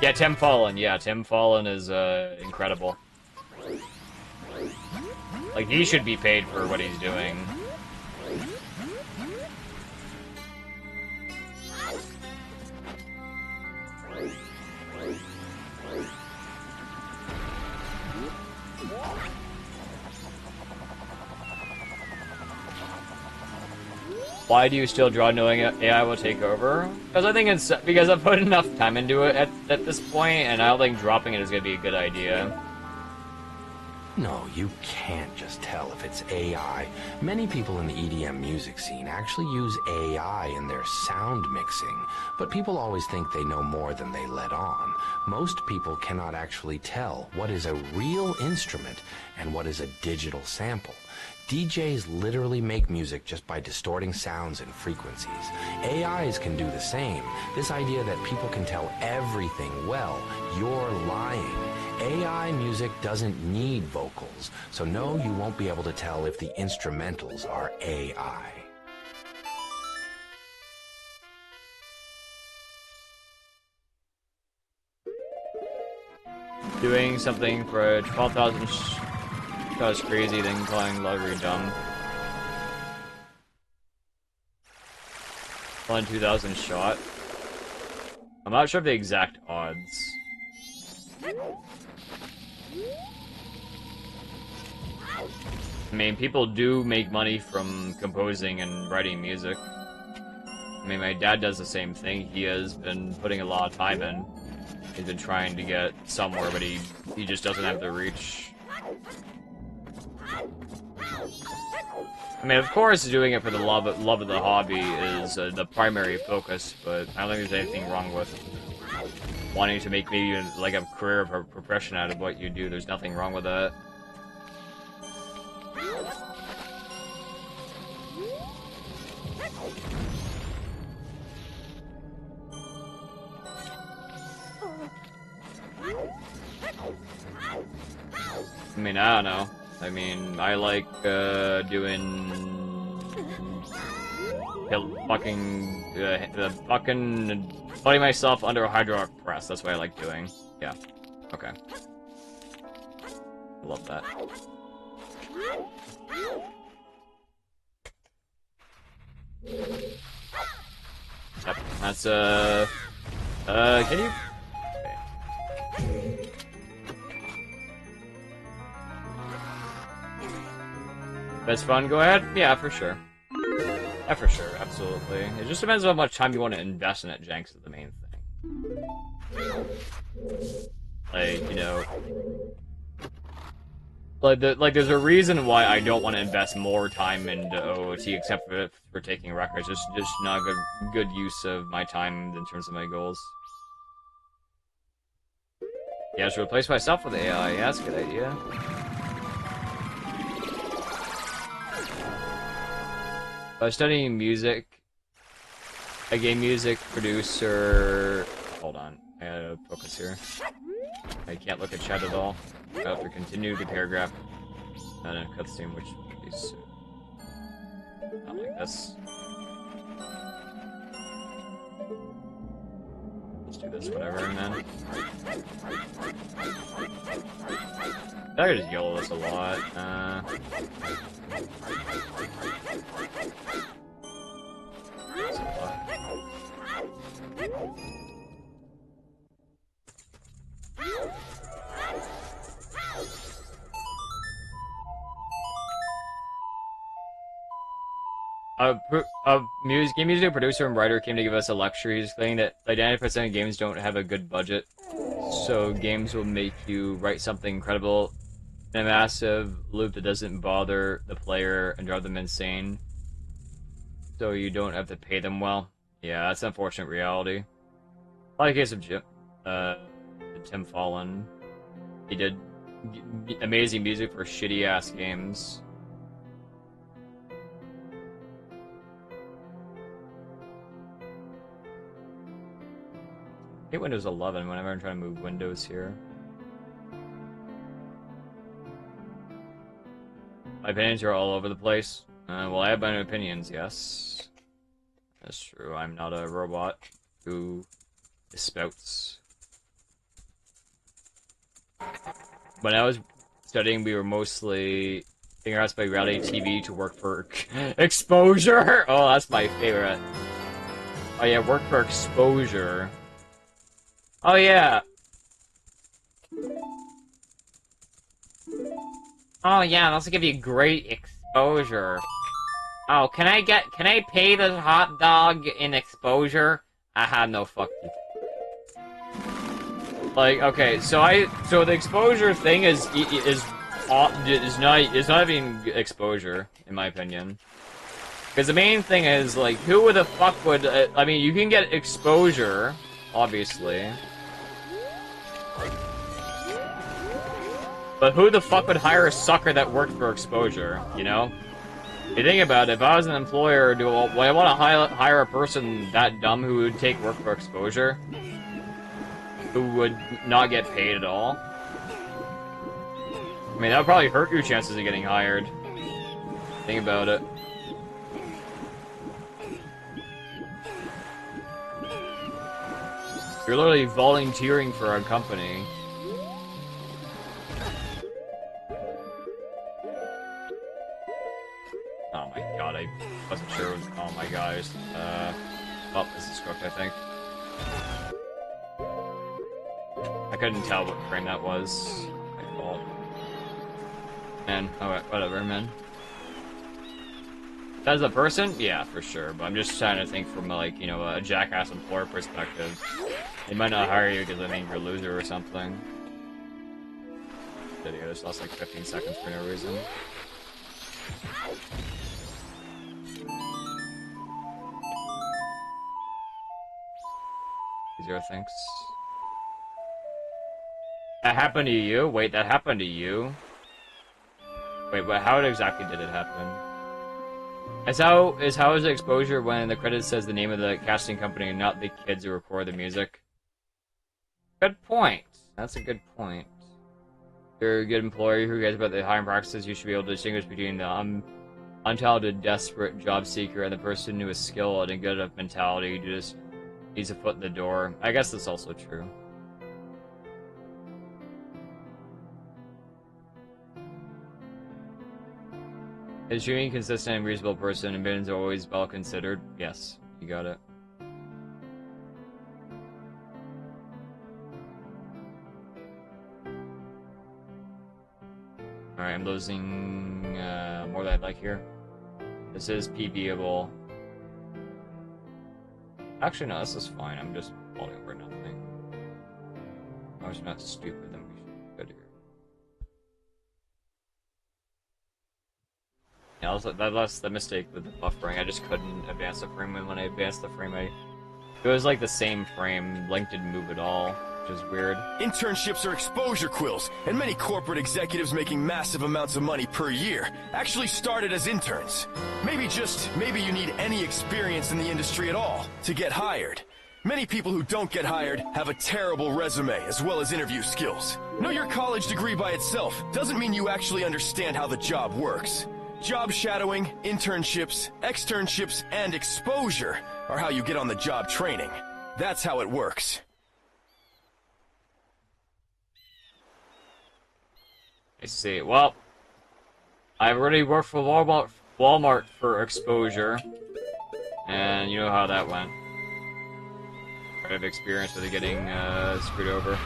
Yeah, Tim Fallon. Yeah, Tim Fallon is incredible. Like, he should be paid for what he's doing. Why do you still draw knowing AI will take over? Because I think it's because I've put enough time into it at this point, and I don't think dropping it is going to be a good idea. No, you can't just tell if it's AI. Many people in the EDM music scene actually use AI in their sound mixing, but people always think they know more than they let on. Most people cannot actually tell what is a real instrument and what is a digital sample. DJs literally make music just by distorting sounds and frequencies. AIs can do the same. This idea that people can tell everything, well, you're lying. AI music doesn't need vocals, so no, you won't be able to tell if the instrumentals are AI. Doing something for 12,000 shots crazy, then calling lottery dumb. 2,000 shot. I'm not sure of the exact odds. I mean, people do make money from composing and writing music. I mean, my dad does the same thing. He has been putting a lot of time in. He's been trying to get somewhere, but he just doesn't have the reach. I mean, of course, doing it for the love of the hobby is the primary focus, but I don't think there's anything wrong with wanting to make maybe like a career or profession out of what you do. There's nothing wrong with that. I mean, I don't know. I mean, I like doing fucking putting myself under a hydraulic press. That's what I like doing. Yeah. Okay. I love that. Yep. That's can you? Okay. Best fun, go ahead? Yeah, for sure. Yeah, for sure, absolutely. It just depends on how much time you want to invest in it, Jenks, is the main thing. Like, you know... Like, there's a reason why I don't want to invest more time into OOT, except for taking records. Just not good use of my time in terms of my goals. Yeah, I should replace myself with AI. Yeah, that's a good idea. I was studying music. I gave music producer. Hold on, I gotta focus here. I can't look at chat at all. I have to continue the paragraph. And a cutscene, which is not like this. Let's do this, whatever, and then. I could just yell this a lot. Game music producer and writer came to give us a lecture. He's saying that like 90% of games don't have a good budget, so games will make you write something incredible in a massive loop that doesn't bother the player and drive them insane, so you don't have to pay them well. Yeah, that's an unfortunate reality. Like the case of Tim Fallon. He did amazing music for shitty-ass games. I hate Windows 11 whenever I'm trying to move windows here. My opinions are all over the place. Well, I have my own opinions, yes. That's true. I'm not a robot who spouts. When I was studying, we were mostly being asked by reality TV to work for exposure. Oh, that's my favorite. Oh yeah, work for exposure. Oh yeah. Oh yeah, that'll give you great exposure. Oh, can I pay this hot dog in exposure? I have no fucking... Like, okay, so the exposure thing is not even exposure, in my opinion. Because the main thing is, like, who the fuck would, I mean, you can get exposure, obviously. But who the fuck would hire a sucker that worked for exposure, you know? You think about it, if I was an employer, would I want to hire a person that dumb who would take work for exposure? Who would not get paid at all? I mean, that would probably hurt your chances of getting hired. Think about it. You're literally volunteering for a company. Oh my god, I wasn't sure. Oh my gosh. Oh, this is cooked, I think. I couldn't tell what frame that was. My fault. Man, alright, whatever, man. That's a person? Yeah, for sure. But I'm just trying to think from, like, you know, a jackass employer perspective. They might not hire you because they think you're a loser or something. Video just lost like 15 seconds for no reason. Zero thanks. That happened to you? Wait, that happened to you? Wait, but how exactly did it happen? How is exposure when the credits says the name of the casting company and not the kids who record the music? Good point. That's a good point. You're a good employer who cares about the hiring practices. You should be able to distinguish between the untalented, desperate job seeker and the person who is skilled and good enough mentality who just needs a foot in the door. I guess that's also true. Is you a consistent and reasonable person and bins are always well considered? Yes, you got it. Alright, I'm losing more than I'd like here. This is PBable. Actually, no, this is fine. I'm just falling over nothing. I was not stupid, then we should be good here. Yeah, that was the mistake with the buffering. I just couldn't advance the frame, and when I advanced the frame, it was like the same frame. Link didn't move at all, which is weird. Internships are exposure quills, and many corporate executives making massive amounts of money per year actually started as interns. Maybe you need any experience in the industry at all to get hired. Many people who don't get hired have a terrible resume as well as interview skills. Know your college degree by itself doesn't mean you actually understand how the job works. Job shadowing, internships, externships, and exposure are how you get on the job training. That's how it works. I see. Well, I've already worked for Walmart for exposure, and you know how that went. I have experience with it getting screwed over.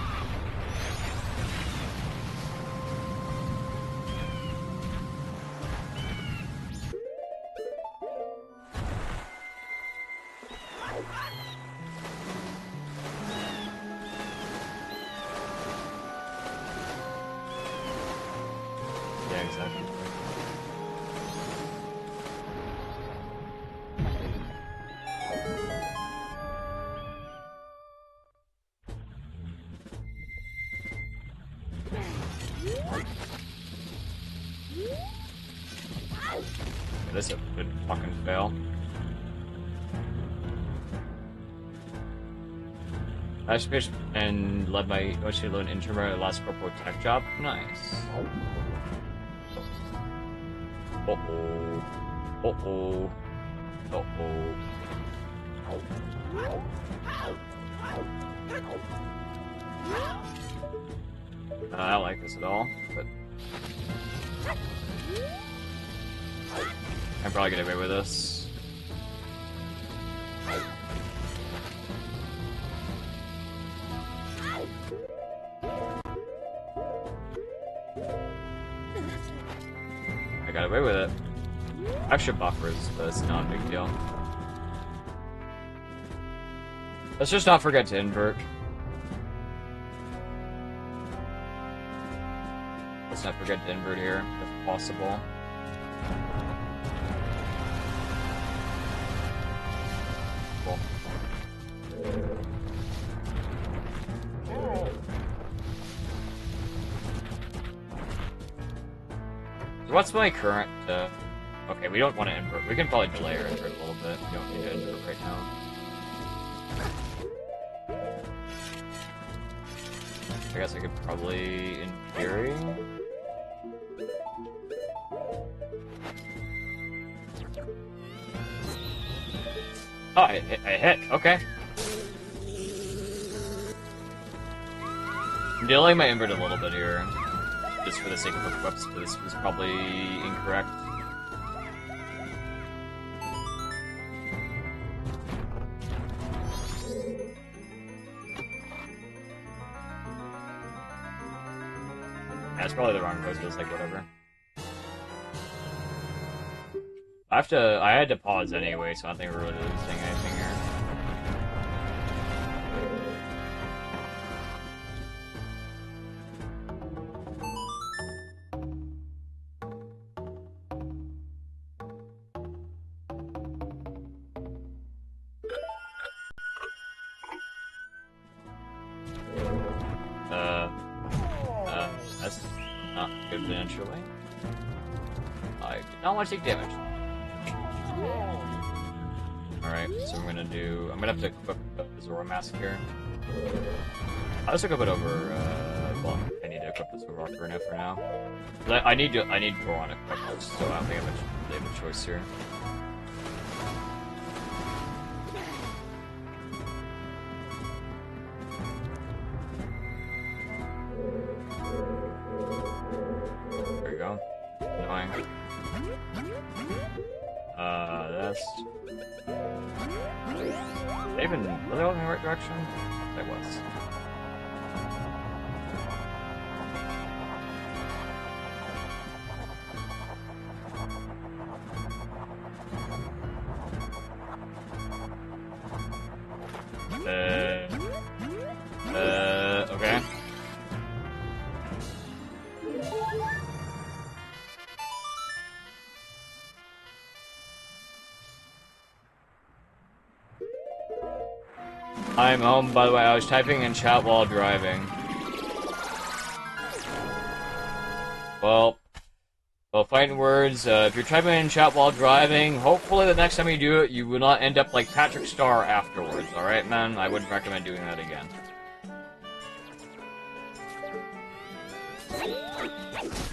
Yeah, exactly. This would fucking fail. I finished and led my mostly alone intern at last corporate tech job. Nice. Uh-oh. Uh-oh. Uh-oh. I don't like this at all, but I'm probably gonna get away with this. I got away with it. Extra buffers, but it's not a big deal. Let's just not forget to invert. Let's not forget to invert here, if possible. Cool. What's my current, okay, we don't want to invert. We can probably delay our invert a little bit. We don't need to invert right now. I guess I could probably, in theory... Oh, I hit. Okay. I'm delaying my invert a little bit here, just for the sake of equips, but this was probably incorrect. That's probably the wrong pose, but it's like whatever. I had to pause anyway, so I don't think we're really losing anything here. That's not good potentially. I did not want to take damage. Alright, so I'm gonna have to equip the Zora mask here. I'll just equip it over, well, I need to equip the Zora for now. I need Goron equipped, so I don't think I have a choice here. There you go. Annoying. That's... Did I even really go in the right direction? I was. Okay. I'm home, by the way. I was typing in chat while driving. Well, fighting words, if you're typing in chat while driving, hopefully the next time you do it, you will not end up like Patrick Star afterwards, alright, man? I wouldn't recommend doing that again.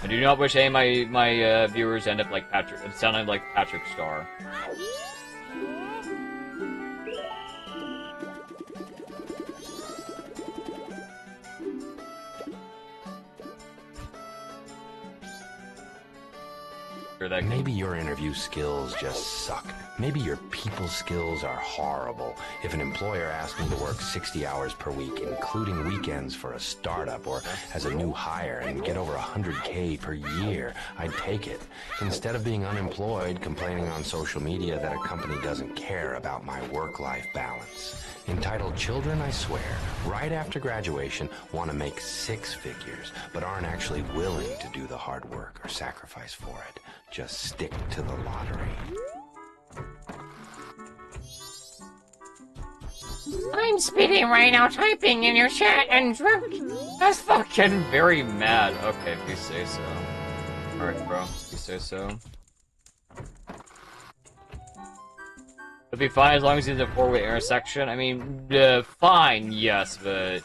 I do not wish any of my viewers end up like sounding like Patrick Star. Maybe your interview skills just suck. Maybe your people skills are horrible. If an employer asked me to work 60 hours per week, including weekends for a startup or as a new hire and get over 100K per year, I'd take it. Instead of being unemployed, complaining on social media that a company doesn't care about my work-life balance. Entitled Children, I swear, right after graduation, want to make 6 figures, but aren't actually willing to do the hard work or sacrifice for it. Just stick to the lottery. I'm speeding right now, typing in your chat and drunk. That's fucking very mad. Okay, if you say so. Alright, bro. If you say so. It'll be fine as long as it's a 4-way intersection. I mean, fine, yes, but...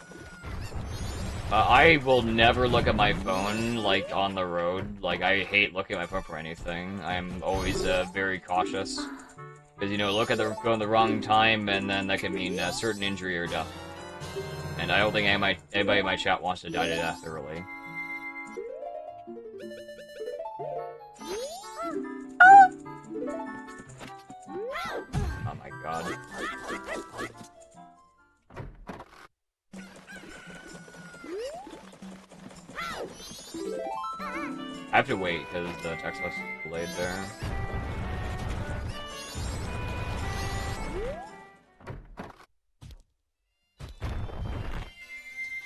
I will never look at my phone, like, on the road. Like, I hate looking at my phone for anything. I'm always, very cautious. Because, you know, look at the phone the wrong time, and then that can mean certain injury or death. And I don't think anybody in my chat wants to die to death early. Oh my god. I have to wait because the text message is delayed there.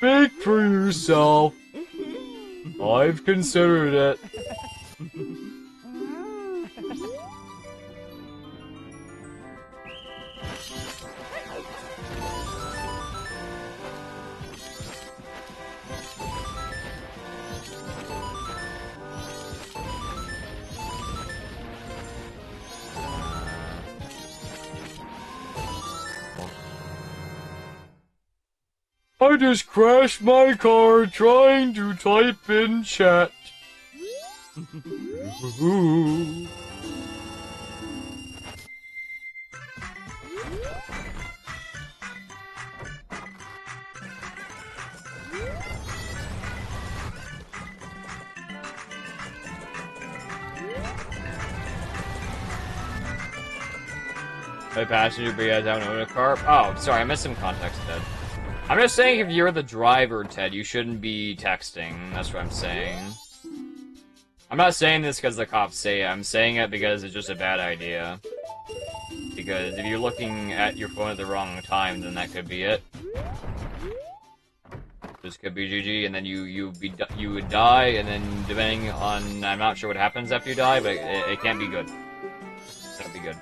Speak for yourself. I've considered it. I just crashed my car trying to type in chat. My passenger, but you guys haven't owned a car? Oh, sorry, I missed some context, Ted. I'm just saying if you're the driver, Ted, you shouldn't be texting. That's what I'm saying. I'm not saying this because the cops say it. I'm saying it because it's just a bad idea. Because if you're looking at your phone at the wrong time, then that could be it. This could be GG, and then you would die, and then depending on... I'm not sure what happens after you die, but it can't be good. It can't be good.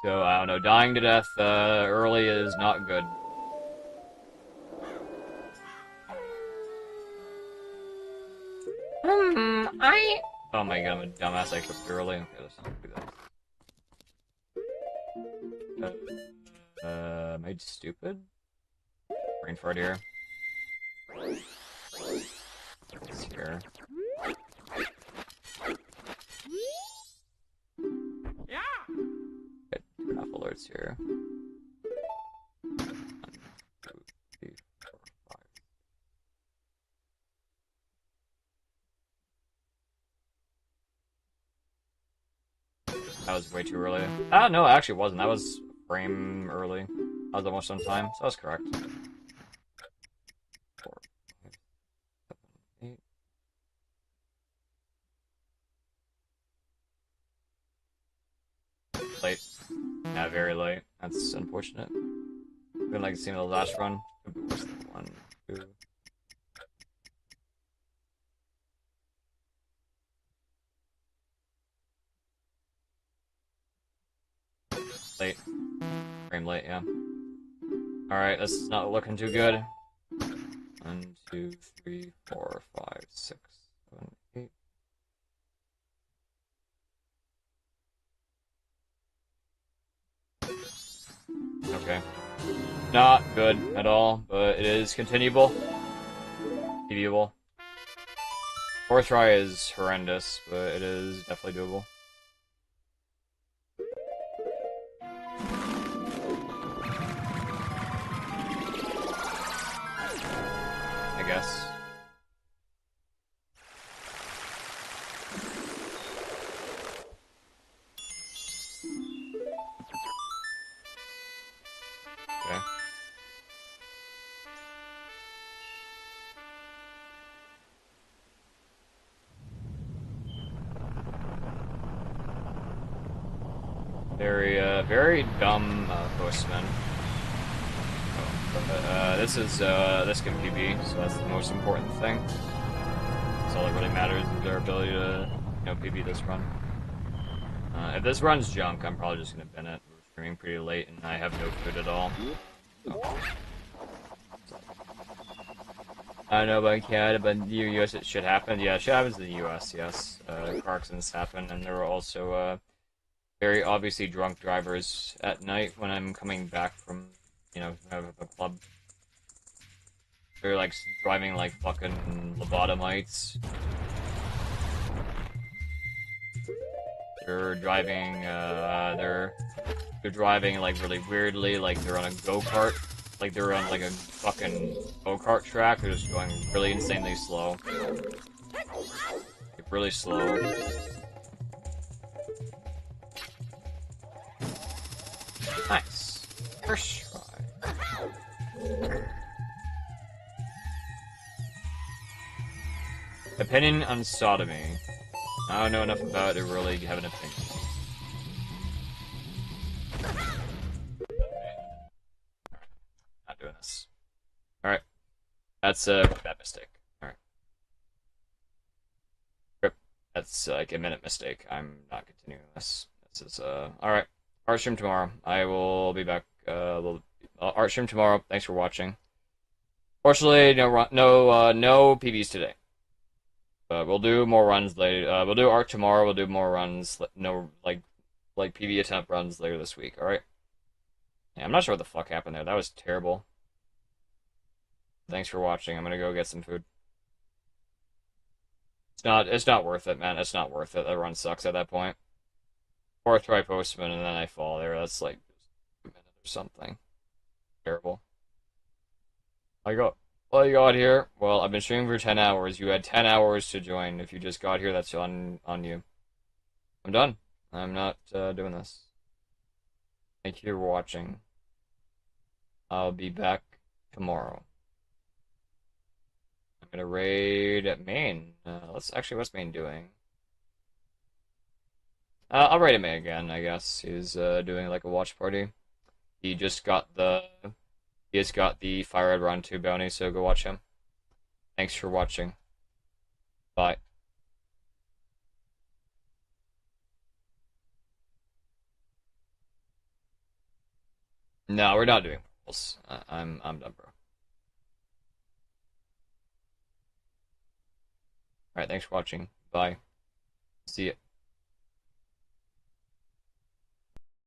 So, I don't know, dying to death early is not good. Oh my god, I'm a dumbass, I clicked early. Okay, let's not do that. Am I stupid? Brain fart here. It's here. Get enough alerts here. 1, 2, 3, 4, 5. That was way too early. Ah, no, it actually wasn't. That was a frame early. I was almost on time, so I was correct. 4, 5, 7, 8. Late. Yeah, very late. That's unfortunate. Been like seeing the last run. Could be worse than 1, 2. Late. Frame late, yeah. Alright, this is not looking too good. 1, 2, 3, 4, 5, 6, 7, 8. Okay. Not good at all, but it is continuable. Deviable. Fourth try is horrendous, but it is definitely doable. I guess. Okay. Very dumb postman. This can PB, so that's the most important thing. That's all that really matters is their ability to, PB this run. If this run's junk, I'm probably just gonna bin it. We're streaming pretty late, and I have no food at all. So. I don't know about Canada, but in the US it should happen. Yeah, it should happen in the US, yes. Car accidents happen, and there are also, very obviously drunk drivers at night when I'm coming back from, a club. They're like driving like fucking lobotomites. They're driving, they're driving like really weirdly, like they're on a go-kart. Like they're on like a fucking go-kart track. They're just going really insanely slow. Like, really slow. Nice. First try. Opinion on sodomy. I don't know enough about it to really have an opinion. doing this. Alright. That's a bad mistake. Alright. Rip. That's like a minute mistake. I'm not continuing this. This is, alright. Art stream tomorrow. I will be back, art stream tomorrow. Thanks for watching. Fortunately, no PBs today. We'll do more runs later. We'll do art tomorrow. We'll do more runs. No, like PB attempt runs later this week. All right. Yeah, I'm not sure what the fuck happened there. That was terrible. Thanks for watching. I'm gonna go get some food. It's not worth it, man. It's not worth it. That run sucks at that point. Fourth try postman and then I fall there. That's like a minute or something. Terrible. I got here. Well, I've been streaming for 10 hours. You had 10 hours to join. If you just got here, that's on you. I'm done. I'm not doing this. Thank you for watching. I'll be back tomorrow. I'm gonna raid at Maine. What's Maine doing? I'll raid him again, I guess. He's doing like a watch party. He just got the Fire Red Run 2 bounty, so go watch him. Thanks for watching. Bye. No, we're not doing polls. I'm done, bro. Alright, thanks for watching. Bye. See ya.